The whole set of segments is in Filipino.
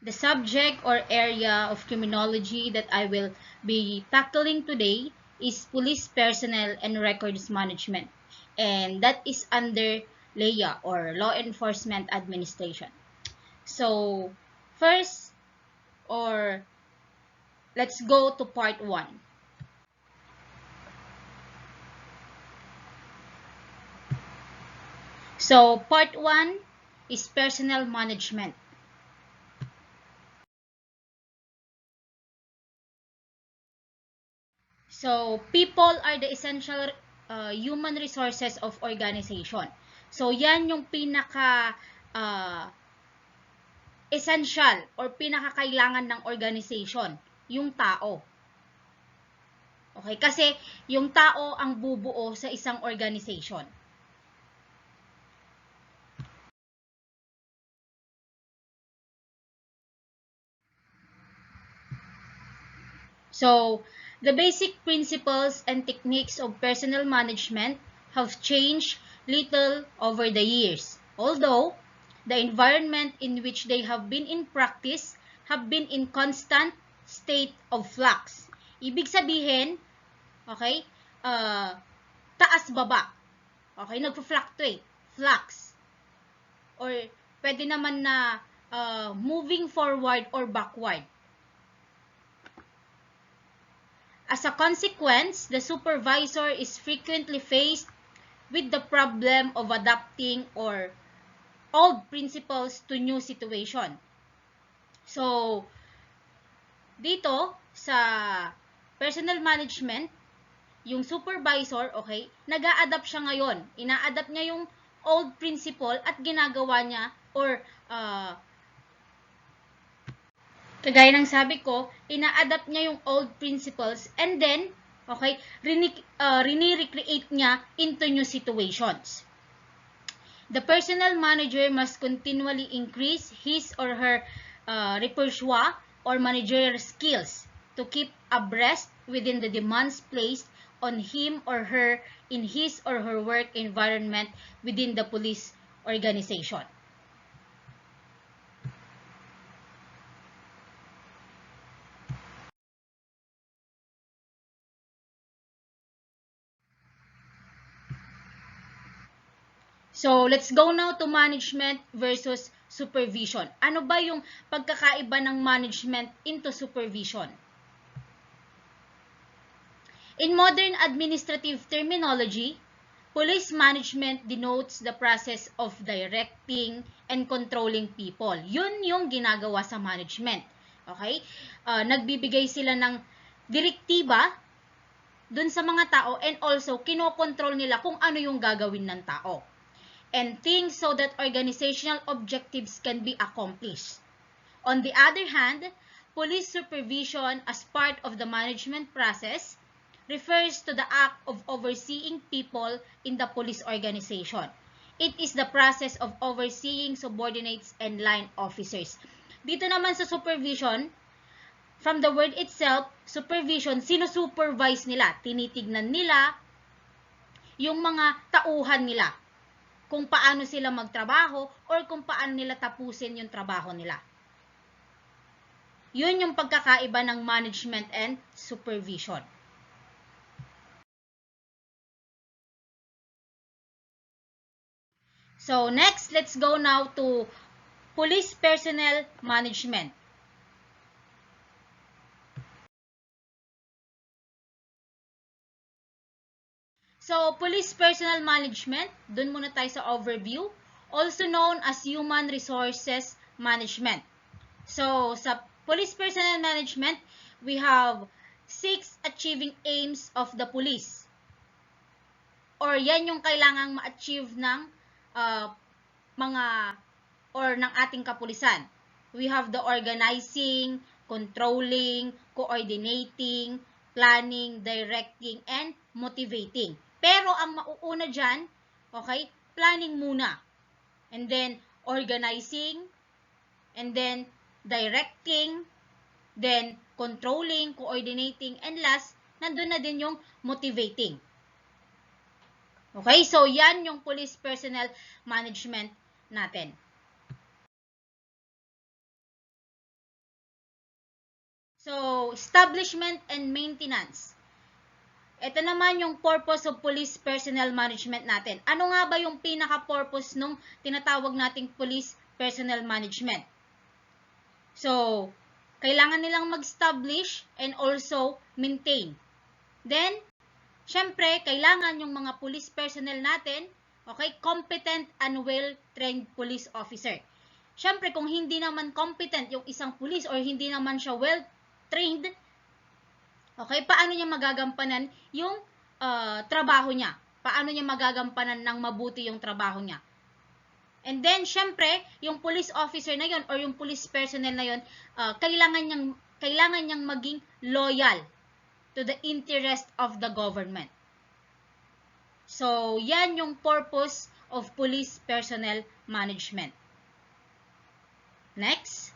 The subject or area of criminology that I will be tackling today is police personnel and records management. And that is under LEA or Law Enforcement Administration. So, first, or let's go to part 1. So, part 1 is personnel management. So, people are the essential human resources of organization. So, yan yung pinaka essential or pinakakailangan ng organization, yung tao. Okay? Kasi yung tao ang bubuo sa isang organization. So, the basic principles and techniques of personnel management have changed little over the years. Although, the environment in which they have been in practice have been in constant state of flux. Ibig sabihin, okay, taas-baba. Okay, nagpo-fluctuate, flux. Or pwede naman na moving forward or backward. As a consequence, the supervisor is frequently faced with the problem of adapting or old principles to new situation. So, dito sa personnel management, yung supervisor, okay, nag-a-adapt siya ngayon. Ina-adapt niya yung old principle at ginagawa niya or kagaya ng sabi ko, ina-adapt niya yung old principles and then, okay, rini-recreate niya into new situations. The personnel manager must continually increase his or her repertoire or managerial skills to keep abreast within the demands placed on him or her in his or her work environment within the police organization. So, let's go now to management versus supervision. Ano ba yung pagkakaiba ng management into supervision? In modern administrative terminology, police management denotes the process of directing and controlling people. Yun yung ginagawa sa management. Okay? Nagbibigay sila ng direktiba dun sa mga tao and also kinokontrol nila kung ano yung gagawin ng tao. And things so that organizational objectives can be accomplished. On the other hand, police supervision as part of the management process refers to the act of overseeing people in the police organization. It is the process of overseeing subordinates and line officers. Dito naman sa supervision, from the word itself, supervision, sinusupervise nila, tinitignan nila yung mga tauhan nila kung paano sila magtrabaho or kung paano nila tapusin yung trabaho nila. Yun yung pagkakaiba ng management and supervision. So, next, let's go now to police personnel management. So, police personnel management, dun muna tayo sa overview, also known as human resources management. So, sa police personnel management, we have 6 achieving aims of the police. Or yan yung kailangang ma-achieve ng mga or ng ating kapulisan. We have the organizing, controlling, coordinating, planning, directing, and motivating. Pero ang mauuna dyan, okay, planning muna. And then, organizing, and then, directing, then, controlling, coordinating, and last, nandun na din yung motivating. Okay, so yan yung police personnel management natin. So, establishment and maintenance. Ito naman yung purpose of police personnel management natin. Ano nga ba yung pinaka-purpose nung tinatawag nating police personnel management? So, kailangan nilang mag-establish and also maintain. Then, syempre, kailangan yung mga police personnel natin, okay, competent and well-trained police officer. Syempre, kung hindi naman competent yung isang police or hindi naman siya well-trained, okay, paano niya magagampanan yung trabaho niya? Paano niya magagampanan ng mabuti yung trabaho niya? And then, syempre, yung police officer na yon or yung police personnel na yon, kailangan niyang maging loyal to the interest of the government. So, yan yung purpose of police personnel management. Next.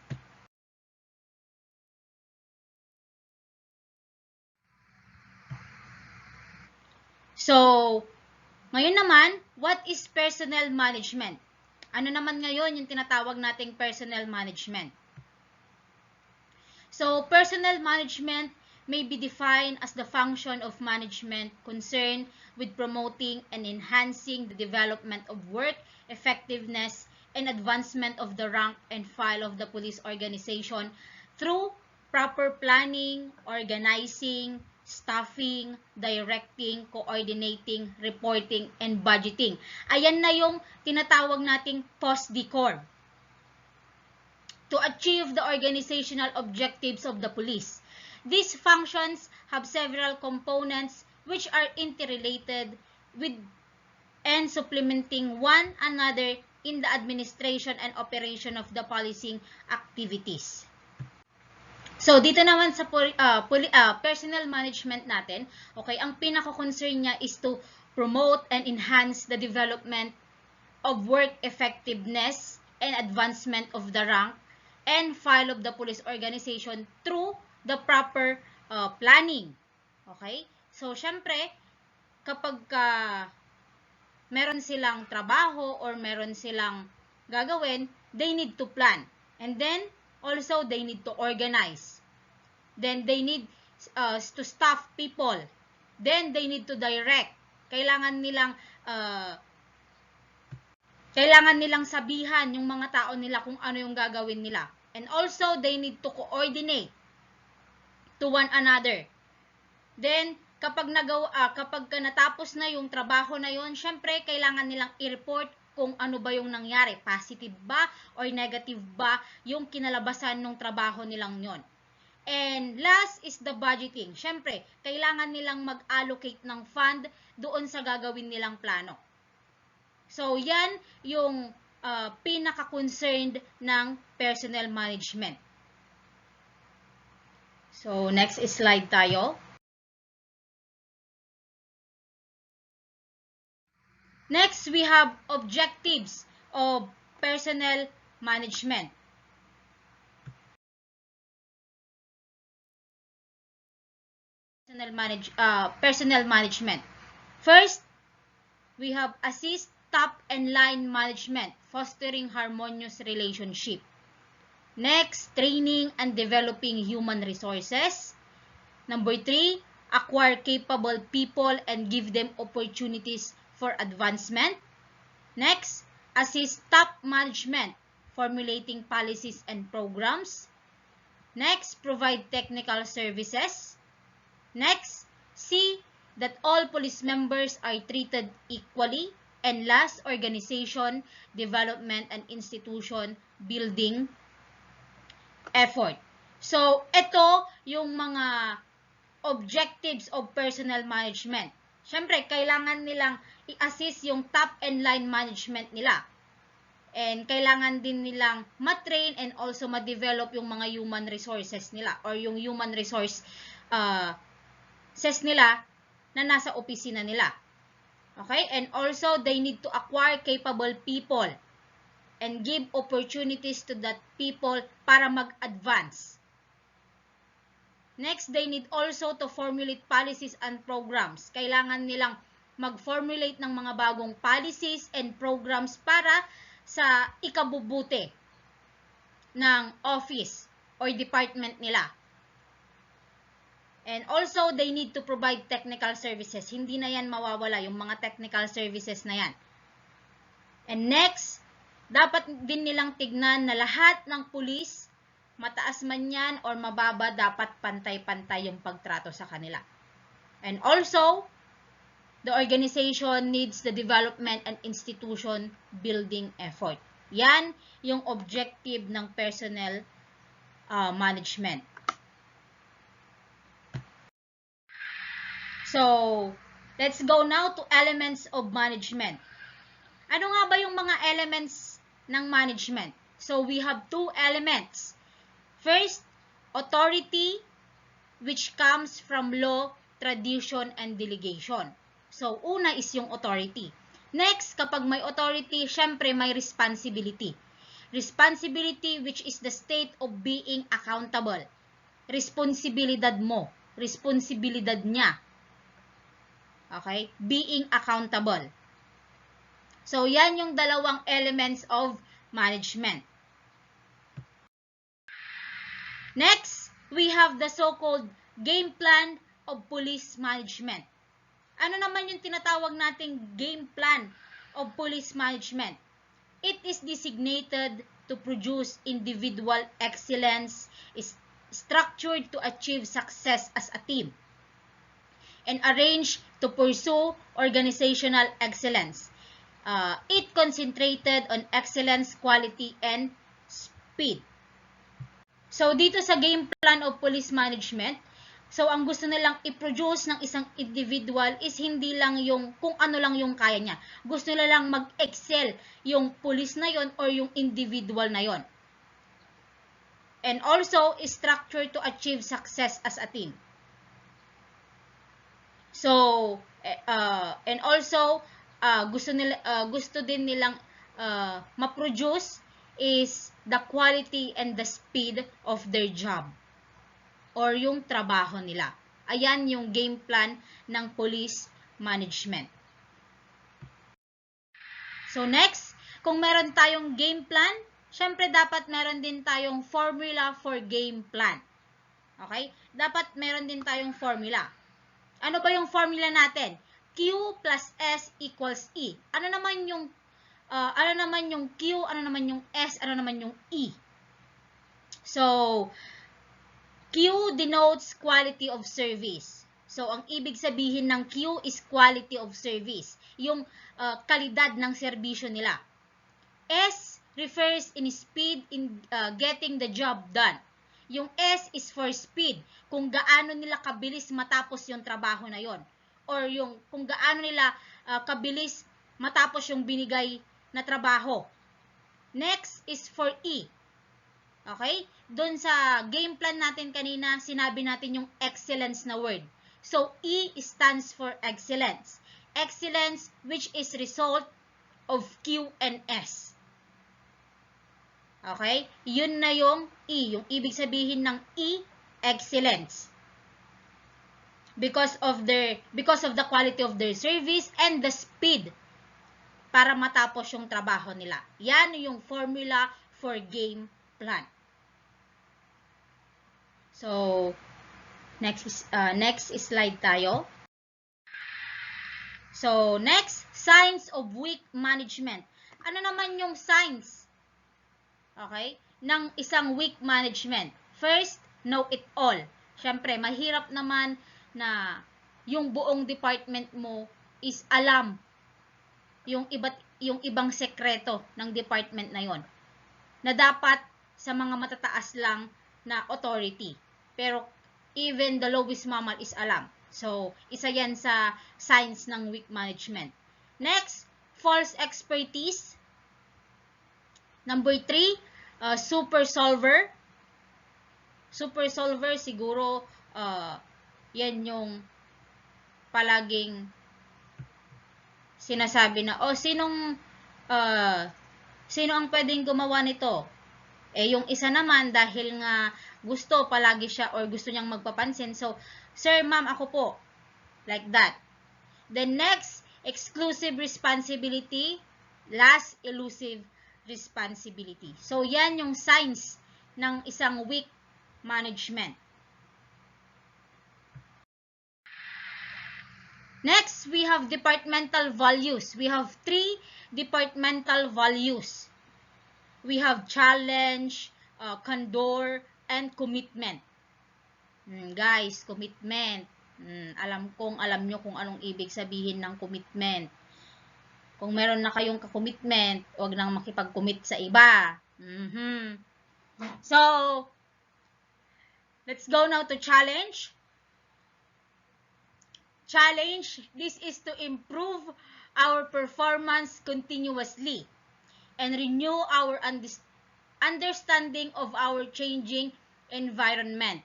So, ngayon naman, what is personnel management? Ano naman ngayon yung tinatawag nating personnel management? So, personnel management may be defined as the function of management concerned with promoting and enhancing the development of work, effectiveness, and advancement of the rank and file of the police organization through proper planning, organizing, staffing, directing, coordinating, reporting, and budgeting. Ayan na yung tinatawag nating post-decor to achieve the organizational objectives of the police. These functions have several components which are interrelated with and supplementing one another in the administration and operation of the policing activities. So, dito naman sa personnel management natin, okay, ang pinaka-concern niya is to promote and enhance the development of work effectiveness and advancement of the rank and file of the police organization through the proper planning. Okay? So, syempre, kapag meron silang trabaho or meron silang gagawin, they need to plan. And then, also, they need to organize. Then, they need to staff people. Then, they need to direct. Kailangan nilang sabihan yung mga tao nila kung ano yung gagawin nila. And also, they need to coordinate to one another. Then, kapag natapos na yung trabaho na yun, syempre, kailangan nilang i-report kung ano ba yung nangyari. Positive ba or negative ba yung kinalabasan ng trabaho nilang yon. And last is the budgeting. Syempre, kailangan nilang mag-allocate ng fund doon sa gagawin nilang plano. So, yan yung pinaka-concerned ng personnel management. So, next slide tayo. Next, we have objectives of personnel management. Personnel management. First, we have assist top and line management, fostering harmonious relationship. Next, training and developing human resources. Number 3, acquire capable people and give them opportunities for advancement. Next, assist top management, formulating policies and programs. Next, provide technical services. Next, see that all police members are treated equally. And last, organization, development, and institution building effort. So, ito yung mga objectives of personnel management. Siyempre, kailangan nilang i-assist yung top and line management nila. And kailangan din nilang ma-train and also ma-develop yung mga human resources nila or yung human resources nila na nasa opisina nila. Okay? And also, they need to acquire capable people and give opportunities to that people para mag-advance. Next, they need also to formulate policies and programs. Kailangan nilang mag-formulate ng mga bagong policies and programs para sa ikabubuti ng office or department nila. And also, they need to provide technical services. Hindi na yan mawawala, yung mga technical services na yan. And next, dapat din nilang tignan na lahat ng pulis, mataas man yan or mababa, dapat pantay-pantay yung pagtrato sa kanila. And also, the organization needs the development and institution building effort. Yan yung objective ng personnel management. So, let's go now to elements of management. Ano nga ba yung mga elements ng management? So, we have two elements. First, authority, which comes from law, tradition, and delegation. So, una is yung authority. Next, kapag may authority, syempre may responsibility. Responsibility, which is the state of being accountable. Responsibilidad mo. Responsibilidad niya. Okay? Being accountable. So, yan yung dalawang elements of management. Next, we have the so-called game plan of police management. Ano naman yung tinatawag nating game plan of police management? It is designated to produce individual excellence, is structured to achieve success as a team, and arranged to pursue organizational excellence. It concentrated on excellence, quality, and speed. So, dito sa game plan of police management, so ang gusto nilang i-produce ng isang individual is hindi lang yung kung ano lang yung kaya niya. Gusto nila lang mag-excel yung police na yon or yung individual na yon. And also, is structured to achieve success as a team. So, and also, gusto din nilang ma-produce is the quality and the speed of their job or yung trabaho nila. Ayan yung game plan ng police management. So next, kung meron tayong game plan, syempre dapat meron din tayong formula for game plan. Okay? Dapat meron din tayong formula. Ano ba yung formula natin? Q plus S equals E. Ano naman yung Q, ano naman yung S, ano naman yung E? So, Q denotes quality of service. So, ang ibig sabihin ng Q is quality of service. Yung kalidad ng serbisyo nila. S refers in speed in getting the job done. Yung S is for speed, kung gaano nila kabilis matapos yung trabaho na yon, or yung kung gaano nila kabilis matapos yung binigay na trabaho. Next is for E. Okay? Doon sa game plan natin kanina, sinabi natin yung excellence na word. So, E stands for excellence. Excellence which is result of Q and S. Okay? Yun na yung E. Yung ibig sabihin ng E, excellence. Because of the quality of their service and the speed para matapos yung trabaho nila. Yan yung formula for game plan. So, next slide tayo. So, next, signs of weak management. Ano naman yung signs? Okay? Ng isang weak management. First, know it all. Siyempre, mahirap naman na yung buong department mo is alam yung ibang sekreto ng department na yon. Na dapat sa mga matataas lang na authority. Pero even the lowest mammal is alam. So, isa yan sa signs ng weak management. Next, false expertise. Number 3, super solver. Super solver, siguro, yan yung palaging sinasabi na, sino ang pwedeng gumawa nito? Yung isa naman, dahil nga gusto palagi siya or gusto niyang magpapansin. So, sir, ma'am, ako po. Like that. Then next, exclusive responsibility. Last, elusive responsibility. So, yan yung signs ng isang weak management. Next, we have departmental values. We have 3 departmental values. We have challenge, candor, and commitment. Guys, commitment. Alam nyo kung anong ibig sabihin ng commitment. Kung meron na kayong ka-commitment, huwag nang makipag-commit sa iba. So, let's go now to challenge. Challenge, this is to improve our performance continuously and renew our understanding of our changing environment.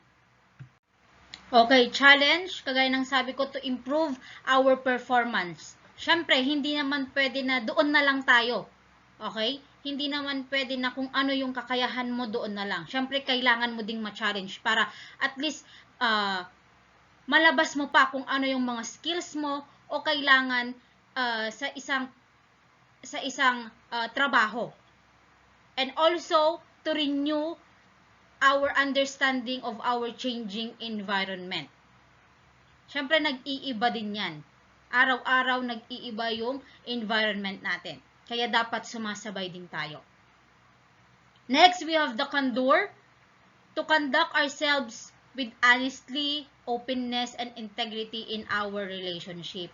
Okay, challenge, kagaya ng sabi ko, to improve our performance. Siyempre, hindi naman pwede na doon na lang tayo. Okay? Hindi naman pwede na kung ano yung kakayahan mo doon na lang. Siyempre, kailangan mo ding ma-challenge para at least malabas mo pa kung ano yung mga skills mo o kailangan sa isang trabaho. And also, to renew our understanding of our changing environment. Siyempre, nag-iiba din yan. Araw-araw, nag-iiba yung environment natin. Kaya dapat sumasabay din tayo. Next, we have the candor. To conduct ourselves with honesty, openness, and integrity in our relationship.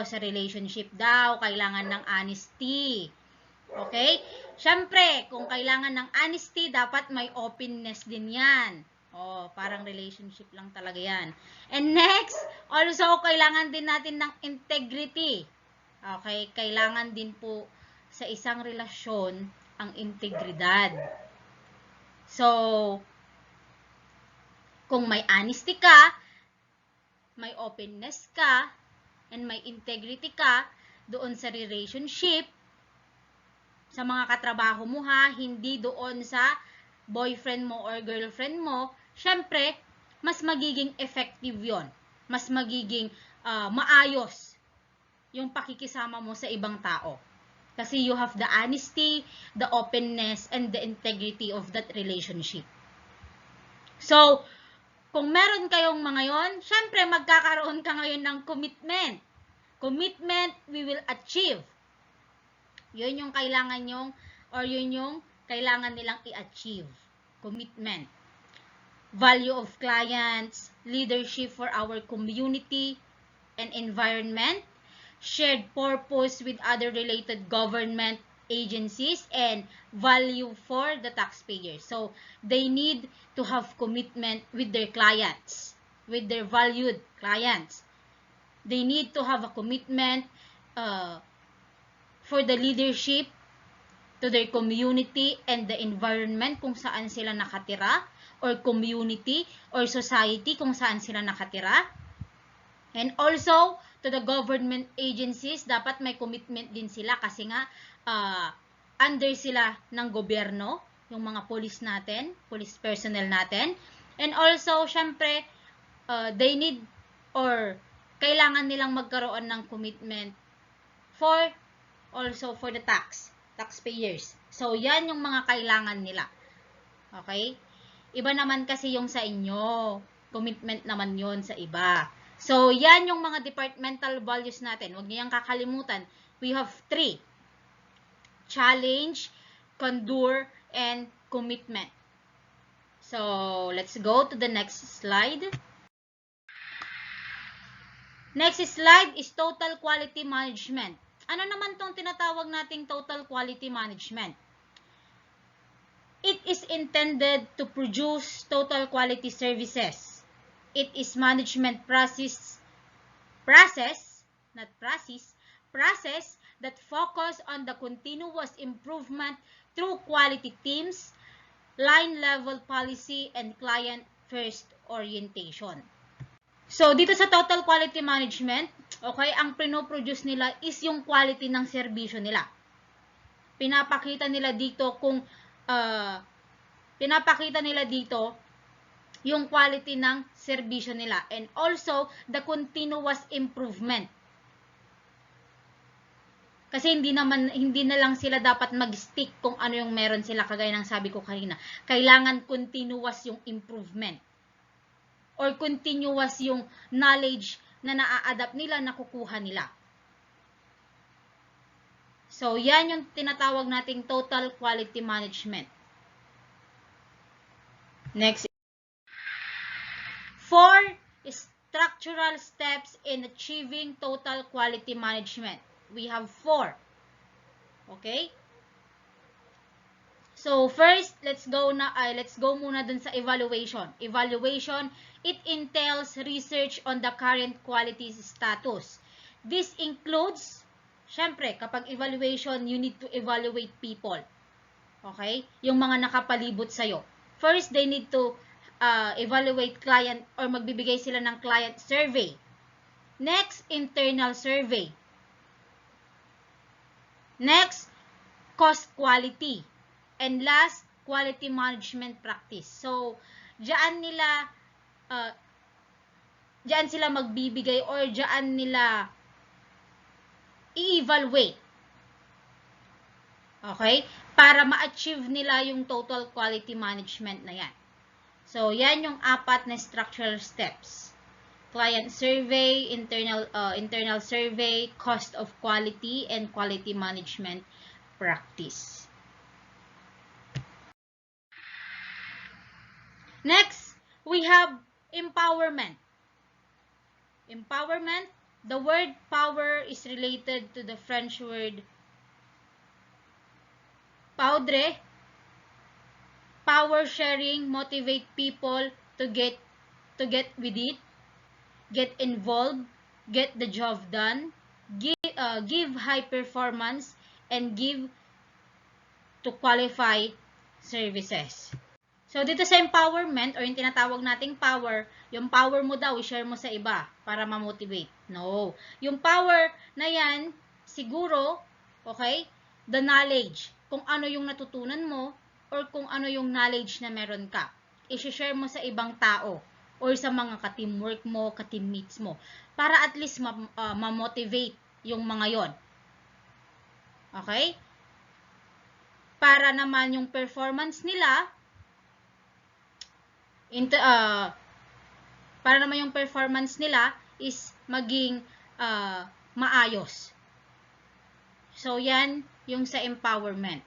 Sa relationship daw, kailangan ng honesty. Okay? Siyempre, kung kailangan ng honesty, dapat may openness din yan. Parang relationship lang talaga yan. And next, also, kailangan din natin ng integrity. Okay? Kailangan din po sa isang relasyon ang integridad. So, kung may honesty ka, may openness ka, and may integrity ka doon sa relationship, sa mga katrabaho mo hindi doon sa boyfriend mo or girlfriend mo, syempre, mas magiging effective yon. Mas magiging maayos yung pakikisama mo sa ibang tao. Kasi you have the honesty, the openness, and the integrity of that relationship. So, kung meron kayong mga yon, syempre magkakaroon ka ngayon ng commitment. Commitment we will achieve. Yun yung kailangan nyong, or yun yung kailangan nilang i-achieve. Commitment. Value of clients, leadership for our community and environment, shared purpose with other related government agencies, and value for the taxpayers. So, they need to have commitment with their clients, with their valued clients. They need to have a commitment for the leadership to their community and the environment kung saan sila nakatira, or community or society kung saan sila nakatira. And also, to the government agencies, dapat may commitment din sila kasi nga under sila ng gobyerno, yung mga police natin, police personnel natin. And also, syempre, they need or kailangan nilang magkaroon ng commitment also for the taxpayers. So, yan yung mga kailangan nila. Okay? Iba naman kasi yung sa inyo. Commitment naman yon sa iba. So, yan yung mga departmental values natin. Huwag niyang kakalimutan. We have 3. Challenge, candor, and commitment. So, let's go to the next slide. Next slide is total quality management. Ano naman tong tinatawag nating total quality management? It is intended to produce total quality services. It is management process that focus on the continuous improvement through quality teams, line level policy, and client first orientation. So, dito sa total quality management, okay, ang pinoproduce nila is yung quality ng serbisyo nila. Pinapakita nila dito yung quality ng serbisyo nila, and also the continuous improvement. Kasi hindi na lang sila dapat mag-stick kung ano yung meron sila, kagaya ng sabi ko kanina. Kailangan continuous yung improvement or continuous yung knowledge na naa-adapt nila, nakukuha nila. So, yan yung tinatawag nating total quality management. Next. 4 structural steps in achieving total quality management. We have 4. Okay? So, first, let's go muna dun sa evaluation. Evaluation, it entails research on the current quality status. This includes, syempre, kapag evaluation, you need to evaluate people. Okay? Yung mga nakapalibot sa'yo. First, they need to evaluate client or magbibigay sila ng client survey. Next, internal survey. Next, cost quality. And last, quality management practice. So, diyan sila magbibigay or diyan nila i-evaluate. Okay? Para ma-achieve nila yung total quality management na yan. So, yan yung 4 na structural steps. Client survey, internal survey, cost of quality, and quality management practice. Next, we have empowerment. Empowerment, the word power is related to the French word poudre. Power sharing, motivate people to get with it, get involved, get the job done, give high performance, and give to qualify services. So, dito sa empowerment, or yung tinatawag nating power, yung power mo daw, i-share mo sa iba para ma-motivate. No. Yung power na yan, siguro, okay, the knowledge, kung ano yung natutunan mo, or kung ano yung knowledge na meron ka. I-share mo sa ibang tao, or sa mga ka-teamwork mo, ka-teammates mo, para at least ma-motivate yung mga yon. Okay? Para naman yung performance nila, is maging maayos. So, yan yung sa empowerment.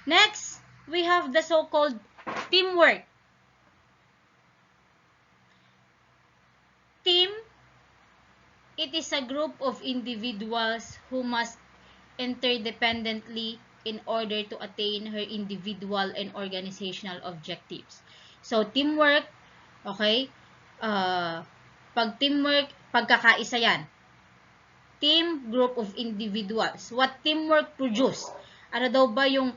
Next, we have the so-called teamwork. Team, it is a group of individuals who must interdependently in order to attain her individual and organizational objectives. So, teamwork, okay? Pag teamwork, pagkakaisa yan. Team, group of individuals. What teamwork produce? Ano daw ba yung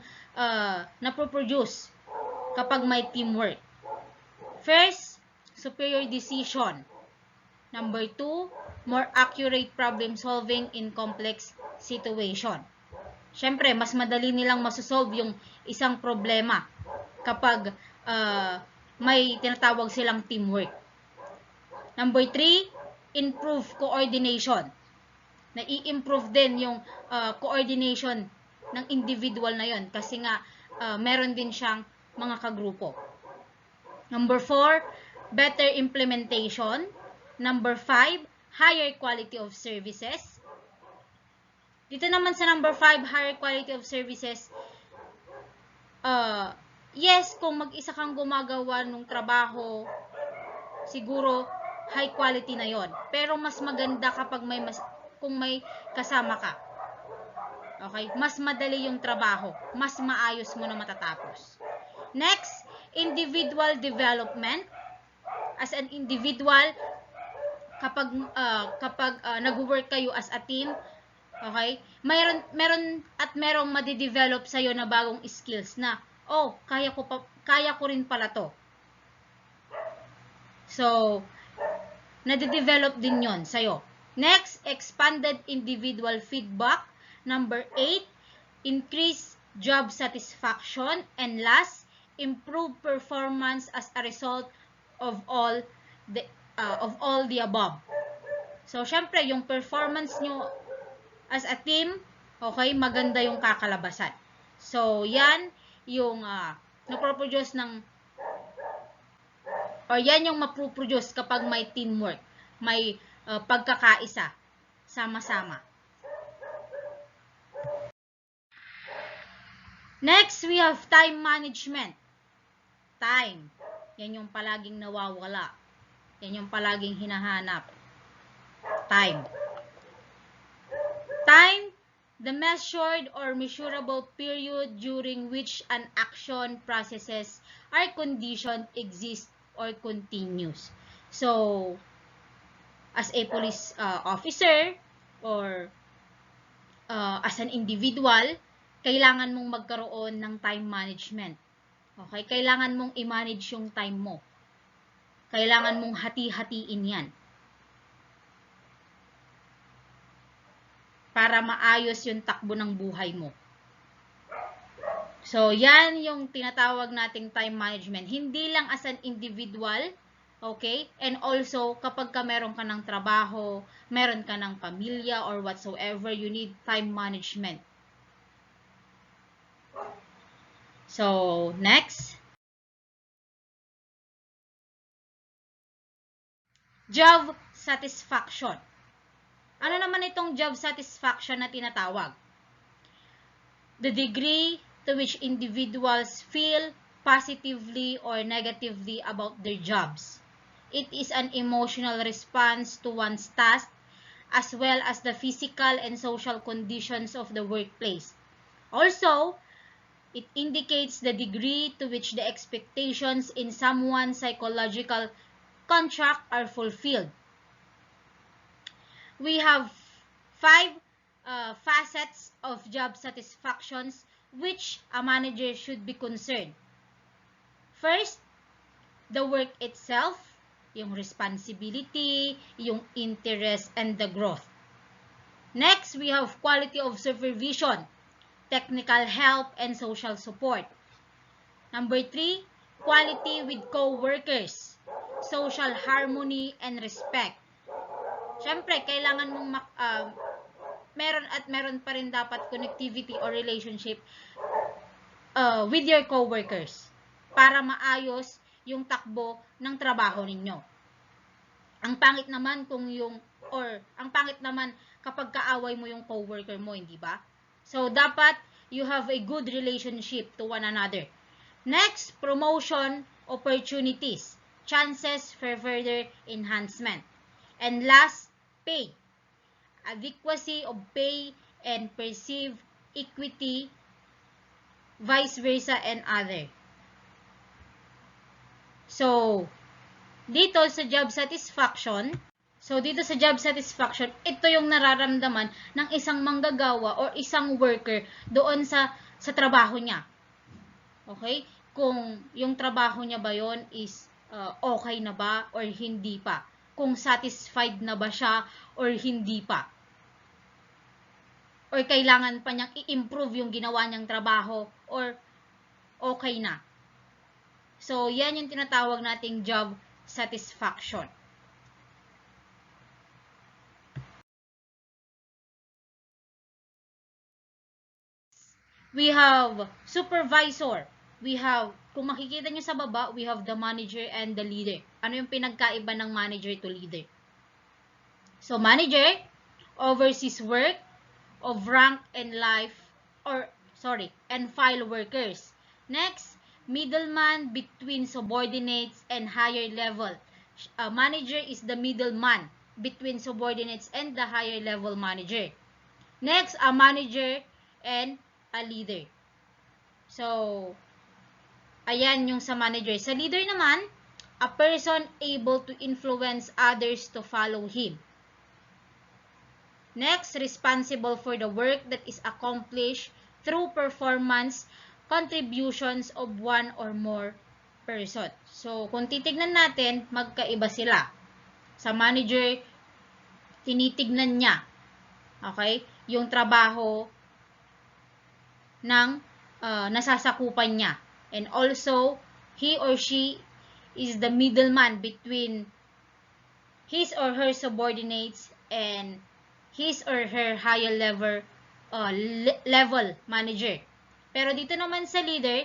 napoproduce kapag may teamwork? First, superior decision. Number 2, more accurate problem solving in complex situation. Siyempre, mas madali nilang masosolve yung isang problema kapag may tinatawag silang teamwork. Number 3, improve coordination. Na-i-improve din yung coordination ng individual na yon kasi nga meron din siyang mga kagrupo. Number 4, better implementation. Number 5, higher quality of services. Dito naman sa number 5, higher quality of services, yes, kung mag-isa kang gumagawa ng trabaho, siguro high quality na yon. Pero mas maganda kapag kung may kasama ka. Okay? Mas madali yung trabaho. Mas maayos mo na matatapos. Next, individual development. As an individual, kapag nag-work kayo as a team, okay? Merong madidevelop sa'yo na bagong skills na, kaya ko rin pala to. So, nadidevelop din yon sa'yo. Next, expanded individual feedback. Number 8, increase job satisfaction. And last, improve performance as a result of all the above. So, syempre, yung performance nyo as a team, okay, maganda yung kakalabasan. So, yan yung naproproduce ng Or yan yung mapuproduce kapag may teamwork, may pagkakaisa, sama-sama. Next, we have time management. Time. Yan yung palaging nawawala. Yan yung palaging hinahanap. Time. Time, the measured or measurable period during which an action, processes, or condition exists or continues. So, as a police officer or as an individual, kailangan mong magkaroon ng time management. Okay? Kailangan mong i-manage yung time mo. Kailangan mong hati-hatiin yan. Para maayos yung takbo ng buhay mo. So, yan yung tinatawag nating time management. Hindi lang as an individual, okay? And also, kapag ka meron ka ng trabaho, meron ka ng pamilya or whatsoever, you need time management. So, next. Job satisfaction. Ano naman itong job satisfaction na tinatawag? The degree to which individuals feel positively or negatively about their jobs. It is an emotional response to one's task as well as the physical and social conditions of the workplace. Also, it indicates the degree to which the expectations in someone's psychological contract are fulfilled. We have 5 facets of job satisfactions which a manager should be concerned. First, the work itself, yung responsibility, yung interest, and the growth. Next, we have quality of supervision, technical help, and social support. Number 3, quality with co-workers, social harmony, and respect. Siyempre, kailangan mong meron pa rin dapat connectivity or relationship with your co-workers para maayos yung takbo ng trabaho ninyo. Ang pangit naman kapag kaaway mo yung co-worker mo, hindi ba? So, dapat you have a good relationship to one another. Next, promotion opportunities, chances for further enhancement. And last, pay. Adequacy of pay and perceived equity, vice versa, and other. So, dito sa job satisfaction, ito yung nararamdaman ng isang manggagawa or isang worker doon sa trabaho niya. Okay? Kung yung trabaho niya ba yon is okay na ba or hindi pa. Kung satisfied na ba siya or hindi pa. Or kailangan pa niyang i-improve yung ginawa niyang trabaho or okay na. So, yan yung tinatawag nating job satisfaction. We have supervisor. We have, kung makikita nyo sa baba, we have the manager and the leader. Ano yung pinagkaiba ng manager to leader? So, manager oversees work of rank and file workers. Next, middleman between subordinates and higher level. Manager is the middleman between subordinates and the higher level manager. Next, a manager and a leader. So, ayan yung sa manager. Sa leader naman, a person able to influence others to follow him. Next, responsible for the work that is accomplished through performance contributions of one or more person. So, kung titignan natin, magkaiba sila. Sa manager, tinitignan niya, okay, yung trabaho ng nasasakupan niya. And also, he or she is the middleman between his or her subordinates and his or her higher level manager. Pero dito naman sa leader,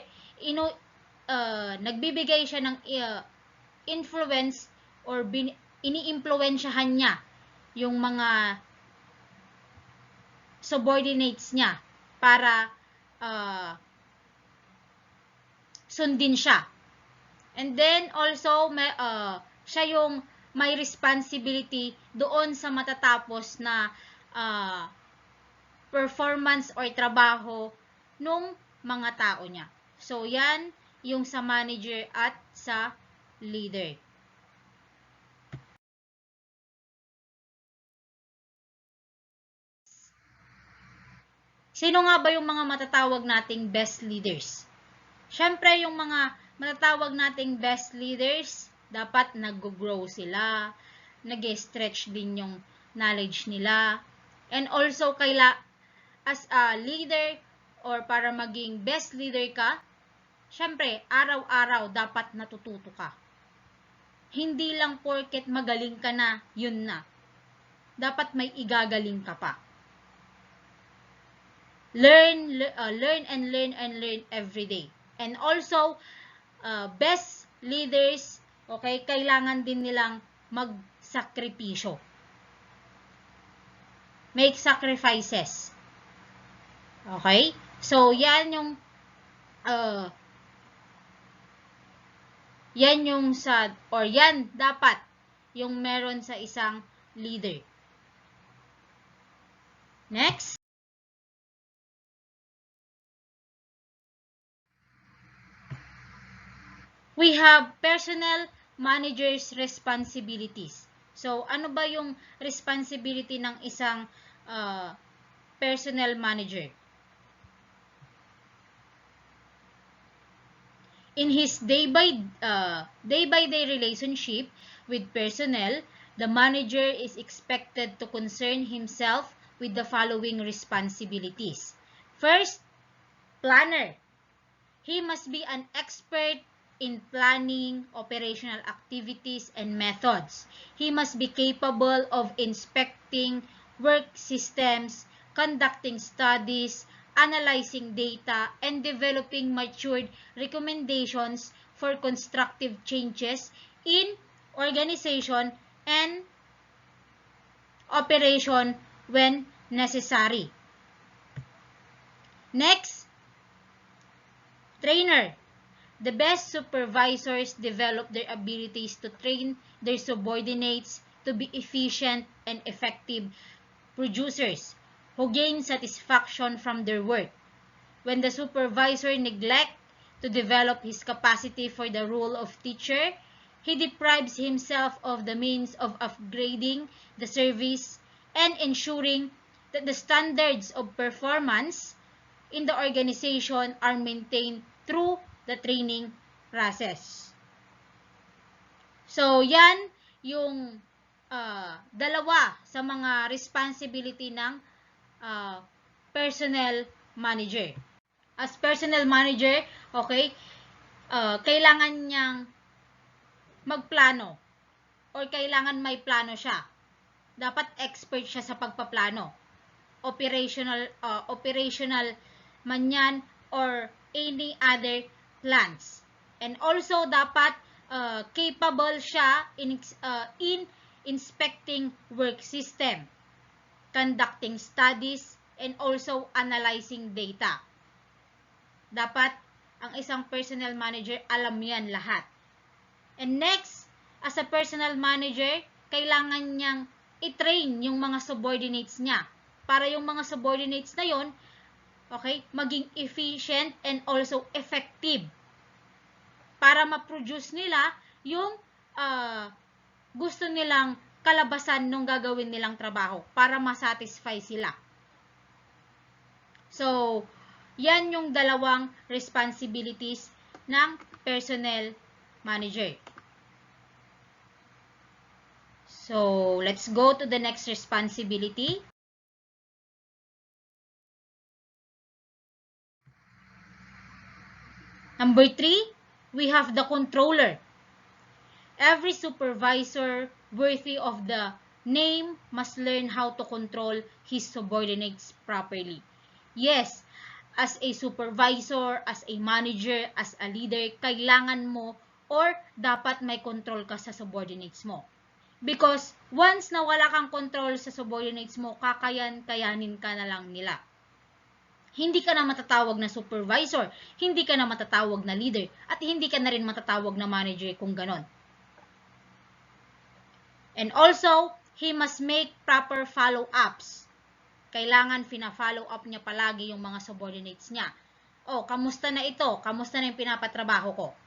nagbibigay siya ng ini-influence or ini-impluwensyahan niya yung mga subordinates niya para sundin siya. And then also siya yung may responsibility doon sa matatapos na performance or trabaho nung mga tao niya. So yan yung sa manager at sa leader. Sino nga ba yung mga matatawag nating best leaders? Siyempre, yung mga matatawag nating best leaders, dapat nag-grow sila, nag-stretch din yung knowledge nila, and also as a leader or para maging best leader ka, siyempre, araw-araw dapat natututo ka. Hindi lang porket magaling ka na, yun na. Dapat may igagaling ka pa. Learn and learn every day. And also, best leaders, okay, kailangan din nilang magsakripisyo. Make sacrifices. Okay? So, yan yung yan dapat yung meron sa isang leader. Next. We have personnel managers' responsibilities. So, ano ba yung responsibility ng isang personnel manager? In his day-by-day relationship with personnel, the manager is expected to concern himself with the following responsibilities. First, planner. He must be an expert in planning, operational activities, and methods. He must be capable of inspecting work systems, conducting studies, analyzing data, and developing matured recommendations for constructive changes in organization and operation when necessary. Next, trainer. The best supervisors develop their abilities to train their subordinates to be efficient and effective producers who gain satisfaction from their work. When the supervisor neglects to develop his capacity for the role of teacher, he deprives himself of the means of upgrading the service and ensuring that the standards of performance in the organization are maintained through the training process. So, yan yung dalawa sa mga responsibility ng personnel manager. As personnel manager, okay, kailangan niyang magplano or kailangan may plano siya. Dapat expert siya sa pagpaplano. Operational man yan or any other plans. And also, dapat capable siya in inspecting work system, conducting studies, and also analyzing data. Dapat, ang isang personnel manager, alam yan lahat. And next, as a personnel manager, kailangan niyang i-train yung mga subordinates niya. Para yung mga subordinates na yon, okay, maging efficient and also effective para ma-produce nila yung gusto nilang kalabasan nung gagawin nilang trabaho para ma-satisfy sila. So, yan yung dalawang responsibilities ng personnel manager. So, let's go to the next responsibility. Number 3, we have the controller. Every supervisor worthy of the name must learn how to control his subordinates properly. Yes, as a supervisor, as a manager, as a leader, kailangan mo or dapat may control ka sa subordinates mo. Because once na wala kang control sa subordinates mo, kayanin ka na lang nila. Hindi ka na matatawag na supervisor, hindi ka na matatawag na leader, at hindi ka na rin matatawag na manager kung ganon. And also, he must make proper follow-ups. Kailangan fina-follow up niya palagi yung mga subordinates niya. Kamusta na ito? Kamusta na yung pinapatrabaho ko?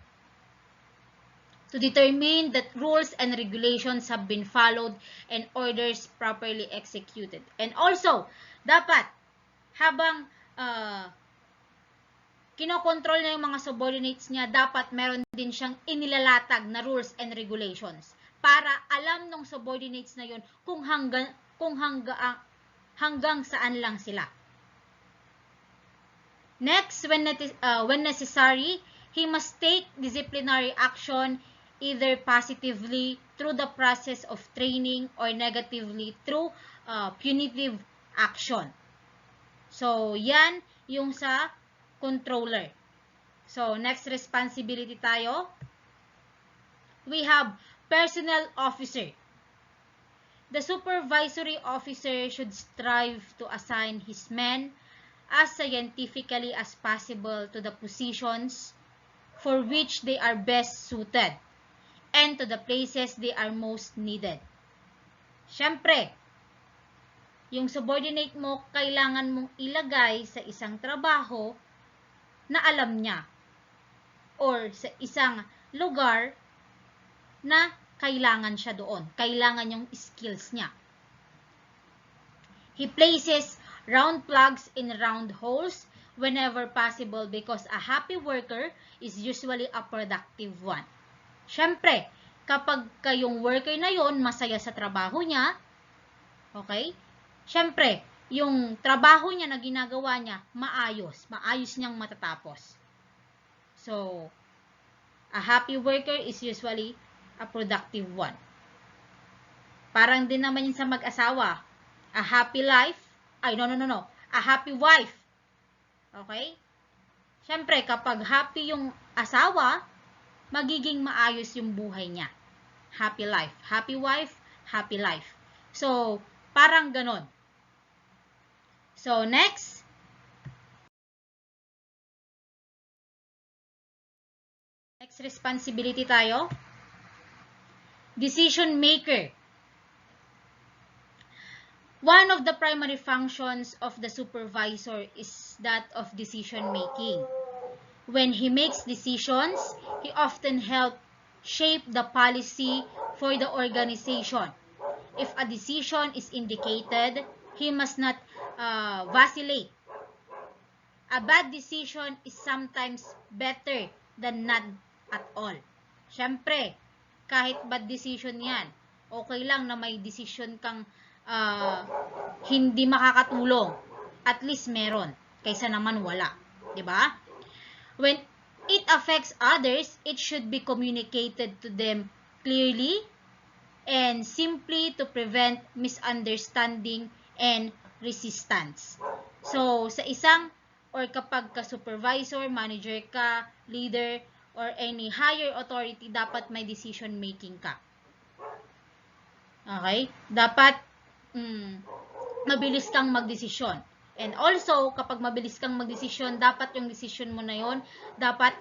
To determine that rules and regulations have been followed and orders properly executed. And also, dapat, habang kinokontrol na yung mga subordinates niya, dapat meron din siyang inilalatag na rules and regulations para alam ng subordinates na yun kung hanggang saan lang sila. Next, when necessary, he must take disciplinary action either positively through the process of training or negatively through punitive action. So, yan yung sa controller. So, next responsibility tayo. We have personnel officer. The supervisory officer should strive to assign his men as scientifically as possible to the positions for which they are best suited and to the places they are most needed. Siyempre, yung subordinate mo, kailangan mong ilagay sa isang trabaho na alam niya or sa isang lugar na kailangan siya doon. Kailangan yung skills niya. He places round plugs in round holes whenever possible because a happy worker is usually a productive one. Siyempre, kapag kayong worker na yon masaya sa trabaho niya, okay? Siyempre, yung trabaho niya na ginagawa niya, maayos niyang matatapos. So, a happy worker is usually a productive one. Parang din naman yun sa mag-asawa. A happy life, a happy wife. Okay? Siyempre, kapag happy yung asawa, magiging maayos yung buhay niya. Happy life. Happy wife, happy life. So, parang ganon. So, next. Next responsibility tayo. Decision maker. One of the primary functions of the supervisor is that of decision making. When he makes decisions, he often helps shape the policy for the organization. If a decision is indicated, he must not vacillate. A bad decision is sometimes better than none at all. Siyempre, kahit bad decision yan, okay lang na may decision kang hindi makakatulong. At least meron, kaysa naman wala. Diba? When it affects others, it should be communicated to them clearly and simply to prevent misunderstanding and resistance. So, sa isang or kapag ka-supervisor, manager ka, leader, or any higher authority, dapat may decision making ka. Okay? Dapat mabilis kang magdesisyon. And also, kapag mabilis kang magdesisyon, dapat yung decision mo na yon dapat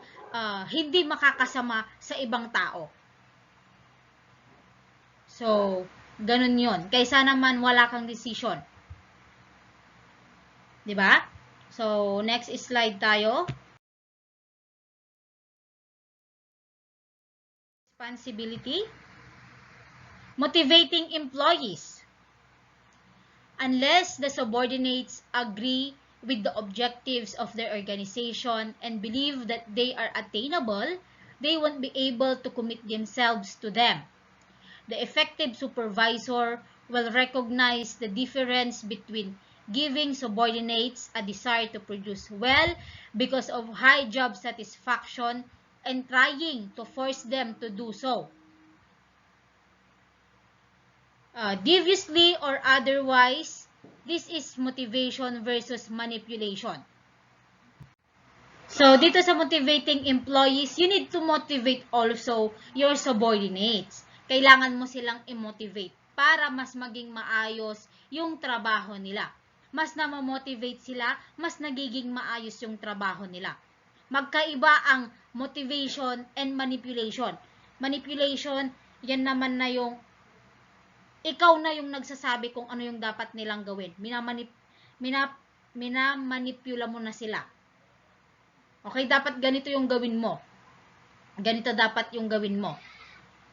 hindi makakasama sa ibang tao. So, ganun yon. Kaysa naman wala kang decision. Diba? So, next slide tayo. Responsibility. Motivating employees. Unless the subordinates agree with the objectives of their organization and believe that they are attainable, they won't be able to commit themselves to them. The effective supervisor will recognize the difference between giving subordinates a desire to produce well because of high job satisfaction and trying to force them to do so. Deviously or otherwise, this is motivation versus manipulation. So, dito sa motivating employees, you need to motivate also your subordinates. Kailangan mo silang i-motivate para mas maging maayos yung trabaho nila. Mas na-motivate sila, mas nagiging maayos yung trabaho nila. Magkaiba ang motivation and manipulation. Manipulation, yan naman na yung ikaw na yung nagsasabi kung ano yung dapat nilang gawin. Minamanipula mo na sila. Okay, dapat ganito yung gawin mo. Ganito dapat yung gawin mo.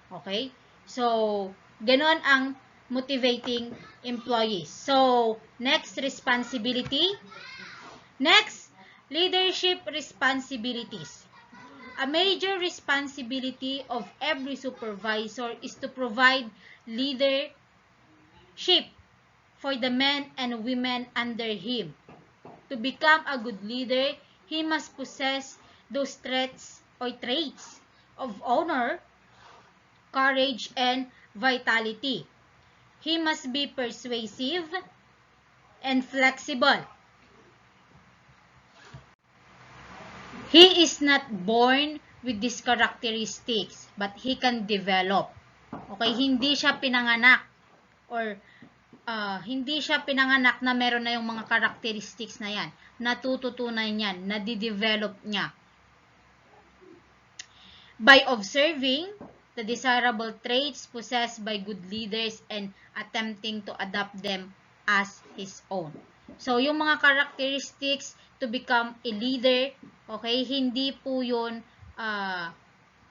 Okay? So, ganon ang motivating employees. So, next, responsibility. Next, leadership responsibilities. A major responsibility of every supervisor is to provide leadership for the men and women under him. To become a good leader, he must possess those traits of honor, courage, and vitality. He must be persuasive and flexible. He is not born with these characteristics, but he can develop. Okay, hindi siya pinanganak or hindi siya pinanganak na meron na yung mga characteristics na yan. Natututunan yan, nadidevelop niya. By observing the desirable traits possessed by good leaders and attempting to adapt them as his own. So, yung mga characteristics to become a leader, okay, hindi po yun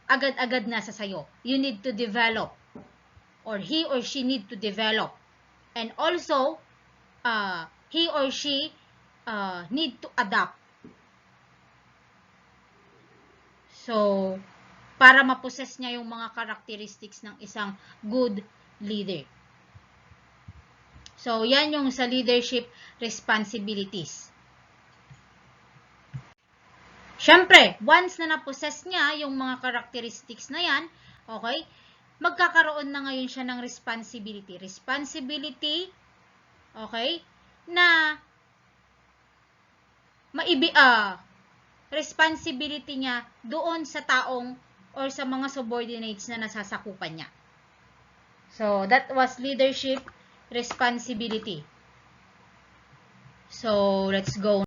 agad-agad nasa sayo. You need to develop, or he or she need to develop. And also, he or she need to adapt. So, para ma-possess niya yung mga characteristics ng isang good leader. So, yan yung sa leadership responsibilities. Siyempre, once na na-possess niya yung mga characteristics na yan, okay, magkakaroon na ngayon siya ng responsibility. Responsibility, okay, na responsibility niya doon sa taong or sa mga subordinates na nasasakupan niya. So, that was leadership responsibility. So, let's go.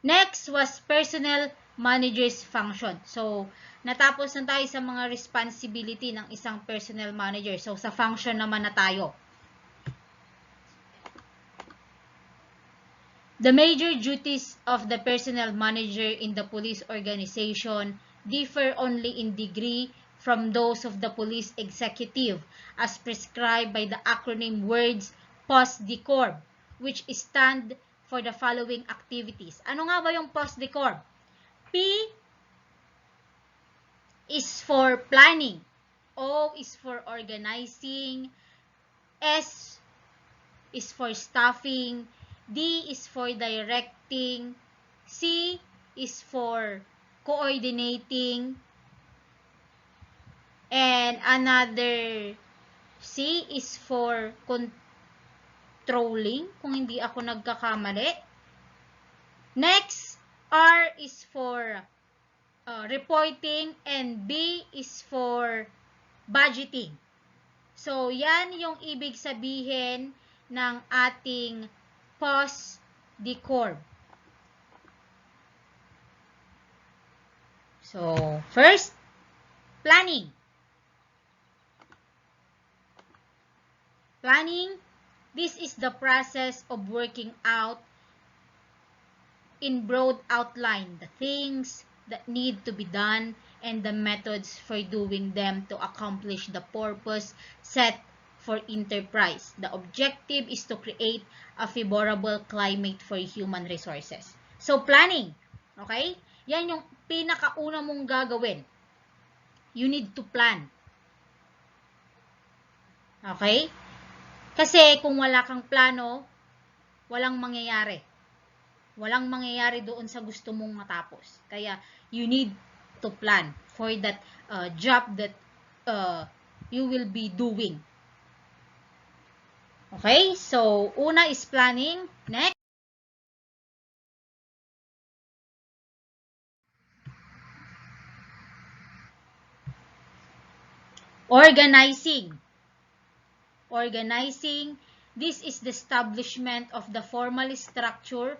Next was personnel manager's function. So, natapos na tayo sa mga responsibility ng isang personnel manager. So, sa function naman na tayo. The major duties of the personnel manager in the police organization differ only in degree from those of the police executive as prescribed by the acronym words POSDECORP, which stand for the following activities. Ano nga ba yung POSDECORP? P is for planning, O is for organizing, S is for staffing, D is for directing, C is for coordinating, and another C is for controlling, kung hindi ako nagkakamali. Next, R is for reporting, and B is for budgeting. So, yan yung ibig sabihin ng ating POSDECORP. So, first, planning. Planning, this is the process of working out in broad outline the things that need to be done and the methods for doing them to accomplish the purpose set for enterprise. The objective is to create a favorable climate for human resources. So, planning. Okay? Yan yung pinakauna mong gagawin. You need to plan. Okay? Kasi kung wala kang plano, walang mangyayari. Walang mangyayari doon sa gusto mong matapos. Kaya, you need to plan for that job that you will be doing. Okay? So, una is planning. Next, organizing. Organizing, this is the establishment of the formal structure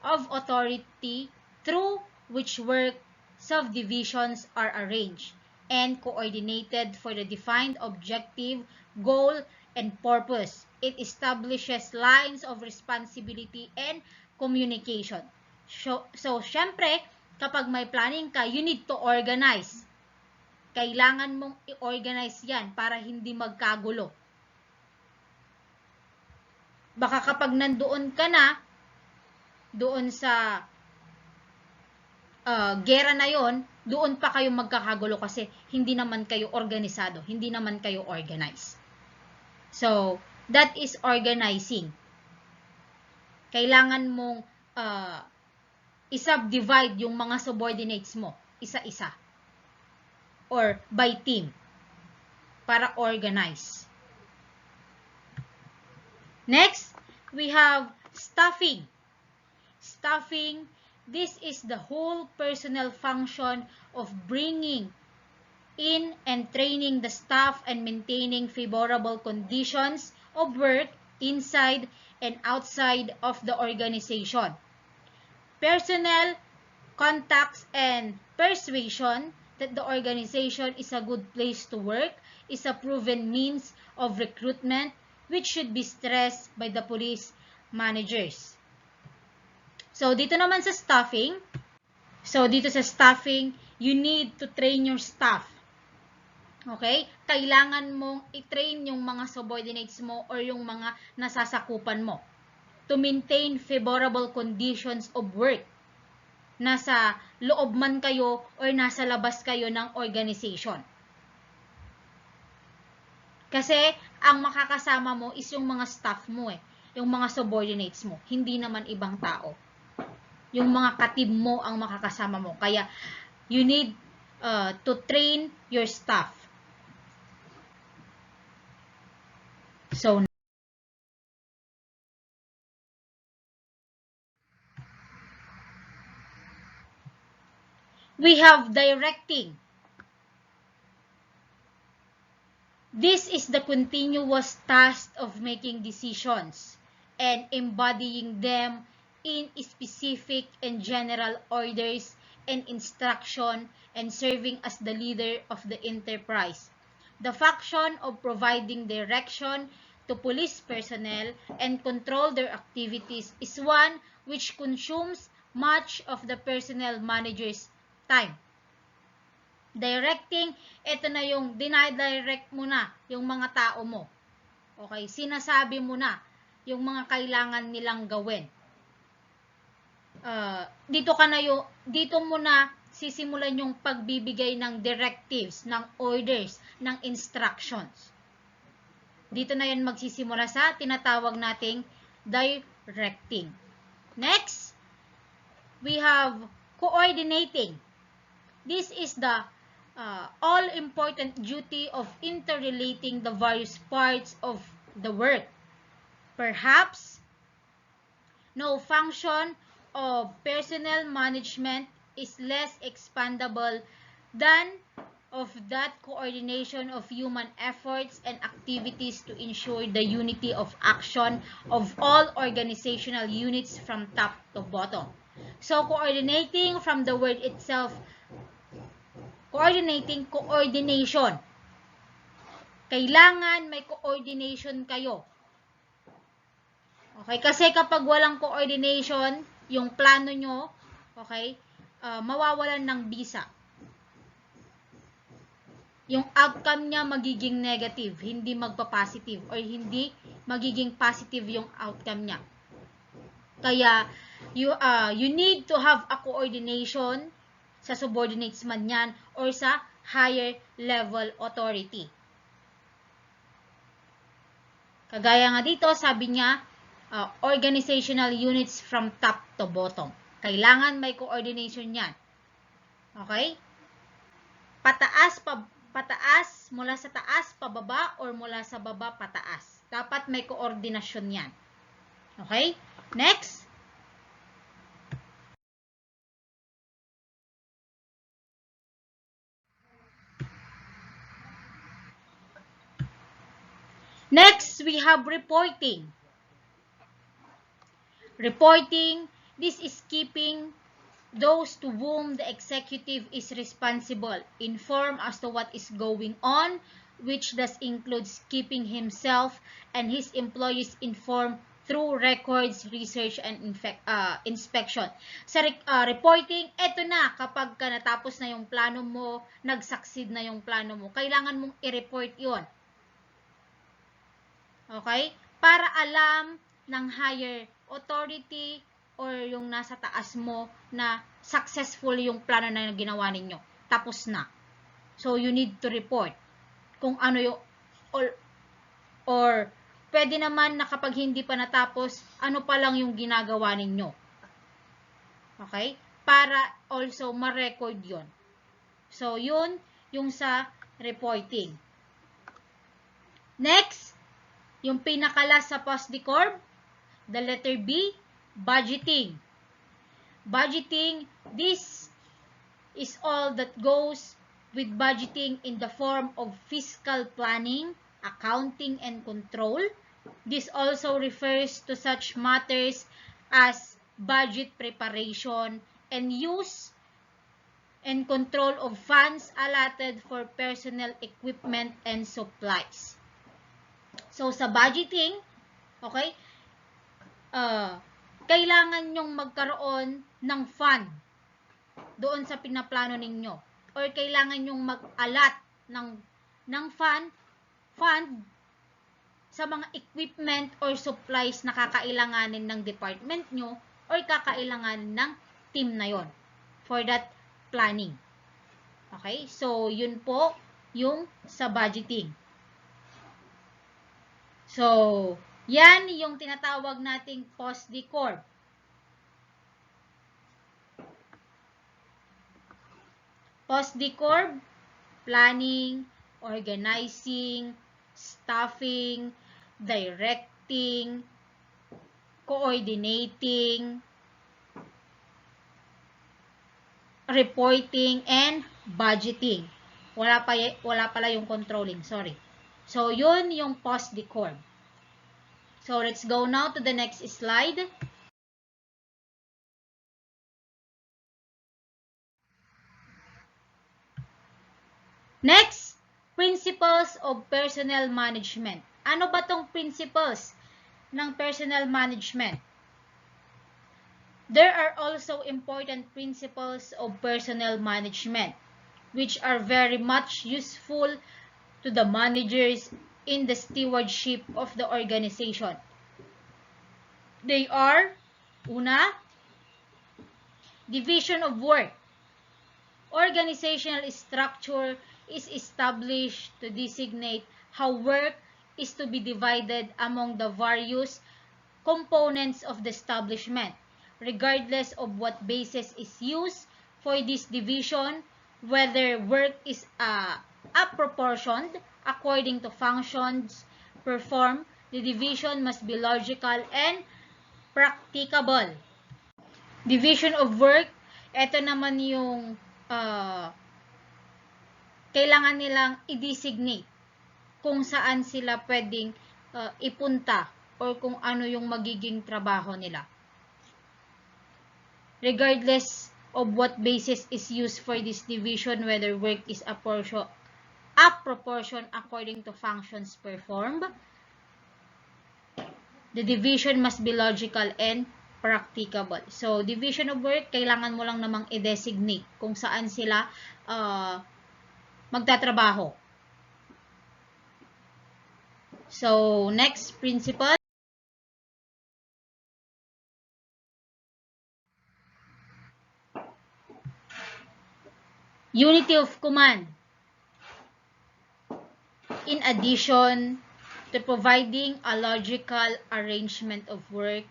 of authority through which work subdivisions are arranged and coordinated for the defined objective, goal, and purpose. It establishes lines of responsibility and communication. So syempre, kapag may planning ka, you need to organize. Kailangan mong i-organize yan para hindi magkagulo. Baka kapag nandoon ka na, doon sa gera na yon, doon pa kayo magkakagulo kasi hindi naman kayo organisado, hindi naman kayo organized. So, that is organizing. Kailangan mong i-subdivide yung mga subordinates mo, isa-isa. Or by team. Para organize. Next, we have staffing. Staffing, this is the whole personnel function of bringing in and training the staff and maintaining favorable conditions of work inside and outside of the organization. Personnel, contacts, and persuasion that the organization is a good place to work is a proven means of recruitment which should be stressed by the police managers. So, dito naman sa staffing, you need to train your staff. Okay? Kailangan mong i-train yung mga subordinates mo or yung mga nasasakupan mo to maintain favorable conditions of work. Nasa loob man kayo or nasa labas kayo ng organization. Kasi, ang makakasama mo is yung mga staff mo yung mga subordinates mo, hindi naman ibang tao. Yung mga katib mo ang makakasama mo. Kaya, you need to train your staff. So, we have directing. This is the continuous task of making decisions and embodying them in specific and general orders and instruction and serving as the leader of the enterprise. The function of providing direction to police personnel and control their activities is one which consumes much of the personnel manager's time. Directing, ito na yung dinadirect mo na yung mga tao mo. Okay, sinasabi mo na yung mga kailangan nilang gawin. Dito mo na sisimulan yung pagbibigay ng directives, ng orders, ng instructions. Dito na yan magsisimula sa tinatawag nating directing. Next, we have coordinating. This is the all-important duty of interrelating the various parts of the work. Perhaps, no function of personnel management is less expandable than of that coordination of human efforts and activities to ensure the unity of action of all organizational units from top to bottom. So, coordinating from the word itself, coordination. Kailangan may coordination kayo. Okay, kasi kapag walang coordination, yung plano nyo, okay, mawawalan ng bisa. Yung outcome niya magiging negative, hindi magpa-positive, or hindi magiging positive yung outcome niya. Kaya, you need to have a coordination sa subordinates man yan or sa higher level authority. Kagaya nga dito, sabi niya, organizational units from top to bottom. Kailangan may coordination yan. Okay? Pataas, mula sa taas, pababa, or mula sa baba, pataas. Dapat may koordinasyon yan. Okay? Next. Next, we have reporting. Reporting, this is keeping those to whom the executive is responsible informed as to what is going on, which thus includes keeping himself and his employees informed through records, research, and inspection. Sa reporting, eto na, kapag natapos na yung plano mo, nag-succeed na yung plano mo, kailangan mong i-report yon. Okay? Para alam ng higher authority or yung nasa taas mo na successful yung plano na ginawa ninyo. Tapos na. So, you need to report kung ano yung or pwede naman na kapag hindi pa natapos, ano pa lang yung ginagawa ninyo. Okay? Para also ma-record yon. So, yun yung sa reporting. Next, yung pinakala sa post-decorp, the letter B, budgeting. Budgeting, this is all that goes with budgeting in the form of fiscal planning, accounting, and control. This also refers to such matters as budget preparation and use and control of funds allotted for personnel, equipment, and supplies. So, sa budgeting, okay, kailangan nyong magkaroon ng fund doon sa pinaplano ninyo. Or kailangan nyong mag-allot ng fund sa mga equipment or supplies na kakailanganin ng department nyo or kakailanganin ng team na yon for that planning. Okay? So, yun po yung sa budgeting. So, yan yung tinatawag nating post-decorp. Post-decorp, planning, organizing, staffing, directing, coordinating, reporting, and budgeting. Wala pala yung controlling, sorry. So, yun yung post-decorp. So, let's go now to the next slide. Next, principles of personnel management. Ano ba tong principles ng personnel management? There are also important principles of personnel management which are very much useful to the managers in the stewardship of the organization. They are, una, division of work. Organizational structure is established to designate how work is to be divided among the various components of the establishment, regardless of what basis is used for this division, whether work is apportioned according to functions performed. The division must be logical and practicable. Division of work, ito naman yung kailangan nilang i-designate kung saan sila pwedeng ipunta or kung ano yung magiging trabaho nila. Regardless of what basis is used for this division, whether work is apportioned according to functions performed, the division must be logical and practicable. So, division of work, kailangan mo lang namang i-designate kung saan sila magtatrabaho. So, next principle. Unity of command. In addition to providing a logical arrangement of work,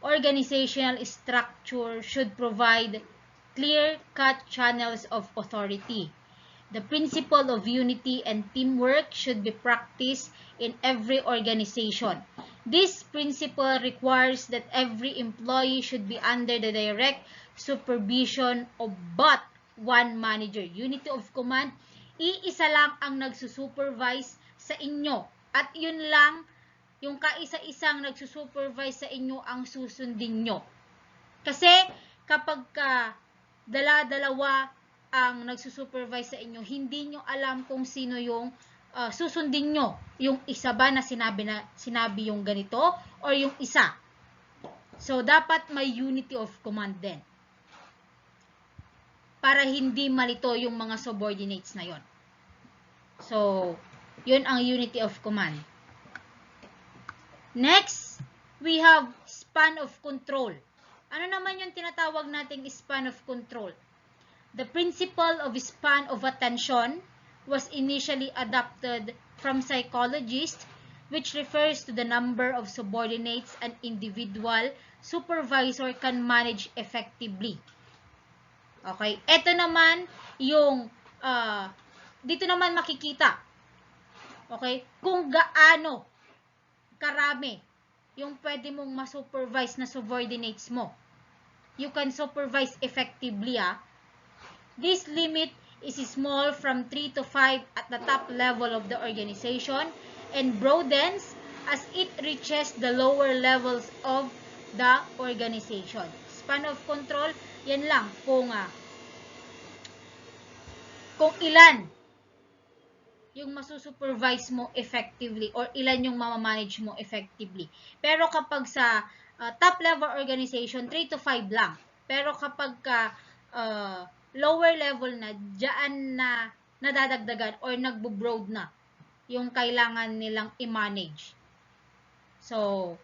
organizational structure should provide clear-cut channels of authority. The principle of unity and teamwork should be practiced in every organization. This principle requires that every employee should be under the direct supervision of but one manager. Unity of command, iisa lang ang nagsusupervise sa inyo. At yun lang, yung kaisa-isang nagsusupervise sa inyo ang susundin nyo. Kasi kapag dala-dalawa ang nagsusupervise sa inyo, hindi nyo alam kung sino yung susundin nyo. Yung isa ba na sinabi yung ganito or yung isa. So, dapat may unity of command din. Para hindi malito yung mga subordinates na yon. So, yun ang unity of command. Next, we have span of control. Ano naman yung tinatawag nating span of control? The principle of span of attention was initially adopted from psychologists, which refers to the number of subordinates an individual supervisor can manage effectively. Okay, ito naman yung dito naman makikita, okay, kung gaano karami yung pwede mong ma-supervise na subordinates mo. You can supervise effectively. This limit is small from 3 to 5 at the top level of the organization and broadens as it reaches the lower levels of the organization. Span of control, yan lang kung ilan yung masusupervise mo effectively or ilan yung mamamanage mo effectively. Pero kapag sa top level organization, 3 to 5 lang. Pero kapag lower level na, dyan na nadadagdagan or nagbo-broad na yung kailangan nilang i-manage. So,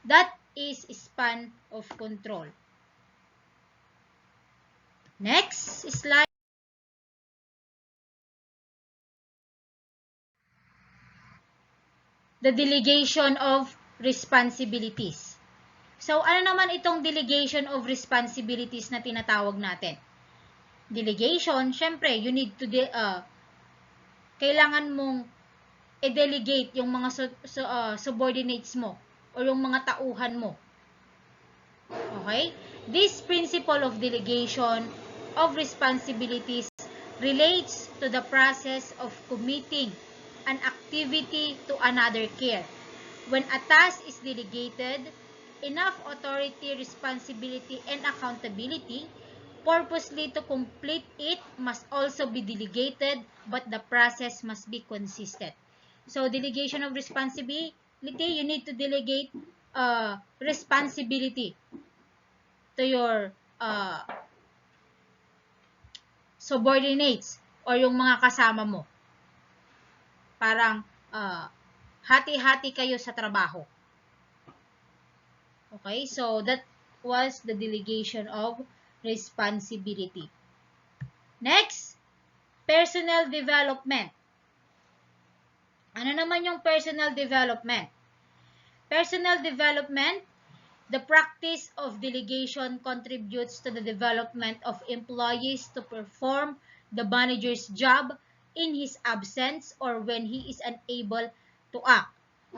that is span of control. Next slide. The delegation of responsibilities. So, ano naman itong delegation of responsibilities na tinatawag natin? Delegation, syempre, you need to, kailangan mong i-delegate yung mga subordinates mo o yung mga tauhan mo. Okay? This principle of delegation of responsibilities relates to the process of committing an activity to another care. When a task is delegated, enough authority, responsibility, and accountability purposely to complete it must also be delegated, but the process must be consistent. So, delegation of responsibility, you need to delegate responsibility to your subordinates or yung mga kasama mo. Parang hati-hati kayo sa trabaho. Okay, so that was the delegation of responsibility. Next, personal development. Ano naman yung personal development? Personal development, the practice of delegation contributes to the development of employees to perform the manager's job in his absence or when he is unable to act.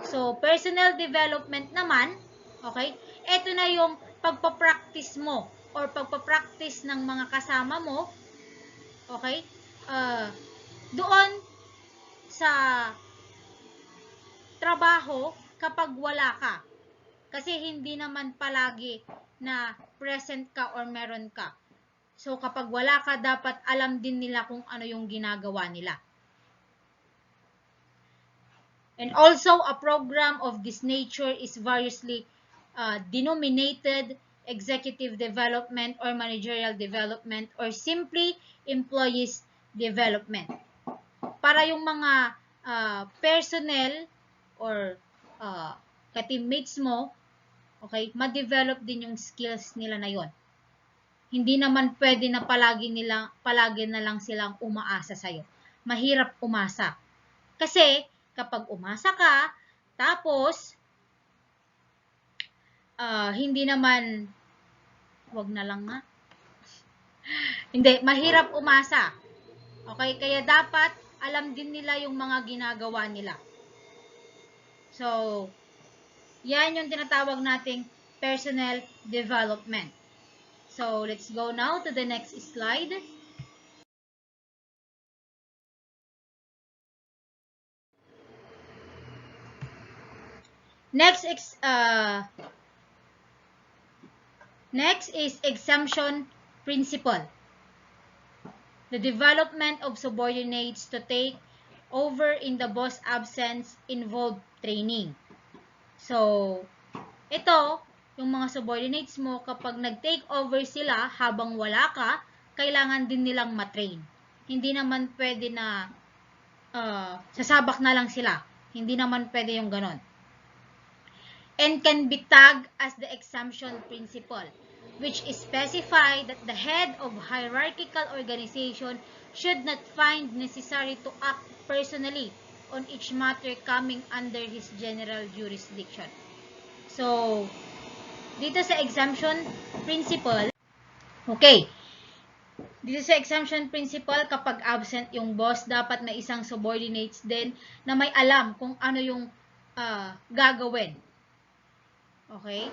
So, personal development naman, okay, ito na yung pagpapractice mo or pagpapractice ng mga kasama mo, okay, doon sa trabaho kapag wala ka. Kasi hindi naman palagi na present ka or meron ka. So, kapag wala ka, dapat alam din nila kung ano yung ginagawa nila. And also, a program of this nature is variously denominated executive development or managerial development or simply employees development. Para yung mga personnel or ka-teammates mo, okay, ma-develop din yung skills nila na yon. Hindi naman pwede na palagi na lang silang umaasa sa'yo. Mahirap umasa. Kasi, kapag umasa ka, tapos, hindi naman, wag na lang nga. Hindi, mahirap umasa. Okay? Kaya dapat alam din nila yung mga ginagawa nila. So, yan yung tinatawag nating personal development. So, let's go now to the next slide. Next is exemption principle. The development of subordinates to take over in the boss absence involved training. So, ito, yung mga subordinates mo, kapag nag-take over sila habang wala ka, kailangan din nilang matrain. Hindi naman pwede na sasabak na lang sila. Hindi naman pwede yung ganon. And can be tagged as the exemption principle, which is specify that the head of hierarchical organization should not find necessary to act personally on each matter coming under his general jurisdiction. So, dito sa exemption principle, okay, dito sa exemption principle, kapag absent yung boss, dapat may isang subordinates din na may alam kung ano yung gagawin. Okay?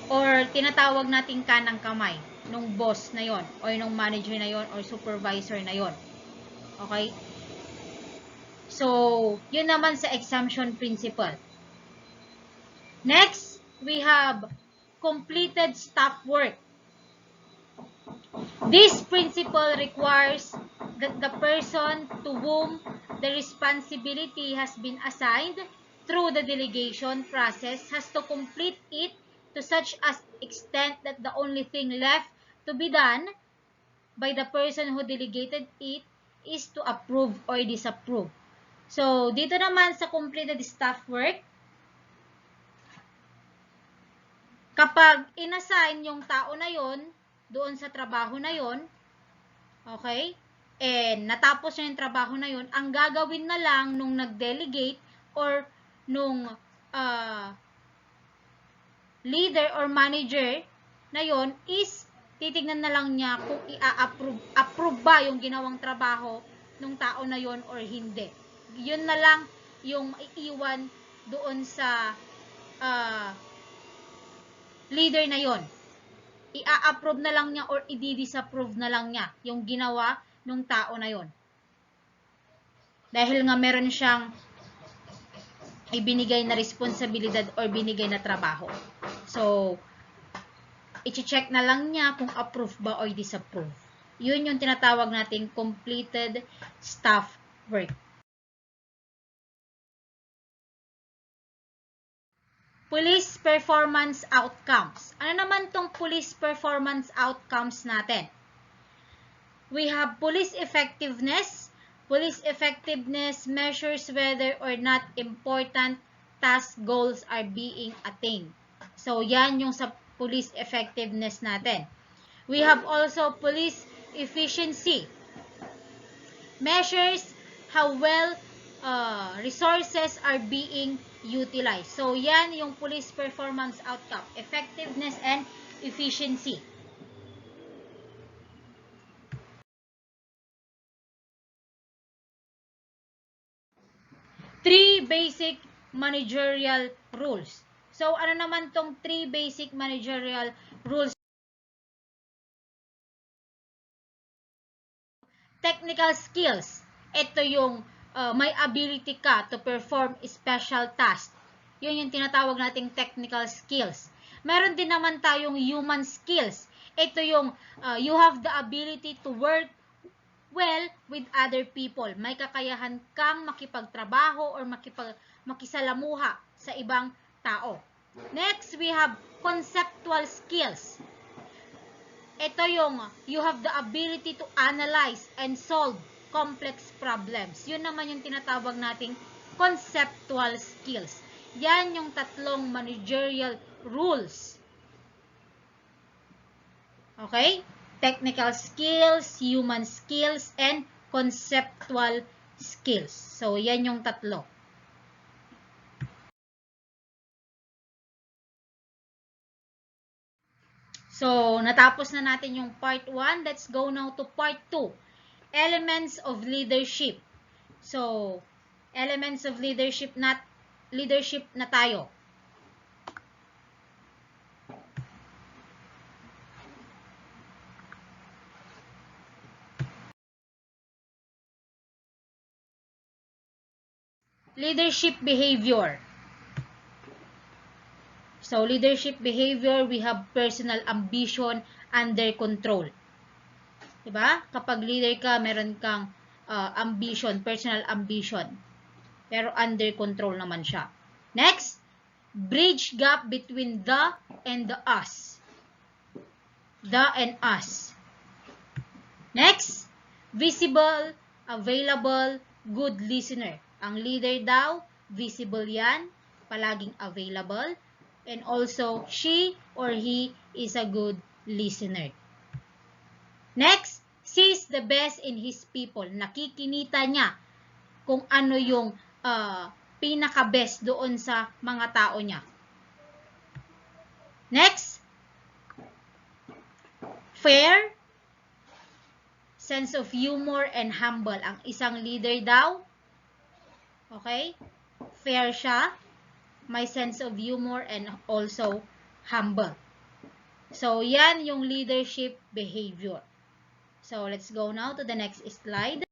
Or tinatawag nating kanang kamay nung boss na yon, or nung manager na yon, or supervisor na yon. Okay? So, yun naman sa exemption principle. Next, we have completed staff work. This principle requires that the person to whom the responsibility has been assigned through the delegation process has to complete it to such an extent that the only thing left to be done by the person who delegated it is to approve or disapprove. So, dito naman sa completed staff work, kapag inassign yung tao na yon doon sa trabaho na yon, okay, and natapos na yung trabaho na yon, ang gagawin na lang nung nag-delegate or nung leader or manager na yon is titignan na lang niya kung i-approve ba yung ginawang trabaho nung tao na yon or hindi. Yun na lang yung iiwan doon sa leader na yon. I-approve na lang niya or i-disapprove na lang niya yung ginawa nung tao na yon. Dahil nga meron siyang ibinigay na responsibilidad or binigay na trabaho. So, i-check na lang niya kung approve ba or disapprove. Yun yung tinatawag nating completed staff work. Police performance outcomes. Ano naman tong police performance outcomes natin? We have police effectiveness. Police effectiveness measures whether or not important task goals are being attained. So, yan yung sa police effectiveness natin. We have also police efficiency. Measures how well resources are being utilized. So, yan yung police performance outcome. Effectiveness and efficiency. Three basic managerial rules. So, ano naman tong three basic managerial rules? Technical skills. Ito yung may ability ka to perform special task. Yun yung tinatawag nating technical skills. Meron din naman tayong human skills. Ito yung you have the ability to work well with other people. May kakayahan kang makipagtrabaho or makisalamuha sa ibang tao. Next, we have conceptual skills. Ito yung you have the ability to analyze and solve complex problems. Yun naman yung tinatawag nating conceptual skills. Yan yung tatlong managerial rules. Okay? Technical skills, human skills, and conceptual skills. So, yan yung tatlo. So, natapos na natin yung part 1. Let's go now to part 2. Elements of leadership. So, elements of leadership na tayo. Leadership behavior. So, leadership behavior, we have personal ambition under control. Diba? Kapag leader ka, meron kang ambition, personal ambition. Pero under control naman siya. Next, bridge gap between the and the us. The and us. Next, visible, available, good listener. Ang leader daw, visible yan, palaging available, and also, she or he is a good listener. Next, sees the best in his people. Nakikinita niya kung ano yung pinaka-best doon sa mga tao niya. Next, fair, sense of humor and humble. Ang isang leader daw, okay, fair siya, may sense of humor and also humble. So, yan yung leadership behavior. So, let's go now to the next slide.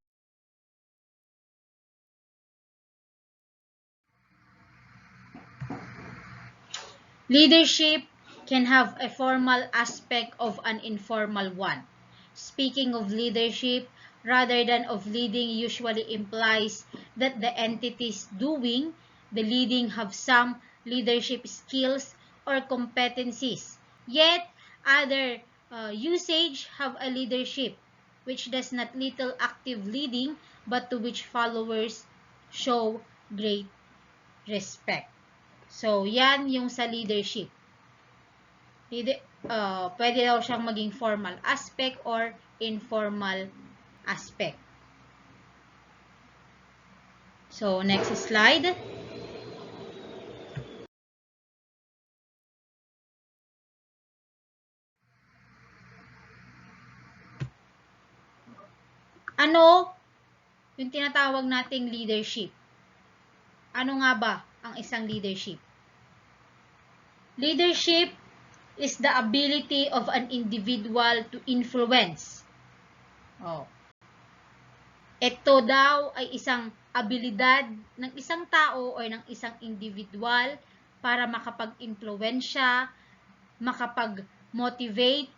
Leadership can have a formal aspect of an informal one. Speaking of leadership, rather than of leading usually implies that the entities doing the leading have some leadership skills or competencies. Yet, other usage have a leadership which does not little active leading but to which followers show great respect. So, yan yung sa leadership. Pwede daw siyang maging formal aspect or informal aspect. So, next slide. Ano yung tinatawag nating leadership? Ano nga ba ang isang leadership? Leadership is the ability of an individual to influence. Ito daw ay isang abilidad ng isang tao o ng isang individual para makapag-impluwensya, makapag-motivate,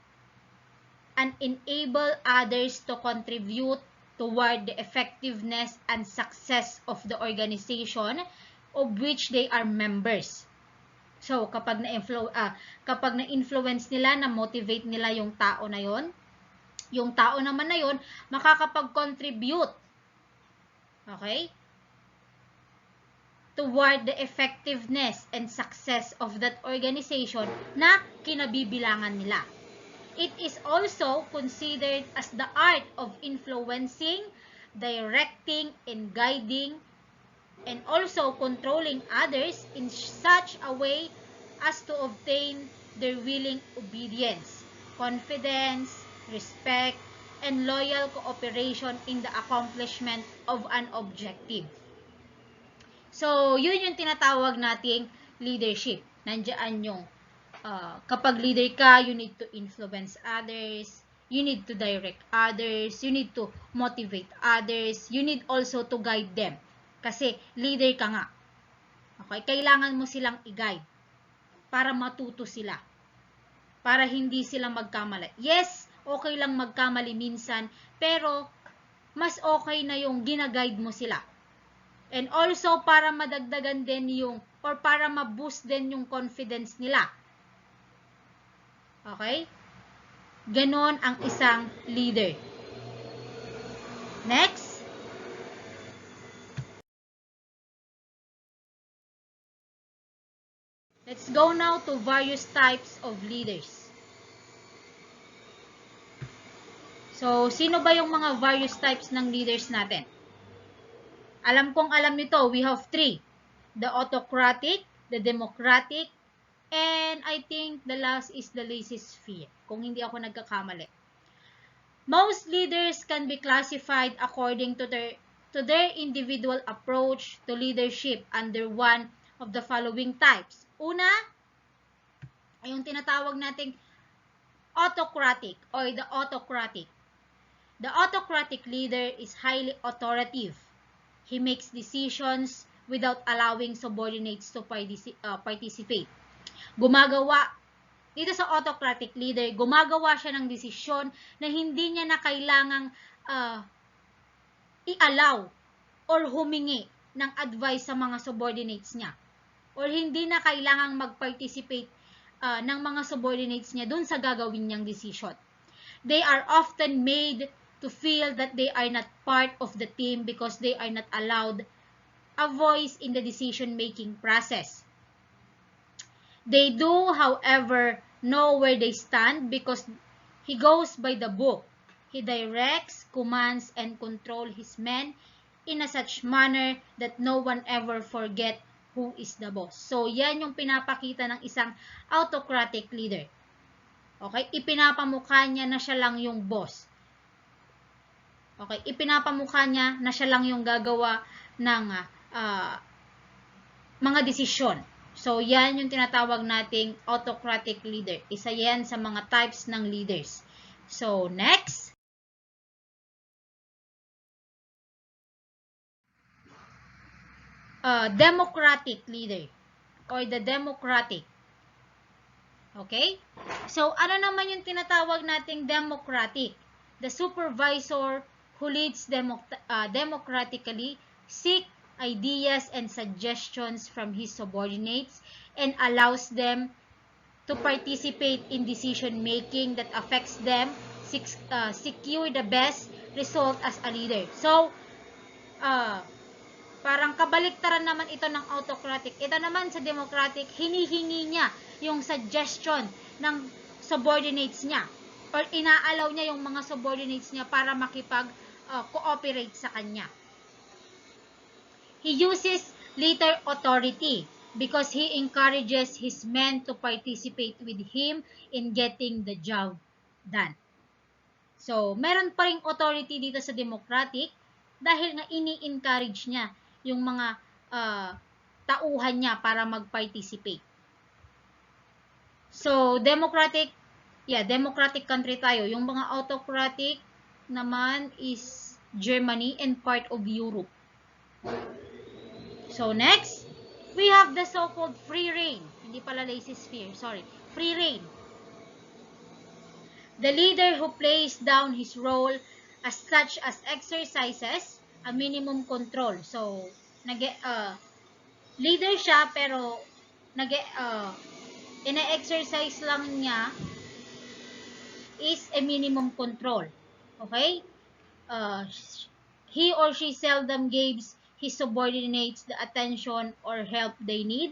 and enable others to contribute toward the effectiveness and success of the organization of which they are members. So, kapag na-influence nila, na-motivate nila yung tao na yon, yung tao naman na yon, makakapag-contribute, okay, toward the effectiveness and success of that organization na kinabibilangan nila. It is also considered as the art of influencing, directing, and guiding, and also controlling others in such a way as to obtain their willing obedience, confidence, respect, and loyal cooperation in the accomplishment of an objective. So, yun yung tinatawag nating leadership. Nandiyan yung kapag leader ka, you need to influence others, you need to direct others, you need to motivate others, you need also to guide them. Kasi leader ka nga. Okay? Kailangan mo silang i-guide para matuto sila. Para hindi sila magkamali. Yes, okay lang magkamali minsan, pero mas okay na yung gina-guide mo sila. And also para madagdagan din yung or para ma-boost din yung confidence nila. Okay? Ganon ang isang leader. Next. Let's go now to various types of leaders. So, sino ba yung mga various types ng leaders natin? Alam kong alam nito, we have 3. The autocratic, the democratic, and I think the last is the laissez-faire, kung hindi ako nagkakamali. Most leaders can be classified according to their individual approach to leadership under one of the following types. Una, ay yung tinatawag nating autocratic or the autocratic. The autocratic leader is highly authoritative. He makes decisions without allowing subordinates to participate. Dito sa autocratic leader, gumagawa siya ng desisyon na hindi niya na kailangang i-allow or humingi ng advice sa mga subordinates niya. Or hindi na kailangang mag-participate ng mga subordinates niya dun sa gagawin niyang decision. They are often made to feel that they are not part of the team because they are not allowed a voice in the decision-making process. They do, however, know where they stand because he goes by the book. He directs, commands, and controls his men in a such manner that no one ever forget who is the boss. So, yan yung pinapakita ng isang autocratic leader. Okay? Ipinapamukha niya na siya lang yung boss. Okay? Ipinapamukha niya na siya lang yung gagawa ng mga desisyon. So, yan yung tinatawag nating autocratic leader. Isa yan sa mga types ng leaders. So, next. Democratic leader or the democratic. Okay? So, ano naman yung tinatawag nating democratic? The supervisor who leads democratically seek ideas and suggestions from his subordinates and allows them to participate in decision making that affects them, secure the best result as a leader. So, parang kabaliktaran naman ito ng autocratic. Ito naman sa democratic, hinihingi niya yung suggestion ng subordinates niya or inaalaw niya yung mga subordinates niya para makipag-cooperate sa kanya. He uses little authority because he encourages his men to participate with him in getting the job done. So, meron pa ring authority dito sa democratic dahil nga ini-encourage niya yung mga tauhan niya para mag-participate. So, democratic country tayo. Yung mga autocratic naman is Germany and part of Europe. So, next, we have the so-called free reign. Hindi pala laissez-faire, sorry. Free reign. The leader who plays down his role as such as exercises a minimum control. So, leader siya pero ina-exercise lang niya is a minimum control. Okay? He or she seldom gives his subordinates the attention or help they need.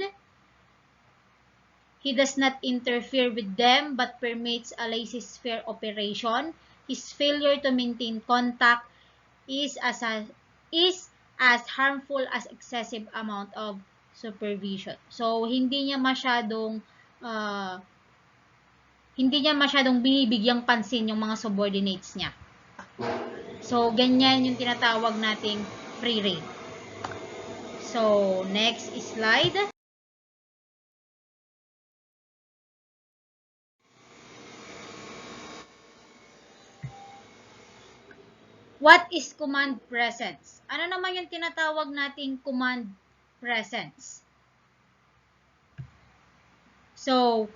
He does not interfere with them but permits a laissez-faire operation. His failure to maintain contact is as harmful as excessive amount of supervision. So, hindi niya masyadong binibigyang pansin yung mga subordinates niya. So, ganyan yung tinatawag nating free reign. So, next slide. What is command presence? Ano naman yung tinatawag nating command presence? So,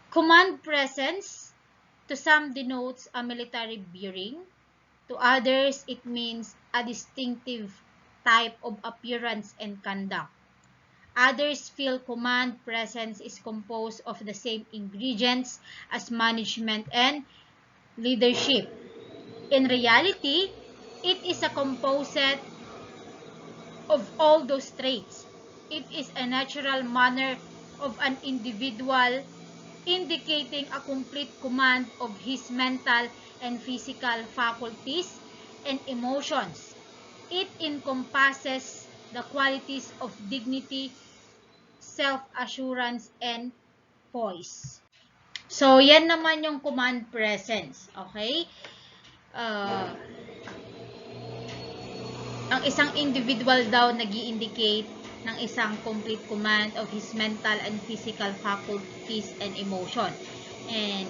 command presence to some denotes a military bearing. To others, it means a distinctive type of appearance and conduct. Others feel command presence is composed of the same ingredients as management and leadership. In reality, it is a composite of all those traits. It is a natural manner of an individual indicating a complete command of his mental and physical faculties and emotions. It encompasses the qualities of dignity, self-assurance, and poise. So, yan naman yung command presence. Okay? uh, ang isang individual daw nag-i-indicate ng isang complete command of his mental and physical faculties and emotion, and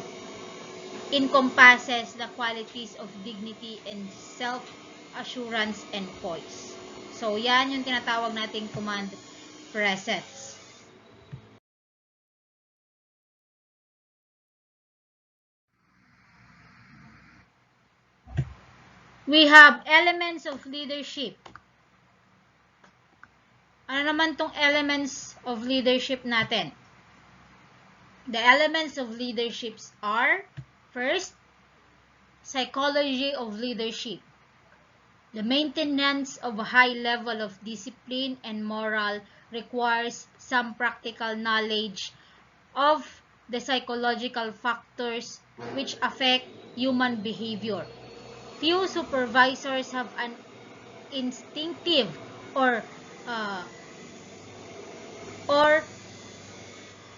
encompasses the qualities of dignity and self-assurance and poise. So, yan yung tinatawag nating command presets. We have elements of leadership. Ano naman tong elements of leadership natin? The elements of leaderships are, first, psychology of leadership. The maintenance of a high level of discipline and moral requires some practical knowledge of the psychological factors which affect human behavior. Few supervisors have an instinctive or uh,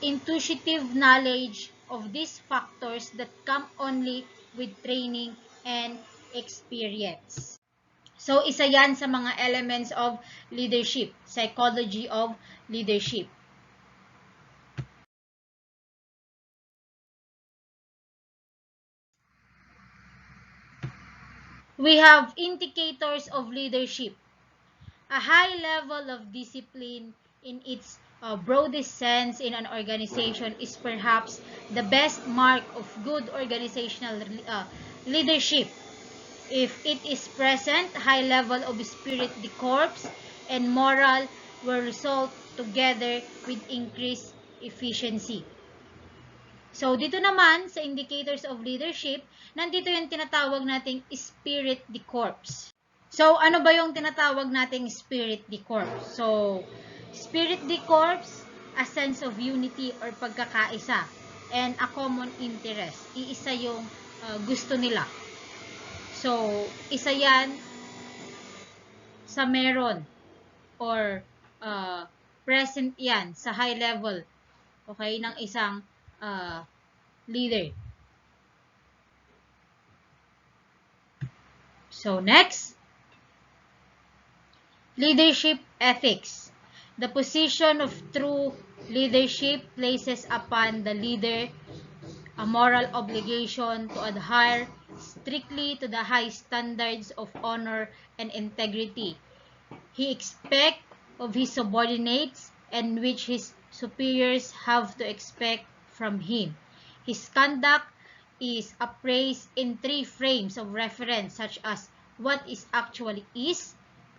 intuitive knowledge of these factors that come only with training and experience. So, isa yan sa mga elements of leadership, psychology of leadership. We have indicators of leadership. A high level of discipline in its broadest sense in an organization is perhaps the best mark of good organizational leadership. If it is present, high level of spirit de corps and moral will result together with increased efficiency. So, dito naman, sa indicators of leadership, nandito yung tinatawag nating spirit de corps. So, ano ba yung tinatawag nating spirit de corps? So, spirit de corps, a sense of unity or pagkakaisa, and a common interest. Iisa yung gusto nila. So, isa yan sa meron or present yan sa high level, okay, ng isang leader. So, next, leadership ethics. The position of true leadership places upon the leader a moral obligation to adhere strictly to the high standards of honor and integrity he expects of his subordinates and which his superiors have to expect from him. His conduct is appraised in three frames of reference such as what is actually is,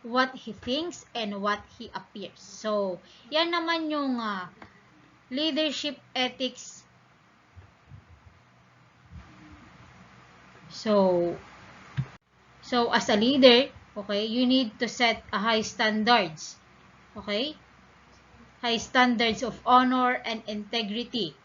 what he thinks, and what he appears. So, yan naman yung leadership ethics. So as a leader, okay, you need to set a high standards. Okay? High standards of honor and integrity.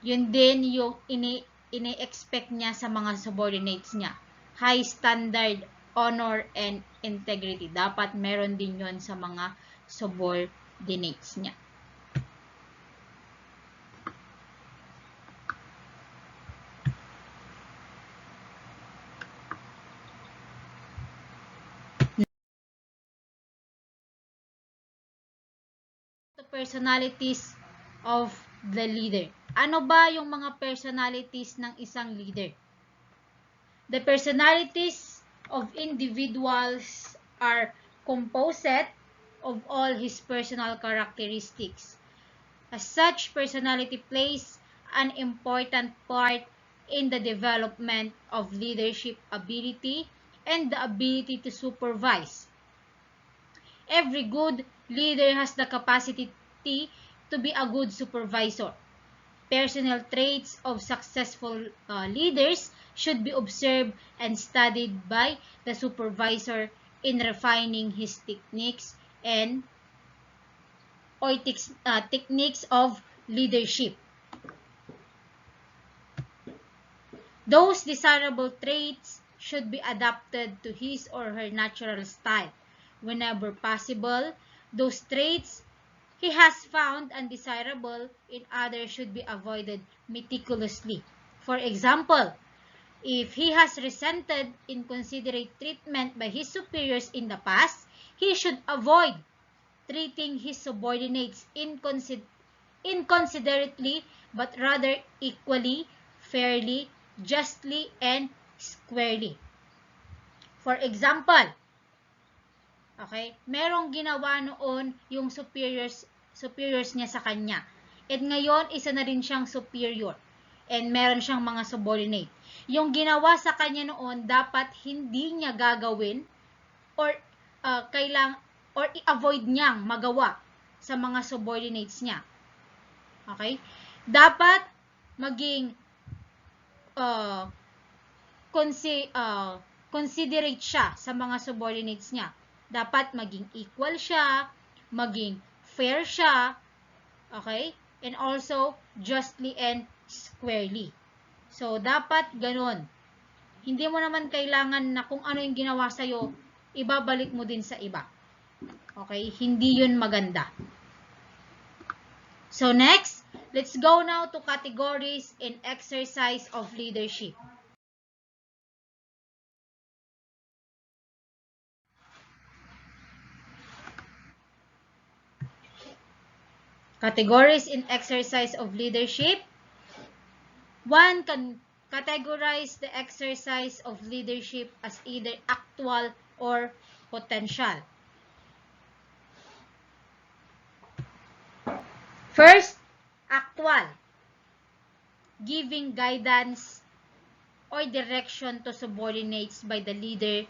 Yun din yung ini-expect niya sa mga subordinates niya. High standard, honor, and integrity. Dapat meron din yun sa mga subordinates niya. Personalities of the leader. Ano ba yung mga personalities ng isang leader? The personalities of individuals are composite of all his personal characteristics. As such, personality plays an important part in the development of leadership ability and the ability to supervise. Every good leader has the capacity to be a good supervisor. Personal traits of successful leaders should be observed and studied by the supervisor in refining his techniques and techniques of leadership. Those desirable traits should be adapted to his or her natural style. Whenever possible, those traits he has found undesirable in others should be avoided meticulously. For example, If he has resented inconsiderate treatment by his superiors in the past, he should avoid treating his subordinates inconsiderately, but rather equally, fairly, justly, and squarely. For example, okay, merong ginawa noon yung superiors niya sa kanya. At ngayon, isa na rin siyang superior. And meron siyang mga subordinate. Yung ginawa sa kanya noon, dapat hindi niya gagawin or i-avoid niyang magawa sa mga subordinates niya. Okay? Dapat maging considerate siya sa mga subordinates niya. Dapat maging equal siya, maging fair siya, okay? And also, justly and squarely. So, dapat ganun. Hindi mo naman kailangan na kung ano yung ginawa sa'yo, ibabalik mo din sa iba. Okay? Hindi yun maganda. So, next, let's go now to categories in exercise of leadership. Categories in exercise of leadership. One can categorize the exercise of leadership as either actual or potential. First, actual. Giving guidance or direction to subordinates by the leader,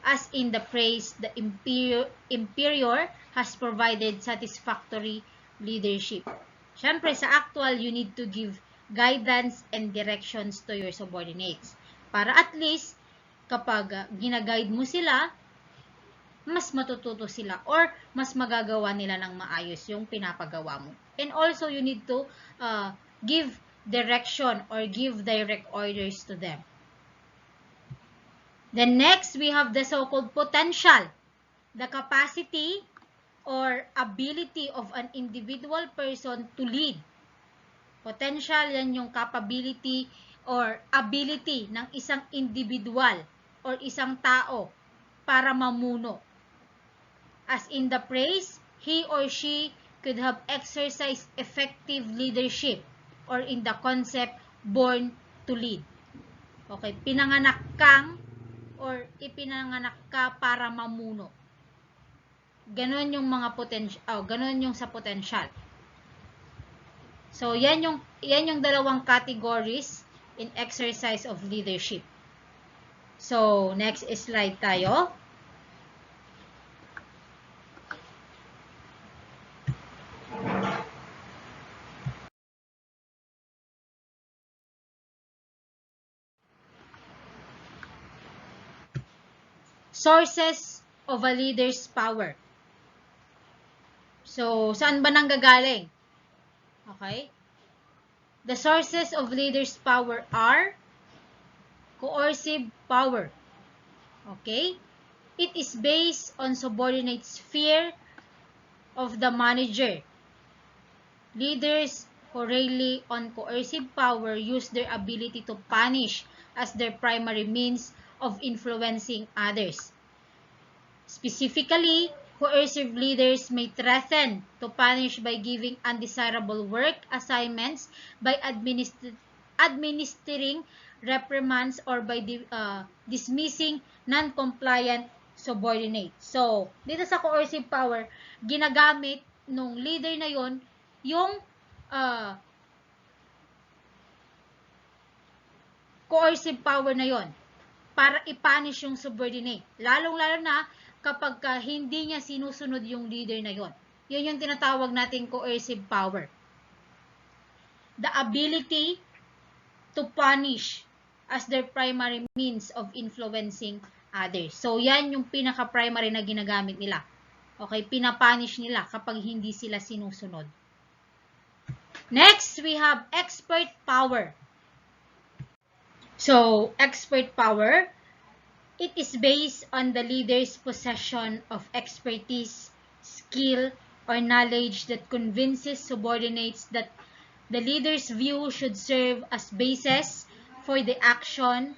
as in the praise the inferior has provided satisfactory leadership. Siyempre, sa actual, you need to give guidance and directions to your subordinates. Para at least, kapag ginaguide mo sila, mas matututo sila or mas magagawa nila ng maayos yung pinapagawa mo. And also, you need to give direction or give direct orders to them. Then next, we have the so-called potential. The capacity or ability of an individual person to lead. Potential, yan yung capability or ability ng isang individual or isang tao para mamuno. As in the praise, he or she could have exercised effective leadership, or in the concept, born to lead. Okay, pinanganak kang or ipinanganak ka para mamuno. Ganon yung mga ganon yung sa potential. So, yan yung dalawang categories in exercise of leadership. So, next slide tayo. Sources of a leader's power. So, saan ba nanggagaling? Okay? The sources of leader's power are coercive power. Okay? It is based on subordinates' fear of the manager. Leaders who rely on coercive power use their ability to punish as their primary means of influencing others. Specifically, coercive leaders may threaten to punish by giving undesirable work assignments, by administering reprimands, or by dismissing non-compliant subordinates. So, dito sa coercive power, ginagamit nung leader na yon yung coercive power na yon para i-punish yung subordinate. Lalong-lalo na kapag hindi niya sinusunod yung leader na yon. Yun yung tinatawag nating coercive power. The ability to punish as their primary means of influencing others. So, yan yung pinaka-primary na ginagamit nila. Okay, pinapunish nila kapag hindi sila sinusunod. Next, we have expert power. So, expert power, it is based on the leader's possession of expertise, skill, or knowledge that convinces subordinates that the leader's view should serve as basis for the action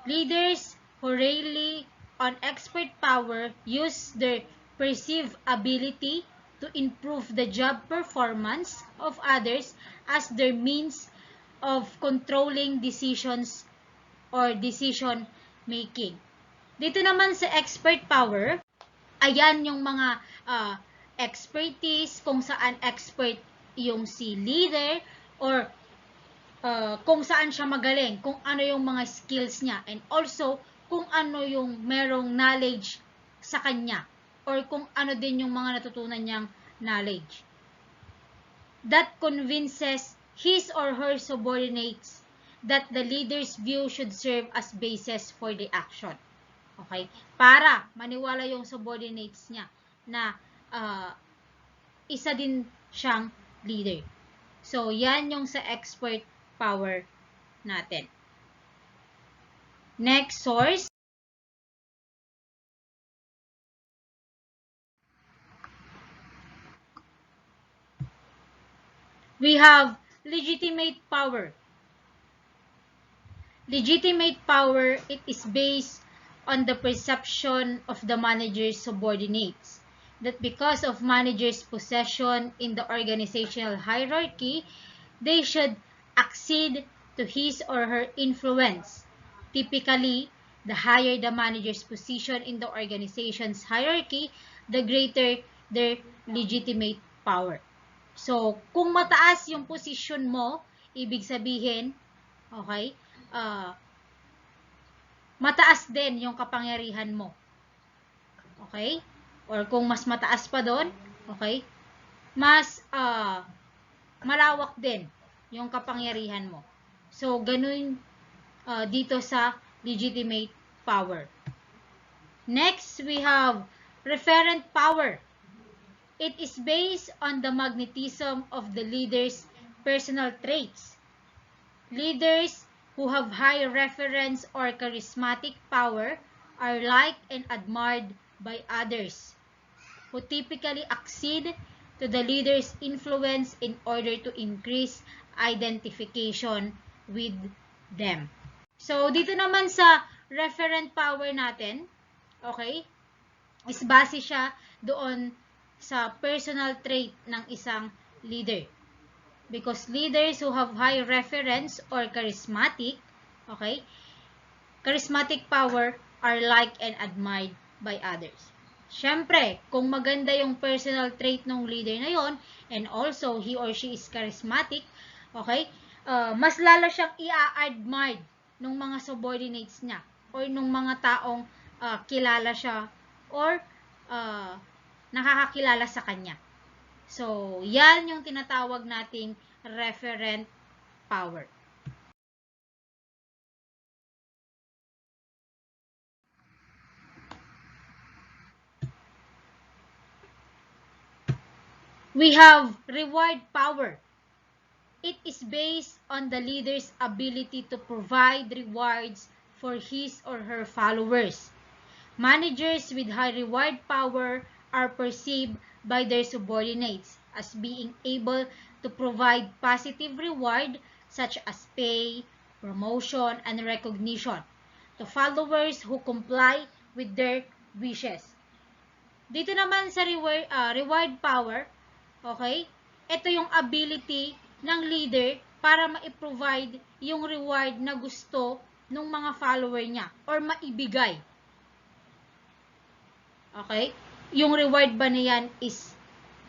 Leaders who rely on expert power use their perceived ability to improve the job performance of others as their means of controlling decisions or decision making. Dito naman sa expert power, ayan yung mga expertise, kung saan expert yung si leader, or kung saan siya magaling, kung ano yung mga skills niya, and also kung ano yung merong knowledge sa kanya, or kung ano din yung mga natutunan niyang knowledge. That convinces his or her subordinates that the leader's view should serve as basis for the action. Okay? Para maniwala yung subordinates niya na isa din siyang leader. So, yan yung sa expert power natin. Next source. We have legitimate power. Legitimate power, it is based on the perception of the manager's subordinates that because of manager's possession in the organizational hierarchy, they should accede to his or her influence. Typically, the higher the manager's position in the organization's hierarchy, the greater their legitimate power. So, kung mataas yung posisyon mo, ibig sabihin, okay, mataas din yung kapangyarihan mo. Okay? Or kung mas mataas pa doon, okay, mas malawak din yung kapangyarihan mo. So, ganun dito sa legitimate power. Next, we have referent power. It is based on the magnetism of the leader's personal traits. Leaders who have high reference or charismatic power are liked and admired by others, who typically accede to the leader's influence in order to increase identification with them. So, dito naman sa referent power natin, okay, is base siya doon sa personal trait ng isang leader. Because leaders who have high reference or charismatic, okay, charismatic power are liked and admired by others. Siyempre, kung maganda yung personal trait ng leader na yon, and also he or she is charismatic, okay, mas lalo siyang i-admired ng mga subordinates niya or ng mga taong kilala siya or nakakakilala sa kanya. So, yan yung tinatawag nating referent power. We have reward power. It is based on the leader's ability to provide rewards for his or her followers. Managers with high reward power are perceived by their subordinates as being able to provide positive reward such as pay, promotion, and recognition to followers who comply with their wishes. Dito naman sa reward power, okay, ito yung ability ng leader para ma-provide yung reward na gusto ng mga follower niya or maibigay. Okay? Yung reward ba niyan is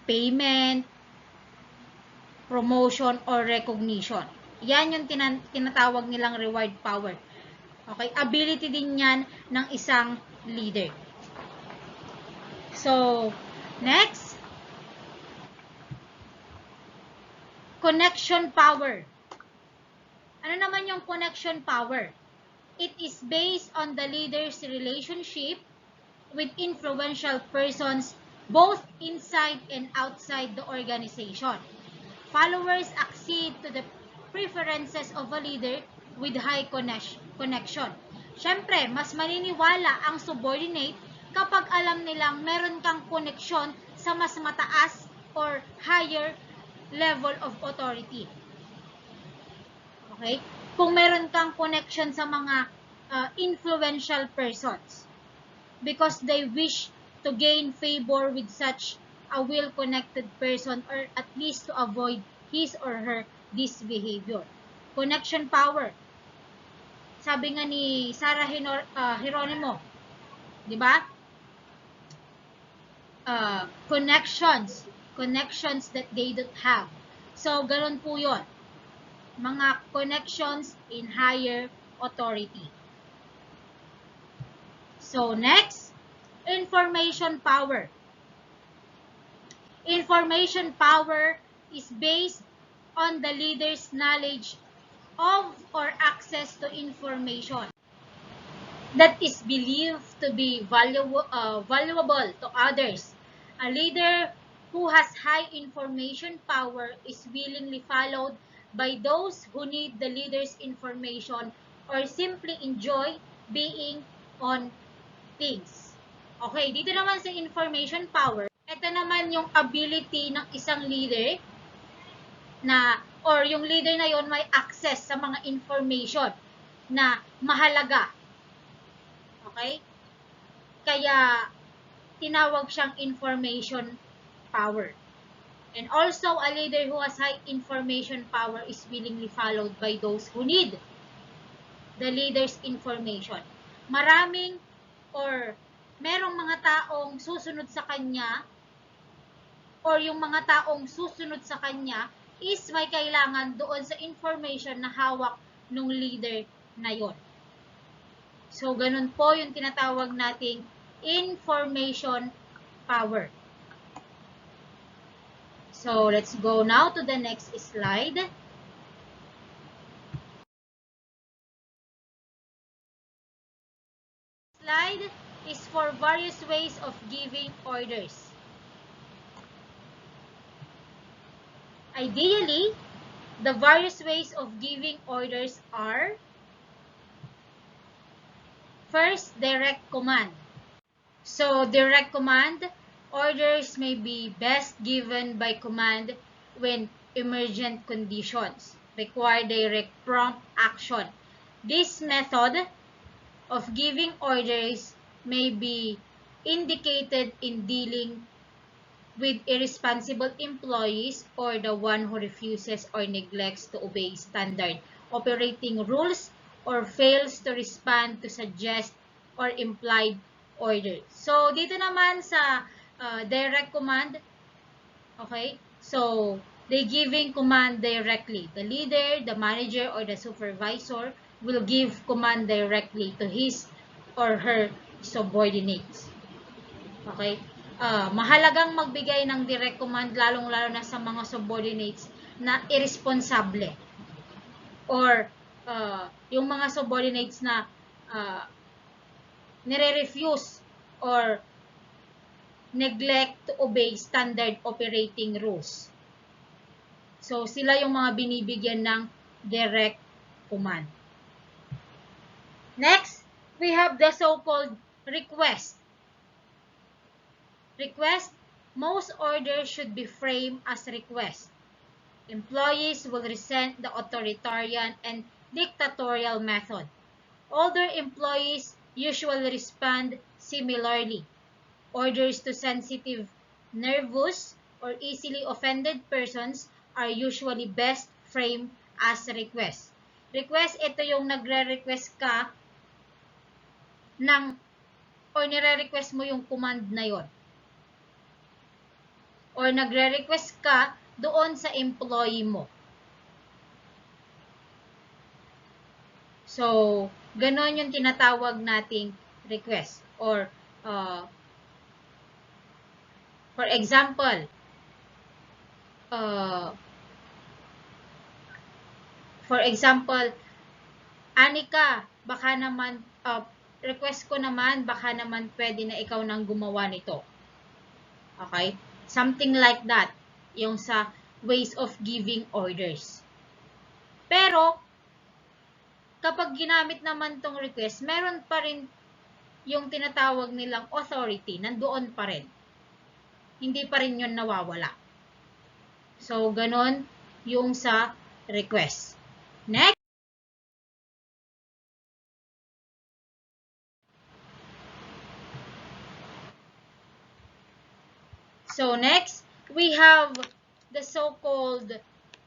payment, promotion, or recognition. Yan yung tinatawag nilang reward power. Okay? Ability din yan ng isang leader. So, next. Connection power. Ano naman yung connection power? It is based on the leader's relationship with influential persons both inside and outside the organization. Followers accede to the preferences of a leader with high connection. Siyempre, mas maniniwala ang subordinate kapag alam nilang meron kang connection sa mas mataas or higher level of authority. Okay? Kung meron kang connection sa mga influential persons because they wish to gain favor with such a well-connected person or at least to avoid his or her disbehavior. Connection power. Sabi nga ni Sarah Geronimo, di ba? Connections that they don't have. So, ganun po yun. Mga connections in higher authority. So, next, information power. Information power is based on the leader's knowledge of or access to information that is believed to be valuable to others. A leader who has high information power is willingly followed by those who need the leader's information or simply enjoy being on things. Okay, dito naman sa information power, ito naman yung ability ng isang leader na, or yung leader na yon may access sa mga information na mahalaga. Okay? Kaya, tinawag siyang information power. And also, a leader who has high information power is willingly followed by those who need the leader's information. Maraming or merong mga taong susunod sa kanya or yung mga taong susunod sa kanya is may kailangan doon sa information na hawak ng leader na yon. So, ganun po yung tinatawag nating information power. So, let's go now to the next slide. Slide is for various ways of giving orders. Ideally, the various ways of giving orders are: first, direct command. So, direct command orders may be best given by command when emergent conditions require direct prompt action. This method of giving orders may be indicated in dealing with irresponsible employees or the one who refuses or neglects to obey standard operating rules or fails to respond to suggest or implied orders. So, dito naman sa direct command, okay? So, they giving command directly. The leader, the manager, or the supervisor will give command directly to his or her subordinates. Okay? Mahalagang magbigay ng direct command lalong-lalo na sa mga subordinates na irresponsable or yung mga subordinates na nire-refuse or neglect to obey standard operating rules. So, sila yung mga binibigyan ng direct command. Next, we have the so-called request. Request, most orders should be framed as request. Employees will resent the authoritarian and dictatorial method. Older employees usually respond similarly. Orders to sensitive, nervous, or easily offended persons are usually best framed as request. Request, ito yung nagre-request ka ng, or nire-request mo yung command na yon. Or nagre-request ka doon sa employee mo. So, ganon yung tinatawag nating request. Or, for example, Anika, baka naman, request ko naman, baka naman pwede na ikaw nang gumawa nito. Okay? Something like that. Yung sa ways of giving orders. Pero, kapag ginamit naman tong request, meron pa rin yung tinatawag nilang authority, nandoon pa rin. Hindi pa rin yun nawawala. So, ganon yung sa request. Next. So next, we have the so-called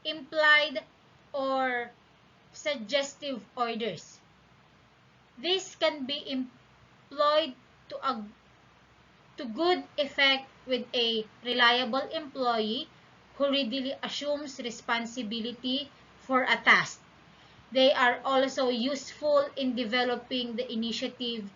implied or suggestive orders. This can be employed to good effect with a reliable employee who readily assumes responsibility for a task. They are also useful in developing the initiative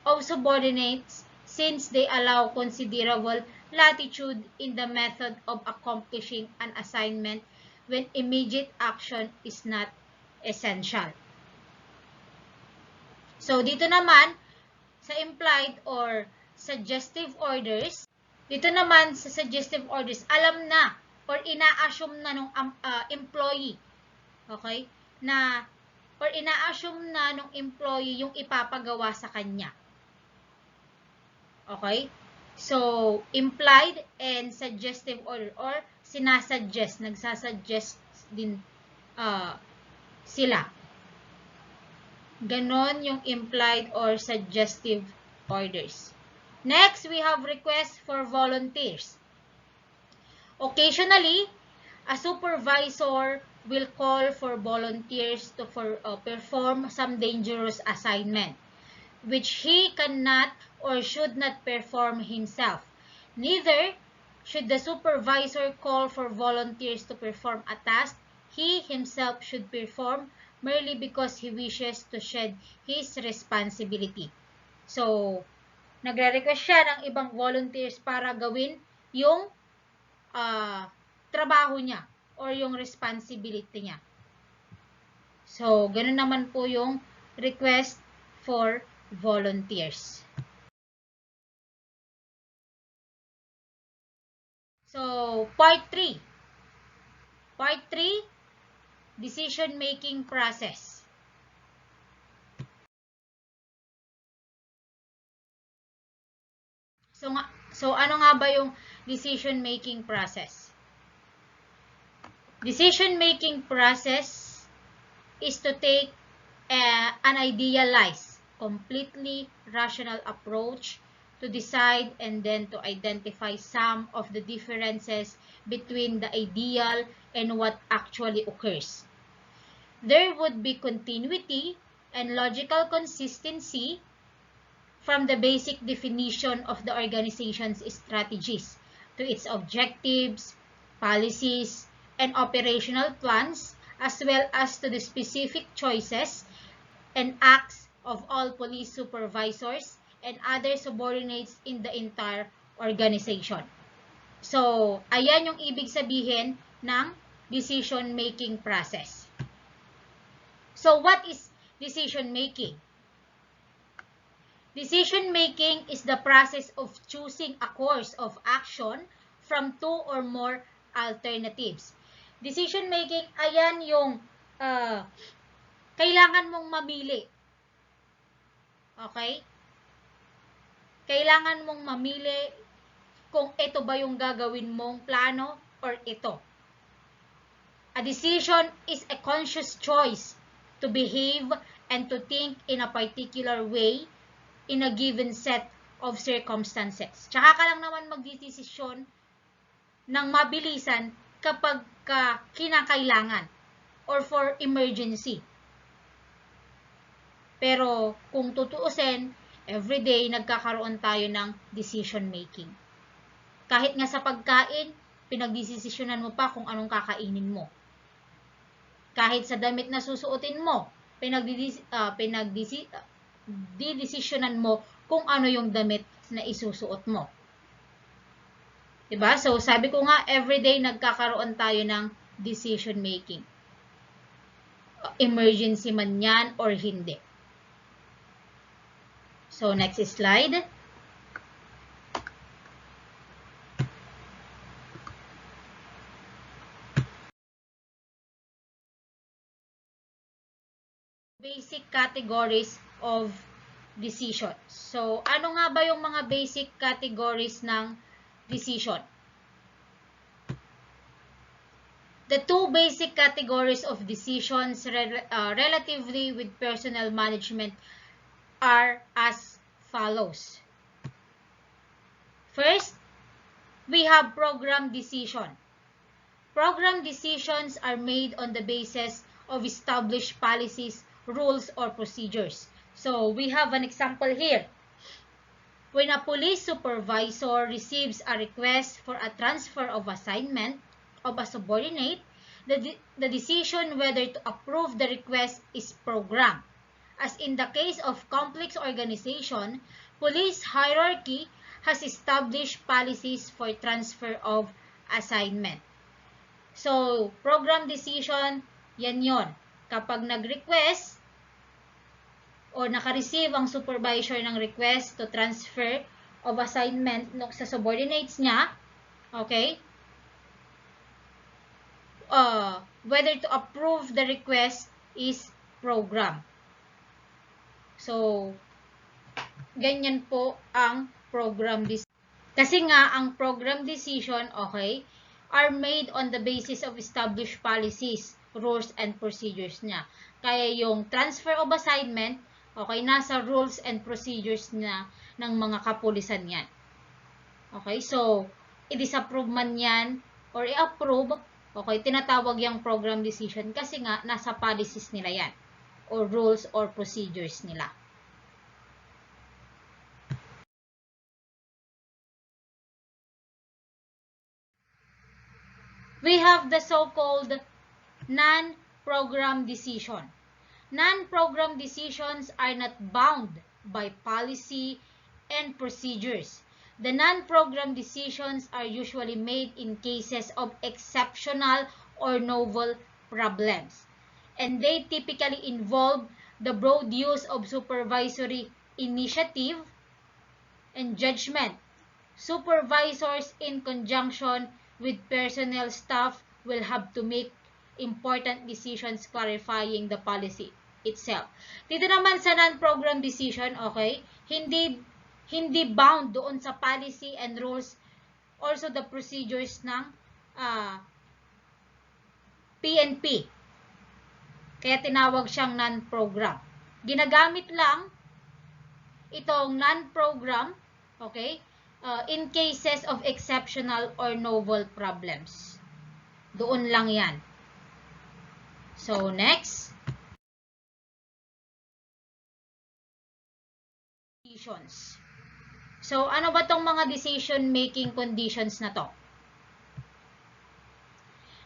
of subordinates since they allow considerable latitude in the method of accomplishing an assignment when immediate action is not essential. So, dito naman, sa implied or suggestive orders, dito naman sa suggestive orders, alam na or ina-assume na nung employee, okay, na or ina-assume na nung employee yung ipapagawa sa kanya. Okay? So, implied and suggestive order or sinasuggest, nagsasuggest din sila. Ganon yung implied or suggestive orders. Next, we have requests for volunteers. Occasionally, a supervisor will call for volunteers to perform some dangerous assignment, which he cannot or should not perform himself. Neither should the supervisor call for volunteers to perform a task he himself should perform merely because he wishes to shed his responsibility. So, nagre-request siya ng ibang volunteers para gawin yung trabaho niya or yung responsibility niya. So, ganun naman po yung request for volunteers. So, part 3. Part 3, decision-making process. So ano nga ba yung decision-making process? Decision-making process is to take an idealized, completely rational approach to decide and then to identify some of the differences between the ideal and what actually occurs. There would be continuity and logical consistency from the basic definition of the organization's strategies to its objectives, policies, and operational plans, as well as to the specific choices and acts of all police supervisors and other subordinates in the entire organization. So, ayan yung ibig sabihin ng decision-making process. So, what is decision-making? Decision-making is the process of choosing a course of action from two or more alternatives. Decision-making, ayan yung kailangan mong mamili. Okay? Kailangan mong mamili kung ito ba yung gagawin mong plano or ito. A decision is a conscious choice to behave and to think in a particular way in a given set of circumstances. Tsaka ka lang naman magdidesisyon ng mabilisan kapag kinakailangan or for emergency. Pero kung tutuusin, everyday nagkakaroon tayo ng decision making. Kahit nga sa pagkain, pinagdesisyonan mo pa kung anong kakainin mo. Kahit sa damit na susuotin mo, didesisyonan mo kung ano yung damit na isusuot mo. Diba? So, sabi ko nga, everyday nagkakaroon tayo ng decision making. Emergency man yan or hindi. So, next slide. Basic categories of decision. So, ano nga ba yung mga basic categories ng decision? The two basic categories of decisions relatively with personnel management are as follows. First, we have program decision. Program decisions are made on the basis of established policies, rules, or procedures. So, we have an example here. When a police supervisor receives a request for a transfer of assignment of a subordinate, the decision whether to approve the request is programmed. As in the case of complex organization, police hierarchy has established policies for transfer of assignment. So, program decision, yan yon. Kapag nag-request o naka-receive ang supervisor ng request to transfer of assignment sa subordinates niya, okay, whether to approve the request is program. So, ganyan po ang program decision. Kasi nga, ang program decision, okay, are made on the basis of established policies, rules, and procedures niya. Kaya yung transfer of assignment, okay, nasa rules and procedures niya ng mga kapulisan yan. Okay, so, i-disapprove man yan or i-approve, okay, tinatawag yung program decision kasi nga, nasa policies nila yan or rules or procedures nila. We have the so-called non-program decision. Non-program decisions are not bound by policy and procedures. The non-program decisions are usually made in cases of exceptional or novel problems, and they typically involve the broad use of supervisory initiative and judgment. Supervisors, in conjunction with personnel staff, will have to make important decisions clarifying the policy itself. Dito naman sa non-program decision, okay, hindi bound doon sa policy and rules, also the procedures ng PNP. Kaya tinawag siyang non-program. Ginagamit lang itong non-program, okay, in cases of exceptional or novel problems. Doon lang yan. So, next. Conditions. So, ano ba tong mga decision-making conditions na to?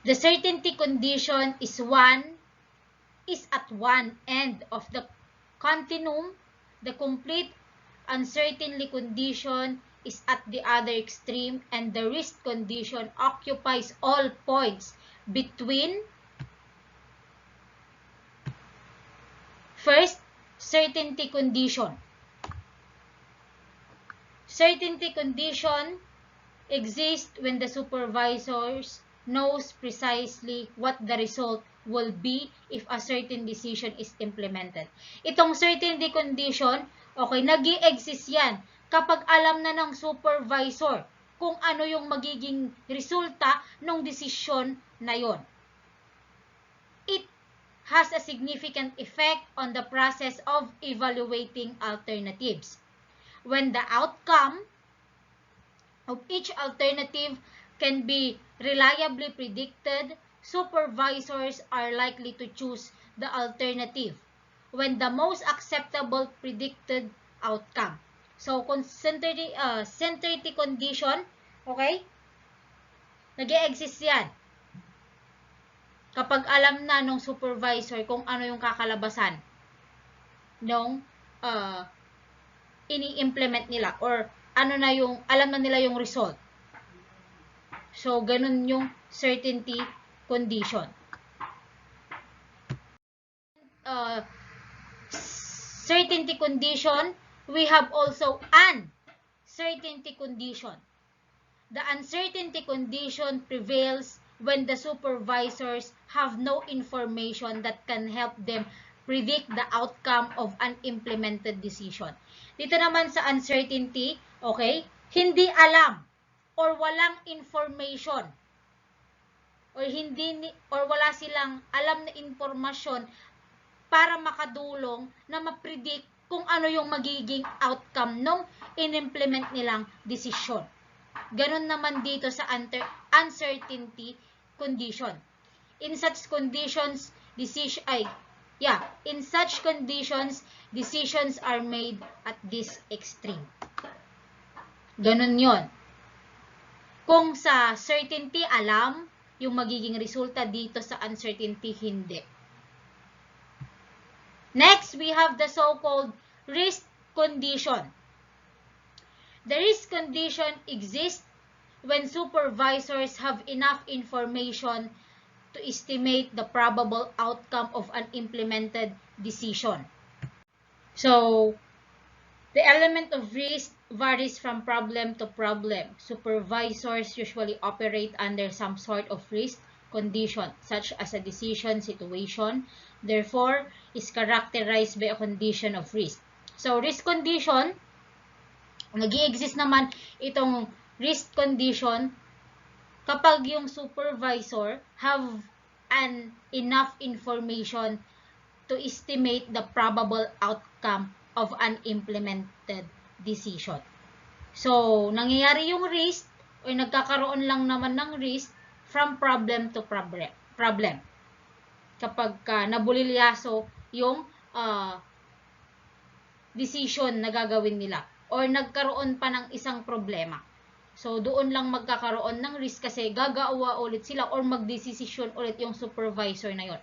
The certainty condition is at one end of the continuum. The complete uncertainty condition is at the other extreme, and the risk condition occupies all points between first, certainty condition. Certainty condition exists when the supervisors knows precisely what the result will be if a certain decision is implemented. Itong certainty condition, okay, nag-i-exist yan kapag alam na ng supervisor kung ano yung magiging resulta ng desisyon na yon. It has a significant effect on the process of evaluating alternatives. When the outcome of each alternative can be reliably predicted, supervisors are likely to choose the alternative when the most acceptable predicted outcome. So, certainty condition, okay? Nag-e-exist yan. Kapag alam na nung supervisor kung ano yung kakalabasan nung ini-implement nila or ano na yung, alam na nila yung result. So, ganun yung certainty condition. Certainty condition, we have also uncertainty condition. The uncertainty condition prevails when the supervisors have no information that can help them predict the outcome of an implemented decision. Dito naman sa uncertainty, okay, hindi alam or walang information or wala silang alam na informasyon para makadulong na ma-predict kung ano yung magiging outcome nung in-implement nilang desisyon. Ganon naman dito sa uncertainty condition. In such conditions, decisions are made at this extreme. Ganon yon. Kung sa certainty, alam yung magiging resulta, dito sa uncertainty, hindi. Next, we have the so-called risk condition. The risk condition exists when supervisors have enough information to estimate the probable outcome of an implemented decision. So, the element of risk varies from problem to problem. Supervisors usually operate under some sort of risk condition, such as a decision situation, therefore, is characterized by a condition of risk. So, risk condition, nag-i-exist naman itong risk condition kapag yung supervisor have enough information to estimate the probable outcome of an implemented decision. So, nangyayari yung risk o nagkakaroon lang naman ng risk from problem to problem. Kapag nabulilyaso yung decision na gagawin nila or nagkaroon pa ng isang problema. So, doon lang magkakaroon ng risk kasi gagawa ulit sila or magdesisyon ulit yung supervisor na yon.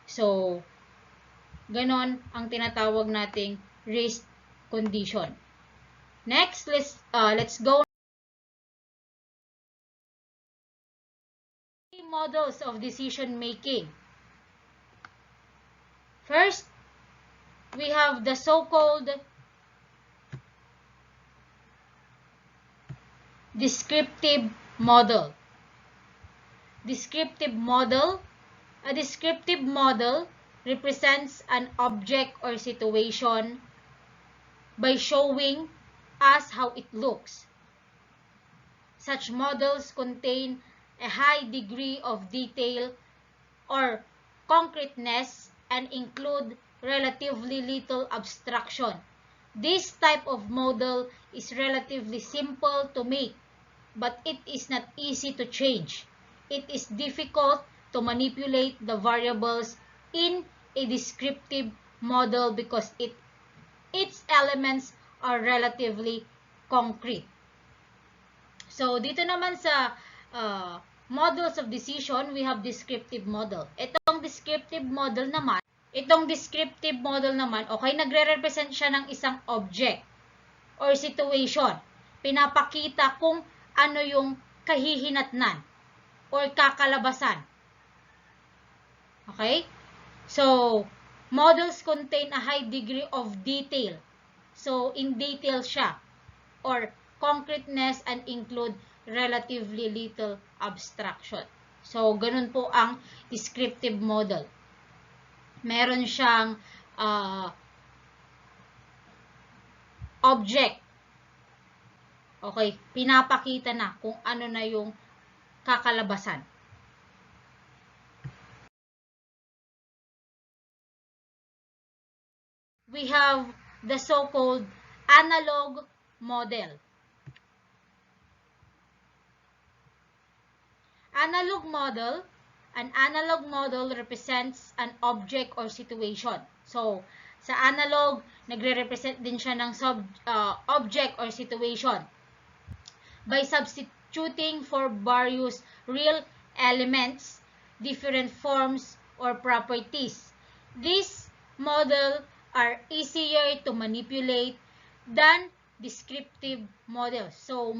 So, ganon ang tinatawag nating risk condition. Next, let's go. Models of decision making. First, we have the so-called descriptive model. Descriptive model. A descriptive model represents an object or situation by showing us how it looks. Such models contain a high degree of detail or concreteness and include relatively little abstraction. This type of model is relatively simple to make, but it is not easy to change. It is difficult to manipulate the variables in a descriptive model because its elements are relatively concrete. So, dito naman sa models of decision, we have descriptive model. Itong descriptive model naman, okay, nagre-represent siya ng isang object or situation. Pinapakita kung ano yung kahihinatnan or kakalabasan. Okay? So, models contain a high degree of detail. So, in detail siya. Or concreteness and include relatively little abstraction. So, ganun po ang descriptive model. Meron siyang object. Okay, pinapakita na kung ano na yung kakalabasan. We have the so-called analog model. Analog model. An analog model represents an object or situation. So, sa analog, nagre-represent din siya ng object or situation by substituting for various real elements, different forms, or properties. These models are easier to manipulate than descriptive models. So,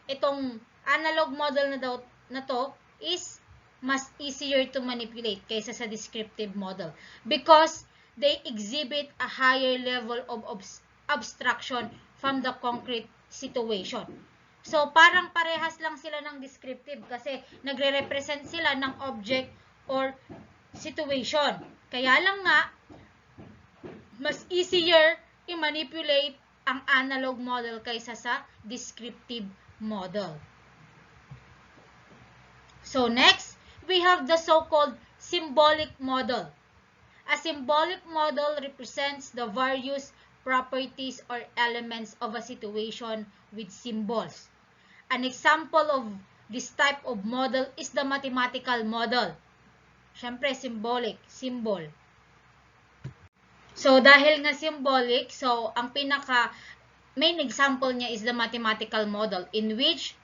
itong analog model na to is mas easier to manipulate kaysa sa descriptive model because they exhibit a higher level of abstraction from the concrete situation. So, parang parehas lang sila ng descriptive kasi nagre-represent sila ng object or situation. Kaya lang nga, mas easier i-manipulate ang analog model kaysa sa descriptive model. So, next, we have the so-called symbolic model. A symbolic model represents the various properties or elements of a situation with symbols. An example of this type of model is the mathematical model. Siyempre, symbolic, symbol. So, dahil nga symbolic, so, ang main example niya is the mathematical model in which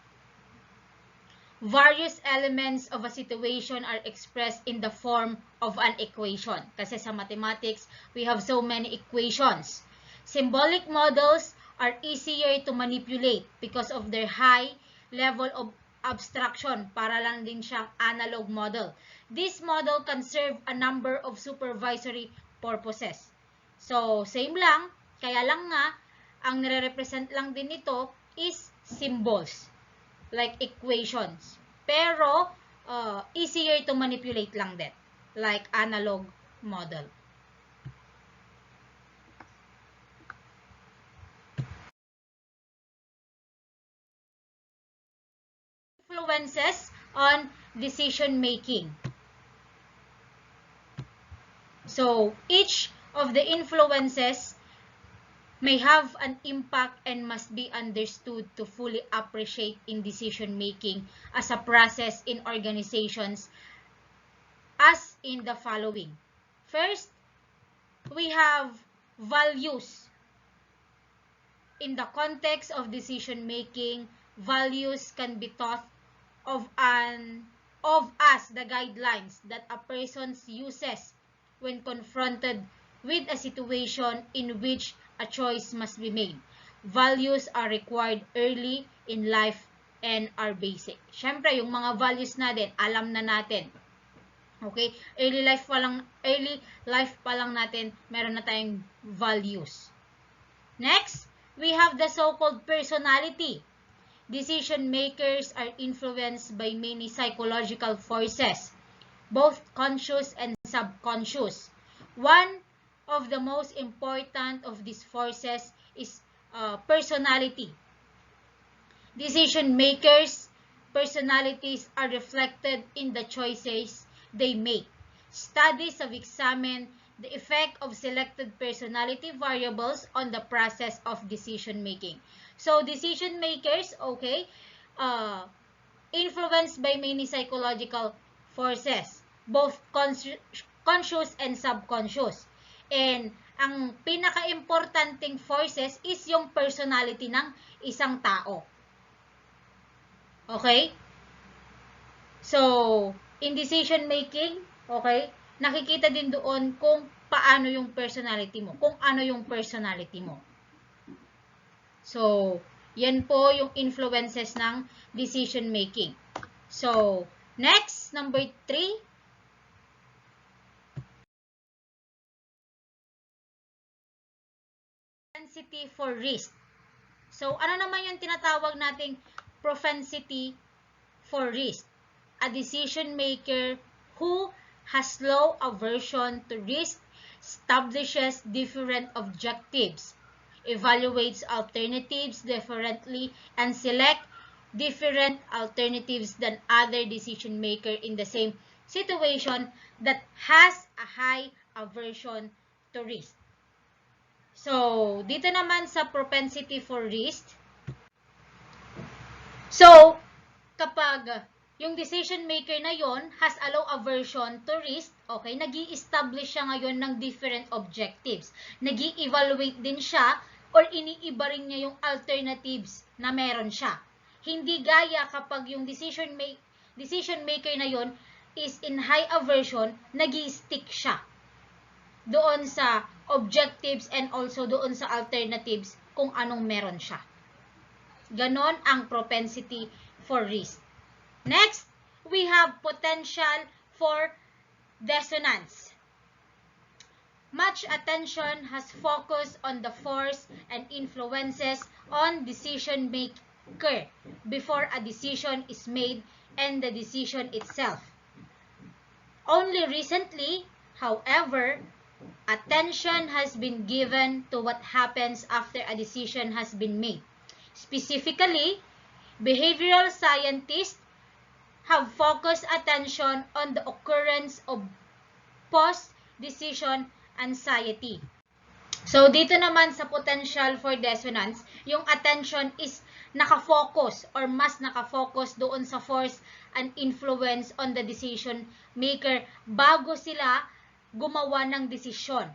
various elements of a situation are expressed in the form of an equation. Kasi sa mathematics, we have so many equations. Symbolic models are easier to manipulate because of their high level of abstraction. Para lang din siyang analog model. This model can serve a number of supervisory purposes. So, same lang. Kaya lang nga, ang nire-represent lang din ito is symbols. Like equations. Pero, easier to manipulate lang din. Like analog model. Influences on decision making. So, each of the influences may have an impact and must be understood to fully appreciate in decision making as a process in organizations as in the following. First, we have values. In the context of decision making, values can be thought of as the guidelines that a person uses when confronted with a situation in which a choice must be made. Values are required early in life and are basic. Siyempre, yung mga values natin, alam na natin. Okay? Early life pa lang natin, meron na tayong values. Next, we have the so-called personality. Decision makers are influenced by many psychological forces, both conscious and subconscious. One of the most important of these forces is personality. Decision makers' personalities are reflected in the choices they make. Studies have examined the effect of selected personality variables on the process of decision making. So, decision makers, okay, influenced by many psychological forces, both conscious and subconscious. And ang pinaka-importanting forces is yung personality ng isang tao. Okay? So, in decision making, okay, nakikita din doon kung paano yung personality mo, kung ano yung personality mo. So, yan po yung influences ng decision making. So, next, number 3. Propensity for risk. So, ano naman yung tinatawag nating propensity for risk? A decision maker who has low aversion to risk, establishes different objectives, evaluates alternatives differently, and select different alternatives than other decision maker in the same situation that has a high aversion to risk. So, dito naman sa propensity for risk. So, kapag yung decision maker na yon has a low aversion to risk, okay, nag-i-establish siya ngayon ng different objectives. Nag-i-evaluate din siya or iniiba rin niya yung alternatives na meron siya. Hindi gaya kapag yung decision maker na yon is in high aversion, nag-i-stick siya doon sa objectives and also doon sa alternatives kung anong meron siya. Ganon ang propensity for risk. Next, we have potential for dissonance. Much attention has focused on the force and influences on decision maker before a decision is made and the decision itself. Only recently, however, attention has been given to what happens after a decision has been made. Specifically, behavioral scientists have focused attention on the occurrence of post-decision anxiety. So, dito naman sa potential for dissonance, yung attention is nakafocus or mas nakafocus doon sa force and influence on the decision maker bago sila gumawa ng desisyon.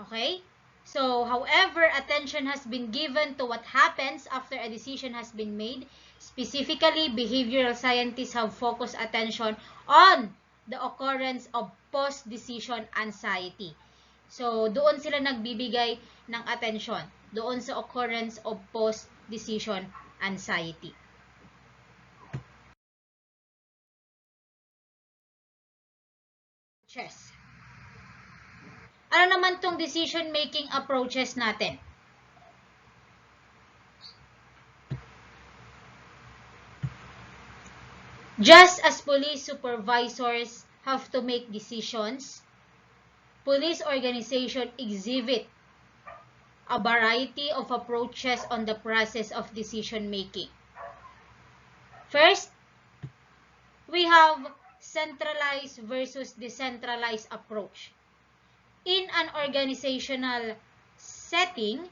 Okay? So, however, attention has been given to what happens after a decision has been made. Specifically, behavioral scientists have focused attention on the occurrence of post-decision anxiety. So, doon sila nagbibigay ng attention. Doon sa occurrence of post-decision anxiety. Chess. Ano naman tong decision-making approaches natin? Just as police supervisors have to make decisions, police organization exhibit a variety of approaches on the process of decision-making. First, we have centralized versus decentralized approach. In an organizational setting,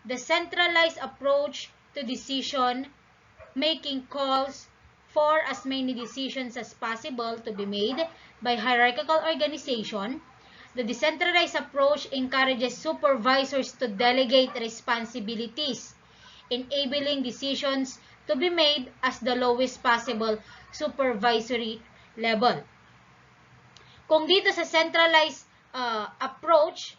the centralized approach to decision-making calls for as many decisions as possible to be made by hierarchical organization. The decentralized approach encourages supervisors to delegate responsibilities, enabling decisions to be made as the lowest possible supervisory level. Kung dito sa centralized approach,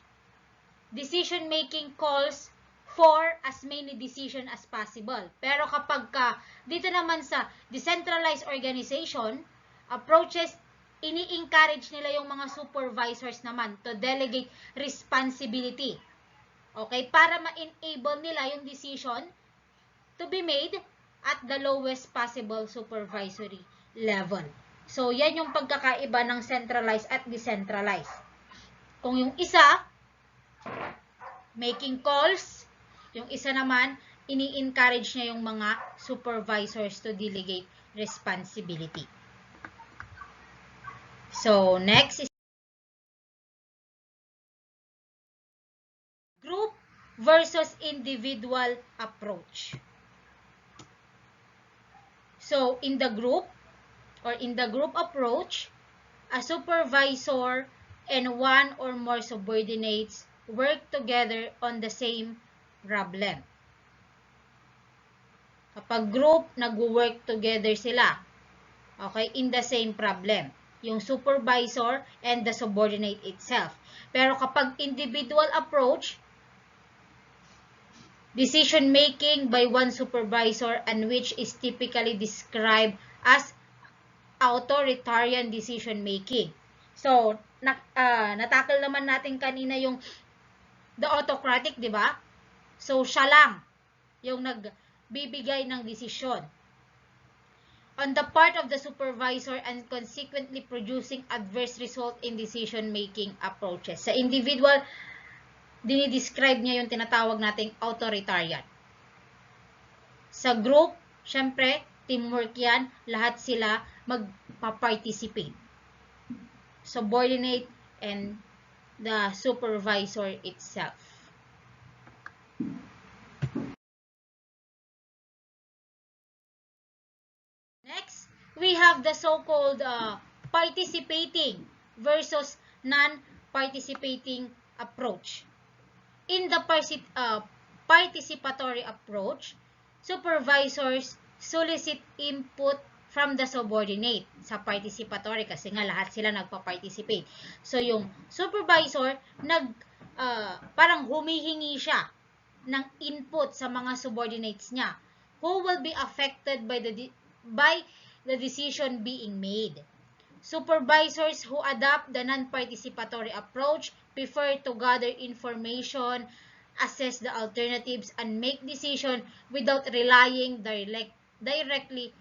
decision-making calls for as many decisions as possible. Pero kapag dito naman sa decentralized organization, approaches, ini-encourage nila yung mga supervisors naman to delegate responsibility. Okay? Para ma-enable nila yung decision to be made at the lowest possible supervisory level. So, yan yung pagkakaiba ng centralized at decentralized. Kung yung isa, making calls, yung isa naman, ini-encourage niya yung mga supervisors to delegate responsibility. So, next is group versus individual approach. So, in the group approach, a supervisor and one or more subordinates work together on the same problem. Kapag group, nag-work together sila. Okay, in the same problem. Yung supervisor and the subordinate itself. Pero kapag individual approach, decision making by one supervisor and which is typically described as authoritarian decision making. So, natakal naman natin kanina yung the autocratic, di ba? So, siya lang yung nagbibigay ng desisyon on the part of the supervisor and consequently producing adverse result in decision-making approaches. Sa individual, dinidescribe niya yung tinatawag nating authoritarian. Sa group, syempre, teamwork yan, lahat sila magpa-participate. Subordinate and the supervisor itself. Next, we have the so-called participating versus non-participating approach. In the participatory approach, supervisors solicit input from the subordinate sa participatory kasi nga lahat sila nagpa-participate. So, yung supervisor, parang humihingi siya ng input sa mga subordinates niya who will be affected by the decision being made. Supervisors who adopt the non-participatory approach prefer to gather information, assess the alternatives, and make decisions without relying directly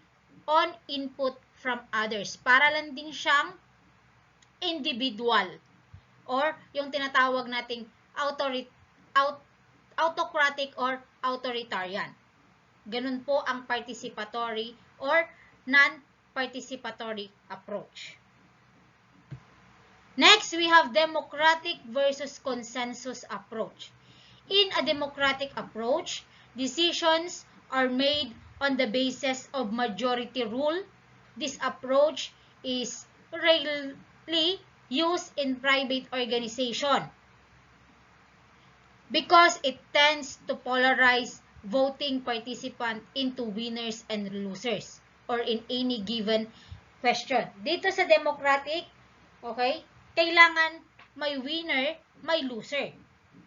on input from others. Para lang din siyang individual or yung tinatawag nating autocratic or authoritarian. Ganun po ang participatory or non-participatory approach. Next, Next, we have democratic versus consensus approach. In a democratic approach, decisions are made on the basis of majority rule. This approach is rarely used in private organization because it tends to polarize voting participant into winners and losers or in any given question. Dito sa democratic, okay, kailangan may winner, may loser.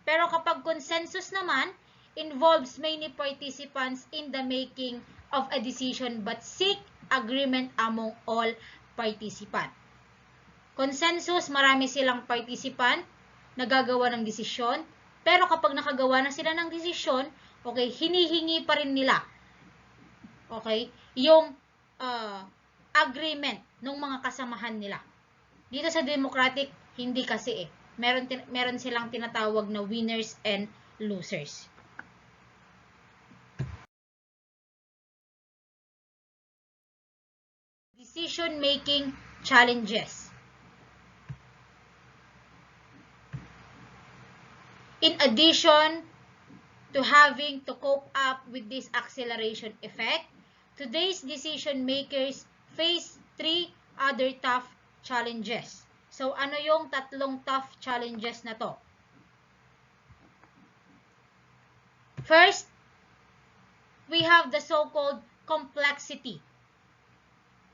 Pero kapag consensus naman, involves many participants in the making of a decision but seek agreement among all participants. Consensus, marami silang participant na gagawa ng desisyon, pero kapag nakagawa na sila ng desisyon, okay, hinihingi pa rin nila, okay, yung agreement ng mga kasamahan nila. Dito sa democratic, hindi kasi meron silang tinatawag na winners and losers. Decision-making challenges. In addition to having to cope up with this acceleration effect, today's decision makers face 3 other tough challenges. So, ano yung tatlong tough challenges na to? First, we have the so-called complexity.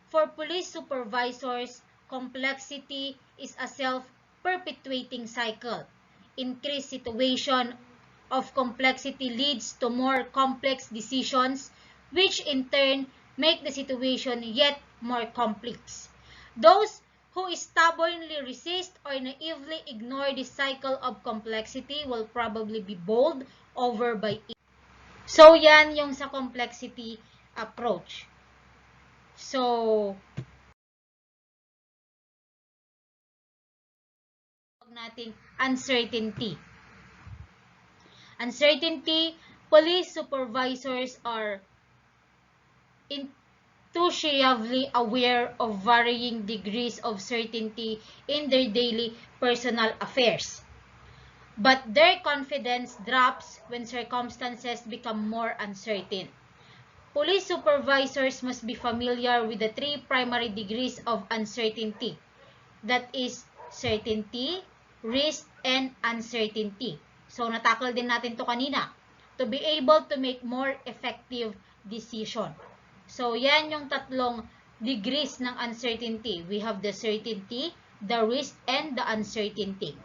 For police supervisors, complexity is a self-perpetuating cycle. Increased situation of complexity leads to more complex decisions, which in turn make the situation yet more complex. Those who stubbornly resist or naively ignore this cycle of complexity will probably be bowled over by it. So, yan yung sa complexity approach. So, nating uncertainty. Uncertainty, police supervisors are enthusiastically aware of varying degrees of certainty in their daily personal affairs. But their confidence drops when circumstances become more uncertain. Police supervisors must be familiar with the 3 primary degrees of uncertainty. That is certainty, risk, and uncertainty. So, natakal din natin to kanina. To be able to make more effective decision. So, yan yung tatlong degrees ng uncertainty. We have the certainty, the risk, and the uncertainty.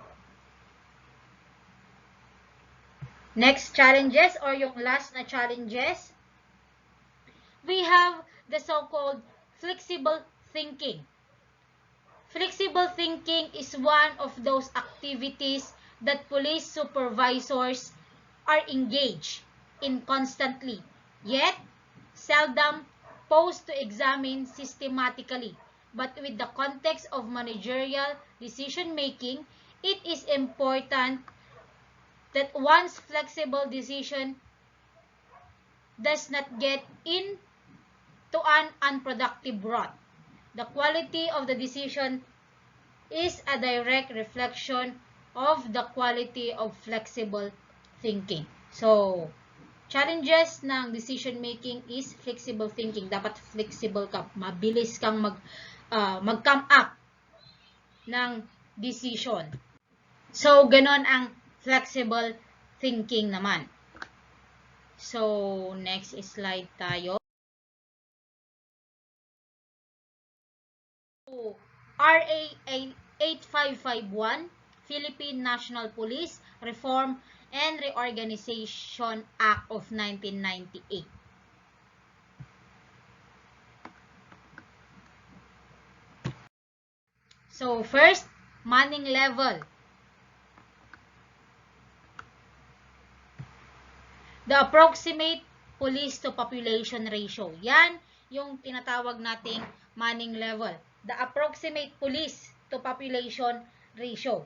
Next challenges or yung last na challenges, we have the so-called flexible thinking. Flexible thinking is one of those activities that police supervisors are engaged in constantly, yet seldom posed to examine systematically. But with the context of managerial decision-making, it is important that one's flexible decision does not get into an unproductive rut. The quality of the decision is a direct reflection of the quality of flexible thinking. So, challenges ng decision making is flexible thinking. Dapat flexible ka. Mabilis kang mag-come up ng decision. So, ganon ang flexible thinking naman. So, next slide tayo. RA 8551, Philippine National Police Reform and Reorganization Act of 1998. So, first, manning level. The approximate police to population ratio. Yan yung tinatawag nating manning level. The approximate police to population ratio.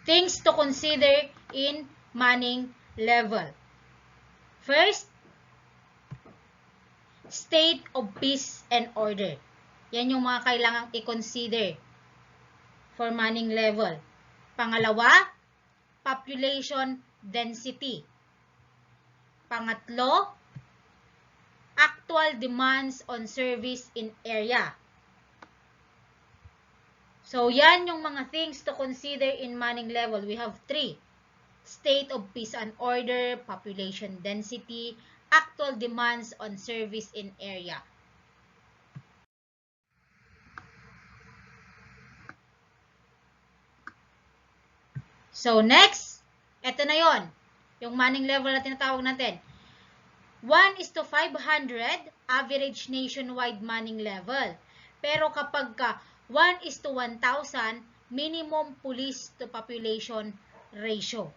Things to consider in manning level. First, state of peace and order. Yan yung mga kailangang i-consider for manning level. Pangalawa, population density. Pangatlo, actual demands on service in area. So, yan yung mga things to consider in manning level. We have 3. State of peace and order, population density, actual demands on service in area. So, next, eto na yon, yung manning level na tinatawag natin. 1:500, average nationwide manning level. Pero kapag ka 1:1,000, minimum police to population ratio.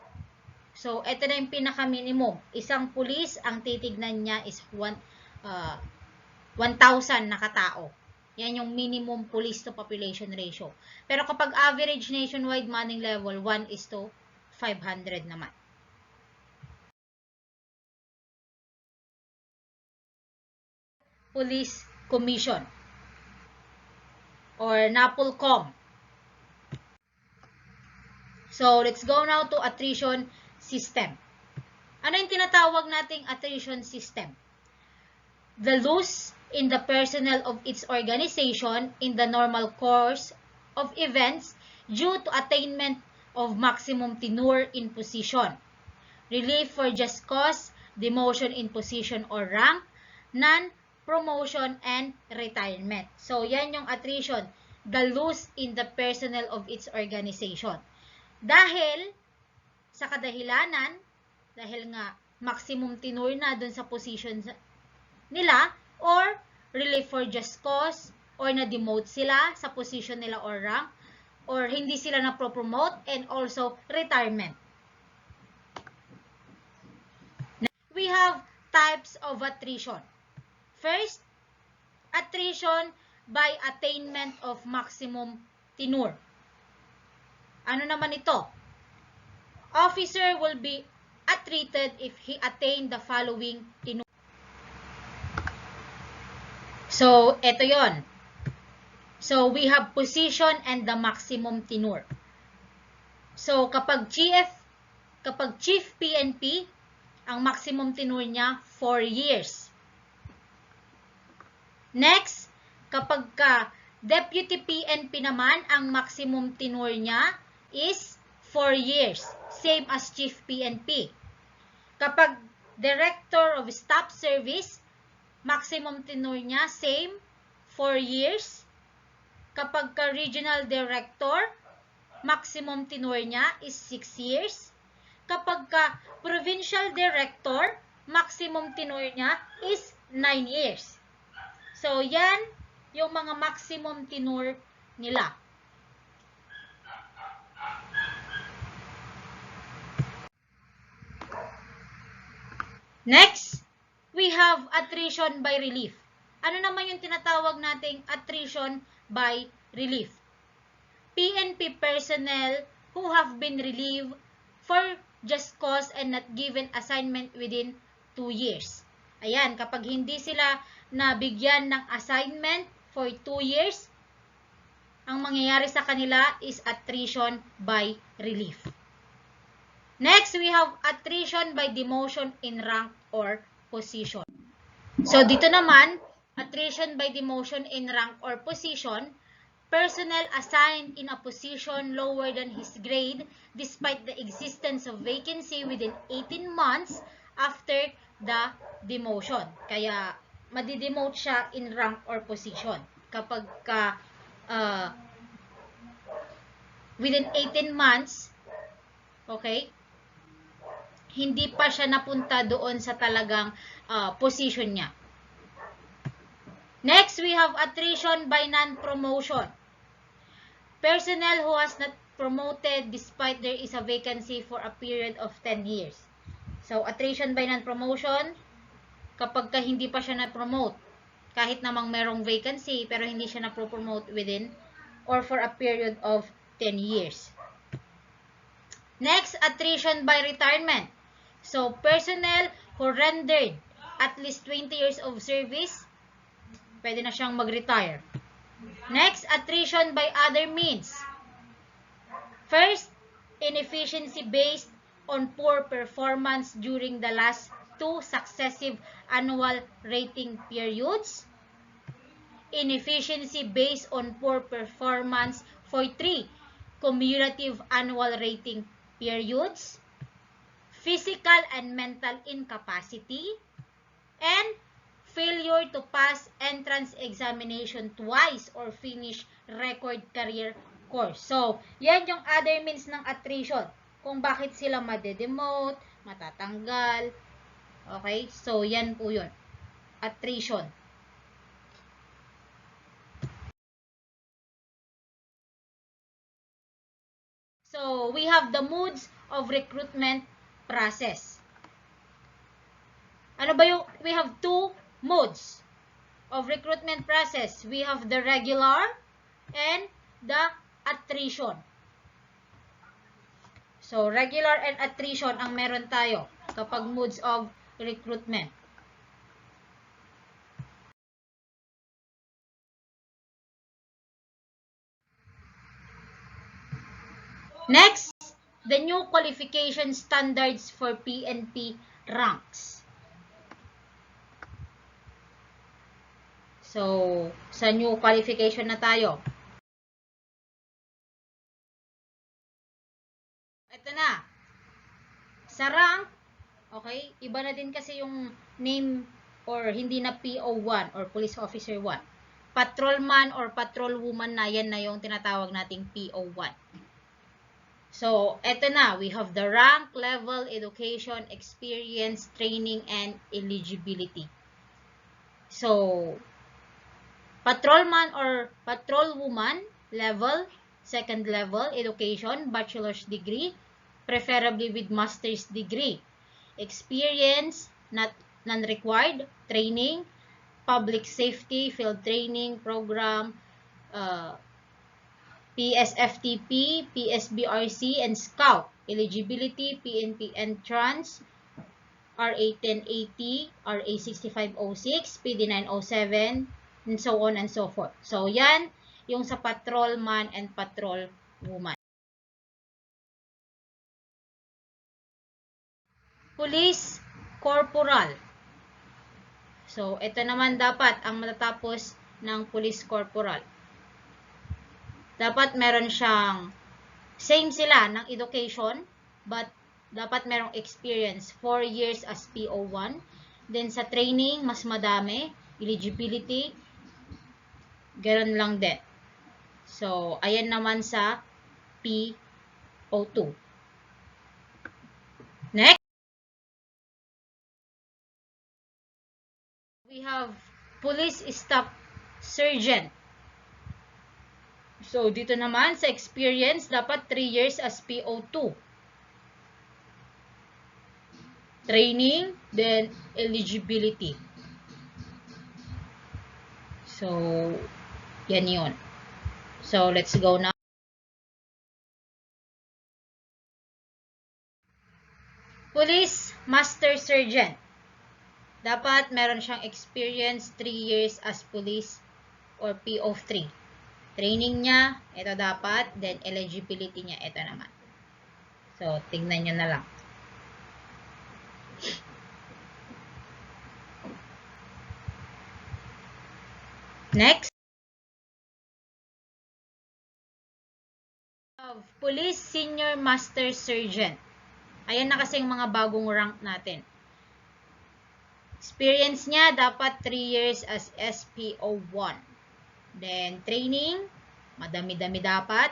So, ito na yung pinaka-minimum. Isang police, ang titignan niya is 1,000 na katao. Yan yung minimum police to population ratio. Pero kapag average nationwide manning level, 1:500 naman. Police Commission or NAPOLCOM. So, let's go now to attrition system. Ano yung tinatawag nating attrition system? The loss in the personnel of its organization in the normal course of events due to attainment of maximum tenure in position, relief for just cause, demotion in position or rank, non-promotion, and retirement. So, yan yung attrition, the loss in the personnel of its organization. Dahil sa kadahilanan, dahil nga maximum tenure na dun sa position nila, or relief for just cause, or na-demote sila sa position nila or rank, or hindi sila na-promote, and also retirement. We have types of attrition. First, attrition by attainment of maximum tenure. Ano naman ito? Officer will be attrited if he attained the following tenure. So, ito yon. So, we have position and the maximum tenure. So, kapag Chief PNP, ang maximum tenure niya 4 years. Next, kapag Deputy PNP naman, ang maximum tenure niya is 4 years. Same as Chief PNP. Kapag Director of Staff Service, maximum tenure niya, same, 4 years. Kapag Regional Director, maximum tenure niya is 6 years. Kapag Provincial Director, maximum tenure niya is 9 years. So, yan yung mga maximum tenure nila. Next, we have attrition by relief. Ano naman yung tinatawag nating attrition by relief? PNP personnel who have been relieved for just cause and not given assignment within 2 years. Ayan, kapag hindi sila nabigyan ng assignment for 2 years, ang mangyayari sa kanila is attrition by relief. Next, we have attrition by demotion in rank or position. So, dito naman, attrition by demotion in rank or position, personnel assigned in a position lower than his grade despite the existence of vacancy within 18 months after the demotion. Kaya, madidemote siya in rank or position kapag within 18 months, okay, hindi pa siya napunta doon sa talagang position niya. Next, we have attrition by non-promotion. Personnel who has not promoted despite there is a vacancy for a period of 10 years. So, attrition by non-promotion, kapag hindi pa siya na-promote, kahit namang merong vacancy, pero hindi siya na-promote within or for a period of 10 years. Next, attrition by retirement. So, personnel who rendered at least 20 years of service, pwede na siyang mag-retire. Next, attrition by other means. First, inefficiency based on poor performance during the last 2 successive annual rating periods. Inefficiency based on poor performance for 3 cumulative annual rating periods. Physical and mental incapacity. And failure to pass entrance examination twice or finish record career course. So, yan yung other means ng attrition. Kung bakit sila madedemote, matatanggal. Okay? So, yan po yun. Attrition. So, we have the modes of recruitment process. Ano ba yung, we have 2 modes of recruitment process. We have the regular and the attrition. So, regular and attrition ang meron tayo kapag modes of recruitment. Next, the new qualification standards for PNP ranks. So, sa new qualification na tayo. Ito na. Sa rank, okay, iba na din kasi yung name or hindi na PO1 or Police Officer 1. Patrolman or patrolwoman na, yan na yung tinatawag nating PO1. So, ito na. We have the rank, level, education, experience, training, and eligibility. So, patrolman or patrolwoman, level, second level, education, bachelor's degree, preferably with master's degree. Experience, non-required, training, public safety, field training program, PSFTP, PSBRC, and Scout. Eligibility, PNP entrance, RA 1080, RA 6506, PD 907, and so on and so forth. So, yan yung sa patrolman and patrolwoman. Police corporal. So, ito naman dapat ang matatapos ng police corporal. Dapat meron siyang, same sila ng education, but dapat merong experience, 4 years as PO1. Then, sa training, mas madami. Eligibility, ganoon lang din. So, ayan naman sa PO2. Next, we have police staff sergeant. So, dito naman sa experience, dapat 3 years as PO2. Training, then eligibility. So, yan yun. So, let's go now. Police Master Sergeant. Dapat meron siyang experience 3 years as police or PO3. Training niya, ito dapat. Then, eligibility niya, ito naman. So, tingnan nyo na lang. Next. Police Senior Master Sergeant. Ayan na kasing mga bagong rank natin. Experience niya, dapat 3 years as SPO1. Then, training, madami-dami dapat.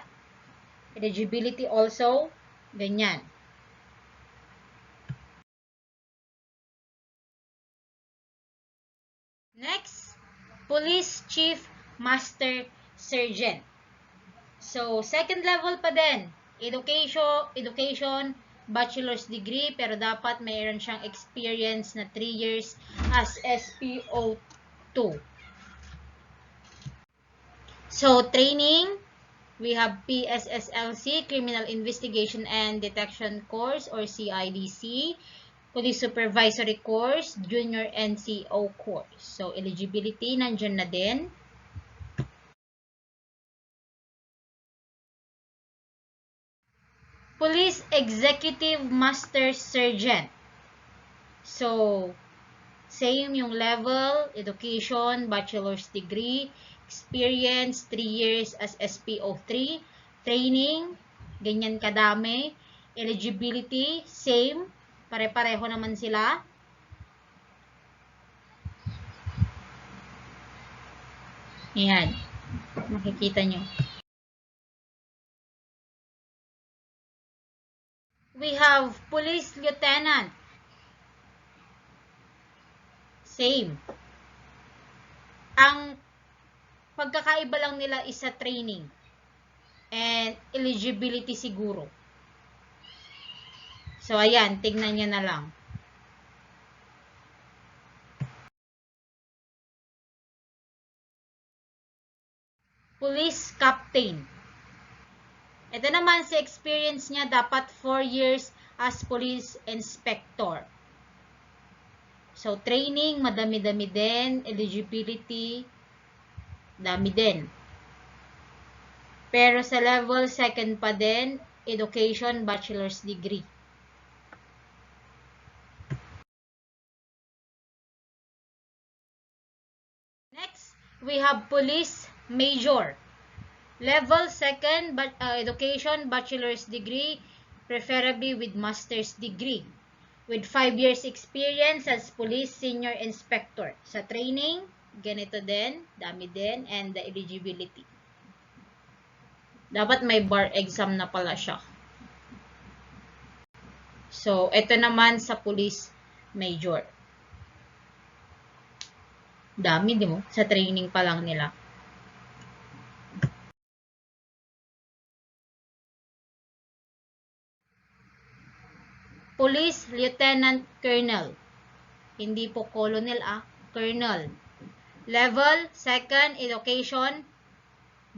Eligibility also, ganyan. Next, Police Chief Master Sergeant. So, second level pa din. Education, bachelor's degree, pero dapat mayroon siyang experience na 3 years as SPO2. So, training, we have PSSLC, Criminal Investigation and Detection Course or CIDC, Police Supervisory Course, Junior NCO Course. So, eligibility, nandyan na din. Police Executive Master Sergeant. So, same yung level, education, bachelor's degree, experience, 3 years as SPO3, training, ganyan kadami, eligibility, same, pare-pareho naman sila. Ayan, makikita nyo. We have Police Lieutenant. Same. Ang pagkakaiba lang nila is sa training and eligibility siguro. So, ayan, tignan nyo na lang. Police Captain. Ito naman sa experience niya, dapat 4 years as police inspector. So, training, madami-dami din. Eligibility, dami din. Pero sa level, second pa din. Education, bachelor's degree. Next, we have police major. Level, second, education, bachelor's degree, preferably with master's degree. With 5 years experience as police senior inspector. Sa training, ganito din, dami din, and the eligibility. Dapat may bar exam na pala siya. So, ito naman sa police major. Dami, di mo? Sa training pa lang nila. Police Lieutenant Colonel. Hindi po colonel colonel. Level, second, education,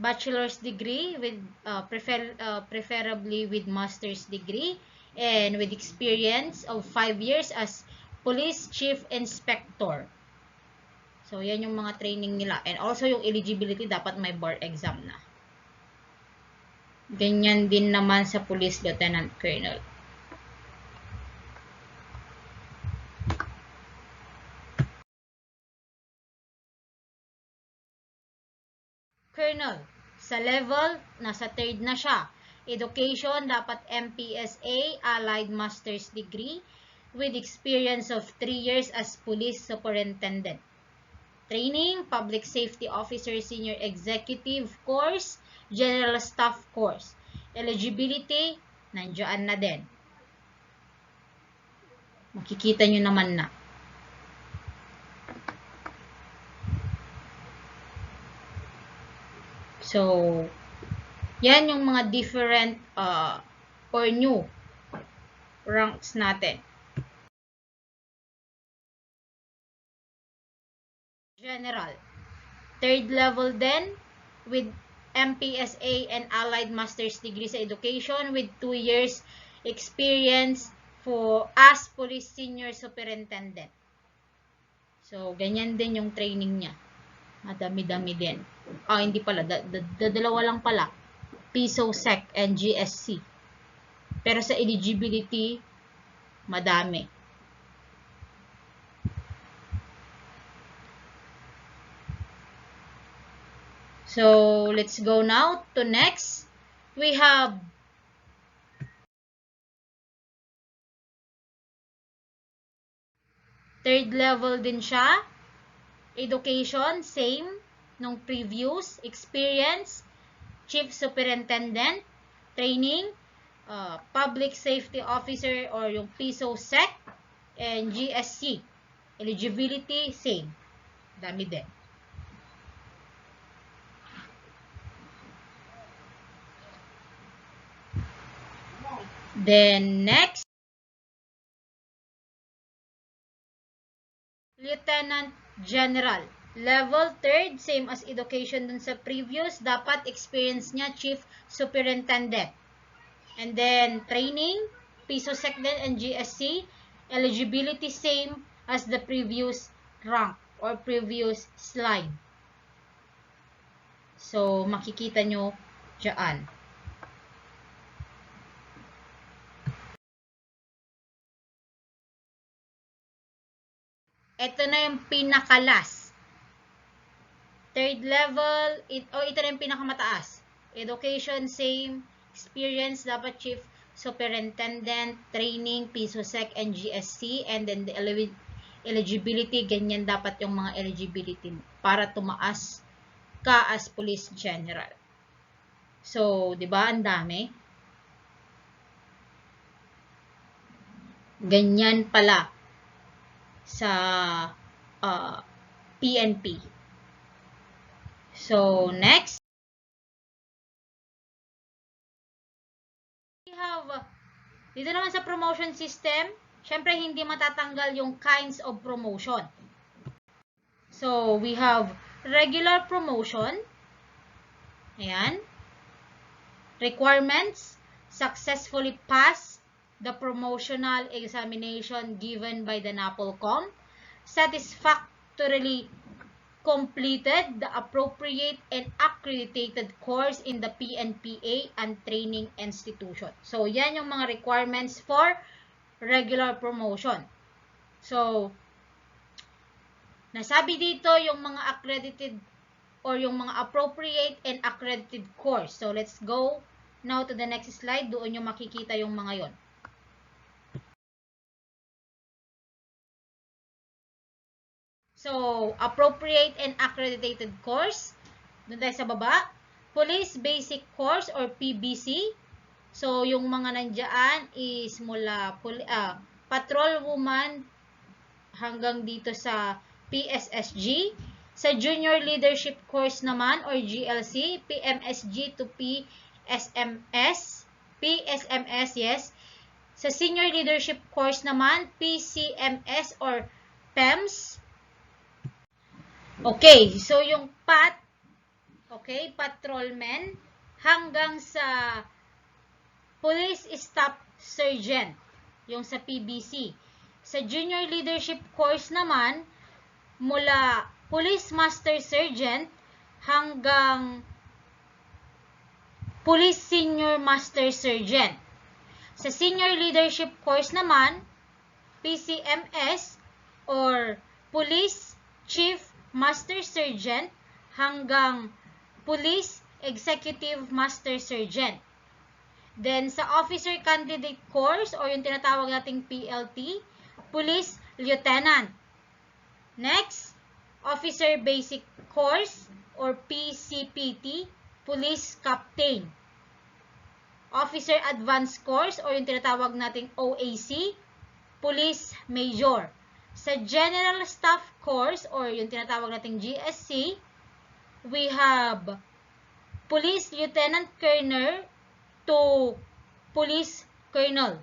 bachelor's degree with preferably with master's degree and with experience of 5 years as police chief inspector. So, yan yung mga training nila. And also, yung eligibility, dapat may bar exam na. Ganyan din naman sa police lieutenant colonel. Colonel, sa level, nasa third na siya. Education, dapat MPSA, Allied Master's Degree, with experience of 3 years as Police Superintendent. Training, Public Safety Officer Senior Executive Course, General Staff Course. Eligibility, nandiyan na din. Makikita nyo naman na. So, yan yung mga different or new ranks natin. General. Third level then with MPSA and Allied Master's Degree sa Education with 2 years experience for as Police Senior Superintendent. So, ganyan din yung training niya. Madami-dami din. Hindi pala. Dalawa lang pala. PSOSEC and GSC. Pero sa eligibility, madami. So, let's go now to next. We have third level din siya. Education, same nung previous. Experience, Chief Superintendent. Training, Public Safety Officer or yung PSOSEC and GSC. Eligibility, same. Dami din. Then, next, Lieutenant General. Level 3rd, same as education dun sa previous. Dapat experience niya, Chief Superintendent. And then, training, PSOSEC din and GSC. Eligibility, same as the previous rank or previous slide. So, makikita nyo dyan. Ito na yung pinakalas. Third level, ito na yung pinakamataas. Education, same. Experience, dapat chief superintendent, training, PISOSEC, and GSC. And then the eligibility, ganyan dapat yung mga eligibility para tumaas ka as police general. So, di ba, ang dami? Ganyan pala sa PNP. So, next. We have, dito naman sa promotion system, syempre hindi matatanggal yung kinds of promotion. So, we have regular promotion. Ayan. Requirements, successfully pass the promotional examination given by the NAPOLCOM, satisfactorily completed the appropriate and accredited course in the PNPA and training institution. So, yan yung mga requirements for regular promotion. So, nasabi dito yung mga accredited or yung mga appropriate and accredited course. So, let's go now to the next slide. Doon yung makikita yung mga yon. So, appropriate and accredited course. Doon tayo sa baba. Police Basic Course or PBC. So, yung mga nandiyan is mula patrol woman hanggang dito sa PSSG. Sa Junior Leadership Course naman or GLC, PMSG to PSMS. PSMS, yes. Sa Senior Leadership Course naman, PCMS or PEMS. Okay, so yung patrolman hanggang sa Police Staff Sergeant, yung sa PBC. Sa Junior Leadership Course naman, mula Police Master Sergeant hanggang Police Senior Master Sergeant. Sa Senior Leadership Course naman, PCMS or Police Chief Master Sergeant hanggang Police Executive Master Sergeant. Then, sa Officer Candidate Course or yung tinatawag nating PLT, Police Lieutenant. Next, Officer Basic Course or PCPT, Police Captain. Officer Advanced Course or yung tinatawag nating OAC, Police Major. Sa General Staff Course or yung tinatawag nating GSC, we have Police Lieutenant Colonel to Police Colonel.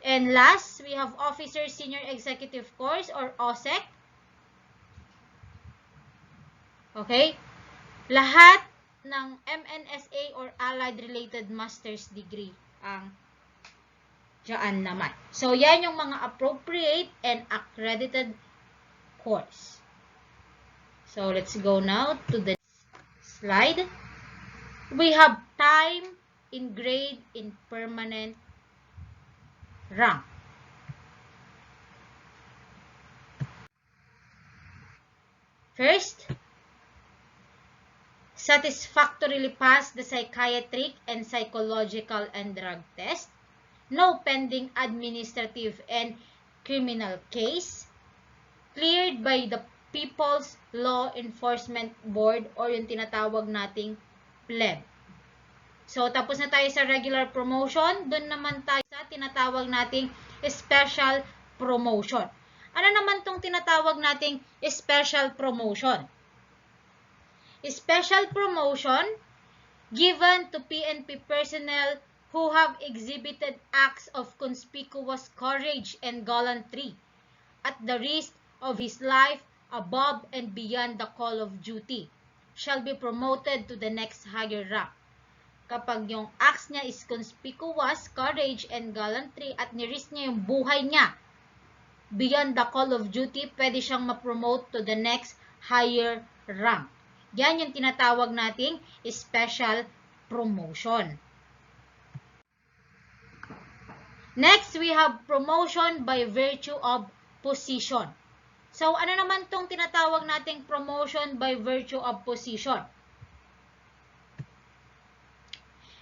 And last, we have Officer Senior Executive Course or OSEC. Okay? Lahat ng MNSA or Allied Related Master's Degree ang dyan naman. So, yan yung mga appropriate and accredited course. So, let's go now to the slide. We have time in grade in permanent rank. First, satisfactorily pass the psychiatric and psychological and drug test. No pending administrative and criminal case. Cleared by the People's Law Enforcement Board or yung tinatawag nating PLEB. So, tapos na tayo sa regular promotion. Doon naman tayo sa tinatawag nating special promotion. Ano naman tong tinatawag nating special promotion? Special promotion given to PNP personnel who have exhibited acts of conspicuous courage and gallantry at the risk of his life above and beyond the call of duty shall be promoted to the next higher rank. Kapag yung acts niya is conspicuous, courage, and gallantry at nirisk niya yung buhay niya beyond the call of duty, pwede siyang ma-promote to the next higher rank. Yan yung tinatawag nating special promotion. Next, we have promotion by virtue of position. So, ano naman tong tinatawag nating promotion by virtue of position?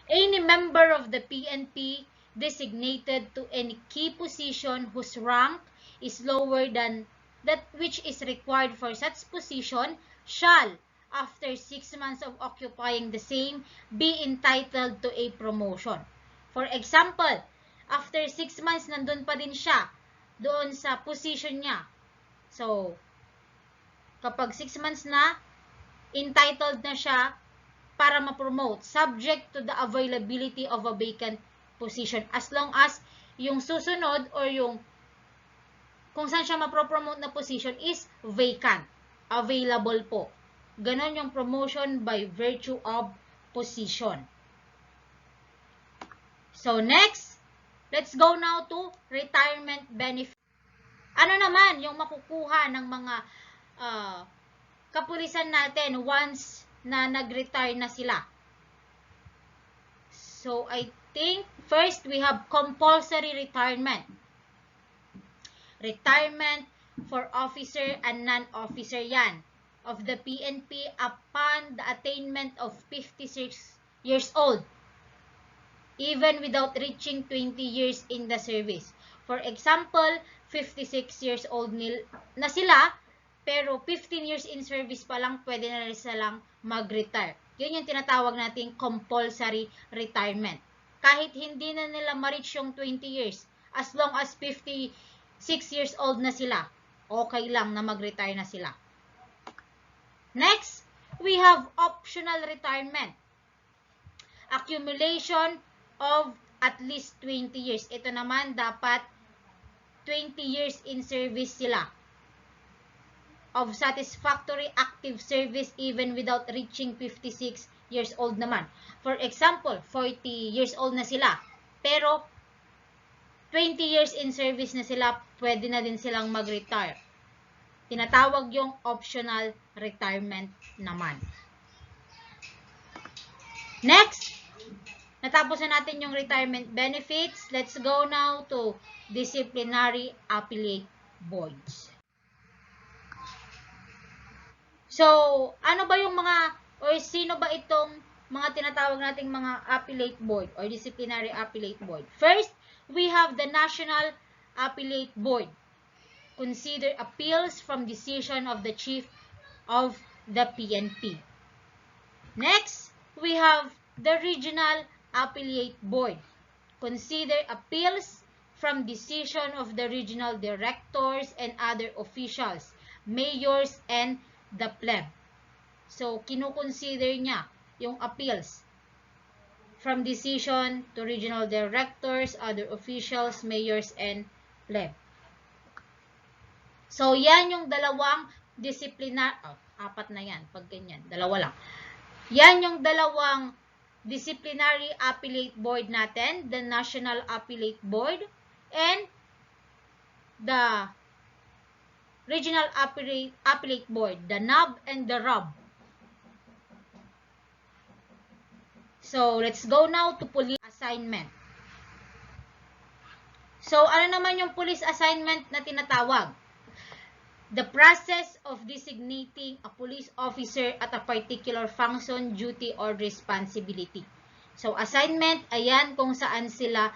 Any member of the PNP designated to any key position whose rank is lower than that which is required for such position shall, after 6 months of occupying the same, be entitled to a promotion. For example, after 6 months, nandun pa din siya doon sa position niya. So, kapag 6 months na, entitled na siya para ma-promote, subject to the availability of a vacant position. As long as yung susunod or yung kung saan siya ma-promote na position is vacant, available po. Ganon yung promotion by virtue of position. So next, let's go now to retirement benefit. Ano naman yung makukuha ng mga kapulisan natin once na nag-retire na sila? So I think first we have compulsory retirement. Retirement for officer and non-officer yan of the PNP upon the attainment of 56 years old, even without reaching 20 years in the service. For example, 56 years old na sila, pero 15 years in service pa lang, pwede na rin silang mag-retire. Yun yung tinatawag nating compulsory retirement. Kahit hindi na nila ma-reach yung 20 years, as long as 56 years old na sila, okay lang na mag-retire na sila. Next, we have optional retirement. Accumulation of at least 20 years. Ito naman, dapat 20 years in service sila. Of satisfactory active service even without reaching 56 years old naman. For example, 40 years old na sila, pero 20 years in service na sila, pwede na din silang mag-retire. Tinatawag yung optional retirement naman. Next, natapos na natin yung retirement benefits. Let's go now to disciplinary appellate boards. So, ano ba yung mga, or sino ba itong mga tinatawag nating mga appellate board or disciplinary appellate board? First, we have the National Appellate Board. Consider appeals from decision of the chief of the PNP. Next, we have the Regional Appellate Board. Consider appeals from decision of the regional directors and other officials, mayors, and the plebe. So, kinukonsider niya yung appeals from decision to regional directors, other officials, mayors, and plebe. So, yan yung dalawang apat na yan, pag ganyan, dalawa lang. Yan yung dalawang disciplinary appellate board natin, the National Appellate Board, and the Regional Appellate Board, the NAB and the RAB. So, let's go now to police assignment. So, ano naman yung police assignment na tinatawag? The process of designating a police officer at a particular function, duty, or responsibility. So, assignment, ayan kung saan sila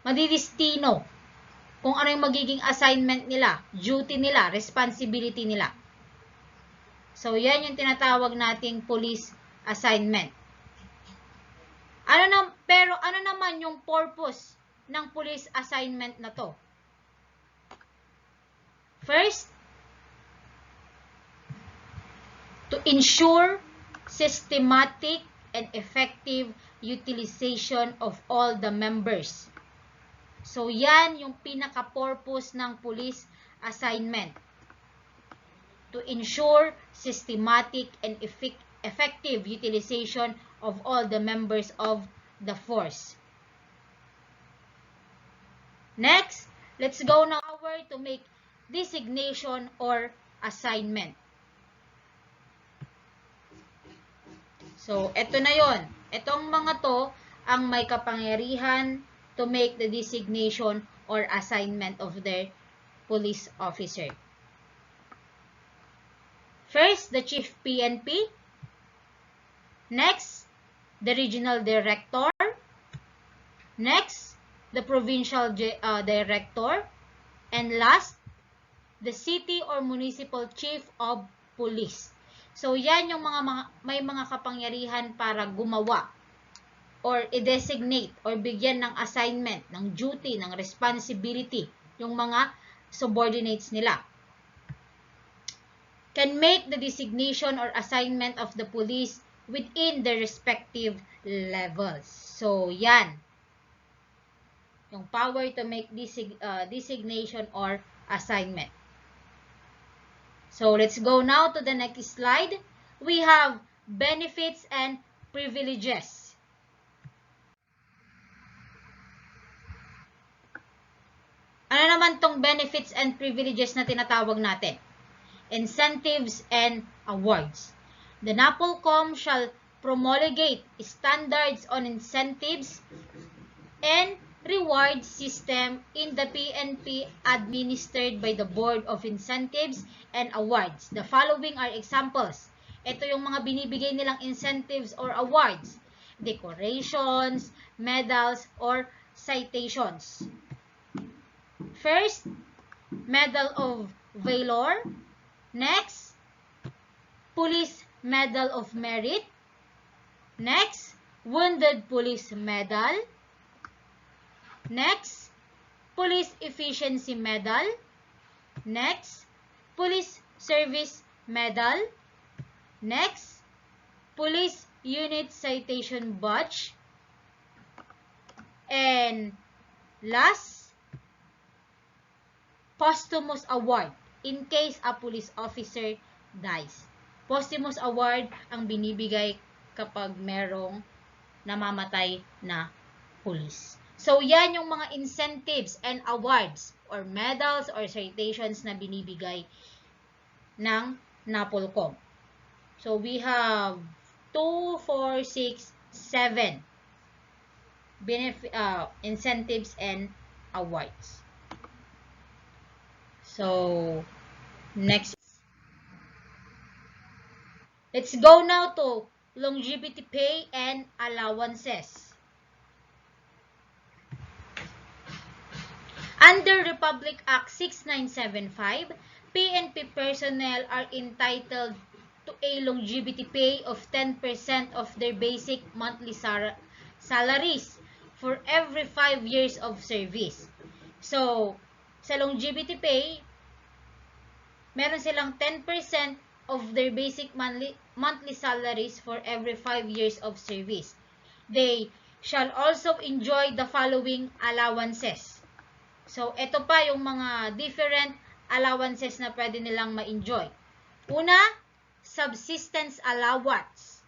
madidistino. Kung ano yung magiging assignment nila, duty nila, responsibility nila. So, yan yung tinatawag nating police assignment. Pero ano naman yung purpose ng police assignment na to? First, to ensure systematic and effective utilization of all the members. So, yan yung pinaka-purpose ng police assignment. To ensure systematic and effective utilization of all the members of the force. Next, let's go now to make designation or assignment. So, eto na yon. Etong mga to ang may kapangyarihan to make the designation or assignment of their police officer. First, the Chief PNP. Next, the Regional Director. Next, the Provincial Director. And last, the City or Municipal Chief of Police. So, yan yung may mga kapangyarihan para gumawa or i-designate or bigyan ng assignment, ng duty, ng responsibility yung mga subordinates nila. Can make the designation or assignment of the police within their respective levels. So, yan. Yung power to make designation or assignment. So, let's go now to the next slide. We have benefits and privileges. Ano naman tong benefits and privileges na tinatawag natin? Incentives and awards. The NAPOLCOM shall promulgate standards on incentives and reward system in the PNP administered by the Board of Incentives and Awards. The following are examples. Ito yung mga binibigay nilang incentives or awards. Decorations, medals, or citations. First, Medal of Valor. Next, Police Medal of Merit. Next, Wounded Police Medal. Next, Police Efficiency Medal. Next, Police Service Medal. Next, Police Unit Citation Badge. And last, Posthumous Award in case a police officer dies. Posthumous award ang binibigay kapag merong namamatay na police. So, yan yung mga incentives and awards or medals or citations na binibigay ng NAPOLCOM. So, we have 2, 4, 6, 7 incentives and awards. So, next. Let's go now to longevity pay and allowances. Under Republic Act 6975, PNP personnel are entitled to a longevity pay of 10% of their basic monthly salaries for every 5 years of service. So, sa longevity pay, meron silang 10% of their basic monthly salaries for every 5 years of service. They shall also enjoy the following allowances. So, ito pa yung mga different allowances na pwede nilang ma-enjoy. Una, subsistence allowance.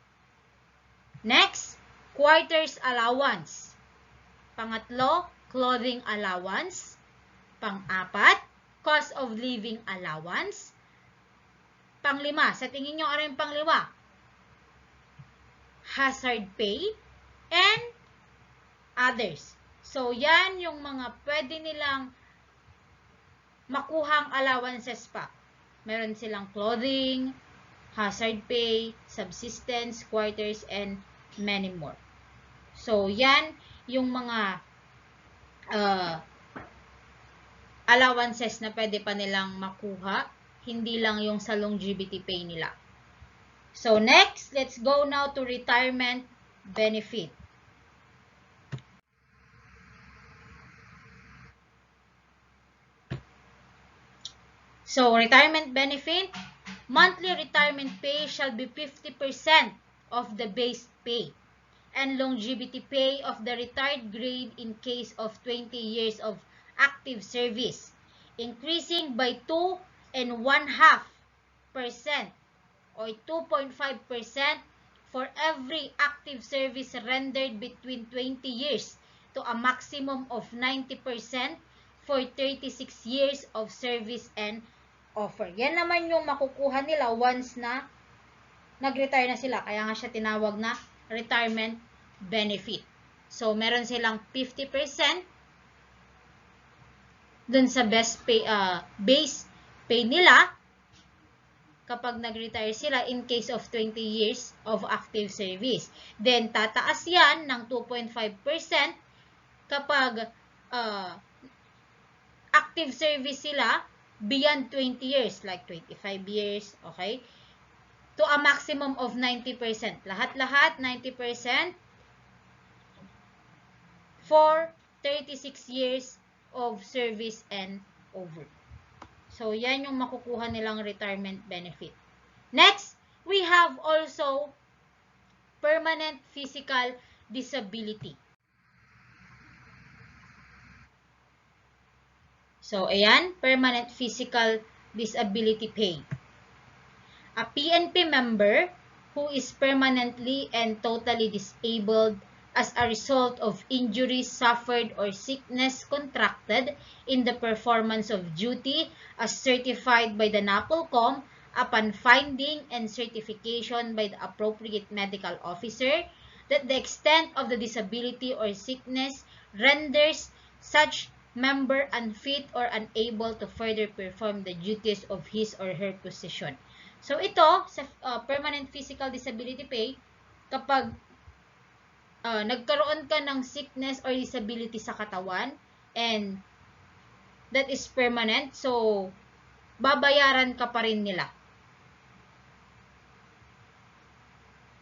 Next, quarters allowance. Pangatlo, clothing allowance. Pang-apat, cost of living allowance. Panglima, sa tingin nyo ano yung panglima? Hazard pay and others. So, yan yung mga pwede nilang makuhang allowances pa. Meron silang clothing, hazard pay, subsistence, quarters, and many more. So, yan yung mga allowances na pwede pa nilang makuha, hindi lang yung sa longevity pay nila. So, next, let's go now to retirement benefit. So, retirement benefit, monthly retirement pay shall be 50% of the base pay and longevity pay of the retired grade in case of 20 years of active service, increasing by 2.5% or 2.5% for every active service rendered between 20 years to a maximum of 90% for 36 years of service and offer. Yan naman yung makukuha nila once na nag-retire na sila. Kaya nga siya tinawag na retirement benefit. So, meron silang 50% dun sa base pay nila kapag nag-retire sila in case of 20 years of active service. Then, tataas yan ng 2.5% kapag active service sila beyond 20 years, like 25 years, okay? To a maximum of 90%. Lahat-lahat, 90% for 36 years of service and over. So, yan yung makukuha nilang retirement benefit. Next, we have also permanent physical disability. So, ayan, permanent physical disability pay. A PNP member who is permanently and totally disabled as a result of injuries suffered or sickness contracted in the performance of duty as certified by the NAPOLCOM upon finding and certification by the appropriate medical officer that the extent of the disability or sickness renders such member unfit or unable to further perform the duties of his or her position. So, ito, sa permanent physical disability pay, kapag nagkaroon ka ng sickness or disability sa katawan, and that is permanent, so, babayaran ka pa rin nila.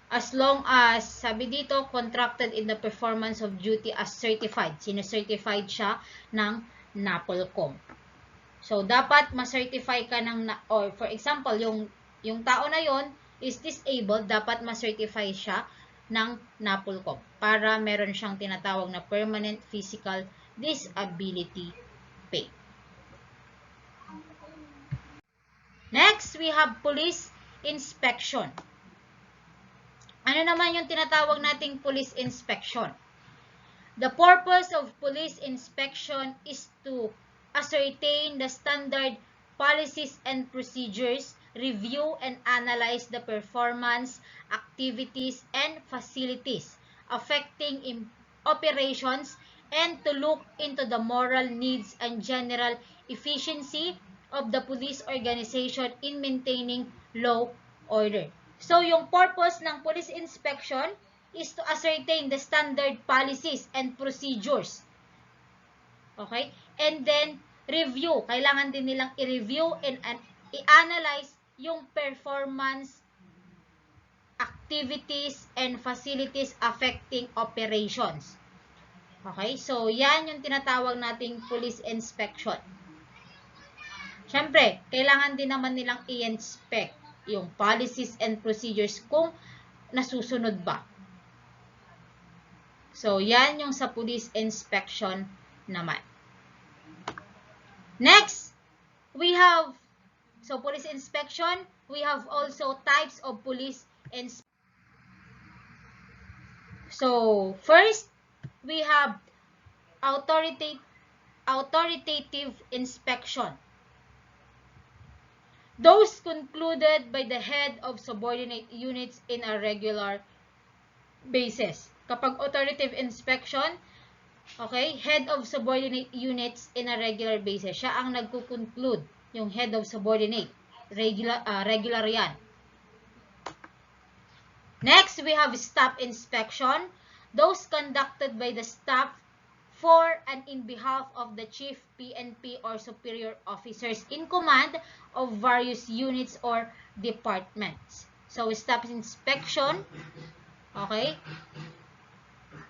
As long as, sabi dito, contracted in the performance of duty as certified. Sino-certified siya ng NAPOLCOM. So, dapat ma-certify ka ng, or for example, yung tao na yon is disabled, dapat ma-certify siya ng NAPOLCOM para meron siyang tinatawag na permanent physical disability pay. Next, we have police inspection. Ano naman yung tinatawag nating police inspection? The purpose of police inspection is to ascertain the standard policies and procedures, review and analyze the performance, activities, and facilities affecting operations, and to look into the moral needs and general efficiency of the police organization in maintaining law order. So, yung purpose ng police inspection is to ascertain the standard policies and procedures. Okay? And then, review. Kailangan din nilang i-review and i-analyze yung performance, activities, and facilities affecting operations. Okay? So, yan yung tinatawag nating police inspection. Siyempre, kailangan din naman nilang i-inspect yung policies and procedures kung nasusunod ba. So, yan yung sa police inspection naman. Next, we have, so police inspection, we have also types of police inspection. So, first, we have authoritative inspection. Those concluded by the head of subordinate units in a regular basis. Kapag authoritative inspection, okay, head of subordinate units in a regular basis. Siya ang nagko-conclude, yung head of subordinate. Regular yan. Next, we have staff inspection. Those conducted by the staff for and in behalf of the chief PNP or superior officers in command of various units or departments. So, staff inspection, okay,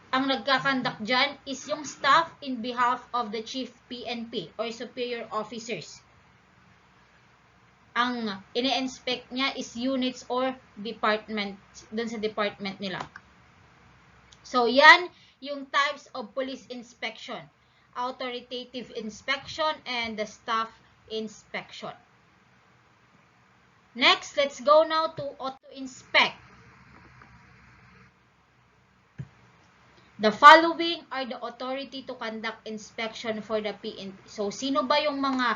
ang nagkakandak dyan is yung staff in behalf of the chief PNP or superior officers. Ang ine-inspect niya is units or department, dun sa department nila. So, yan yung types of police inspection. Authoritative inspection and the staff inspection. Next, let's go now to auto-inspect. The following are the authority to conduct inspection for the PNP. So, sino ba yung mga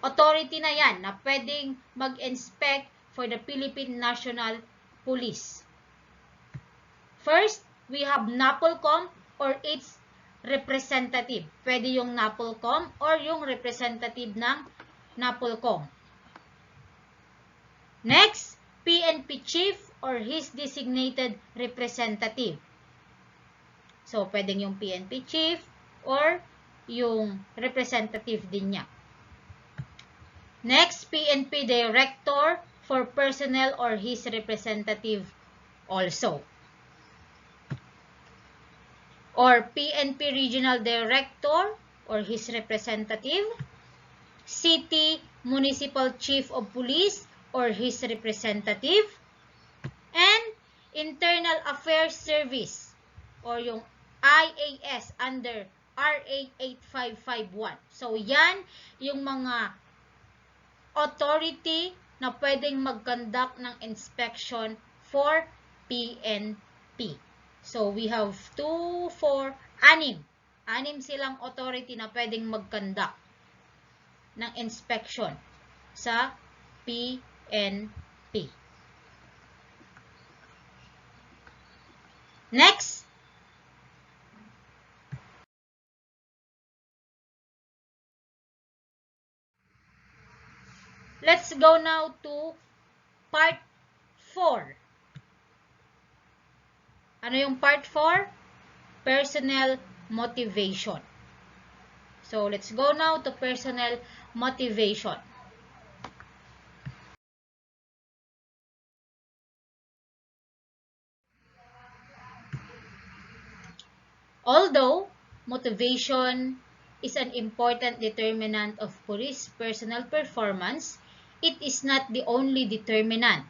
authority na yan na pwedeng mag-inspect for the Philippine National Police? First, we have NAPOLCOM or its representative. Pwede yung NAPOLCOM or yung representative ng NAPOLCOM. Next, PNP chief or his designated representative. So, pwedeng yung PNP chief or yung representative din niya. Next, PNP director for personnel or his representative also. Or PNP regional director or his representative. City municipal chief of police or his representative. And internal affairs service or yung IAS under RA 8551. So, yan yung mga authority na pwedeng mag-conduct ng inspection for PNP. So, we have 2, 4, 6. 6 silang authority na pwedeng mag-conduct ng inspection sa PNP. Next, let's go now to part 4. Ano yung part 4? Personnel motivation. So, let's go now to personnel motivation. Although motivation is an important determinant of police personnel performance, it is not the only determinant.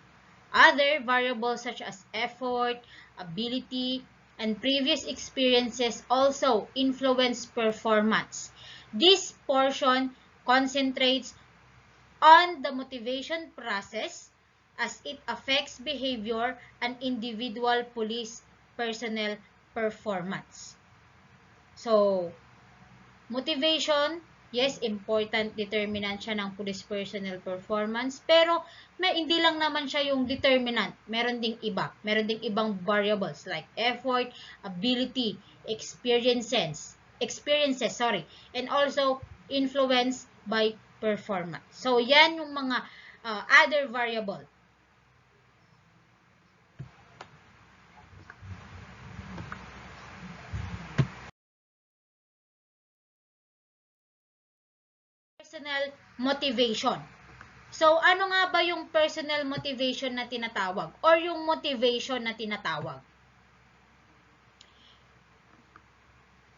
Other variables such as effort, ability, and previous experiences also influence performance. This portion concentrates on the motivation process as it affects behavior and individual police personnel performance. So, motivation, yes, important determinant siya ng police personnel performance, pero hindi lang naman siya yung determinant. Meron ding iba. Meron ding ibang variables like effort, ability, experiences, and also influence by performance. So, yan yung mga other variable. Personal motivation. So, ano nga ba yung personal motivation na tinatawag? Or yung motivation na tinatawag?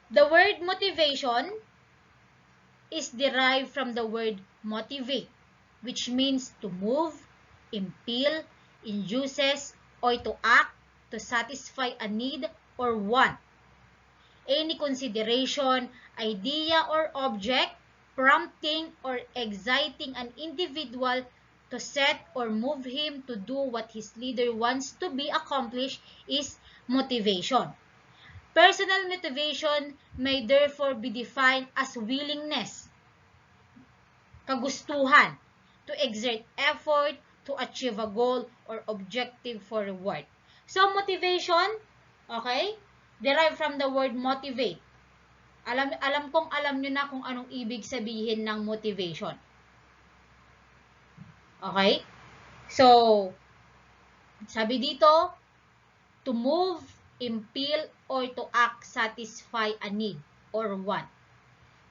The word motivation is derived from the word motivate, which means to move, impel, induces, or to act, to satisfy a need or want. Any consideration, idea, or object prompting or exciting an individual to set or move him to do what his leader wants to be accomplished is motivation. Personal motivation may therefore be defined as willingness, kagustuhan, to exert effort to achieve a goal or objective for reward. So, motivation, okay, derived from the word motivate. Alam kong alam nyo na kung anong ibig sabihin ng motivation. Okay? So, sabi dito, to move, impel, or to act, satisfy a need or want.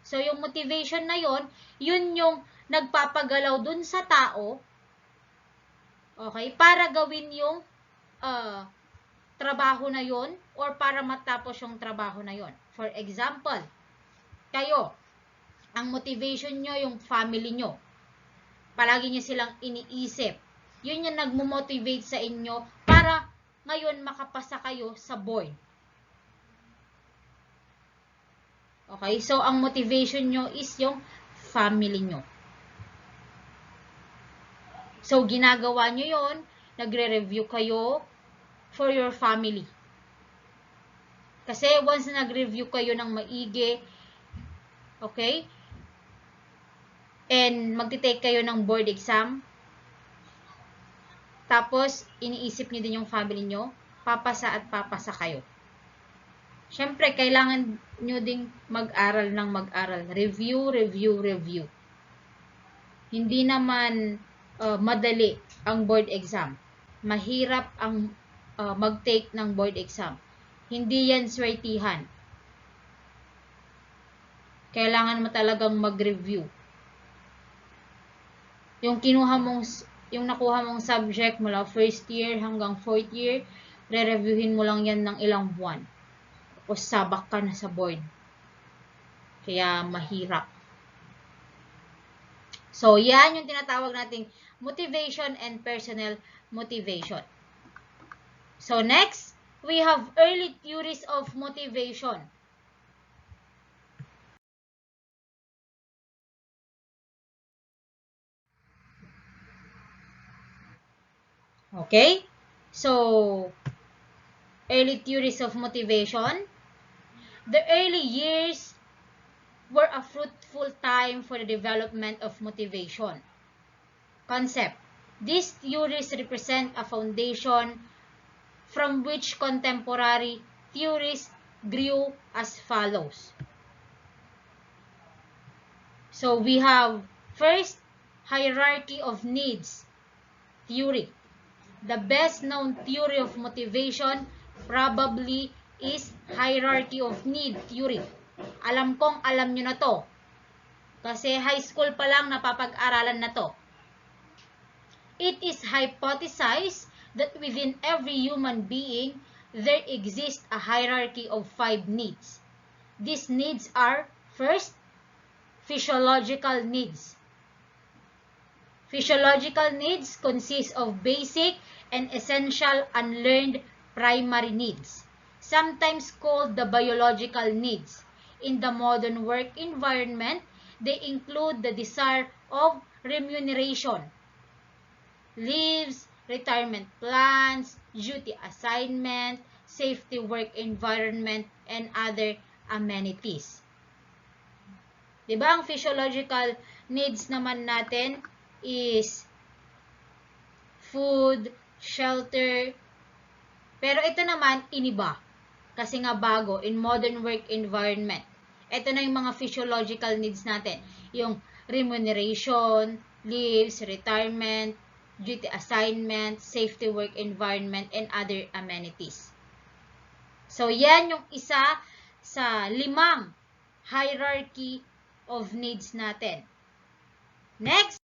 So, yung motivation na yon, yun yung nagpapagalaw dun sa tao, okay, para gawin yung trabaho na yon or para matapos yung trabaho na yon. For example, kayo, ang motivation nyo yung family nyo. Palagi nyo silang iniisip. Yun yung nagmo-motivate sa inyo para ngayon makapasa kayo sa board. Okay, so ang motivation nyo is yung family nyo. So, ginagawa nyo yon, nagre-review kayo for your family. Kasi once na nag-review kayo ng maigi, okay, and magti-take kayo ng board exam, tapos iniisip niyo din yung family nyo, papasa at papasa kayo. Siyempre, kailangan nyo ding mag-aral ng mag-aral. Review, review, review. Hindi naman madali ang board exam. Mahirap ang mag-take ng board exam. Hindi yan swertihan. Kailangan mo talagang mag-review. Yung nakuha mong subject mula first year hanggang fourth year, re-reviewin mo lang yan ng ilang buwan. O sabak ka na sa board. Kaya mahirap. So, yan yung tinatawag nating motivation and personnel motivation. So, next, we have early theories of motivation. Okay? So, early theories of motivation. The early years were a fruitful time for the development of motivation. Concept. These theories represent a foundation from which contemporary theories grew as follows. So, we have first, hierarchy of needs theory. The best known theory of motivation probably is hierarchy of need theory. Alam kong alam nyo na to. Kasi high school pa lang napapag-aralan na to. It is hypothesized that within every human being, there exists a hierarchy of 5 needs. These needs are, first, physiological needs. Physiological needs consist of basic and essential unlearned primary needs, sometimes called the biological needs. In the modern work environment, they include the desire of remuneration, leaves, retirement plans, duty assignment, safety work environment, and other amenities. Diba ang physiological needs naman natin is food, shelter, pero ito naman iniba kasi nga bago in modern work environment. Ito na yung mga physiological needs natin, yung remuneration, leaves, retirement, duty assignment, safety work environment, and other amenities. So yan yung isa sa 5 hierarchy of needs natin. Next,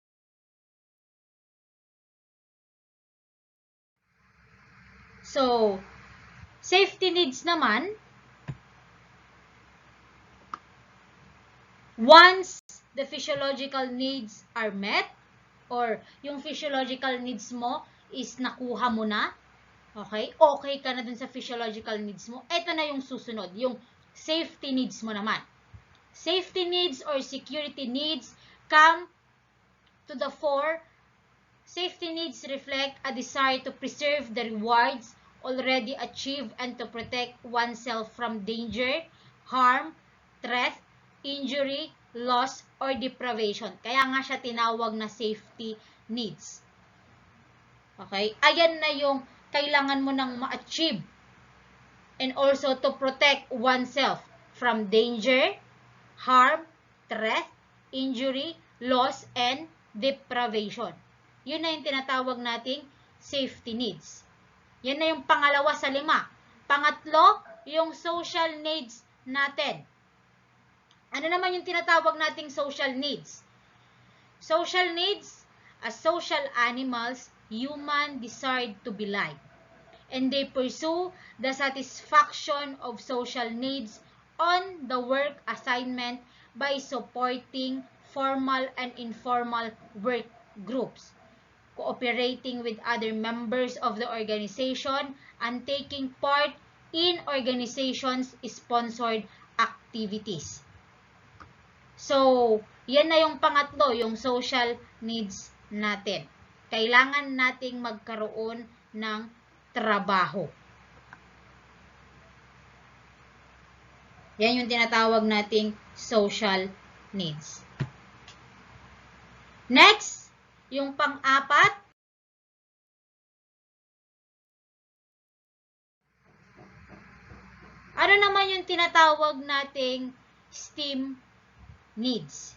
so, safety needs naman, once the physiological needs are met, or yung physiological needs mo is nakuha mo na, okay ka na dun sa physiological needs mo, eto na yung susunod, yung safety needs mo naman. Safety needs or security needs come to the fore. Safety needs reflect a desire to preserve the rewards already achieved and to protect oneself from danger, harm, threat, injury, loss, or deprivation. Kaya nga siya tinawag na safety needs. Okay? Ayan na yung kailangan mo nang ma-achieve and also to protect oneself from danger, harm, threat, injury, loss, and deprivation. Yun na yung tinatawag nating safety needs. Yan na yung pangalawa sa 5. Pangatlo, yung social needs natin. Ano naman yung tinatawag nating social needs? Social needs, as social animals, human desire to be liked. And they pursue the satisfaction of social needs on the work assignment by supporting formal and informal work groups, cooperating with other members of the organization, and taking part in organizations' sponsored activities. So, yan na yung pangatlo, yung social needs natin. Kailangan nating magkaroon ng trabaho. Yan yung tinatawag nating social needs. Next, yung pang-apat, Ano naman yung tinatawag nating STEAM needs?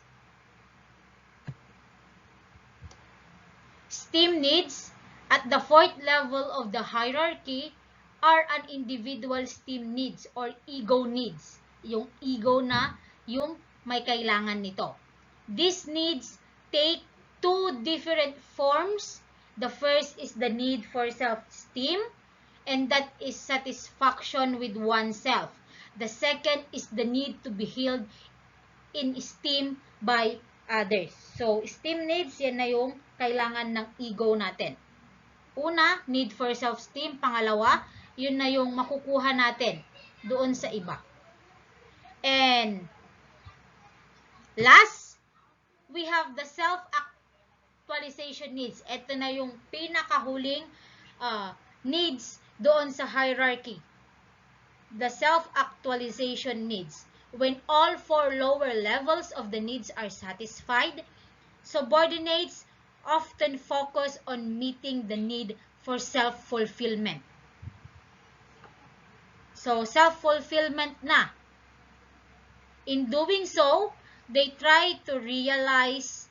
STEAM needs at the fourth level of the hierarchy are an individual STEAM needs or ego needs. Yung ego na yung may kailangan nito. These needs take two different forms. The first is the need for self-esteem, and that is satisfaction with oneself. The second is the need to be held in esteem by others. So, esteem needs, yan na yung kailangan ng ego natin. Una, need for self-esteem. Pangalawa, yun na yung makukuha natin doon sa iba. And last, we have the self-actualization needs. Ito na yung pinakahuling needs doon sa hierarchy. The self-actualization needs. When all four lower levels of the needs are satisfied, subordinates often focus on meeting the need for self-fulfillment. So, self-fulfillment na. In doing so, they try to realize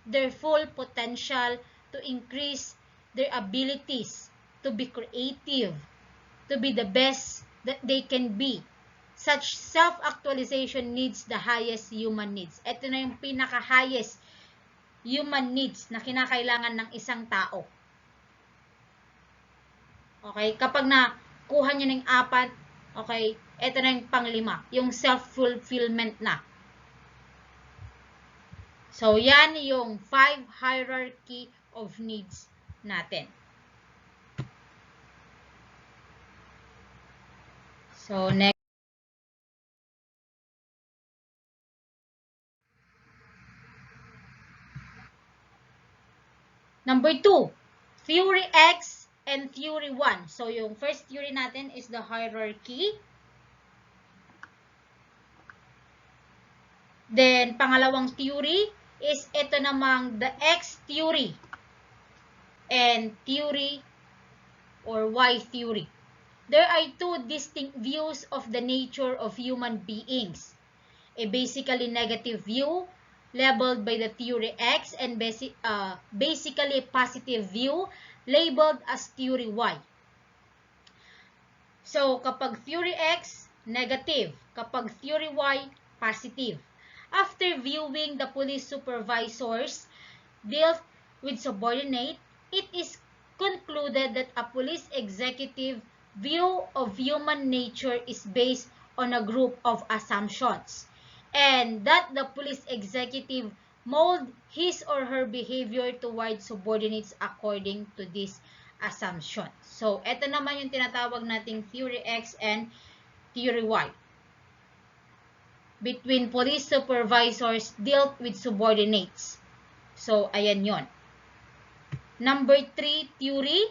their full potential, to increase their abilities, to be creative, to be the best that they can be. Such self-actualization needs the highest human needs. Ito na yung pinaka-highest human needs na kinakailangan ng isang tao. Okay? Kapag nakuha nyo ng 4, okay, ito na yung pang-5, yung self-fulfillment na. So, yan yung 5 hierarchy of needs natin. So, next. Number 2, theory X and theory 1. So, yung first theory natin is the hierarchy. Then, pangalawang theory is ito namang the X theory and theory or Y theory. There are two distinct views of the nature of human beings. A basically negative view labeled by the theory X and basically positive view labeled as theory Y. So, kapag theory X, negative. Kapag theory Y, positive. After viewing the police supervisors dealt with subordinate, it is concluded that a police executive view of human nature is based on a group of assumptions, and that the police executive mold his or her behavior toward subordinates according to this assumption. So, ito naman yung tinatawag nating theory X and theory Y. Between police supervisors dealt with subordinates. So, ayan yon. Number 3 theory,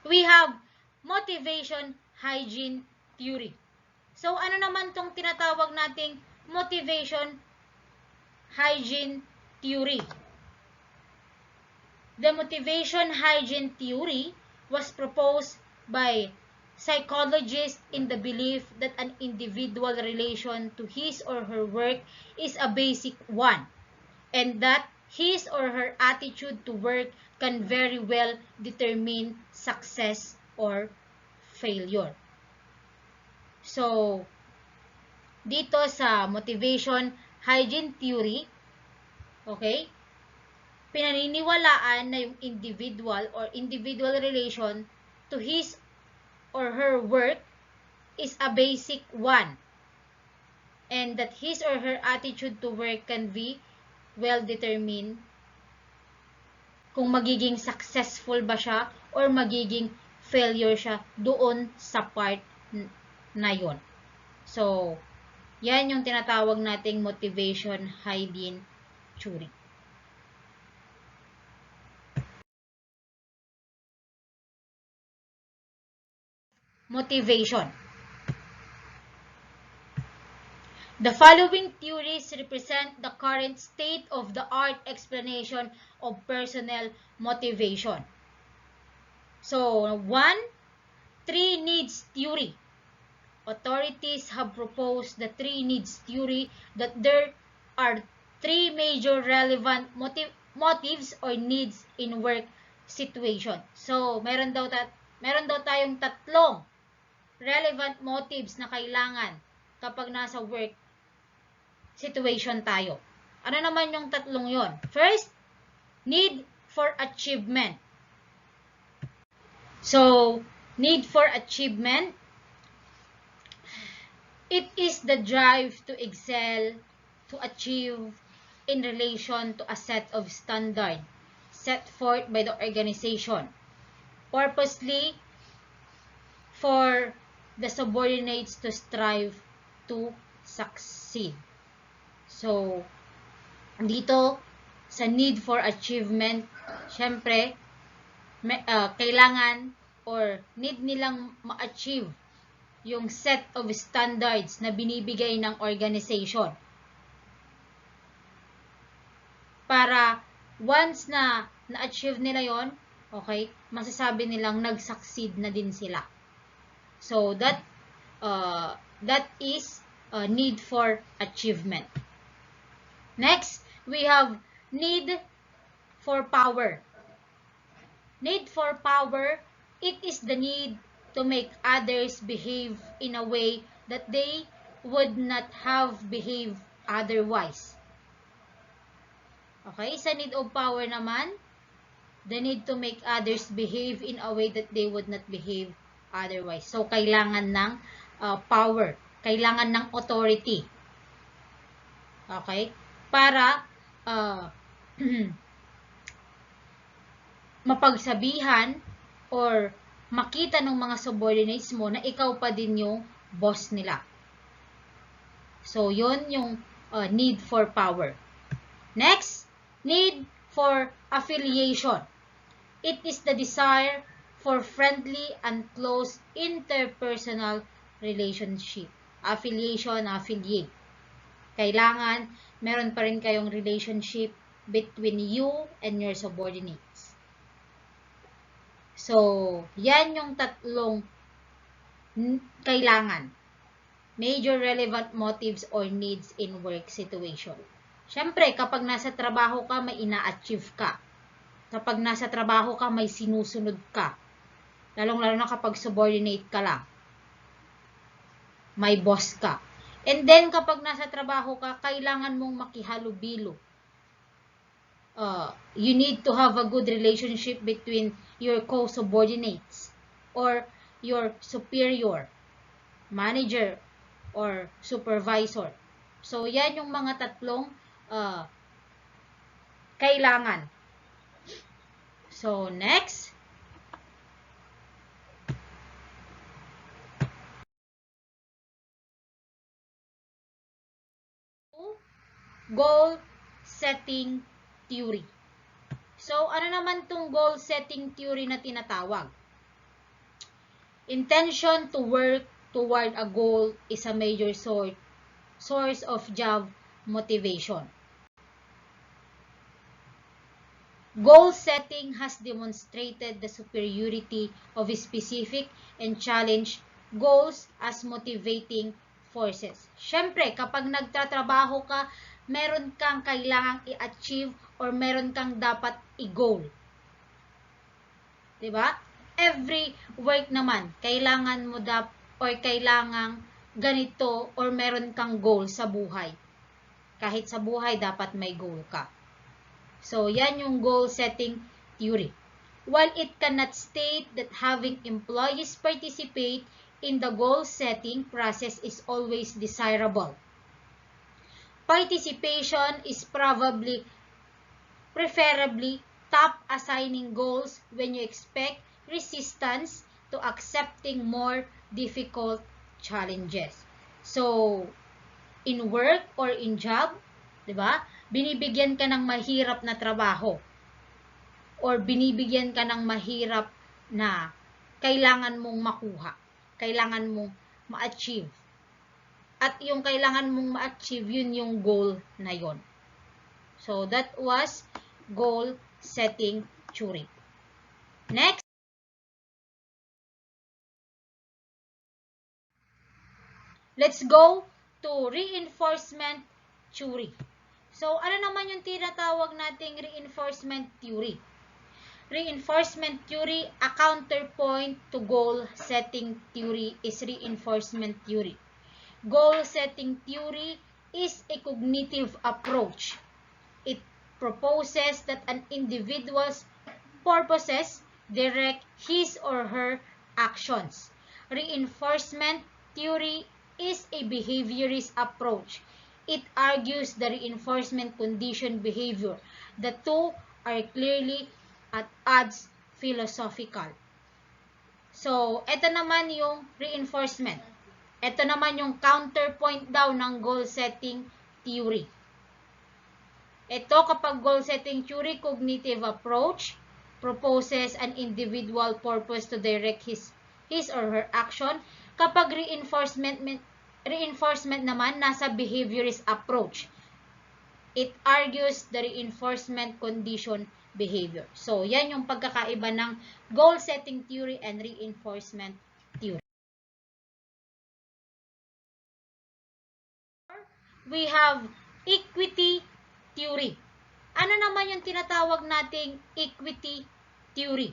we have motivation hygiene theory. So, ano naman tong tinatawag nating motivation hygiene theory? The motivation hygiene theory was proposed by psychologists in the belief that an individual relation to his or her work is a basic one, and that his or her attitude to work can very well determine success or failure. So, dito sa motivation hygiene theory, okay, pinaniniwalaan na yung individual or individual relation to his or her work is a basic one, and that his or her attitude to work can be well determined kung magiging successful ba siya or magiging failure siya doon sa part na yon. So, yan yung tinatawag nating motivation hygiene theory. Motivation. The following theories represent the current state-of-the-art explanation of personnel motivation. So, 1, 3 needs theory. authorities have proposed the three needs theory that there are three major relevant motives or needs in work situation. So, meron daw tayong tatlong relevant motives na kailangan kapag nasa work situation tayo. Ano naman yung tatlong yon? First, need for achievement. So, need for achievement, it is the drive to excel, to achieve in relation to a set of standards set forth by the organization, purposely for the subordinates to strive to succeed. So, dito, sa need for achievement, syempre, kailangan or need nilang ma-achieve yung set of standards na binibigay ng organization. Para once na na-achieve nila yon, okay, masasabi nilang nag-succeed na din sila. So, that is need for achievement. Next, we have need for power. Need for power, it is the need to make others behave in a way that they would not have behaved otherwise. Okay, sa need of power naman, the need to make others behave in a way that they would not behave otherwise. So, kailangan ng power, kailangan ng authority. Okay, para mapagsabihan or makita ng mga subordinates mo na ikaw pa din yung boss nila. So, yun yung need for power. Next, need for affiliation. It is the desire for friendly and close interpersonal relationship. Affiliation, affiliate. Kailangan meron pa rin kayong relationship between you and your subordinates. So, yan yung tatlong kailangan. Major relevant motives or needs in work situation. Siyempre, kapag nasa trabaho ka, may ina-achieve ka. Kapag nasa trabaho ka, may sinusunod ka. Lalong-lalo na kapag subordinate ka lang. May boss ka. And then, kapag nasa trabaho ka, kailangan mong makihalubilo. You need to have a good relationship between your co-subordinates or your superior, manager, or supervisor. So, yan yung mga tatlong kailangan. So, next. Goal setting theory. So, ano naman tong goal setting theory na tinatawag? Intention to work toward a goal is a major source of job motivation. Goal setting has demonstrated the superiority of specific and challenge goals as motivating forces. Siyempre, kapag nagtatrabaho ka, meron kang kailangang i-achieve or meron kang dapat i-goal. Diba? Every work naman, kailangan mo or kailangang ganito or meron kang goal sa buhay. Kahit sa buhay, dapat may goal ka. So, yan yung goal setting theory. While it cannot state that having employees participate in the goal setting process is always desirable, participation is preferably top assigning goals when you expect resistance to accepting more difficult challenges. So, in work or in job, diba? Binibigyan ka ng mahirap na trabaho or binibigyan ka ng mahirap na kailangan mong makuha, kailangan mong ma-achieve. At yung kailangan mong ma-achieve, yun yung goal na yun. So, that was goal setting theory. Next. Let's go to reinforcement theory. So, ano naman yung tinatawag nating reinforcement theory? Reinforcement theory, a counterpoint to goal-setting theory is reinforcement theory. Goal-setting theory is a cognitive approach. It proposes that an individual's purposes direct his or her actions. Reinforcement theory is a behaviorist approach. It argues the reinforcement condition behavior. The two are clearly at odds philosophical. So, ito naman yung reinforcement. Ito naman yung counterpoint daw ng goal setting theory. Ito kapag goal setting theory, cognitive approach proposes an individual purpose to direct his or her action. Kapag reinforcement naman, nasa behaviorist approach. It argues the reinforcement condition behavior. So, yan yung pagkakaiba ng goal-setting theory and reinforcement theory. We have equity theory. Ano naman yung tinatawag nating equity theory?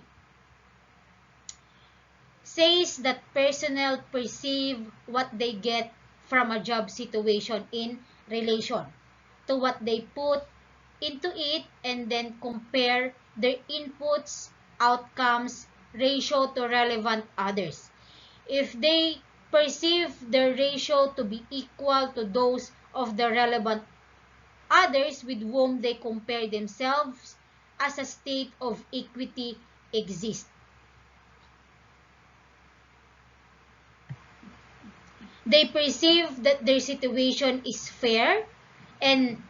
Says that personnel perceive what they get from a job situation in relation to what they put into it and then compare their inputs, outcomes, ratio to relevant others. If they perceive their ratio to be equal to those of the relevant others with whom they compare themselves, as a state of equity exists. They perceive that their situation is fair and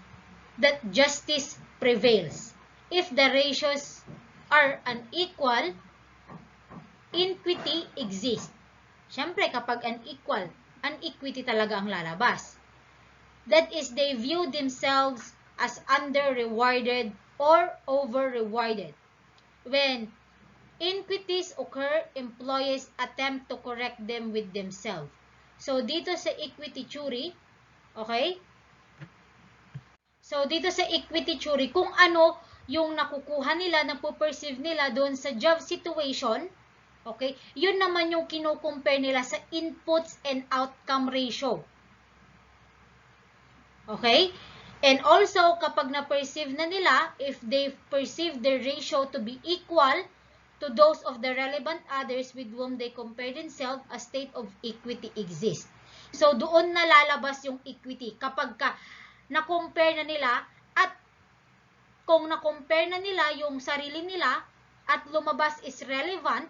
that justice prevails. If the ratios are unequal, inequity exists. Siyempre, kapag unequal, unequity talaga ang lalabas. That is, they view themselves as under-rewarded or over-rewarded. When inequities occur, employees attempt to correct them with themselves. So, dito sa equity theory, okay? So, dito sa equity theory, kung ano yung nakukuha nila, napuperceive nila doon sa job situation, okay? Yun naman yung kinukompare nila sa inputs and outcome ratio. Okay? And also, kapag na-perceive na nila, if they perceive the ratio to be equal to those of the relevant others with whom they compare themselves, a state of equity exists. So, doon na lalabas yung equity. Kapag na-compare na nila at kung na-compare na nila yung sarili nila at lumabas is relevant,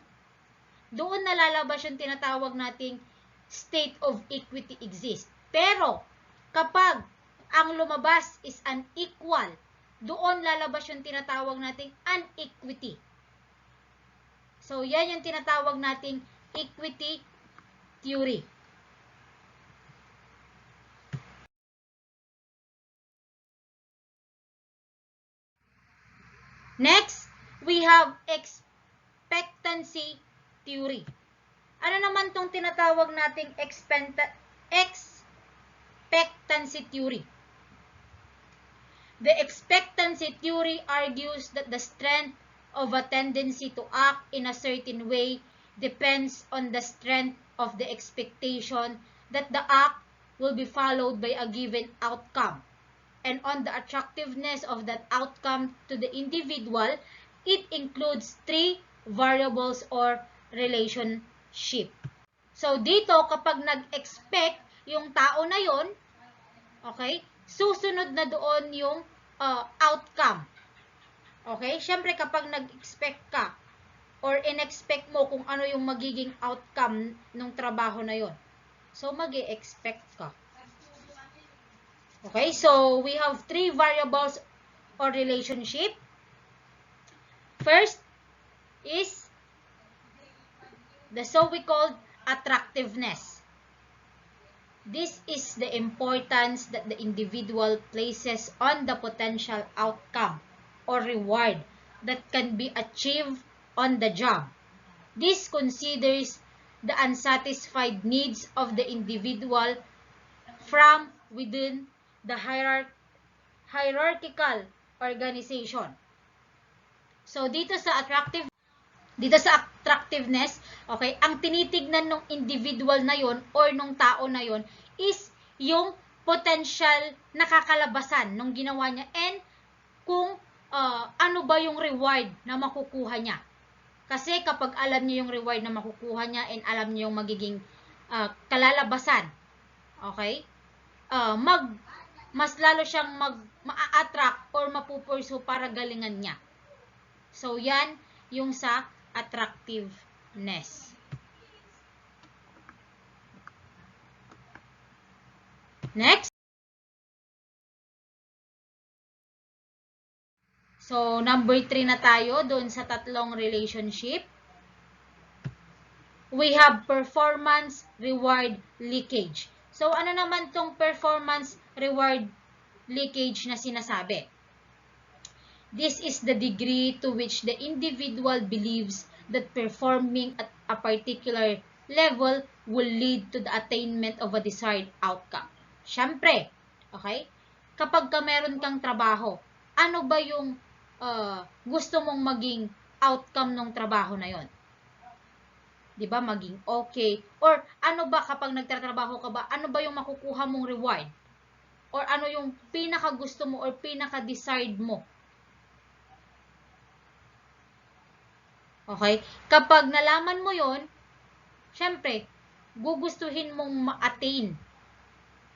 doon na lalabas yung tinatawag nating state of equity exists. Pero, kapag ang lumabas is unequal, doon lalabas yung tinatawag nating unequity. So, yan yung tinatawag nating equity theory. Next, we have expectancy theory. Ano naman tong tinatawag nating expectancy theory? The expectancy theory argues that the strength of a tendency to act in a certain way depends on the strength of the expectation that the act will be followed by a given outcome, and on the attractiveness of that outcome to the individual. It includes three variables or relationship. So, dito, kapag nag-expect yung tao na yon, okay, susunod na doon yung outcome. Okay? Siyempre, kapag nag-expect ka or in-expect mo kung ano yung magiging outcome ng trabaho na yon, so mag-e-expect ka. Okay? So, we have three variables or relationship. First is the so-we-called attractiveness. This is the importance that the individual places on the potential outcome or reward that can be achieved on the job. This considers the unsatisfied needs of the individual from within the hierarchical organization. So, dito sa attractiveness, okay, ang tinitignan ng individual na yon or nung tao na yon is yung potential nakakalabasan nung ginawa niya and kung ano ba yung reward na makukuha niya. Kasi kapag alam niya yung reward na makukuha niya and alam niya yung magiging kalalabasan, okay, mas lalo siyang ma-attract or mapupursu para galingan niya. So, yan yung sa attractiveness. Next. So, number 3 na tayo doon sa tatlong relationship. We have performance reward leakage. So, ano naman tong performance reward leakage na sinasabi? This is the degree to which the individual believes that performing at a particular level will lead to the attainment of a desired outcome. Siyempre, okay? Kapag meron kang trabaho, ano ba yung gusto mong maging outcome ng trabaho na yon? 'Di ba? Maging okay. Or ano ba kapag nagtatrabaho ka ba, ano ba yung makukuha mong reward? Or ano yung pinaka gusto mo or pinaka desired mo? Okay? Kapag nalaman mo yon, syempre, gugustuhin mong ma-attain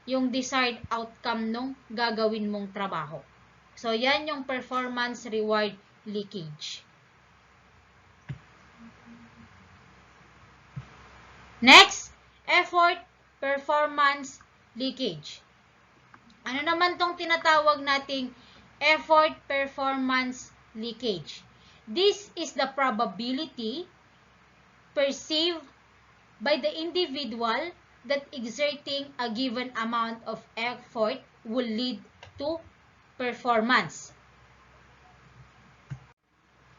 yung desired outcome nung gagawin mong trabaho. So, yan yung performance reward leakage. Next, effort performance leakage. Ano naman tong tinatawag nating effort performance leakage? This is the probability perceived by the individual that exerting a given amount of effort will lead to performance.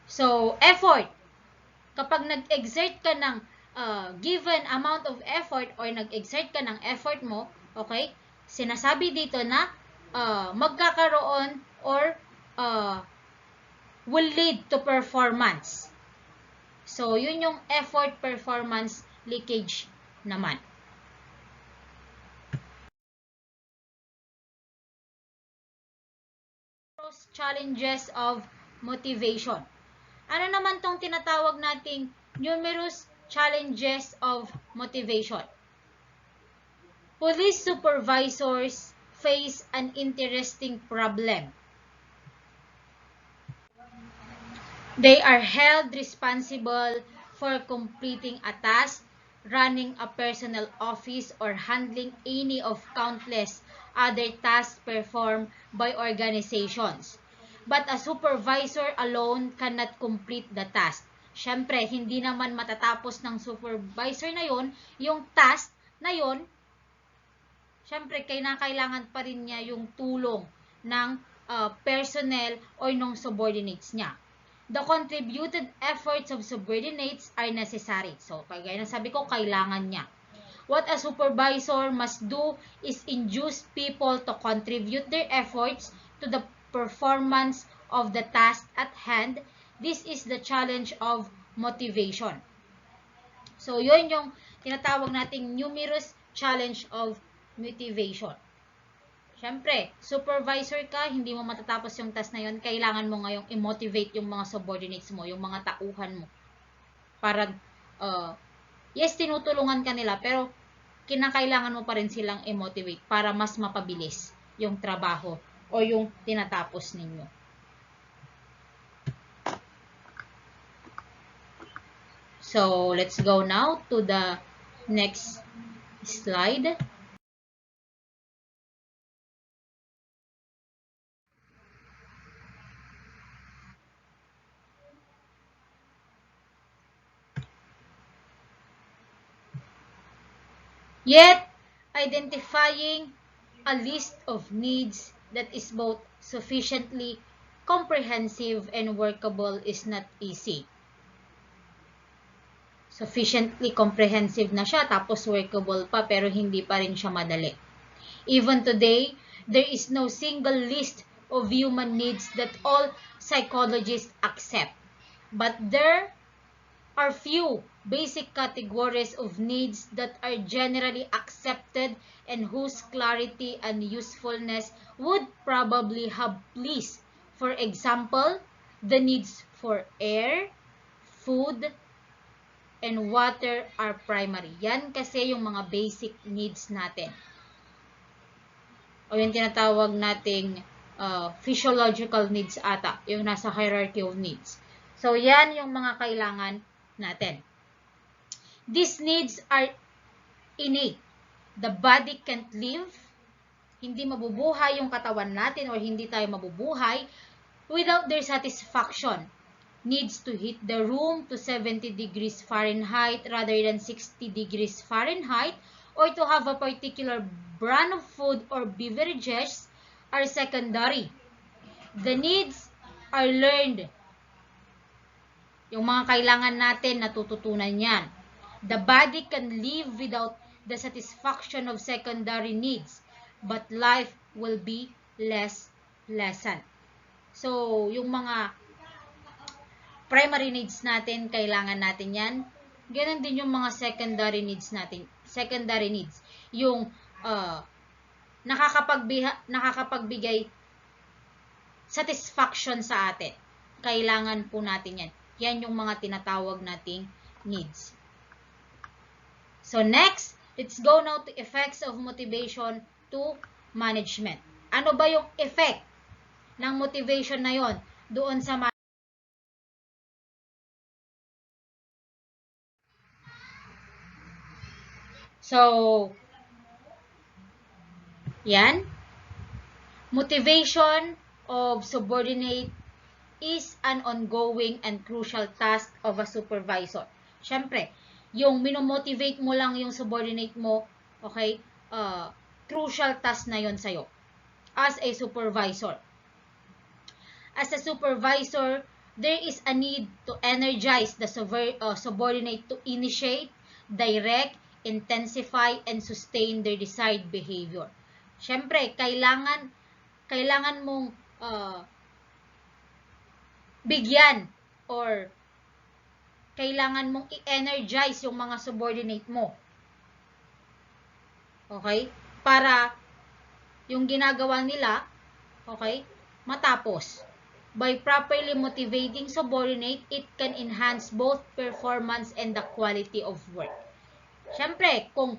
So, effort. Kapag nag-exert ka ng given amount of effort or nag-exert ka ng effort mo, okay, sinasabi dito na magkakaroon or will lead to performance. So, yun yung effort performance leakage naman. Challenges of motivation. Ano naman tong tinatawag nating numerous challenges of motivation? Police supervisors face an interesting problem. They are held responsible for completing a task, running a personal office, or handling any of countless other tasks performed by organizations. But a supervisor alone cannot complete the task. Siyempre, hindi naman matatapos ng supervisor na yon yung task na yon. Siyempre, kailangan pa rin niya yung tulong ng personnel or ng subordinates niya. The contributed efforts of subordinates are necessary. So, kagaya na sabi ko, kailangan niya. What a supervisor must do is induce people to contribute their efforts to the performance of the task at hand. This is the challenge of motivation. So, yun yung tinatawag nating numerous challenge of motivation. Siyempre, supervisor ka, hindi mo matatapos yung task na yun, kailangan mo ngayong i-motivate yung mga subordinates mo, yung mga tauhan mo. Para, yes, tinutulungan ka nila, pero kinakailangan mo pa rin silang i-motivate para mas mapabilis yung trabaho o yung tinatapos ninyo. So, let's go now to the next slide. Yet, identifying a list of needs that is both sufficiently comprehensive and workable is not easy. Sufficiently comprehensive na siya, tapos workable pa, pero hindi pa rin siya madali. Even today, there is no single list of human needs that all psychologists accept. But there are few basic categories of needs that are generally accepted and whose clarity and usefulness would probably have pleased. For example, the needs for air, food, and water are primary. Yan kasi yung mga basic needs natin. O yung tinatawag nating physiological needs ata, yung nasa hierarchy of needs. So, yan yung mga kailangan natin. These needs are innate. The body can't live, hindi mabubuhay yung katawan natin or hindi tayo mabubuhay without their satisfaction. Needs to heat the room to 70 degrees Fahrenheit rather than 60 degrees Fahrenheit or to have a particular brand of food or beverages are secondary. The needs are learned. Yung mga kailangan natin, natututunan yan. The body can live without the satisfaction of secondary needs, but life will be less pleasant. So, yung mga primary needs natin, kailangan natin yan. Ganon din yung mga secondary needs natin. Secondary needs. Yung nakakapagbigay satisfaction sa atin. Kailangan po natin yan. Yan yung mga tinatawag nating needs. So next, let's go now to effects of motivation to management. Ano ba yung effect ng motivation na yon doon sa So, yan. Motivation of subordinate is an ongoing and crucial task of a supervisor. Siyempre, yung minomotivate mo lang yung subordinate mo, okay, crucial task na yon sa'yo as a supervisor. As a supervisor, there is a need to energize the subordinate to initiate, direct, intensify, and sustain their desired behavior. Siyempre, kailangan mong bigyan or kailangan mong i-energize yung mga subordinate mo. Okay? Para yung ginagawa nila, okay, matapos. By properly motivating subordinate, it can enhance both performance and the quality of work. Siyempre, kung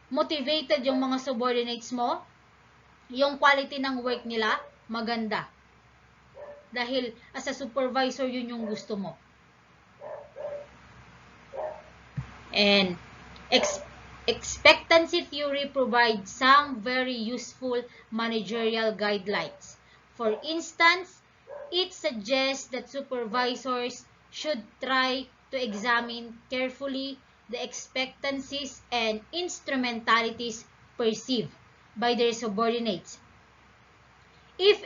motivated yung mga subordinates mo, yung quality ng work nila, maganda. Dahil as a supervisor, yun yung gusto mo. And expectancy theory provides some very useful managerial guidelines. For instance, it suggests that supervisors should try to examine carefully the expectancies and instrumentalities perceived by their subordinates. If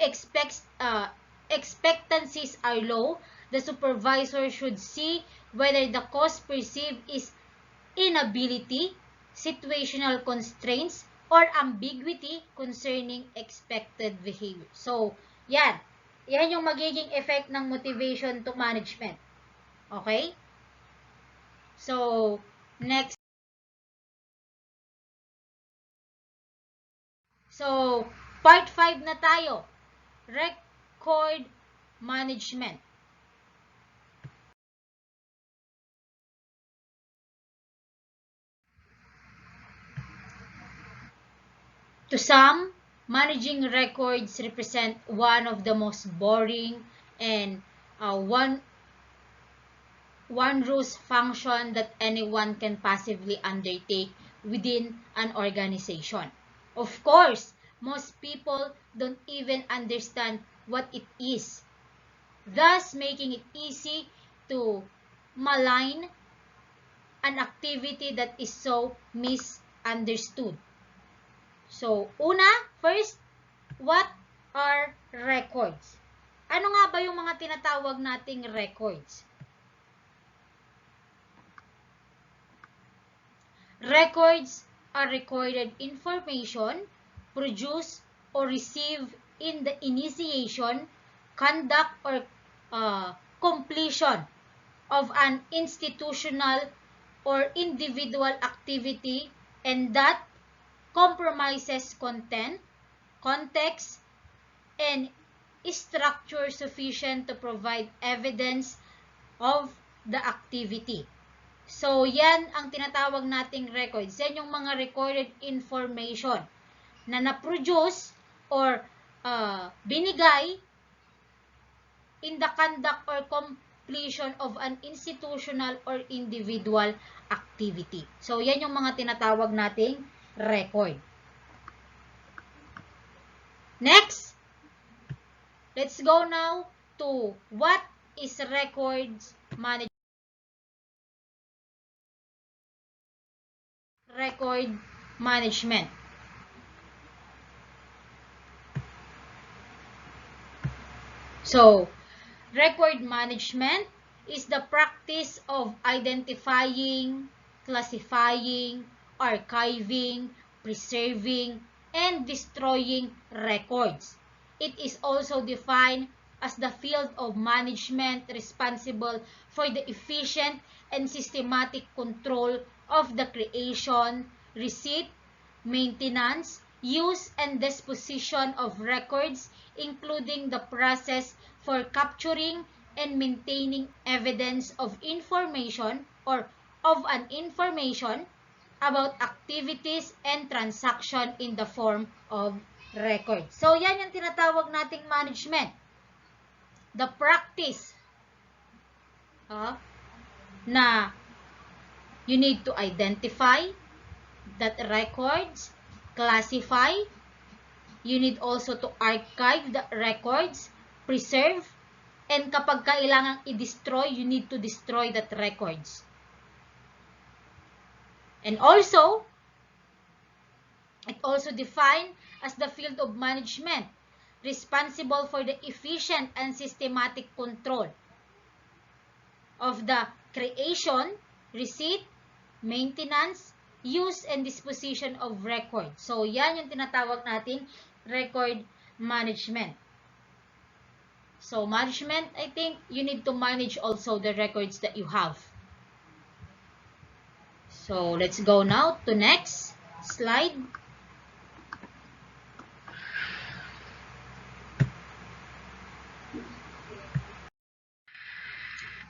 expectancies are low, the supervisor should see whether the cause perceived is inability, situational constraints, or ambiguity concerning expected behavior. So, yan. Yan yung magiging effect ng motivation to management. Okay? So, next. So, part 5 na tayo. Record management. To some, managing records represent one of the most boring and one-ruse function that anyone can passively undertake within an organization. Of course, most people don't even understand what it is, thus making it easy to malign an activity that is so misunderstood. So, first, what are records? Ano nga ba yung mga tinatawag nating records? Records are recorded information produced or received in the initiation, conduct, or completion of an institutional or individual activity, and that compromises content, context, and structure sufficient to provide evidence of the activity. So, yan ang tinatawag nating records. Yan yung mga recorded information na na-produce or binigay in the conduct or completion of an institutional or individual activity. So, yan yung mga tinatawag nating record. Next, let's go now to what is records management. Record management. So, record management is the practice of identifying, classifying, archiving, preserving, and destroying records. It is also defined as the field of management responsible for the efficient and systematic control of the creation, receipt, maintenance, use, and disposition of records, including the process for capturing and maintaining evidence of information or of an information about activities and transaction in the form of record. So, yan yung tinatawag nating management. The practice na you need to identify that records, classify, you need also to archive the records, preserve, and kapag kailangang i-destroy, you need to destroy that records. And also, it also defined as the field of management responsible for the efficient and systematic control of the creation, receipt, maintenance, use, and disposition of record. So, yan yung tinatawag nating record management. So, management, I think you need to manage also the records that you have. So, let's go now to next slide.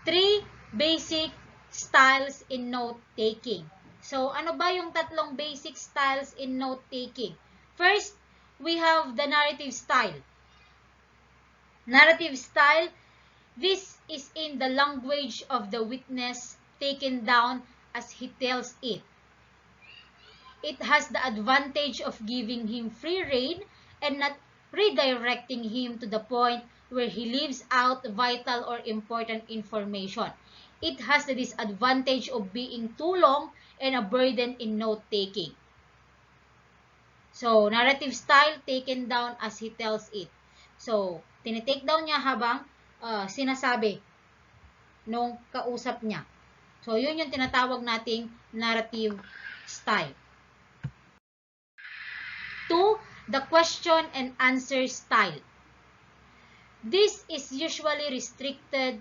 Three basic styles in note-taking. So, ano ba yung tatlong basic styles in note-taking? First, we have the narrative style. Narrative style, this is in the language of the witness taken down as he tells it. It has the advantage of giving him free rein and not redirecting him to the point where he leaves out vital or important information. It has the disadvantage of being too long and a burden in note-taking. So, narrative style, taken down as he tells it. So, tinitake down niya habang sinasabi nung kausap niya. So, yun yung tinatawag nating narrative style. 2. The question and answer style. This is usually restricted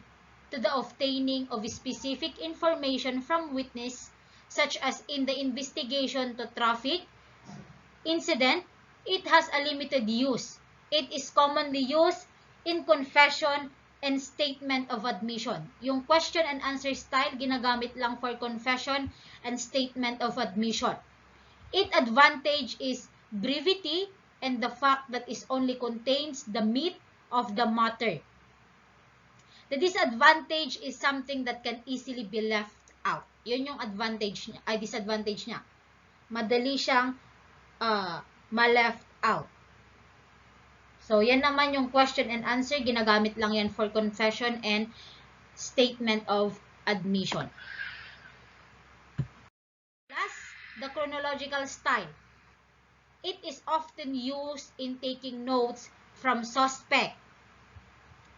to the obtaining of specific information from witness, such as in the investigation to traffic incident. It has a limited use. It is commonly used in confession and statement of admission. Yung question and answer style, ginagamit lang for confession and statement of admission. Its advantage is brevity and the fact that it only contains the meat of the matter. The disadvantage is something that can easily be left out. Yun yung advantage niya, ay disadvantage niya. Madali siyang ma-left out. So, yan naman yung question and answer. Ginagamit lang yan for confession and statement of admission. Plus, the chronological style. It is often used in taking notes from suspect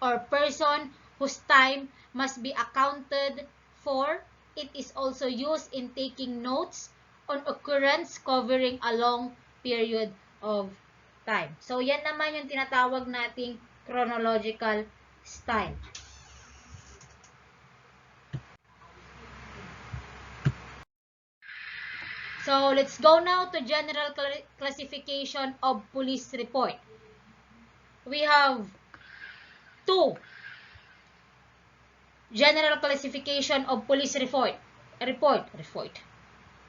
or person whose time must be accounted for. It is also used in taking notes on occurrence covering a long period of time. So, yan naman yung tinatawag nating chronological style. So, let's go now to general classification of police report. We have two general classification of police report.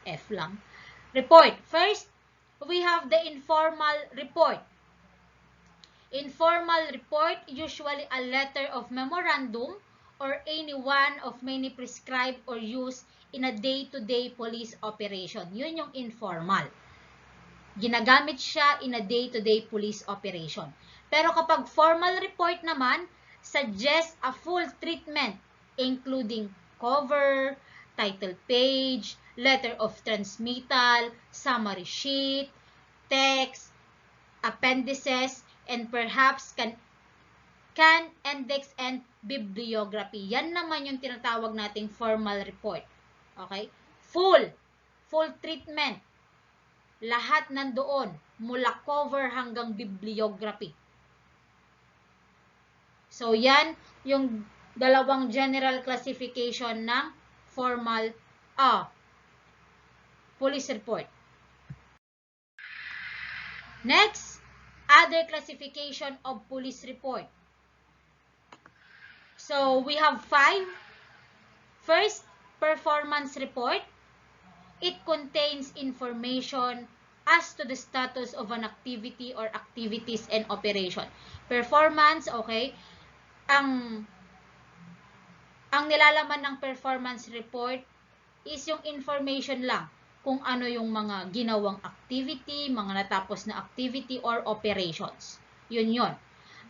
F lang. Report. First, we have the informal report. Informal report, usually a letter of memorandum or any one of many prescribed or used in a day-to-day police operation. Yun yung informal. Ginagamit siya in a day-to-day police operation. Pero kapag formal report naman, suggests a full treatment including cover, title page, letter of transmittal, summary sheet, text, appendices, and perhaps can index and bibliography. Yan naman yung tinatawag nating formal report. Okay? Full treatment. Lahat nandoon, mula cover hanggang bibliography. So, yan yung dalawang general classification ng formal police report. Next, other classification of police report. So, we have 5. First, performance report. It contains information as to the status of an activity or activities and operation. Performance, okay. Ang nilalaman ng performance report is yung information lang kung ano yung mga ginawang activity, mga natapos na activity or operations. Yun.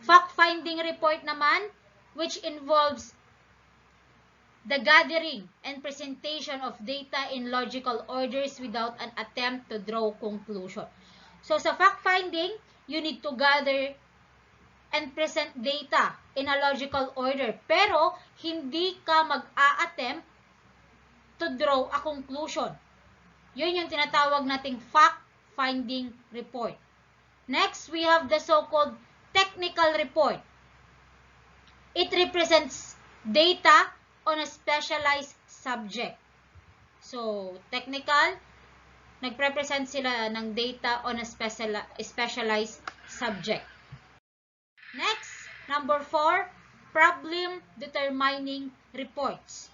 Fact-finding report naman, which involves the gathering and presentation of data in logical orders without an attempt to draw conclusion. So, sa fact-finding, you need to gather and present data in a logical order. Pero, hindi ka mag-a-attempt to draw a conclusion. Yun yung tinatawag nating fact-finding report. Next, we have the so-called technical report. It represents data on a specialized subject. So, technical, nagprepresent sila ng data on a specialized subject. Next, number 4, problem determining reports.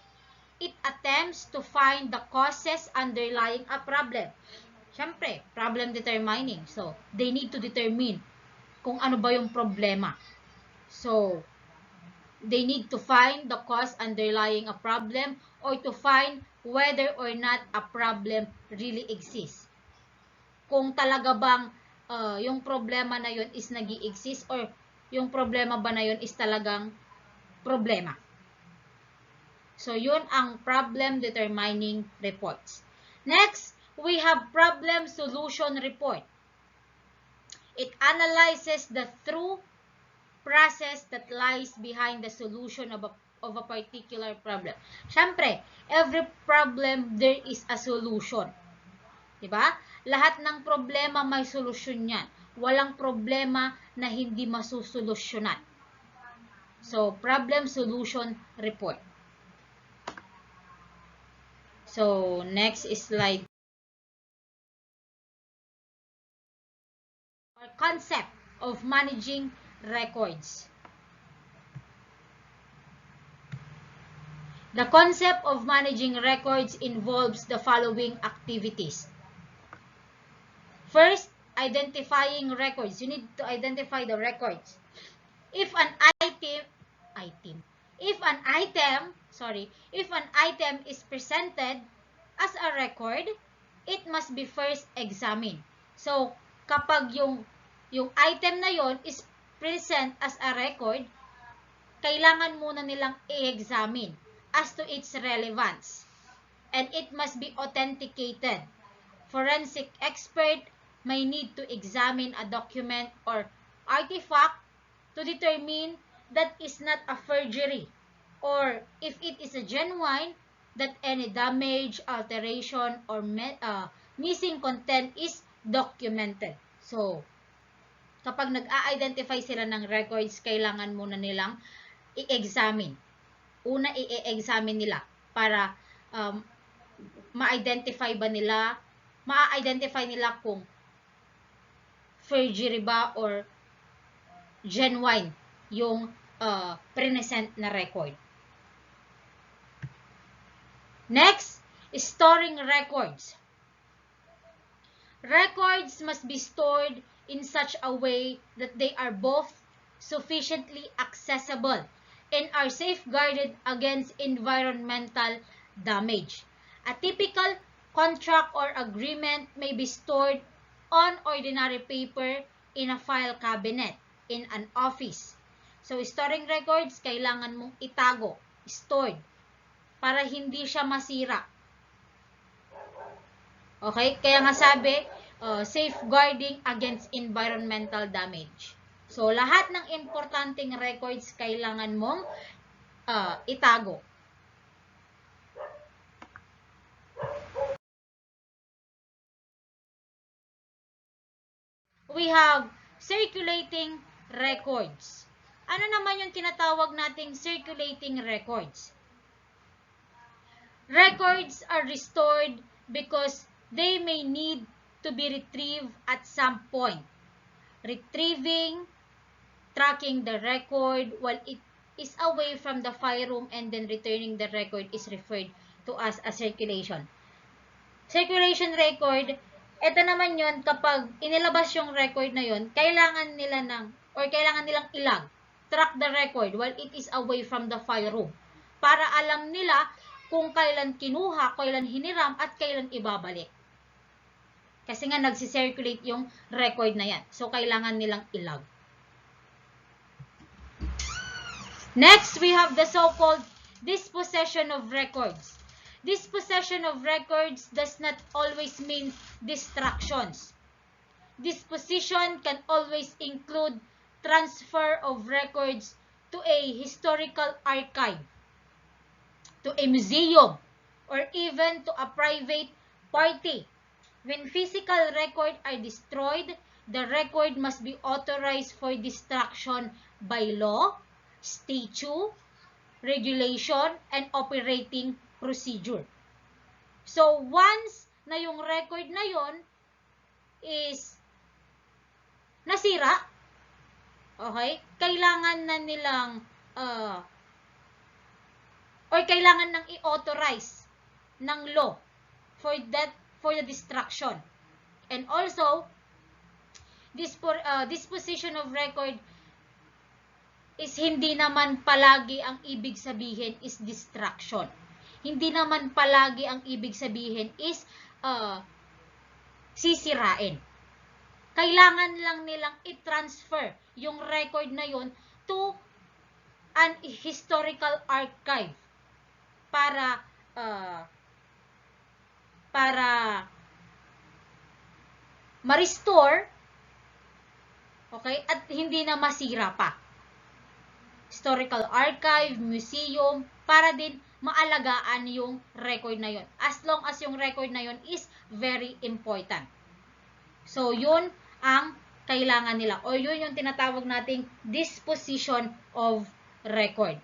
It attempts to find the causes underlying a problem. Siyempre, problem determining. So, they need to determine kung ano ba yung problema. So, they need to find the cause underlying a problem or to find whether or not a problem really exists. Kung talaga bang yung problema na yun is nag-i-exist or yung problema ba na yun is talagang problema. So, yun ang problem determining reports. Next, we have problem solution report. It analyzes the true process that lies behind the solution of a particular problem. Siyempre, every problem, there is a solution. Diba? Lahat ng problema may solusyon yan. Walang problema na hindi masusolusyonan. So, problem solution report. So, next is slide. Or concept of managing records. The concept of managing records involves the following activities. First, identifying records. You need to identify the records. If an item is presented as a record, it must be first examined. So, kapag yung item na yon is present as a record, kailangan muna nilang i-examine as to its relevance. And it must be authenticated. Forensic expert may need to examine a document or artifact to determine that is not a forgery, or if it is a genuine, that any damage, alteration, or missing content is documented. So, kapag nag-a-identify sila ng records, kailangan muna nilang i-examine. Una, i-examine nila para ma-identify nila kung forgery ba or genuine yung present na record. Next, storing records. Records must be stored in such a way that they are both sufficiently accessible and are safeguarded against environmental damage. A typical contract or agreement may be stored on ordinary paper in a file cabinet in an office. So, storing records, kailangan mong itago, stored, para hindi siya masira. Okay? Kaya nga sabi, safeguarding against environmental damage. So, lahat ng importanteng records kailangan mong itago. We have circulating records. Ano naman yung tinatawag nating circulating records? Records are restored because they may need to be retrieved at some point. Retrieving, tracking the record while it is away from the file room and then returning the record is referred to as a circulation. Circulation record, ito naman yun, kapag inilabas yung record na yun, kailangan nilang ilag, track the record while it is away from the file room. Para alam nila kung kailan kinuha, kailan hiniram, at kailan ibabalik. Kasi nga nagsi-circulate yung record na yan. So, kailangan nilang ilag. Next, we have the so-called dispossession of records. Dispossession of records does not always mean distractions. Disposition can always include transfer of records to a historical archive, to a museum, or even to a private party. When physical records are destroyed, the record must be authorized for destruction by law, statute, regulation, and operating procedure. So, once na yung record na yon is nasira, okay, kailangan na nilang or kailangan nang i-authorize ng law for the destruction. And also, disposition of record is hindi naman palagi ang ibig sabihin is destruction. Hindi naman palagi ang ibig sabihin is sisirain. Kailangan lang nilang i-transfer yung record na yun to an historical archive para ma-restore, okay, at hindi na masira pa. Historical archive, museum, para din maalagaan yung record na yun. As long as yung record na yun is very important. So, yun ang kailangan nila. O yun yung tinatawag nating disposition of record.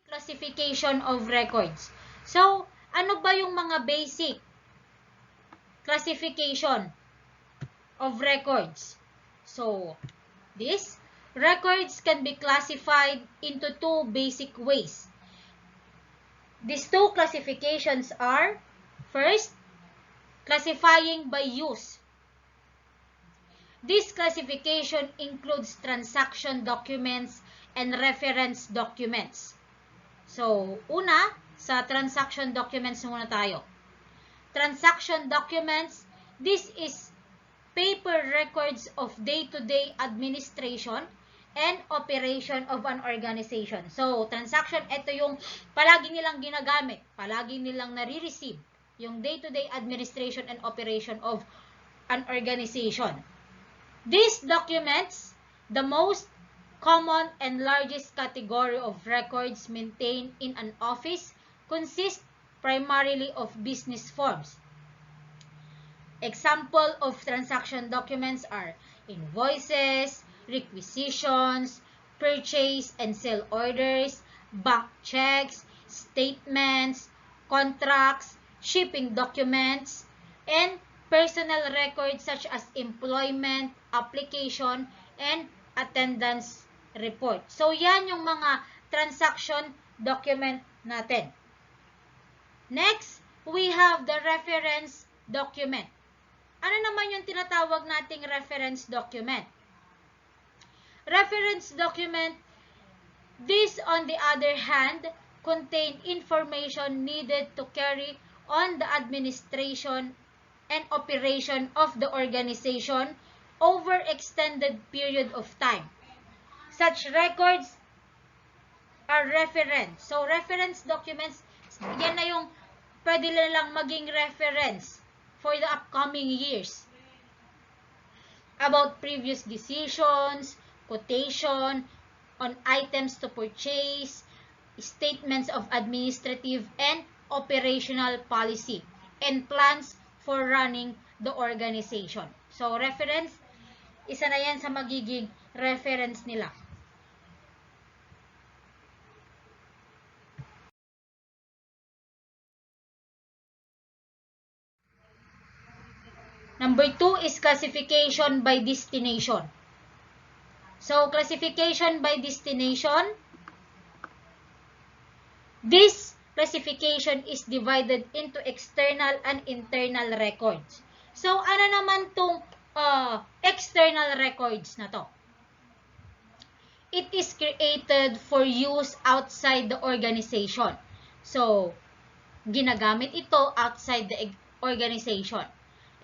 Classification of records. So, ano ba yung mga basic classification of records? So, these records can be classified into two basic ways. These two classifications are, first, classifying by use. This classification includes transaction documents and reference documents. So, una, sa transaction documents muna tayo. Transaction documents, this is paper records of day-to-day administration and operation of an organization. So, transaction, ito yung palagi nilang ginagamit, palagi nilang nare-receive, yung day-to-day administration and operation of an organization. These documents, the most common and largest category of records maintained in an office consists primarily of business forms. Example of transaction documents are invoices, requisitions, purchase and sale orders, bank checks, statements, contracts, shipping documents, and personal records such as employment, application, and attendance report. So, yan yung mga transaction document natin. Next, we have the reference document. Ano naman yung tinatawag nating reference document? Reference document, this on the other hand, contain information needed to carry on the administration and operation of the organization over extended period of time. Such records are reference. So, reference documents, yan na yung pwede lang maging reference for the upcoming years about previous decisions, quotation on items to purchase, statements of administrative and operational policy, and plans for running the organization. So, reference, isa na yan sa magiging reference nila. Number 2 is classification by destination. So, classification by destination, this classification is divided into external and internal records. So, ano naman tong external records na to? It is created for use outside the organization. So, ginagamit ito outside the organization.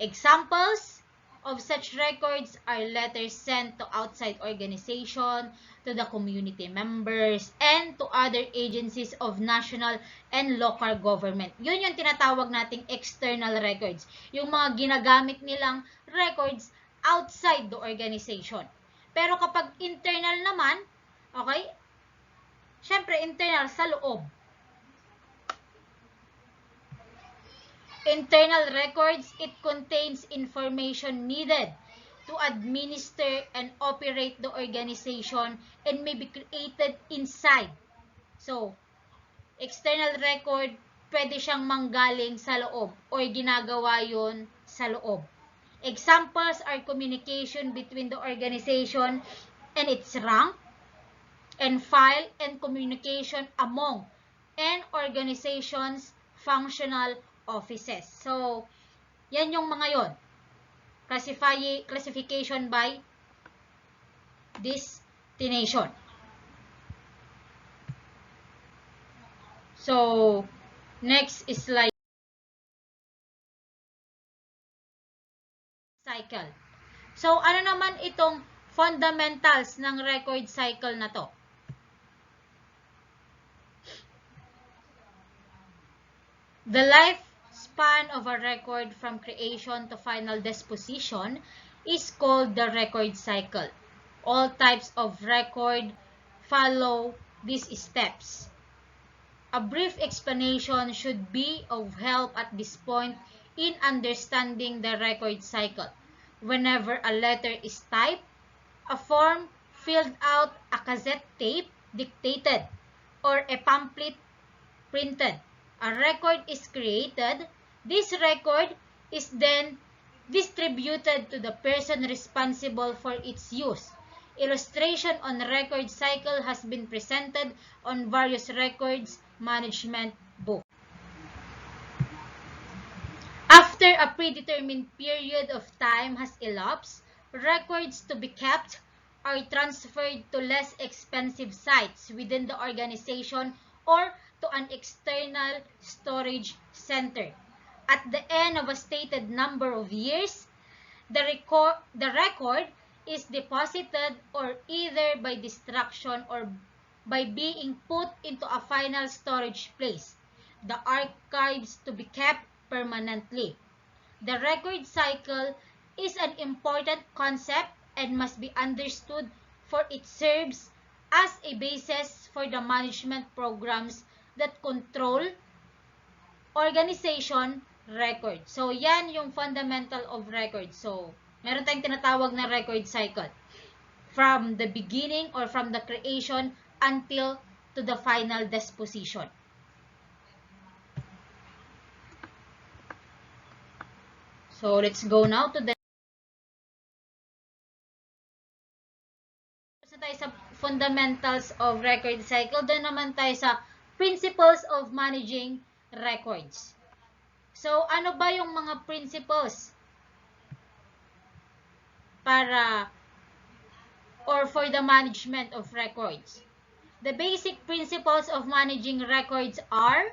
Examples of such records are letters sent to outside organization, to the community members, and to other agencies of national and local government. Yun yung tinatawag nating external records. Yung mga ginagamit nilang records outside the organization. Pero kapag internal naman, okay, syempre internal sa loob. Internal records, it contains information needed to administer and operate the organization and may be created inside. So, external record, pwede siyang manggaling sa loob or ginagawa yun sa loob. Examples are communication between the organization and its rank and file and communication among an organization's functional offices. So, yan yung mga yon. Classification by destination. So, next is like cycle. So, ano naman itong fundamentals ng record cycle na to? The lifespan of a record from creation to final disposition is called the record cycle. All types of record follow these steps. A brief explanation should be of help at this point in understanding the record cycle. Whenever a letter is typed, a form filled out, a cassette tape dictated, or a pamphlet printed, a record is created. This record is then distributed to the person responsible for its use. Illustration on record cycle has been presented on various records management books. After a predetermined period of time has elapsed, records to be kept are transferred to less expensive sites within the organization or to an external storage center. At the end of a stated number of years, the record is deposited or either by destruction or by being put into a final storage place. The archives to be kept permanently. The record cycle is an important concept and must be understood for it serves as a basis for the management programs that control organization record. So, yan yung fundamental of record. So, meron tayong tinatawag na record cycle. From the beginning or from the creation until to the final disposition. So, let's go now to the tayo sa fundamentals of record cycle. Doon naman tayo sa principles of managing records. So, ano ba yung mga principles para or for the management of records? The basic principles of managing records are: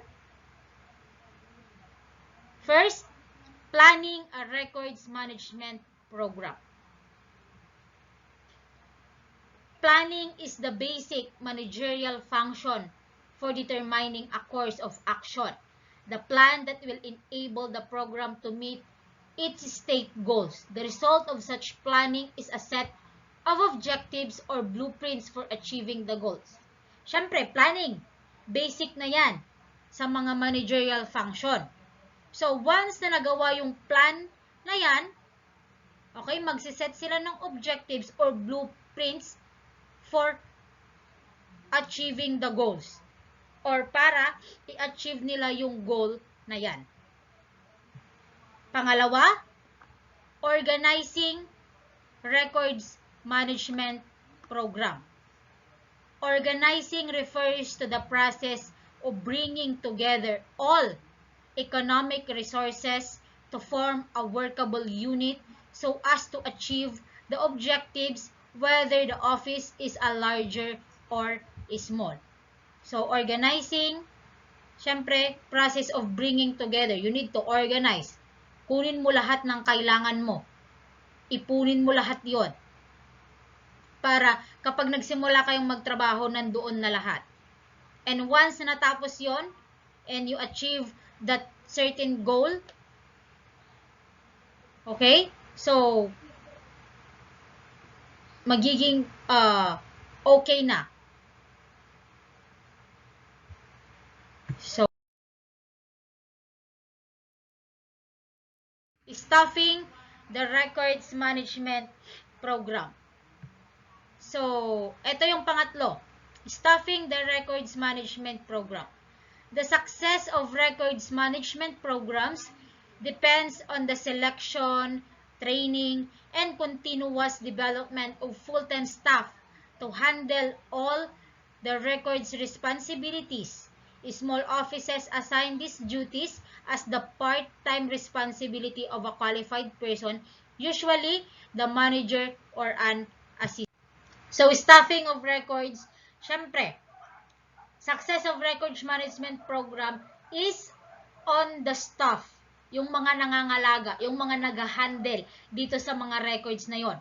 first, planning a records management program. Planning is the basic managerial function for determining a course of action. The plan that will enable the program to meet its state goals. The result of such planning is a set of objectives or blueprints for achieving the goals. Siyempre, planning. Basic na yan sa mga managerial function. So, once na nagawa yung plan na yan, okay, magsiset sila ng objectives or blueprints for achieving the goals or para i-achieve nila yung goal na yan. Pangalawa, organizing records management program. Organizing refers to the process of bringing together all economic resources to form a workable unit so as to achieve the objectives whether the office is a larger or small. So, organizing, syempre, process of bringing together. You need to organize. Kunin mo lahat ng kailangan mo. Ipunin mo lahat yon. Para kapag nagsimula kayong magtrabaho, nandoon na lahat. And once na natapos yon, and you achieve that certain goal, okay? So, magiging okay na. So, staffing the records management program. So, ito yung pangatlo. Staffing the records management program. The success of records management programs depends on the selection, training, and continuous development of full-time staff to handle all the records responsibilities. Small offices assign these duties as the part-time responsibility of a qualified person, usually the manager or an assistant. So, staffing of records, syempre, success of records management program is on the staff, yung mga nangangalaga, yung mga nag-handle dito sa mga records na yon.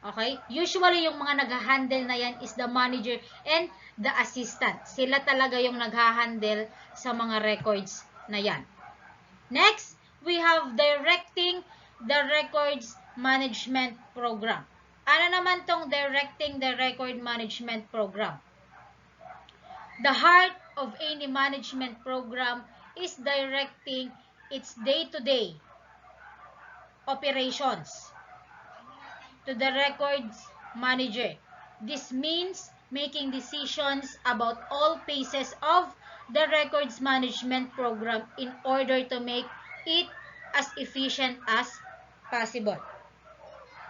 Okay? Usually, yung mga nag-handle na yan is the manager and the assistant. Sila talaga yung nag-handle sa mga records na yan. Next, we have directing the records management program. Ano naman tong directing the record management program? The heart of any management program is directing its day-to-day operations to the records manager. This means making decisions about all phases of the records management program in order to make it as efficient as possible.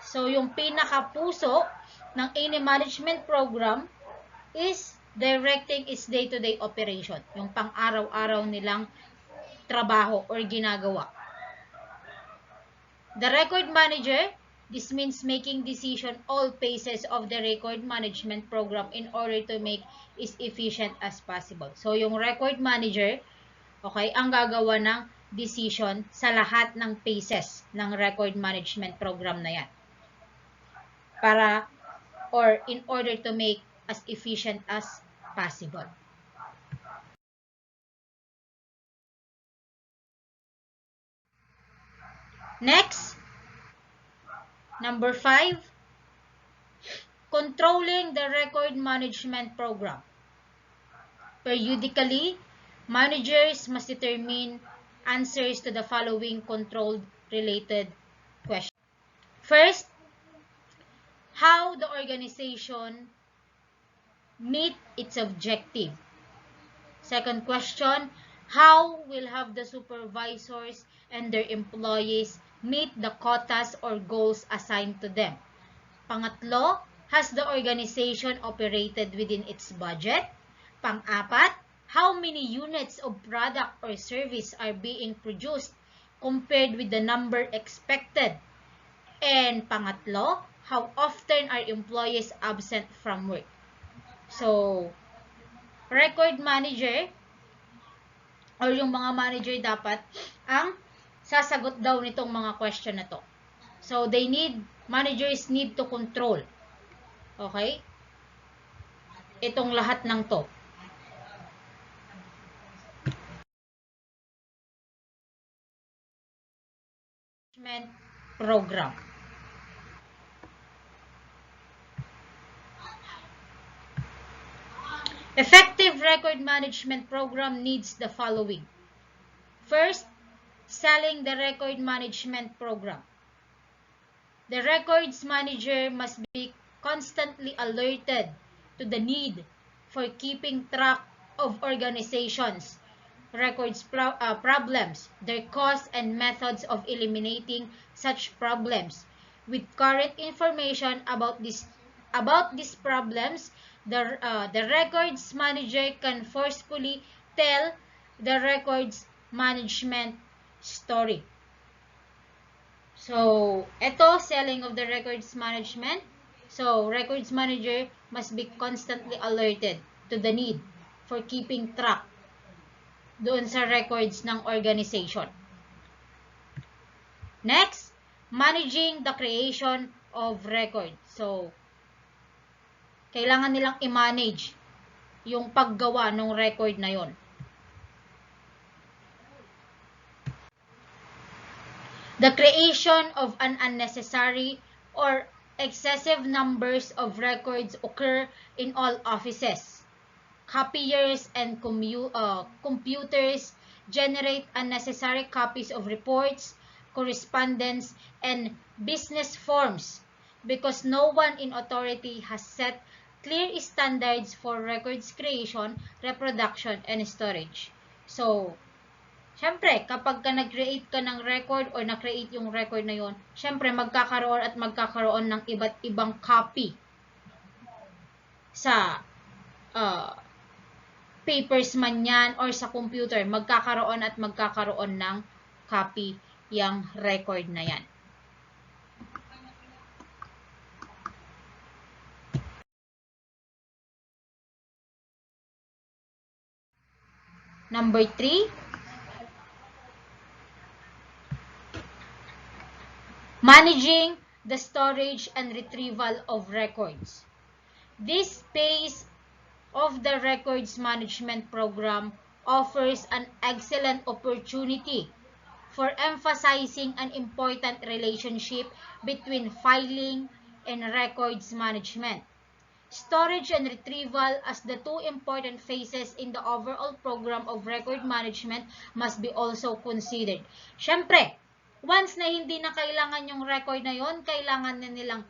So, yung pinakapuso ng any management program is directing its day-to-day operation. Yung pang-araw-araw nilang trabaho or ginagawa. The record manager, this means making decision all phases of the record management program in order to make it efficient as possible. So, yung record manager, okay, ang gagawa ng decision sa lahat ng phases ng record management program na yan. Para, or in order to make as efficient as possible. Next, number 5, Controlling the record management program. Periodically, managers must determine answers to the following control-related questions. First, how the organization meet its objective. Second question, how will have the supervisors and their employees meet the quotas or goals assigned to them? Pangatlo, has the organization operated within its budget? Pang-apat, how many units of product or service are being produced compared with the number expected? And pangatlo, how often are employees absent from work? So, record manager or yung mga manager dapat ang sasagot daw nitong mga question na to. So, managers need to control. Okay? Itong lahat ng to. Management program. Effective record management program needs the following. First, selling the record management program. The records manager must be constantly alerted to the need for keeping track of organizations, records problems, their cause and methods of eliminating such problems. With current information about these problems, the records manager can forcefully tell the records management story. So, ito, selling of the records management. So, records manager must be constantly alerted to the need for keeping track doon sa records ng organization. Next, managing the creation of record. So, kailangan nilang i-manage yung paggawa ng record na yon. The creation of an unnecessary or excessive numbers of records occur in all offices. Copiers and computers generate unnecessary copies of reports, correspondence, and business forms because no one in authority has set clear standards for records creation, reproduction, and storage. So, syempre, kapag nag-create ka ng record or na-create yung record na yon, syempre, magkakaroon ng iba't ibang copy sa papers man yan or sa computer. Magkakaroon ng copy yung record na yan. Number 3, managing the storage and retrieval of records. This phase of the records management program offers an excellent opportunity for emphasizing an important relationship between filing and records management. Storage and retrieval as the two important phases in the overall program of record management must be also considered. Syempre, once na hindi na kailangan yung record na yon, kailangan na nilang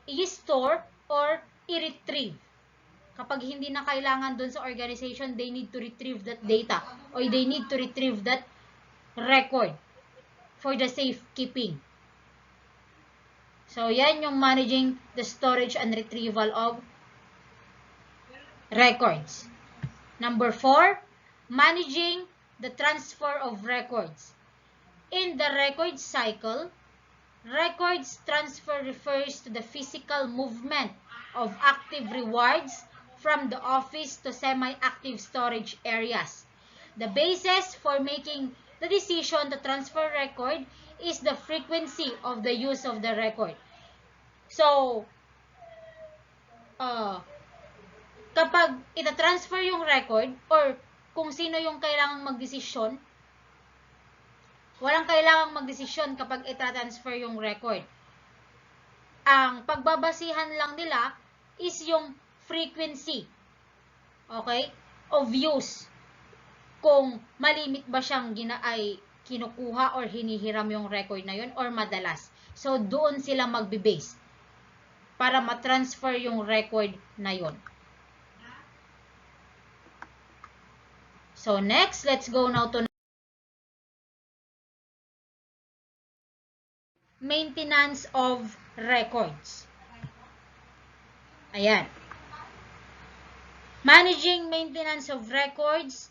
i-store or i-retrieve. Kapag hindi na kailangan dun sa organization, they need to retrieve that data or they need to retrieve that record for the safekeeping. So, yan yung managing the storage and retrieval of records. Number 4, managing the transfer of records. In the record cycle, records transfer refers to the physical movement of active rewards from the office to semi-active storage areas. The basis for making the decision to transfer record is the frequency of the use of the record. So, kapag ita-transfer yung record or kung sino yung kailangang magdesisyon, walang kailangang magdesisyon kapag ita-transfer yung record. Ang pagbabasihan lang nila is yung frequency, okay, of use. Kung malimit ba siyang kinukuha or hinihiram yung record na yun or madalas. So, doon sila magbe-base para ma-transfer yung record na yun. So, next, let's go now to maintenance of records. Ayan. Managing maintenance of records.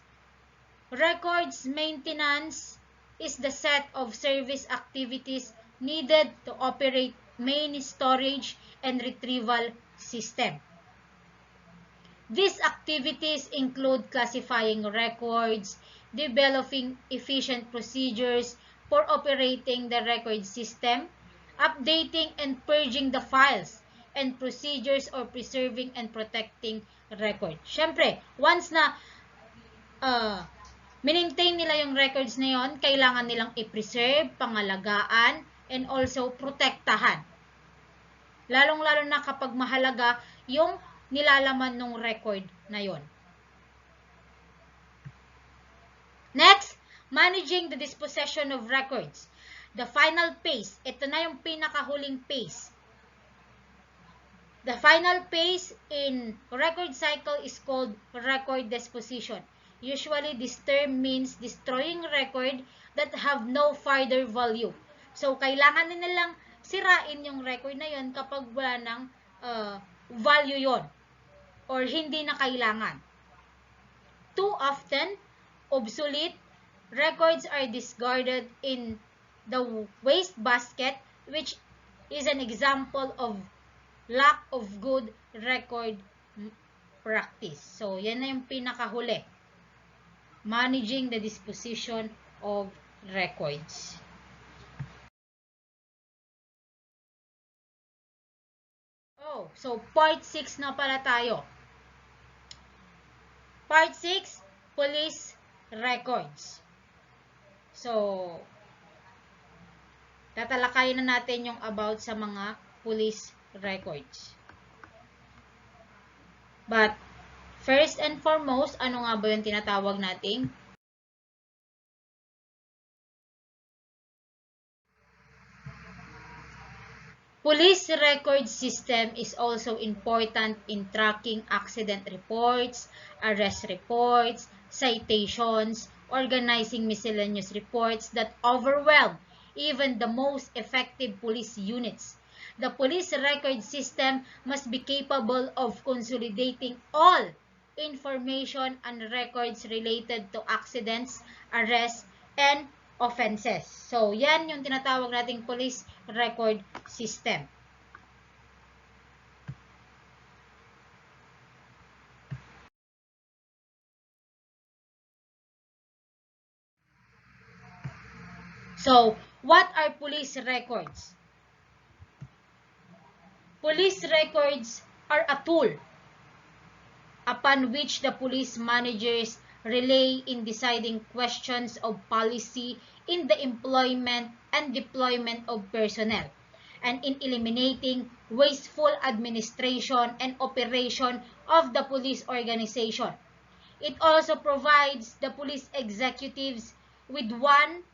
Records maintenance is the set of service activities needed to operate main storage and retrieval system. These activities include classifying records, developing efficient procedures for operating the record system, updating and purging the files, and procedures or preserving and protecting record. Siyempre, once na maintain nila yung records na yon, kailangan nilang i-preserve, pangalagaan, and also protektahan. Lalong-lalo na kapag mahalaga yung nilalaman ng record na yon. Next, managing the dispossession of records. The final phase, ito na yung pinakahuling phase. The final phase in record cycle is called record disposition. Usually, this term means destroying record that have no further value. So, kailangan na nilang sirain yung record na yon kapag wala ng value yon or hindi na kailangan. Too often, obsolete records are discarded in the waste basket, which is an example of lack of good record practice. So, yan na yung pinakahuli. Managing the disposition of records. Oh, so part 6 na pala tayo. Part 6, police records. So, tatalakayin na natin yung about sa mga police records. But, first and foremost, ano nga ba yung tinatawag nating police record system is also important in tracking accident reports, arrest reports, citations, organizing miscellaneous reports that overwhelm even the most effective police units. The police record system must be capable of consolidating all information and records related to accidents, arrests, and offenses. So, yan yung tinatawag nating police record system. So, what are police records? Police records are a tool upon which the police managers rely in deciding questions of policy in the employment and deployment of personnel, and in eliminating wasteful administration and operation of the police organization. It also provides the police executives with one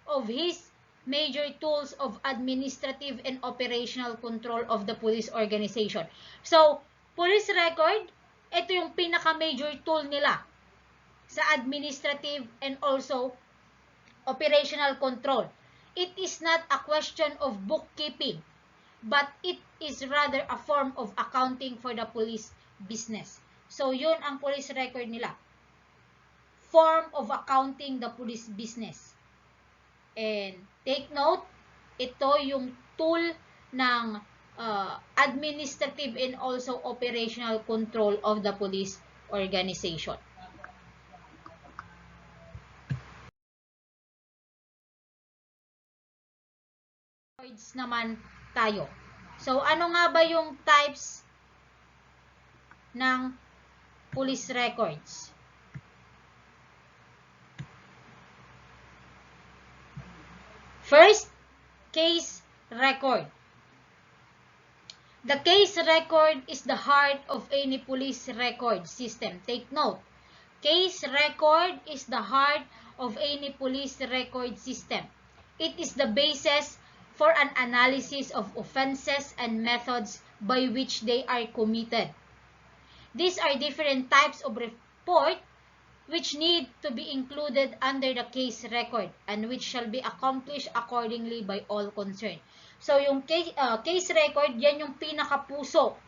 of his major tools of administrative and operational control of the police organization. So, police record, ito yung pinaka-major tool nila sa administrative and also operational control. It is not a question of bookkeeping, but it is rather a form of accounting for the police business. So, yun ang police record nila. Form of accounting the police business. And take note, ito yung tool ng administrative and also operational control of the police organization. Records naman tayo. So, ano nga ba yung types ng police records? First, case record. The case record is the heart of any police record system. Take note. Case record is the heart of any police record system. It is the basis for an analysis of offenses and methods by which they are committed. These are different types of report which need to be included under the case record and which shall be accomplished accordingly by all concerned. So, yung case record, yan yung pinakapuso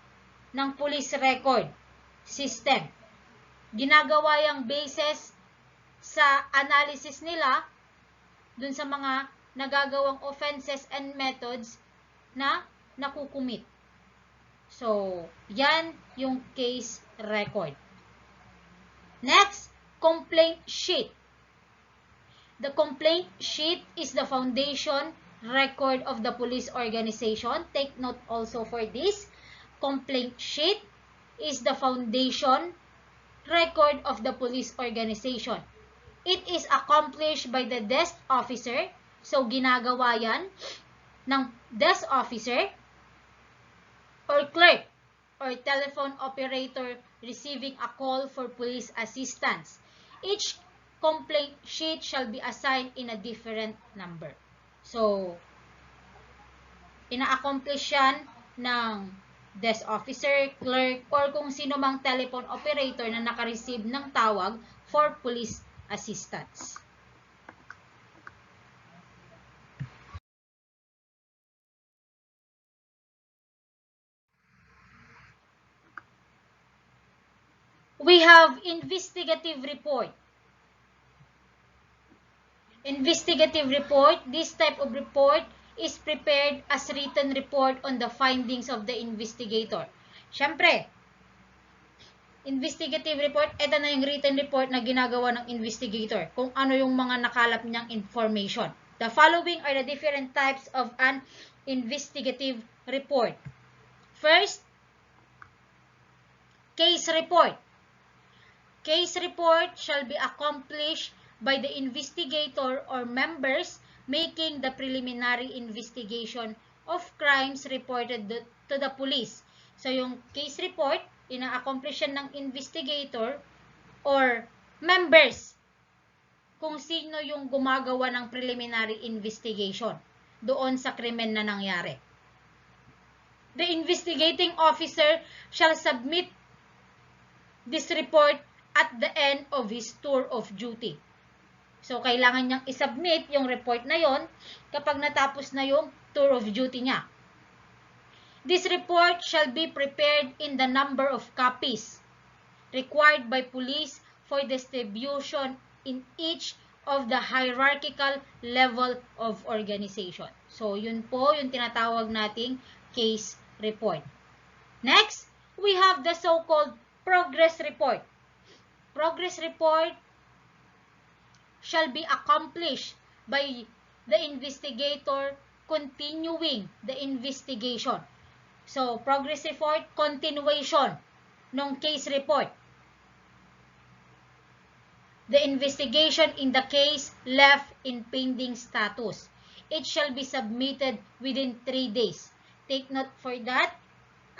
ng police record system. Ginagawa yung basis sa analysis nila dun sa mga nagagawang offenses and methods na nakukumit. So, yan yung case record. Next, complaint sheet. The complaint sheet is the foundation record of the police organization. Take note also for this. Complaint sheet is the foundation record of the police organization. It is accomplished by the desk officer. So, ginagawa yan ng desk officer or clerk or telephone operator receiving a call for police assistance. Each complaint sheet shall be assigned in a different number. So, ina-accomplish yan ng desk officer, clerk, or kung sino mang telephone operator na naka-receive ng tawag for police assistance. We have investigative report. Investigative report, this type of report is prepared as written report on the findings of the investigator. Siyempre, investigative report, ito na yung written report na ginagawa ng investigator, kung ano yung mga nakalap niyang information. The following are the different types of an investigative report. First, case report. Case report shall be accomplished by the investigator or members making the preliminary investigation of crimes reported to the police. So, yung case report, ina-accomplish ng investigator or members kung sino yung gumagawa ng preliminary investigation doon sa krimen na nangyari. The investigating officer shall submit this report at the end of his tour of duty. So, kailangan niyang isubmit yung report na yon kapag natapos na yung tour of duty niya. This report shall be prepared in the number of copies required by police for distribution in each of the hierarchical level of organization. So, yun po yung tinatawag nating case report. Next, we have the so-called progress report. Progress report shall be accomplished by the investigator continuing the investigation. So, progress report, continuation ng case report. The investigation in the case left in pending status. It shall be submitted within 3 days. Take note for that.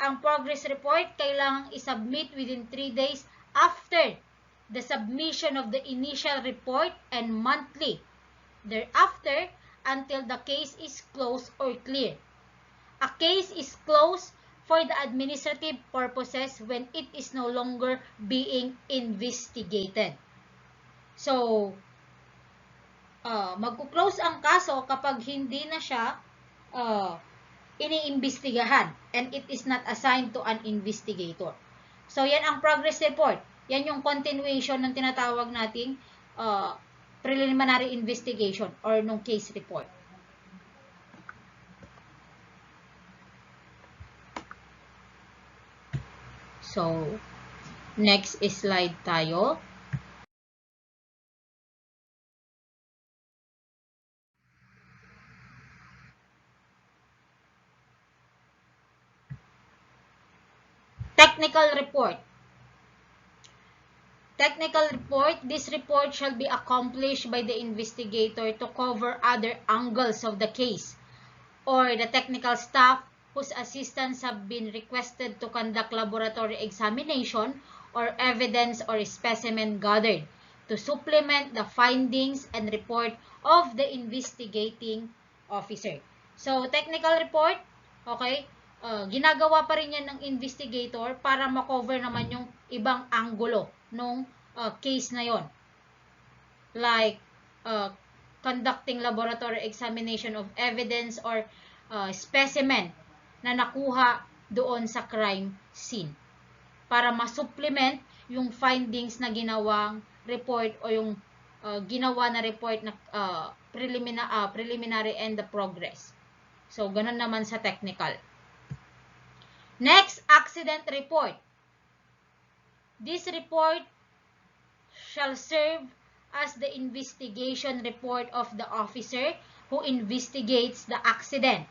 Ang progress report, kailangang isubmit within 3 days after the submission of the initial report and monthly thereafter until the case is closed or clear. A case is closed for the administrative purposes when it is no longer being investigated. So, magkuklose ang kaso kapag hindi na siya iniimbestigahan and it is not assigned to an investigator. So, yan ang progress report. Yan yung continuation ng tinatawag nating preliminary investigation or nung case report. So, next slide tayo. Technical report. Technical report, this report shall be accomplished by the investigator to cover other angles of the case or the technical staff whose assistance have been requested to conduct laboratory examination or evidence or specimen gathered to supplement the findings and report of the investigating officer. So, technical report, okay, ginagawa pa rin yan ng investigator para makover naman yung ibang anggulo nung case na yon. Like, conducting laboratory examination of evidence or specimen na nakuha doon sa crime scene para ma-supplement yung findings na ginawang report o yung ginawa na report na preliminary and the progress. So, ganun naman sa technical. Next, accident report. This report shall serve as the investigation report of the officer who investigates the accident.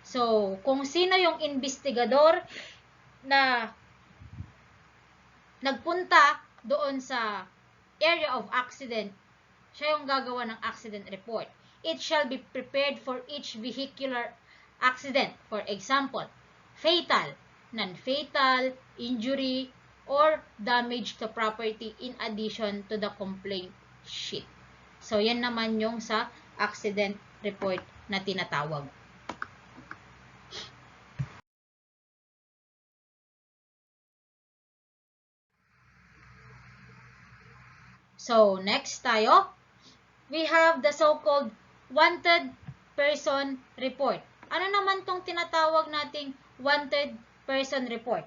So, kung sino yung investigador na nagpunta doon sa area of accident, siya yung gagawa ng accident report. It shall be prepared for each vehicular accident. For example, fatal, non-fatal, injury, or damage to property in addition to the complaint sheet. So, yan naman yung sa accident report na tinatawag. So, next tayo, we have the so-called wanted person report. Ano naman tong tinatawag nating wanted person report?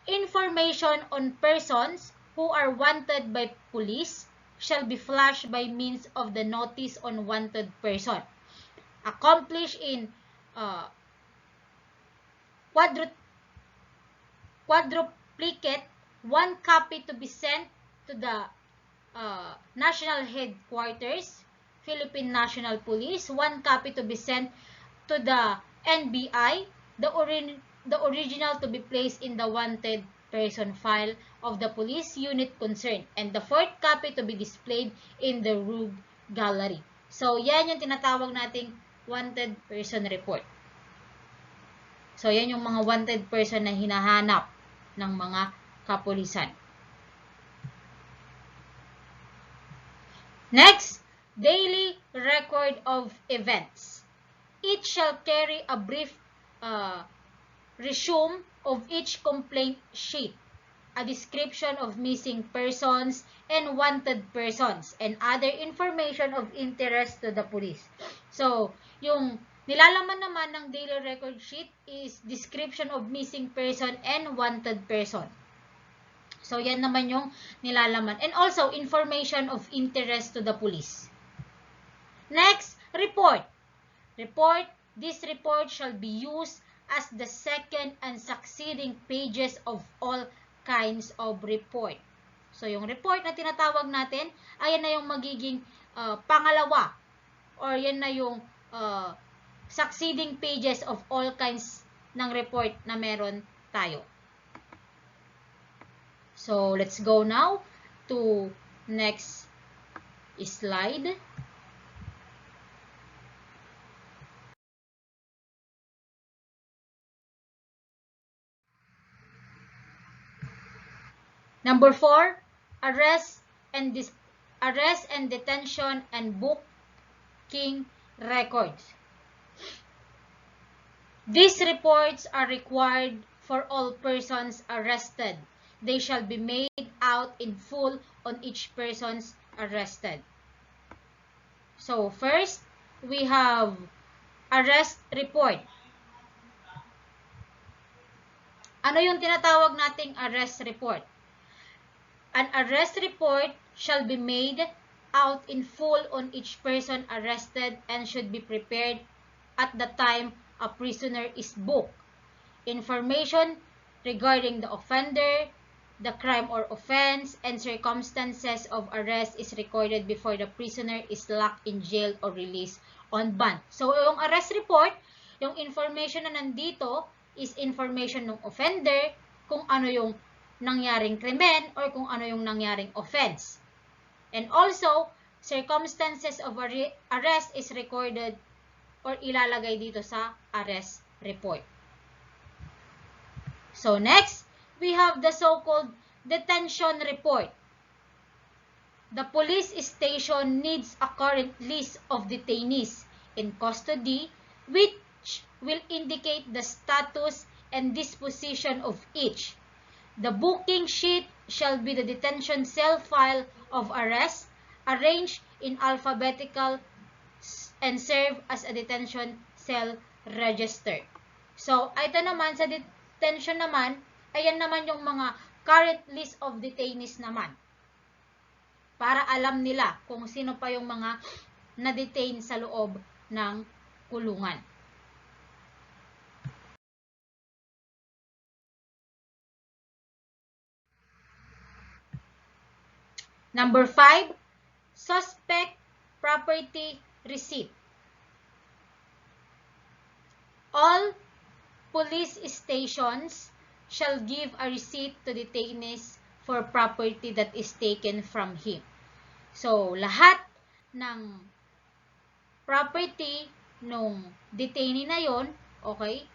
Information on persons who are wanted by police shall be flashed by means of the notice on wanted person. Accomplished in quadruplicate, one copy to be sent to the National Headquarters, Philippine National Police, one copy to be sent to the NBI, the original to be placed in the wanted person file of the police unit concerned, and the fourth copy to be displayed in the rogue gallery. So, yan yung tinatawag nating wanted person report. So, yan yung mga wanted person na hinahanap ng mga kapulisan. Next, daily record of events. Each shall carry a brief resume of each complaint sheet, a description of missing persons and wanted persons, and other information of interest to the police. So, yung nilalaman naman ng daily record sheet is description of missing person and wanted person. So, yan naman yung nilalaman. And also, information of interest to the police. Next, report. This report shall be used as the second and succeeding pages of all kinds of report. So, yung report na tinatawag natin, ayan na yung magiging pangalawa or yan na yung succeeding pages of all kinds ng report na meron tayo. So, let's go now to next slide. Number 4, arrest and detention and booking records. These reports are required for all persons arrested. They shall be made out in full on each person's arrested. So, first, we have arrest report. Ano yung tinatawag nating arrest report? An arrest report shall be made out in full on each person arrested and should be prepared at the time a prisoner is booked. Information regarding the offender, the crime or offense, and circumstances of arrest is recorded before the prisoner is locked in jail or released on bond. So, yung arrest report, yung information na nandito is information ng offender, kung ano yung nangyaring krimen or kung ano yung nangyaring offense. And also, circumstances of arrest is recorded or ilalagay dito sa arrest report. So next, we have the so-called detention report. The police station needs a current list of detainees in custody, which will indicate the status and disposition of each. The booking sheet shall be the detention cell file of arrest, arranged in alphabetical and serve as a detention cell register. So, ito naman, sa detention naman, ayan naman yung mga current list of detainees naman. Para alam nila kung sino pa yung mga na-detain sa loob ng kulungan. Number 5, suspect property receipt. All police stations shall give a receipt to detainees for property that is taken from him. So, lahat ng property nung detainee na yon, okay,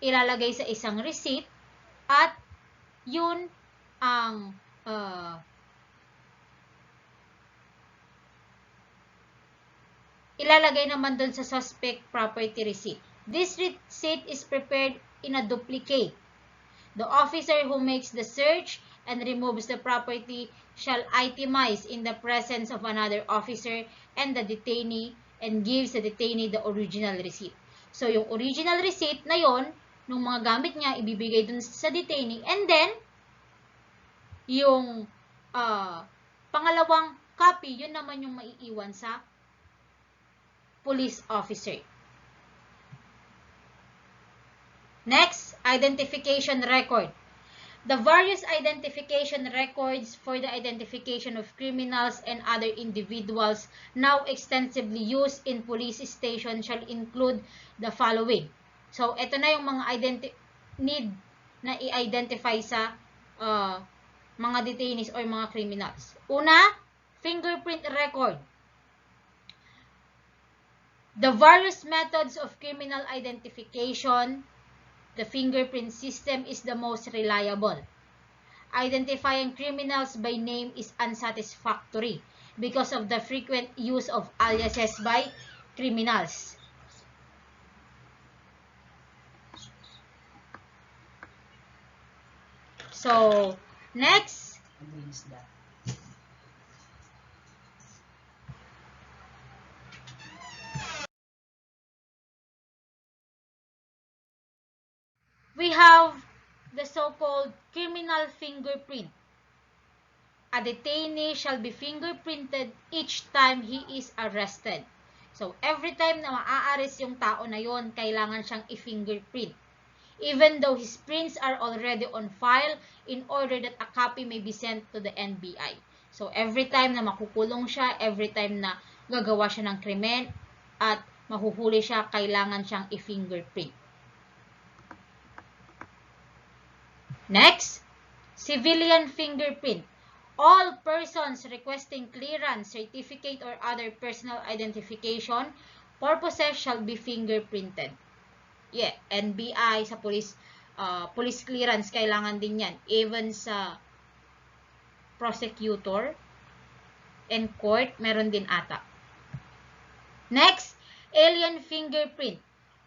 ilalagay sa isang receipt at yun ang ilalagay naman dun sa suspect property receipt. This receipt is prepared in a duplicate. The officer who makes the search and removes the property shall itemize in the presence of another officer and the detainee and gives the detainee the original receipt. So, yung original receipt na yon, nung mga gamit niya, ibibigay dun sa detainee, and then, yung pangalawang copy, yun naman yung maiiwan sa police officer. Next, identification record. The various identification records for the identification of criminals and other individuals now extensively used in police station shall include the following. So, ito na yung mga need na i-identify sa mga detainees or mga criminals. Una, fingerprint record. The various methods of criminal identification, the fingerprint system is the most reliable. Identifying criminals by name is unsatisfactory because of the frequent use of aliases by criminals. So, next, we have the so-called criminal fingerprint. A detainee shall be fingerprinted each time he is arrested. So, every time na maa-arrest yung tao na yon, kailangan siyang i-fingerprint. Even though his prints are already on file in order that a copy may be sent to the NBI. So, every time na makukulong siya, every time na gagawa siya ng krimen at mahuhuli siya, kailangan siyang i-fingerprint. Next, civilian fingerprint. All persons requesting clearance, certificate, or other personal identification purposes shall be fingerprinted. Yeah, NBI, sa police clearance, kailangan din yan. Even sa prosecutor and court, meron din ata. Next, alien fingerprint.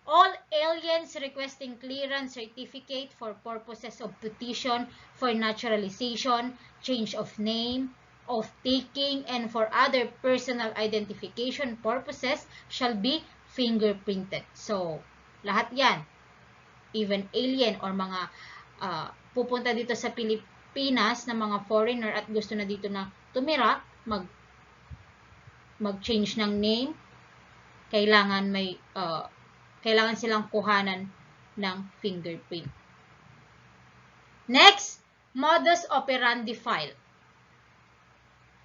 All aliens requesting clearance certificate for purposes of petition for naturalization, change of name, of taking, and for other personal identification purposes shall be fingerprinted. So, lahat yan, even alien or mga pupunta dito sa Pilipinas na mga foreigner at gusto na dito na tumira, mag-change ng name, kailangan silang kuhanan ng fingerprint. Next, modus operandi file.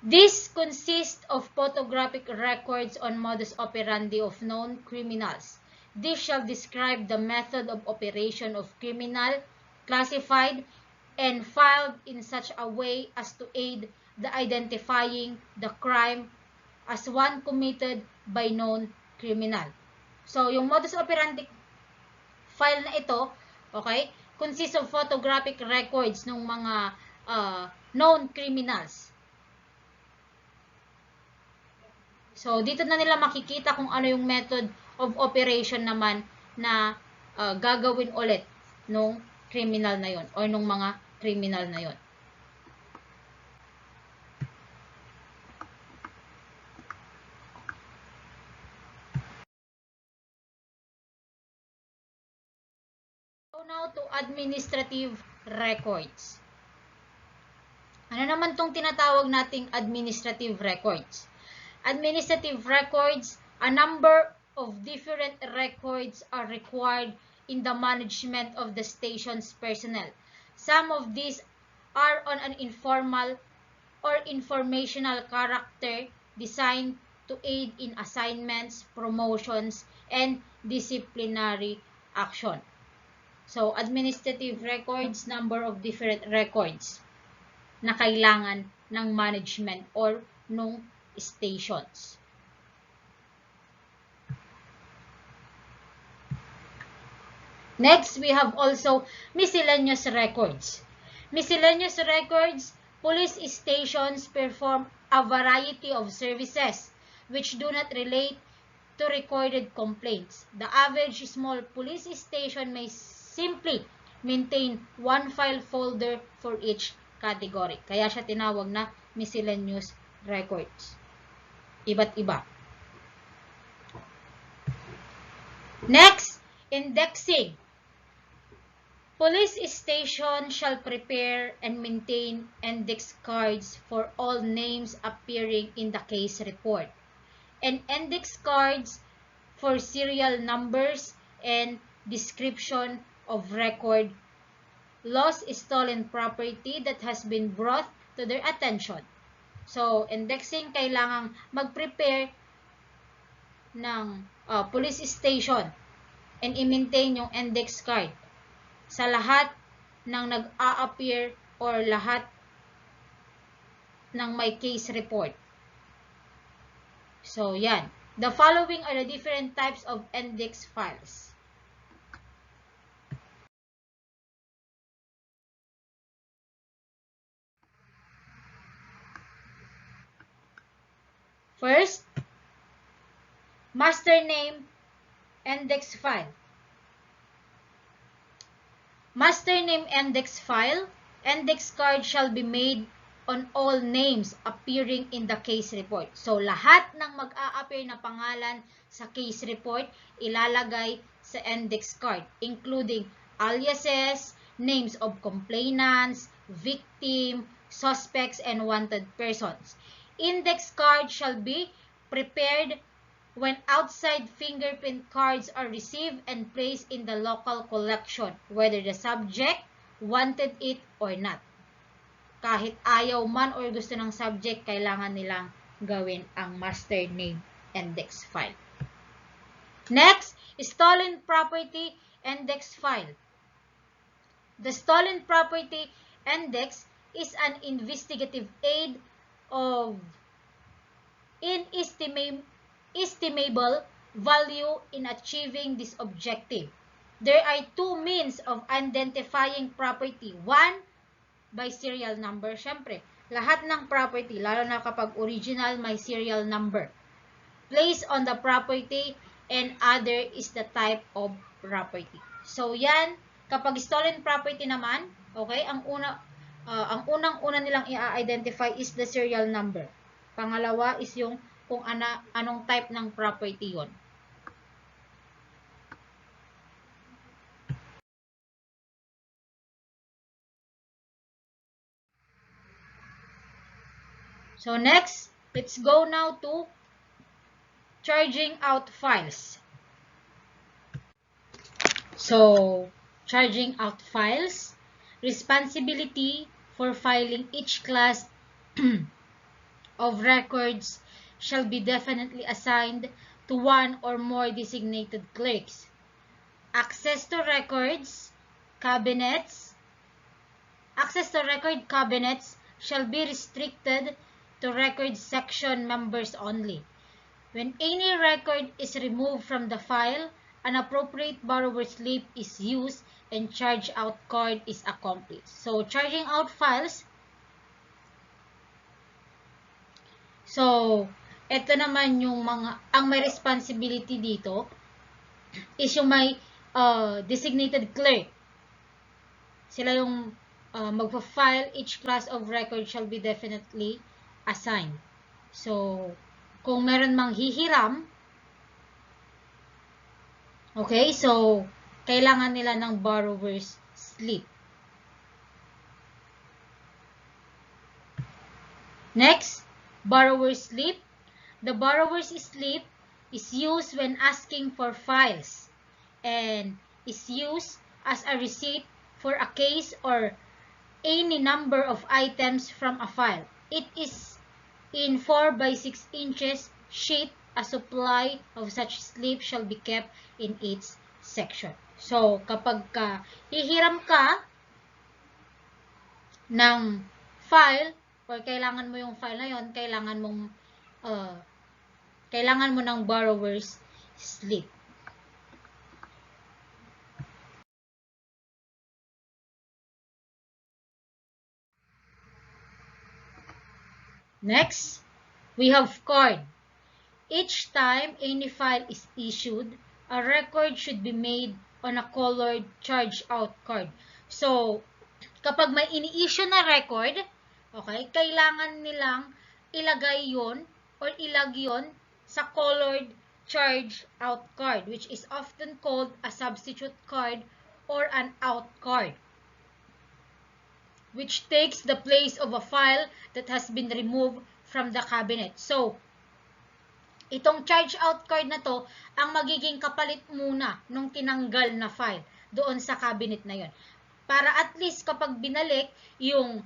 This consists of photographic records on modus operandi of known criminals. This shall describe the method of operation of criminal, classified, and filed in such a way as to aid the identifying the crime as one committed by known criminal. So, yung modus operandi file na ito, okay, consists of photographic records ng mga known criminals. So, dito na nila makikita kung ano yung method of operation naman na gagawin ulit nung criminal na yon or nung mga criminal na yon. So, now to administrative records. Ano naman tong tinatawag nating administrative records? Administrative records, a number of different records are required in the management of the station's personnel. Some of these are on an informal or informational character designed to aid in assignments, promotions, and disciplinary action. So, administrative records, number of different records na kailangan ng management or nung stations. Next, we have also miscellaneous records. Miscellaneous records, police stations perform a variety of services which do not relate to recorded complaints. The average small police station may simply maintain one file folder for each category. Kaya siya tinawag na miscellaneous records. Iba't iba. Next, indexing. Police station shall prepare and maintain index cards for all names appearing in the case report, and index cards for serial numbers and description of record, lost, stolen property that has been brought to their attention. So, indexing, kailangang mag-prepare ng police station and i-maintain yung index card sa lahat ng nag-a-appear or lahat ng may case report. So, yan. The following are the different types of index files. First, master name index file. Master name index file, index card shall be made on all names appearing in the case report. So, lahat ng mag-a-appear na pangalan sa case report, ilalagay sa index card, including aliases, names of complainants, victim, suspects, and wanted persons. Index card shall be prepared when outside fingerprint cards are received and placed in the local collection, whether the subject wanted it or not. Kahit ayaw man or gusto ng subject, kailangan nilang gawin ang master name index file. Next, stolen property index file. The stolen property index is an investigative aid of inestimable value in achieving this objective. There are two means of identifying property. One, by serial number. Siyempre, lahat ng property, lalo na kapag original, may serial number. Place on the property, and other is the type of property. So, yan, kapag stolen property naman, okay, ang unang-una nilang i-identify is the serial number. Pangalawa is yung kung anong type ng property yon. So next, let's go now to charging out files. So, charging out files, responsibility for filing each class of records shall be definitely assigned to one or more designated clerks. Access to record cabinets shall be restricted to record section members only. When any record is removed from the file, an appropriate borrower slip is used and charge out card is accomplished. So, charging out files. So, ito naman yung ang may responsibility dito is yung may designated clerk. Sila yung magpa-file. Each class of record shall be definitely assigned. So, kung meron mang hihiram, okay, so, kailangan nila ng borrower's slip. Next, borrower's slip. The borrower's slip is used when asking for files and is used as a receipt for a case or any number of items from a file. It is in 4 by 6 inches sheet. A supply of such slip shall be kept in each section. So, kapag hihiram ka ng file or kailangan mo yung file na yon, kailangan mo ng borrower's slip. Next, we have card. Each time any file is issued, a record should be made on a colored charge-out card. So, kapag may ini-issue na record, okay, kailangan nilang ilagay yon or ilag yon sa colored charge-out card, which is often called a substitute card or an out card, which takes the place of a file that has been removed from the cabinet. So, itong charge-out card na to, ang magiging kapalit muna nung tinanggal na file doon sa cabinet na yon. Para at least kapag binalik yung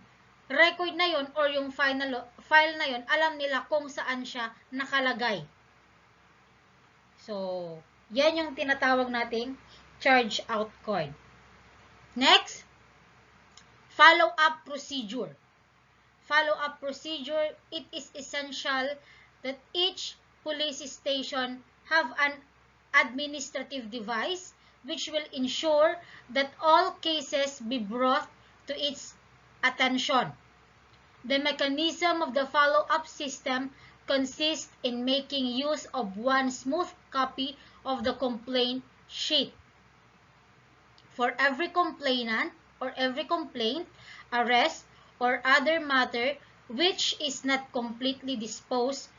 record na yon or yung file na yon, alam nila kung saan siya nakalagay. So, yan yung tinatawag nating charge-out card. Next, follow-up procedure. Follow-up procedure, it is essential that each police station have an administrative device which will ensure that all cases be brought to its attention. The mechanism of the follow-up system consists in making use of one smooth copy of the complaint sheet. For every complainant or every complaint, arrest, or other matter which is not completely disposed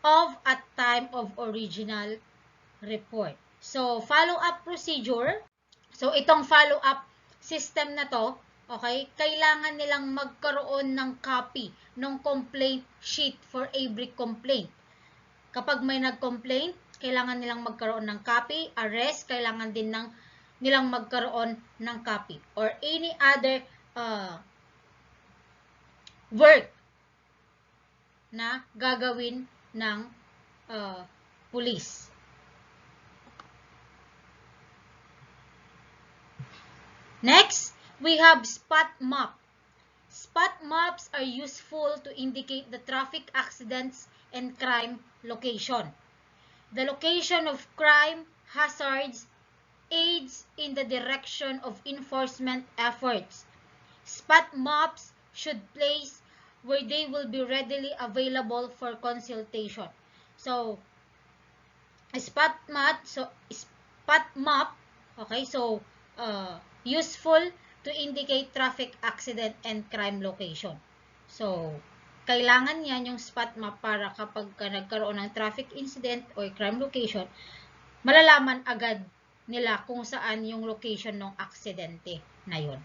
of at time of original report. So, follow-up procedure. So, itong follow-up system na to, okay, kailangan nilang magkaroon ng copy ng complaint sheet for every complaint. Kapag may nag-complaint, kailangan nilang magkaroon ng copy. Arrest, kailangan din nilang magkaroon ng copy. Or any other work na gagawin ng police. Next, we have spot map. Spot maps are useful to indicate the traffic accidents and crime location. The location of crime hazards aids in the direction of enforcement efforts. Spot maps should place where they will be readily available for consultation. So, spot map, okay, so useful to indicate traffic accident and crime location. So, kailangan yan yung spot map para kapag nagkaroon ng traffic incident or crime location, malalaman agad nila kung saan yung location ng aksidente na yun.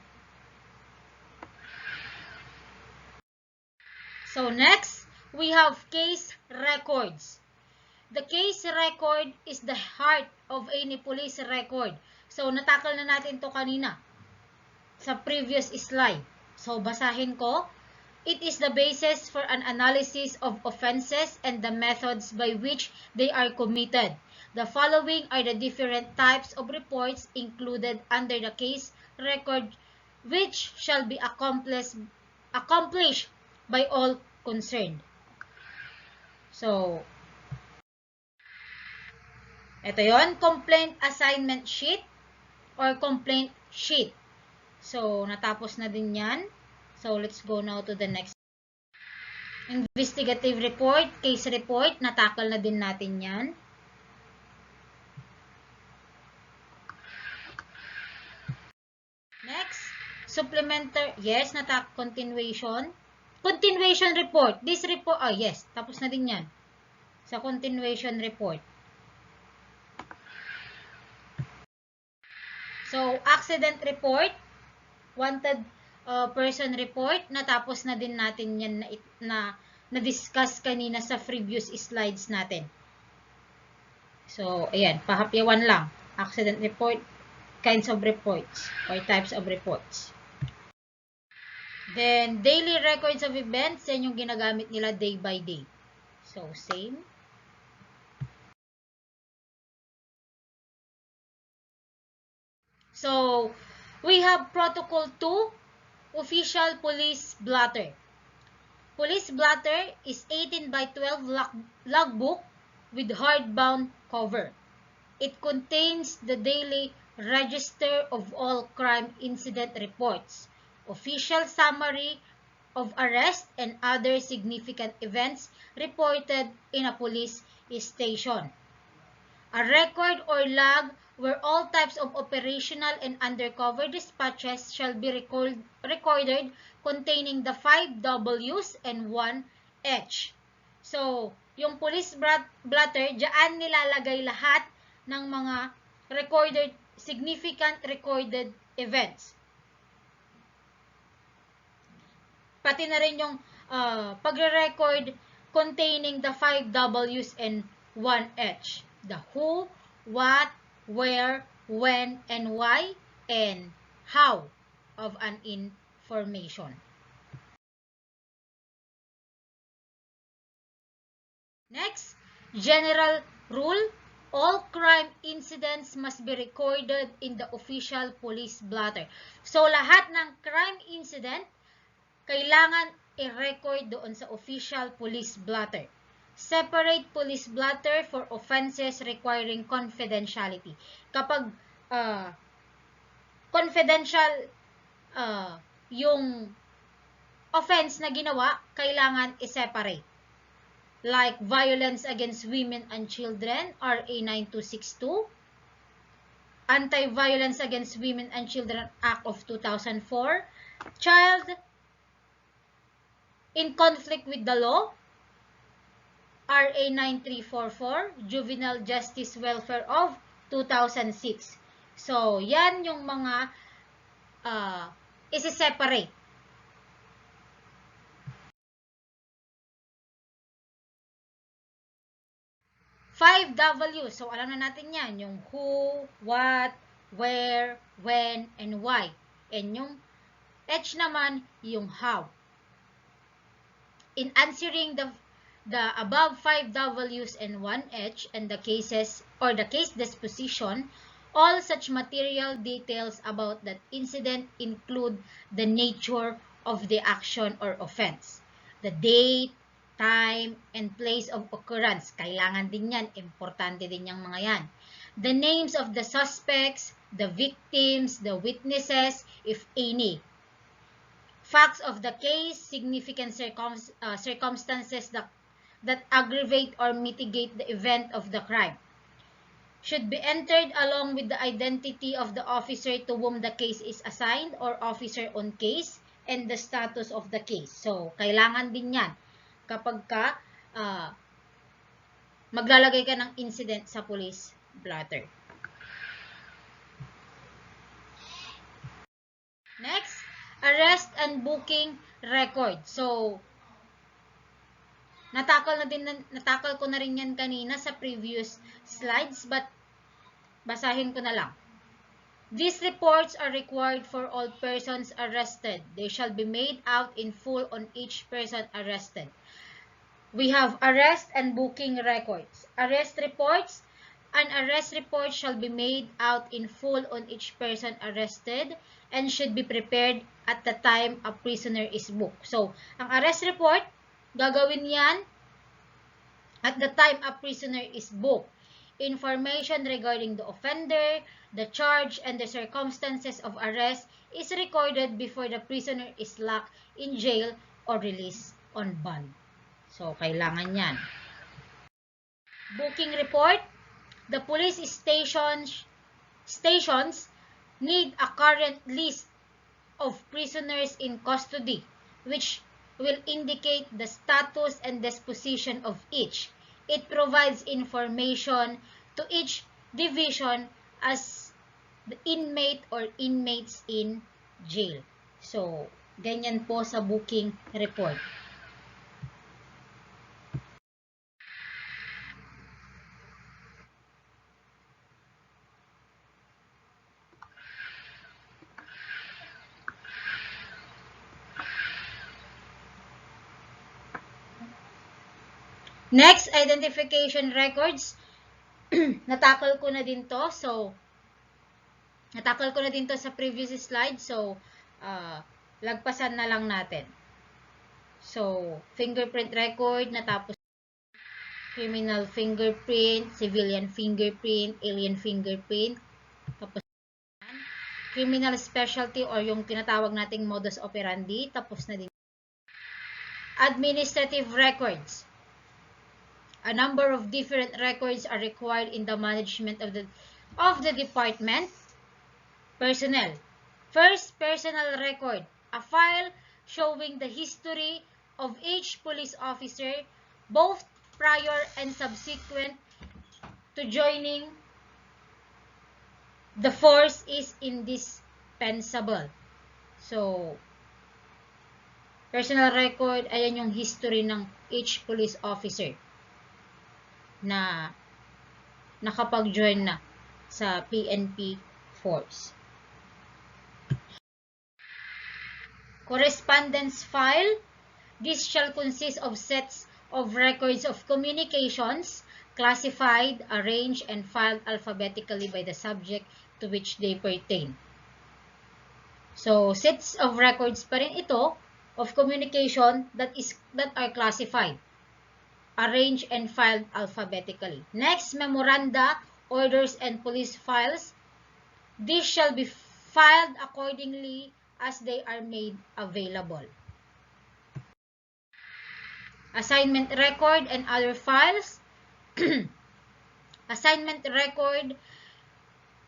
So, next, we have case records. The case record is the heart of any police record. So, natakal na natin to kanina sa previous slide. So, basahin ko. It is the basis for an analysis of offenses and the methods by which they are committed. The following are the different types of reports included under the case record which shall be accomplished by all concerned. So, Ito yon, complaint assignment sheet or complaint sheet. So, natapos na din yan. So, let's go now to the next. Investigative report, case report, natakal na din natin yan. Next, supplementary, yes, continuation. Continuation report, this report, yes, tapos na din yan. Sa continuation report. So, accident report, wanted person report, natapos na din natin yan na-discuss kanina sa previous slides natin. So, ayan, pahapyawan lang. Accident report, kinds of reports or types of reports. Then, daily records of events, yan yung ginagamit nila day by day. So, same. So, we have Protocol 2, Official Police Blotter. Police Blotter is 18 by 12 logbook with hardbound cover. It contains the daily register of all crime incident reports, official summary of arrest and other significant events reported in a police station. A record or log where all types of operational and undercover dispatches shall be recorded containing the 5 W's and 1 H. So, yung police blotter, diyan nilalagay lahat ng mga significant recorded events. Pati na rin yung pagre-record containing the 5 W's and 1 H. The who, what, where, when, and why, and how of an information. Next, general rule, all crime incidents must be recorded in the official police blotter. So, lahat ng crime incident, kailangan i-record doon sa official police blotter. Separate police blotter for offenses requiring confidentiality. Kapag confidential yung offense na ginawa, kailangan i-separate. Like violence against women and children, RA 9262, Anti-Violence Against Women and Children Act of 2004, Child in Conflict with the Law, RA 9344, Juvenile Justice Welfare of 2006. So, yan yung mga isi-separate. Five W. So, alam na natin yan. Yung who, what, where, when, and why. And yung H naman, yung how. In answering the above 5 W's and 1 H and the cases or the case disposition, all such material details about that incident include the nature of the action or offense, the date, time, and place of occurrence. Kailangan din yan. Importante din yung mga yan. The names of the suspects, the victims, the witnesses, if any. Facts of the case, significant circumstances that aggravate or mitigate the event of the crime should be entered along with the identity of the officer to whom the case is assigned or officer on case and the status of the case. So, kailangan din yan kapag ka maglalagay ka ng incident sa police blotter. Next, arrest and booking record. So, natakal ko na rin yan kanina sa previous slides, but basahin ko na lang. These reports are required for all persons arrested. They shall be made out in full on each person arrested. We have arrest and booking records. Arrest reports. An arrest report shall be made out in full on each person arrested and should be prepared at the time a prisoner is booked. So, ang arrest report, gagawin yan at the time a prisoner is booked. Information regarding the offender, the charge, and the circumstances of arrest is recorded before the prisoner is locked in jail or released on bond. So, kailangan yan. Booking report. The police stations need a current list of prisoners in custody, which will indicate the status and disposition of each. It provides information to each division as the inmate or inmates in jail. So, ganyan po sa booking report. Next, identification records. Natakal ko na din to. So, natakal ko na din to sa previous slide. So, lagpasan na lang natin. So, fingerprint record, natapos criminal fingerprint, civilian fingerprint, alien fingerprint, tapos criminal specialty or yung tinatawag nating modus operandi, tapos na din. Administrative records. A number of different records are required in the management of the department. Personnel. First, personal record. A file showing the history of each police officer, both prior and subsequent to joining the force, is indispensable. So, personal record, ayan yung history ng each police officer na nakapag-join na sa PNP force. Correspondence file. This shall consist of sets of records of communications, classified, arranged, and filed alphabetically by the subject to which they pertain. So, sets of records pa rin ito of communication that are classified, arranged, and filed alphabetically. Next, memoranda, orders, and police files. These shall be filed accordingly as they are made available. Assignment record and other files. Assignment record.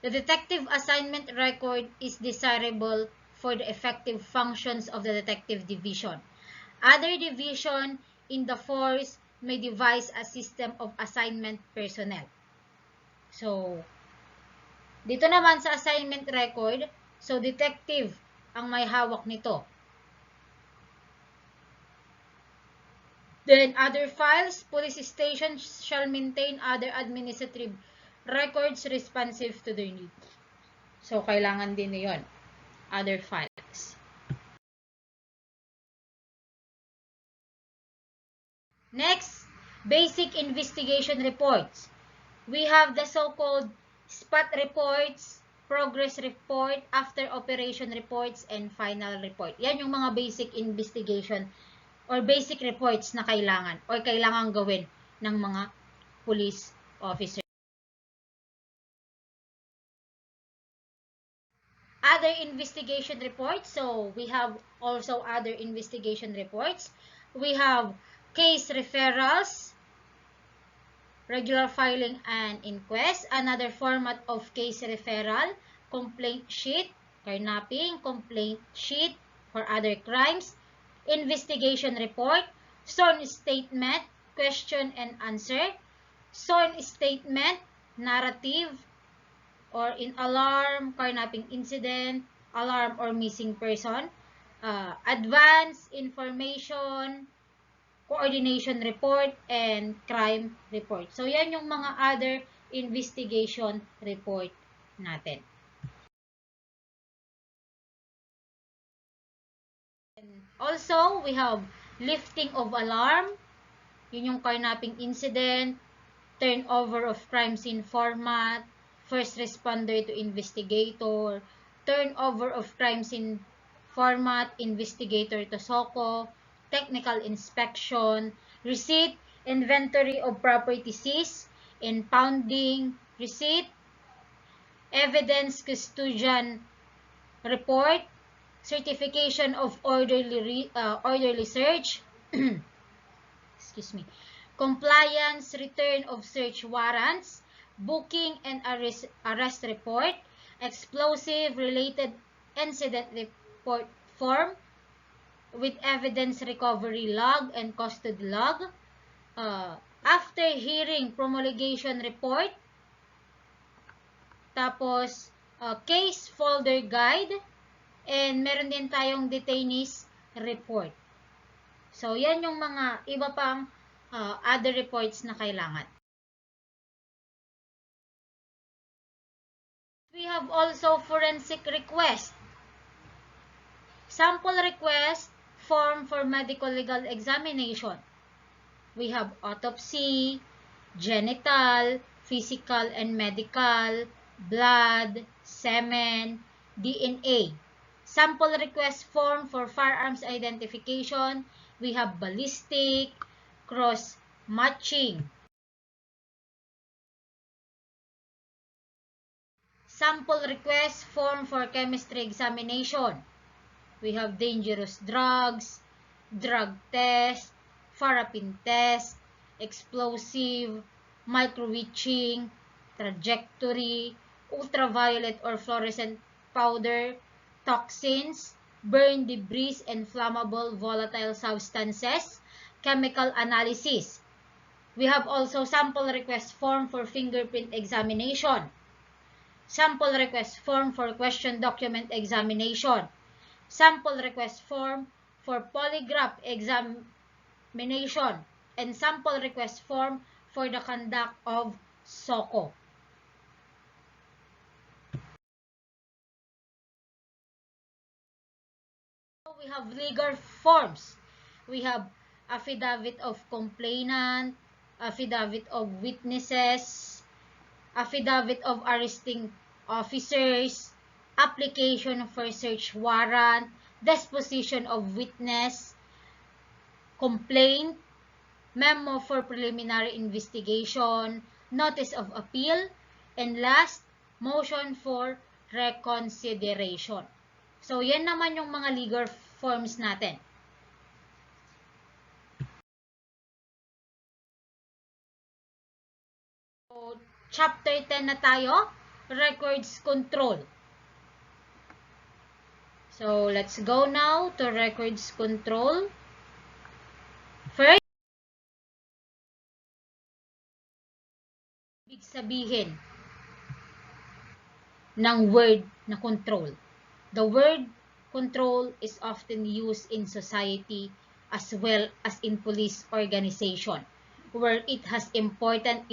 The detective assignment record is desirable for the effective functions of the detective division. Other division in the force may devise a system of assignment personnel. So, dito naman sa assignment record, so detective ang may hawak nito. Then, other files, police stations shall maintain other administrative records responsive to their needs. So, kailangan din yon. Other files. Next, basic investigation reports. We have the so-called spot reports, progress report, after operation reports, and final report. Yan yung mga basic investigation or basic reports na kailangan or kailangan gawin ng mga police officer. Other investigation reports. So, we have also other investigation reports. We have case referrals, regular filing and inquest. Another format of case referral, complaint sheet, carnapping, complaint sheet for other crimes, investigation report, sworn statement, question and answer, sworn statement, narrative, or in alarm, carnapping incident, alarm or missing person, advance information, coordination report, and crime report. So, yan yung mga other investigation report natin. Also, we have lifting of alarm, yun yung carnapping incident, turnover of crime scene format, first responder to investigator, turnover of crime scene format, investigator to SOCO, technical inspection, receipt, inventory of property seized, impounding receipt, evidence custodian report, certification of orderly search, excuse me, compliance return of search warrants, booking and arrest report, explosive related incident report form with evidence recovery log and custody log, after hearing promulgation report, tapos case folder guide, and meron din tayong detainees report. So, yan yung mga iba pang other reports na kailangan. We have also forensic request. Sample request form for medical legal examination. We have autopsy, genital, physical and medical, blood, semen, DNA. Sample request form for firearms identification. We have ballistic, cross-matching. Sample request form for chemistry examination. We have dangerous drugs, drug test, paraffin test, explosive, micro-witching, trajectory, ultraviolet or fluorescent powder, toxins, burn debris and flammable volatile substances, chemical analysis. We have also sample request form for fingerprint examination, sample request form for question document examination, sample request form for polygraph examination, and sample request form for the conduct of SOCO. We have legal forms. We have affidavit of complainant, affidavit of witnesses, affidavit of arresting officers, application for search warrant, disposition of witness, complaint, memo for preliminary investigation, notice of appeal, and last, motion for reconsideration. So, yan naman yung mga legal forms natin. So, Chapter 10 na tayo, records control. So, let's go now to records control. First, ibig sabihin ng word na control. The word control is often used in society as well as in police organization, where it has important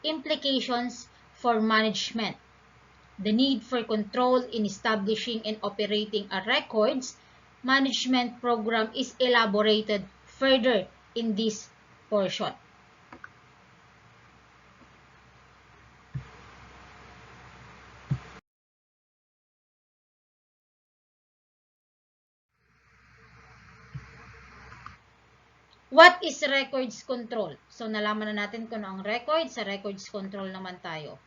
implications for management. The need for control in establishing and operating a records management program is elaborated further in this portion. What is records control? So, nalaman na natin kung ano ang records. Sa records control naman tayo.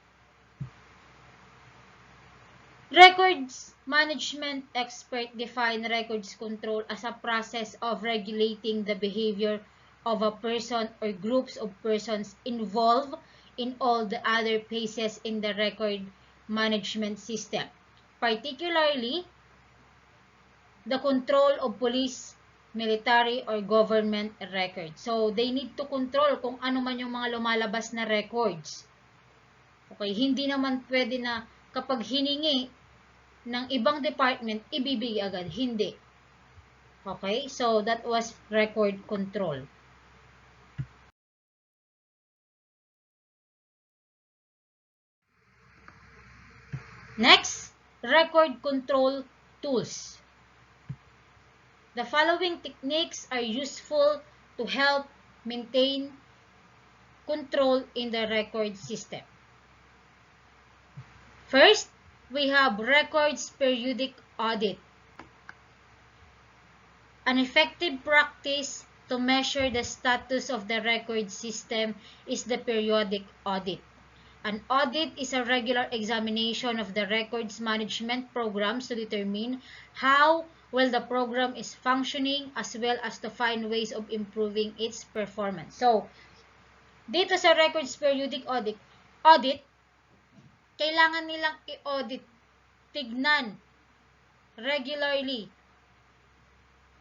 Records management expert define records control as a process of regulating the behavior of a person or groups of persons involved in all the other phases in the record management system, particularly the control of police, military, or government records. So, they need to control kung ano man yung mga lumalabas na records. Okay, hindi naman pwede na kapag hiningi ng ibang department, ibibigay agad. Hindi. Okay? So, that was record control. Next, record control tools. The following techniques are useful to help maintain control in the record system. First, we have records periodic audit. An effective practice to measure the status of the record system is the periodic audit. An audit is a regular examination of the records management programs to determine how well the program is functioning as well as to find ways of improving its performance. So, dito sa records periodic audit, kailangan nilang i-audit, tignan regularly,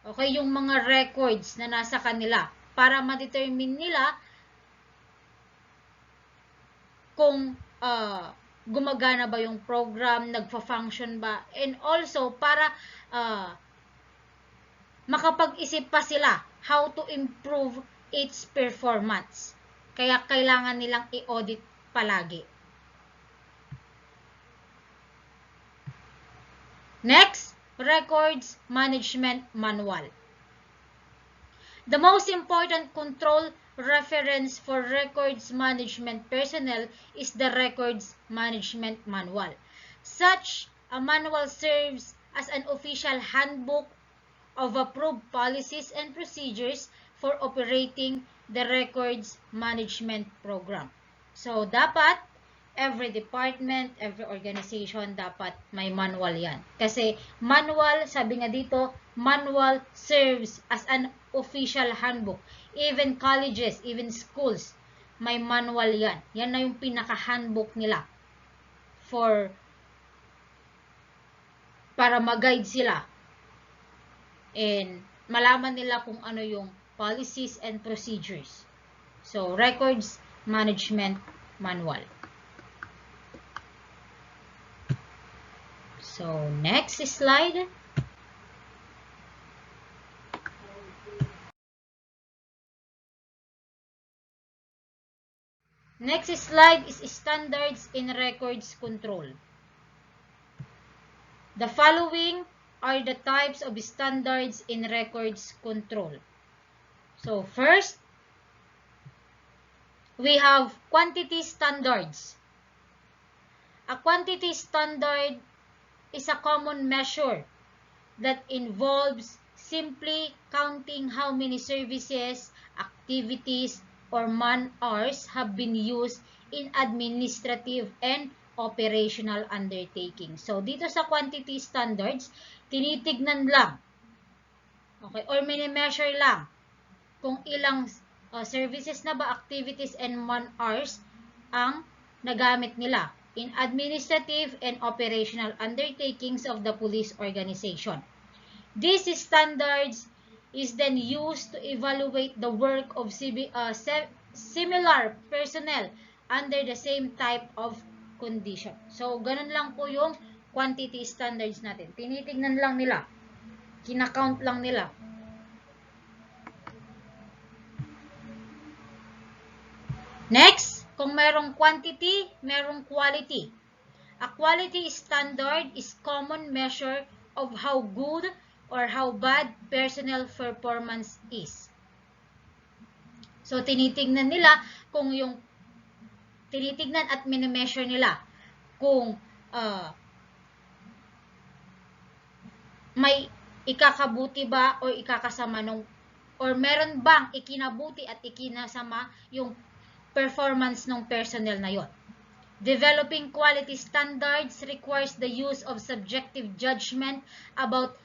okay, yung mga records na nasa kanila para ma-determine nila kung gumagana ba yung program, nagfa-function ba, and also para makapag-isip pa sila how to improve its performance. Kaya kailangan nilang i-audit palagi. Next, Records Management Manual. The most important control reference for records management personnel is the Records Management Manual. Such a manual serves as an official handbook of approved policies and procedures for operating the records management program. So, dapat every department, every organization, dapat may manual yan. Kasi manual, sabi nga dito, manual serves as an official handbook. Even colleges, even schools, may manual yan. Yan na yung pinaka-handbook nila para mag-guide sila and malaman nila kung ano yung policies and procedures. So, Records Management Manual. So, next slide. Next slide is standards in records control. The following are the types of standards in records control. So, first, we have quantity standards. A quantity standard is a common measure that involves simply counting how many services, activities, or man-hours have been used in administrative and operational undertaking. So, dito sa quantity standards, tinitignan lang, okay, or mini-measure lang kung ilang services na ba, activities, and man-hours ang nagamit nila in administrative and operational undertakings of the police organization. These standards is then used to evaluate the work of similar personnel under the same type of condition. So, ganun lang po yung quantity standards natin. Tinitignan lang nila. Kinakount lang nila. Next, kung merong quantity, merong quality. A quality standard is common measure of how good or how bad personnel performance is. So, tinitignan nila kung yung tinitignan at minimeasure nila kung may ikakabuti ba o ikakasama or meron bang ikinabuti at ikinasama yung performance ng personnel na yon. Developing quality standards requires the use of subjective judgment about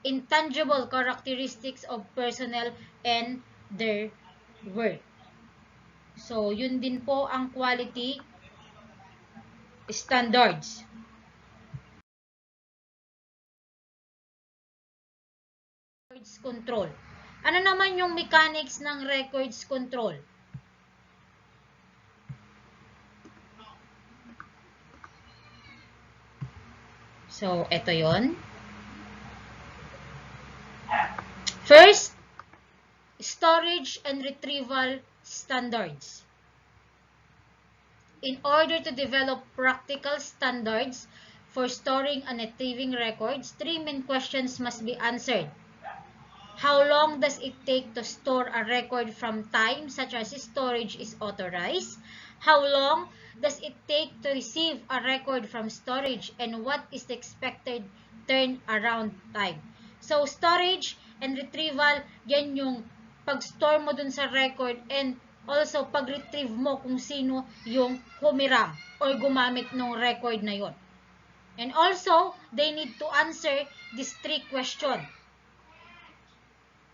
intangible characteristics of personnel and their work. So, yun din po ang quality standards. Records control. Ano naman yung mechanics ng records control? So, ito yon. First, storage and retrieval standards. In order to develop practical standards for storing and retrieving records, 3 main questions must be answered. How long does it take to store a record from time such as storage is authorized? How long does it take to receive a record from storage, and what is the expected turnaround time? So, storage and retrieval, yan yung pag-store mo dun sa record, and also pag-retrieve mo kung sino yung humiram or gumamit ng record na yon. And also, they need to answer these 3 questions.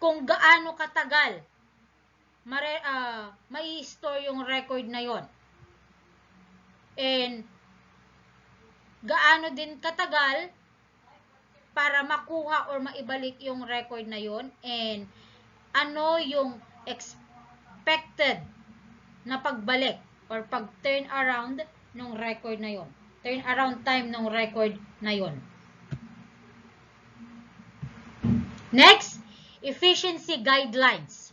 Kung gaano katagal mai-store yung record na yon. And gaano din katagal para makuha or maibalik yung record na yon, and ano yung expected na pagbalik or pag-turn around ng record na yon. Turn around time ng record na yon. Next, efficiency guidelines.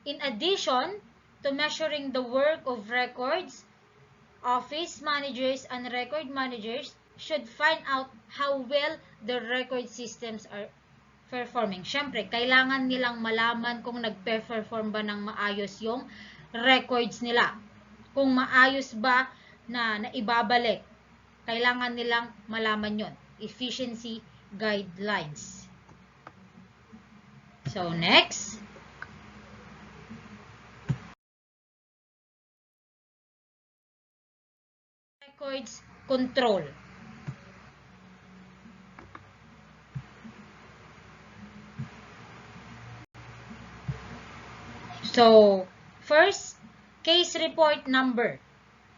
In addition to measuring the work of records, office managers and record managers should find out how well the record systems are performing. Siyempre, kailangan nilang malaman kung nag-perform ba ng maayos yung records nila. Kung maayos ba na naibabalik. Kailangan nilang malaman yon. Efficiency guidelines. So, next. Records control. So, first, case report number.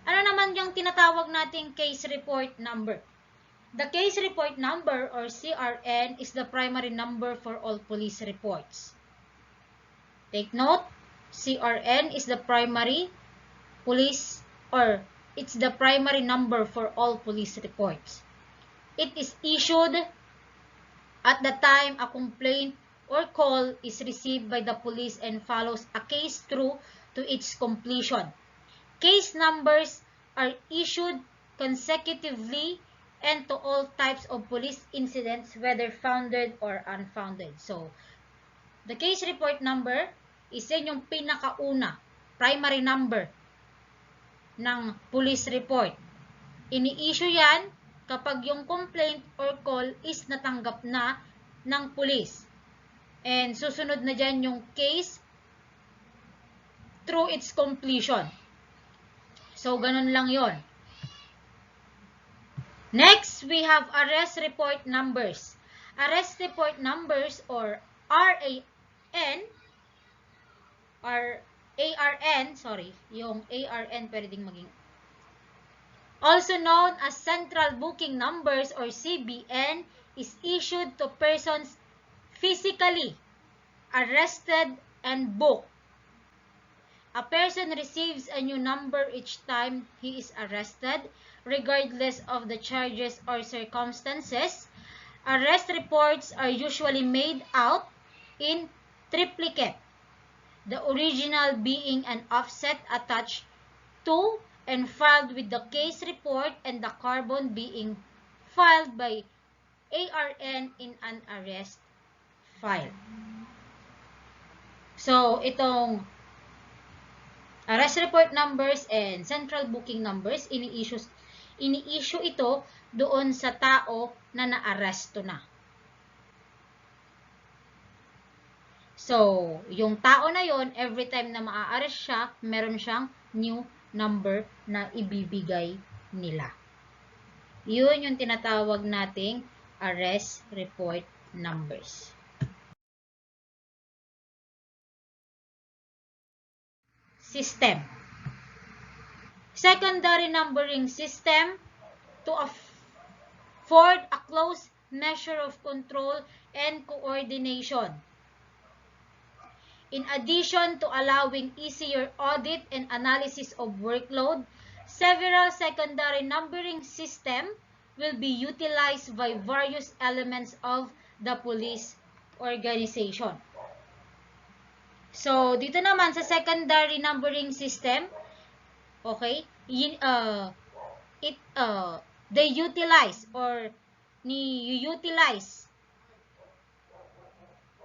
Ano naman yung tinatawag nating case report number? The case report number or CRN is the primary number for all police reports. Take note, CRN is the primary police or it's the primary number for all police reports. It is issued at the time a complaint or call is received by the police and follows a case through to its completion. Case numbers are issued consecutively and to all types of police incidents, whether founded or unfounded. So, the case report number is yan yung pinakauna, primary number ng police report. Ini-issue yan kapag yung complaint or call is natanggap na ng police. And susunod na dyan yung case through its completion. So, ganun lang yon. Next, we have arrest report numbers. Arrest report numbers or ARN, yung ARN pwede ding maging also known as Central Booking Numbers or CBN, is issued to persons physically arrested and booked. A person receives a new number each time he is arrested, regardless of the charges or circumstances. Arrest reports are usually made out in triplicate, the original being an offset attached to and filed with the case report, and the carbon being filed by ARN in an arrest file. So, itong arrest report numbers and central booking numbers, ini-issue ito doon sa tao na naaresto na. So, yung tao na yon, every time na maa-arrest siya, meron siyang new number na ibibigay nila. Yun yung tinatawag nating arrest report numbers. System. Secondary numbering system to afford a close measure of control and coordination. In addition to allowing easier audit and analysis of workload, several secondary numbering systems will be utilized by various elements of the police organization. So, dito naman sa secondary numbering system, okay, they utilize or ni-utilize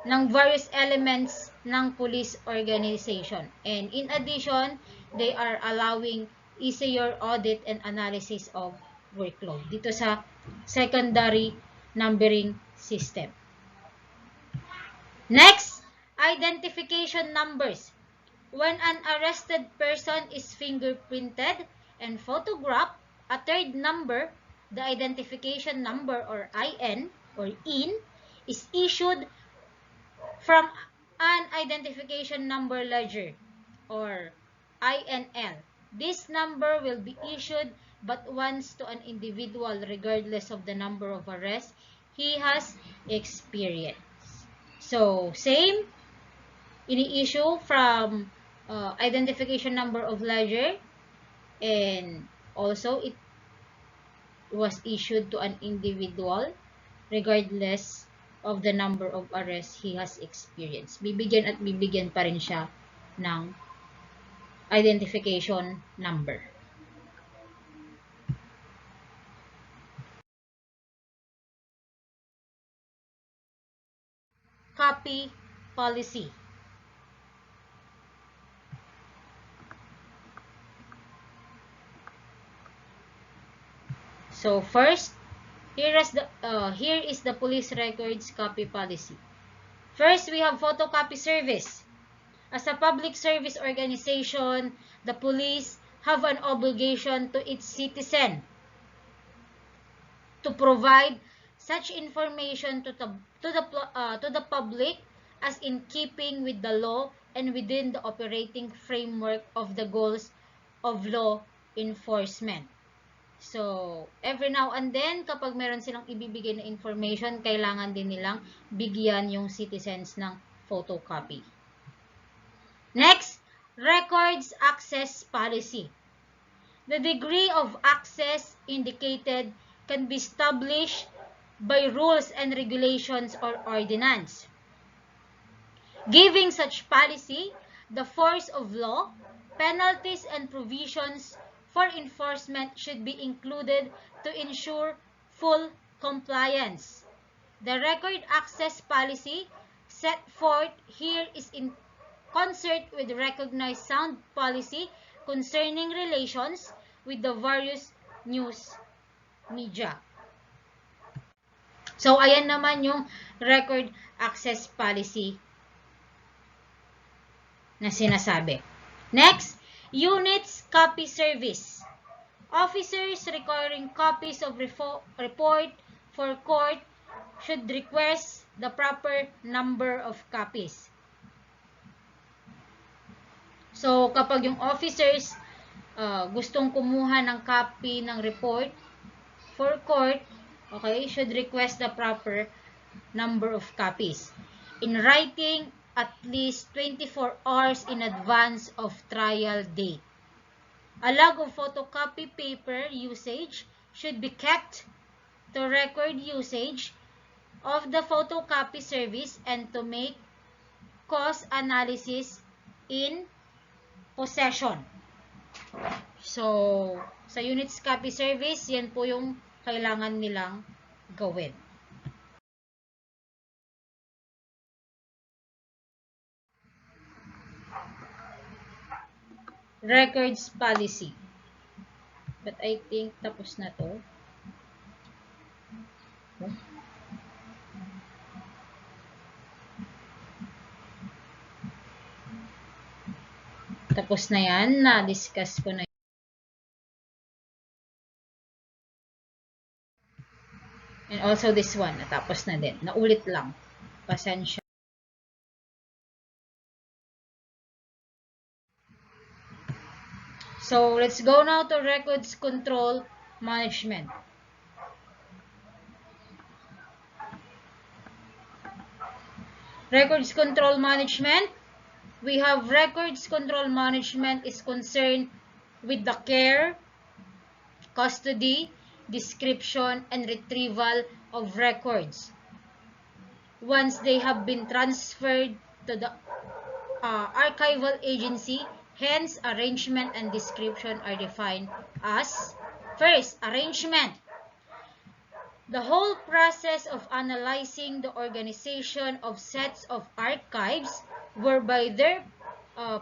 ng various elements ng police organization. And in addition, they are allowing easier audit and analysis of workload dito sa secondary numbering system. Next, Identification numbers. When an arrested person is fingerprinted and photographed, a third number, the identification number or IN or IN, is issued from an identification number ledger or INL. This number will be issued but once to an individual regardless of the number of arrests he has experienced. So, same, ini-issue from identification number of ledger, and also it was issued to an individual regardless of the number of arrests he has experienced. Bibigyan at bibigyan pa rin siya ng identification number. Copy policy. So first, here is the police records copy policy. First, we have photocopy service. As a public service organization, the police have an obligation to its citizen to provide such information to the public as in keeping with the law and within the operating framework of the goals of law enforcement. So, every now and then, kapag meron silang ibibigay na information, kailangan din nilang bigyan yung citizens ng photocopy. Next, records access policy. The degree of access indicated can be established by rules and regulations or ordinance. Giving such policy the force of law, penalties and provisions for enforcement should be included to ensure full compliance. The record access policy set forth here is in concert with recognized sound policy concerning relations with the various news media. So, ayan naman yung record access policy na sinasabi. Next, units copy service. Officers requiring copies of report for court should request the proper number of copies. So, kapag yung officers gustong kumuha ng copy ng report for court, okay, should request the proper number of copies. In writing, at least 24 hours in advance of trial date. A log of photocopy paper usage should be kept to record usage of the photocopy service and to make cost analysis in possession. So, sa units copy service, yan po yung kailangan nilang gawin. Records policy. But I think tapos na to. Tapos na yan. Na-discuss ko na. And also this one. Natapos na din. Naulit lang. Pasensya. So, let's go now to records control management. Records control management. We have records control management is concerned with the care, custody, description, and retrieval of records. Once they have been transferred to the archival agency, hence, arrangement and description are defined as, first, arrangement. The whole process of analyzing the organization of sets of archives whereby their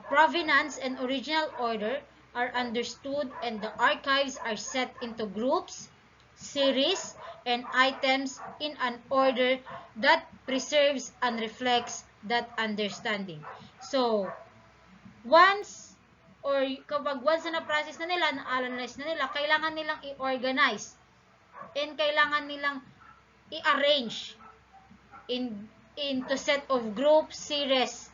provenance and original order are understood and the archives are set into groups, series, and items in an order that preserves and reflects that understanding. So, once kapag once na na-process na nila, na-analyze na nila, kailangan nilang i-organize and kailangan nilang i-arrange into set of groups, series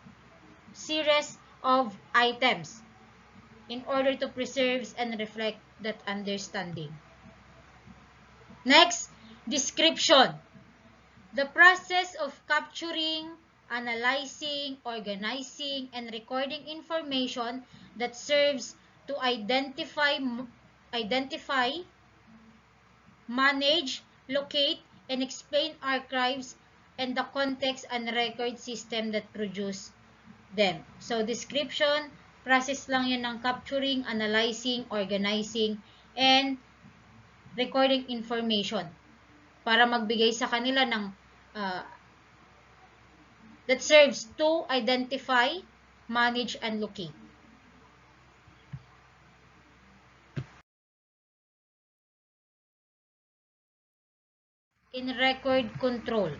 of items in order to preserve and reflect that understanding. Next, description. The process of capturing, analyzing, organizing, and recording information that serves to identify, manage, locate, and explain archives and the context and record system that produce them. So, description, process lang yun ng capturing, analyzing, organizing, and recording information para magbigay sa kanila ng that serves to identify, manage, and locate. In record control.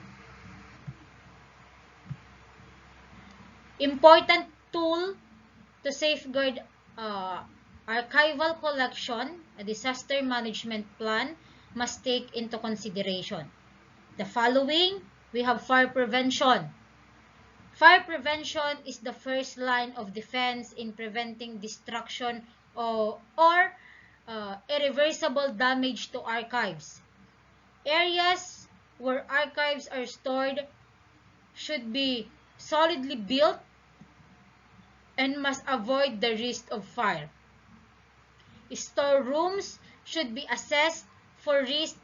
Important tool to safeguard archival collection, a disaster management plan must take into consideration. The following, we have fire prevention. Fire prevention is the first line of defense in preventing destruction or irreversible damage to archives. Areas where archives are stored should be solidly built and must avoid the risk of fire. Storerooms should be assessed for risk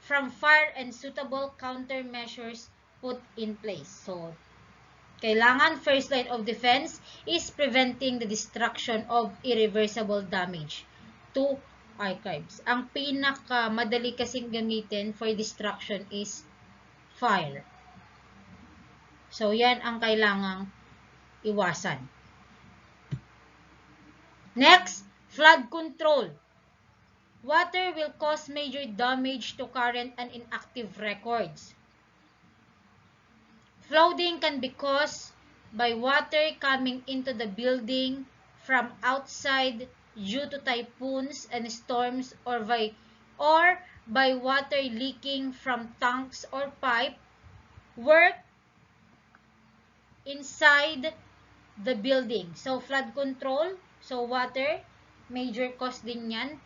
from fire and suitable countermeasures put in place. So, kailangan first line of defense is preventing the destruction of irreversible damage to archives. Ang pinakamadali kasing gamitin for destruction is fire. So, yan ang kailangang iwasan. Next, flood control. Water will cause major damage to current and inactive records. Flooding can be caused by water coming into the building from outside due to typhoons and storms or by water leaking from tanks or pipe work inside the building. So, flood control, so water, major cause din yan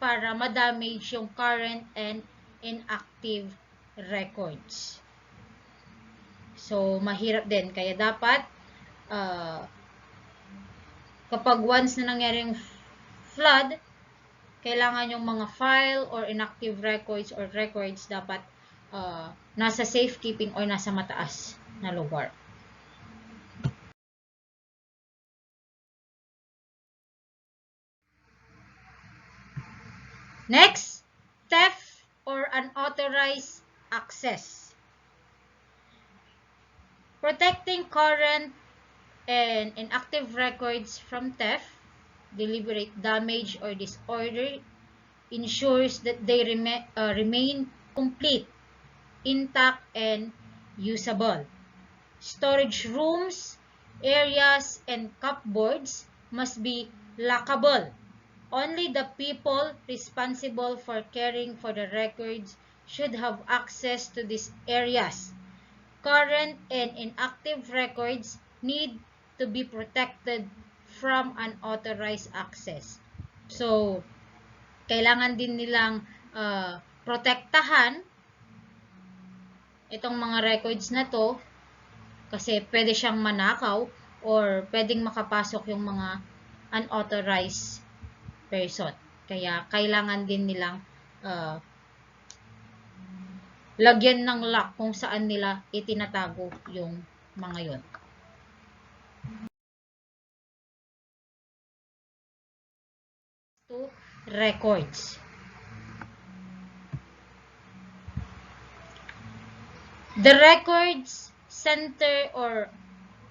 para ma-damage yung current and inactive records. So, mahirap din. Kaya dapat, kapag once na nangyari yung flood, kailangan yung mga file or inactive records or records dapat nasa safekeeping or nasa mataas na lugar. Next, theft or unauthorized access. Protecting current and inactive records from theft, deliberate damage, or disorder ensures that they remain complete, intact, and usable. Storage rooms, areas, and cupboards must be lockable. Only the people responsible for caring for the records should have access to these areas. Current and inactive records need to be protected from unauthorized access. So, kailangan din nilang protektahan itong mga records na to kasi pwede siyang manakaw or pwedeng makapasok yung mga unauthorized person. Kaya, kailangan din nilang lagyan ng lock kung saan nila itinatago yung mga yon. To records. The records center or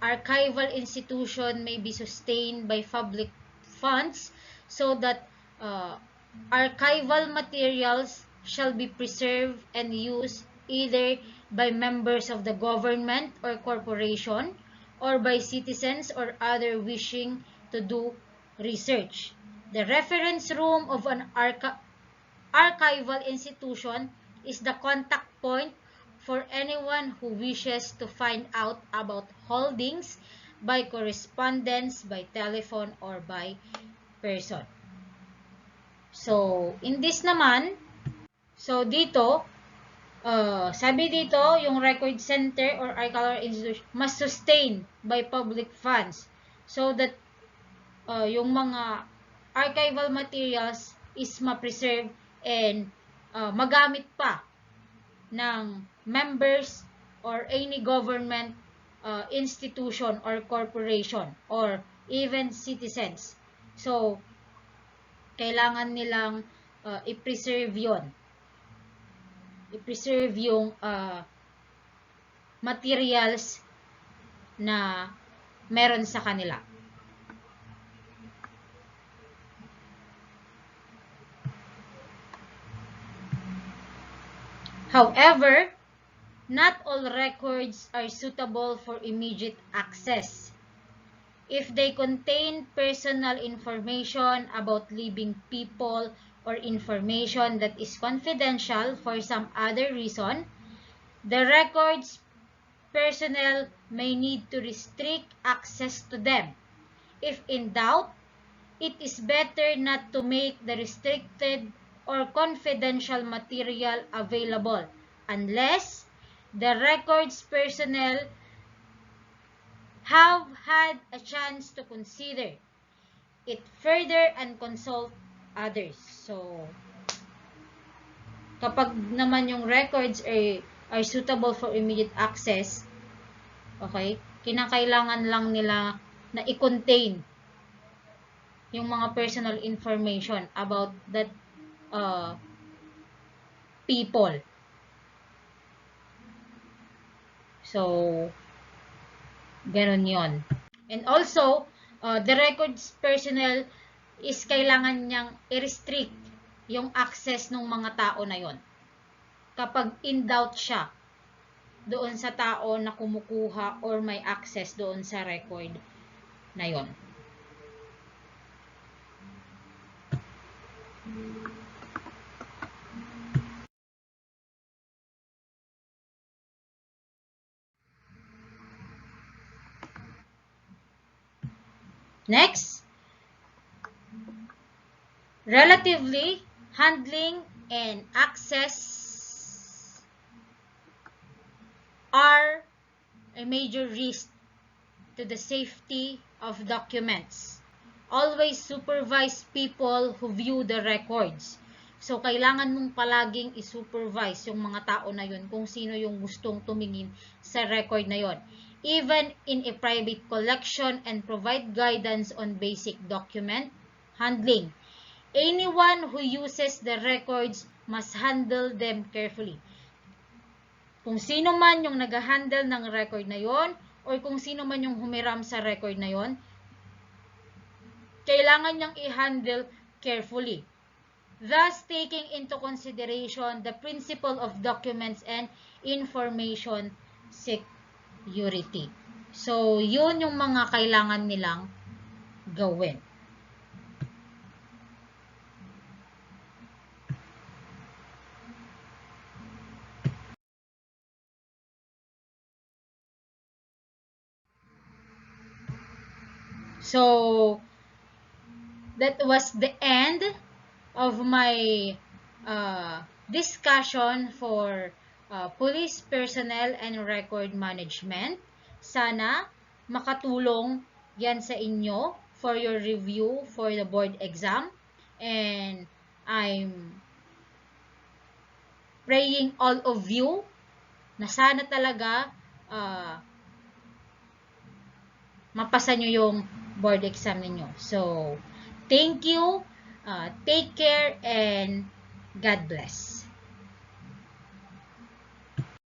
archival institution may be sustained by public funds so that archival materials shall be preserved and used either by members of the government or corporation or by citizens or other wishing to do research. The reference room of an archival institution is the contact point for anyone who wishes to find out about holdings by correspondence, by telephone, or by person. So, in this naman, so dito, sabi dito, yung record center or archival institution must sustain by public funds so that yung mga archival materials is ma-preserve and magamit pa ng members or any government institution or corporation or even citizens. So, kailangan nilang i-preserve yon. I-preserve yung materials na meron sa kanila. However, not all records are suitable for immediate access. If they contain personal information about living people or information that is confidential for some other reason, the record's personnel may need to restrict access to them. If in doubt, it is better not to make the restricted or confidential material available unless the records personnel have had a chance to consider it further and consult others. So, kapag naman yung records are suitable for immediate access, okay, kinakailangan lang nila na i-contain yung mga personal information about that people. So, ganun yon. And also, the records personnel is kailangan niyang i-restrict yung access ng mga tao na yon. Kapag in doubt siya doon sa tao na kumukuha or may access doon sa record na yon. Next, relatively handling and access are a major risk to the safety of documents. Always supervise people who view the records. So, kailangan mong palaging i-supervise yung mga tao na yun kung sino yung gustong tumingin sa record na yun. Even in a private collection and provide guidance on basic document handling. Anyone who uses the records must handle them carefully. Kung sino man yung nag-handle ng record na yon or kung sino man yung humiram sa record na yon, kailangan niyang i-handle carefully. Thus, taking into consideration the principle of documents and information security. So, yun yung mga kailangan nilang gawin. So, that was the end of my discussion for police personnel and record management. Sana makatulong yan sa inyo for your review for the board exam. And I'm praying all of you na sana talaga mapasa nyo yung board exam ninyo. So, thank you, take care, and God bless.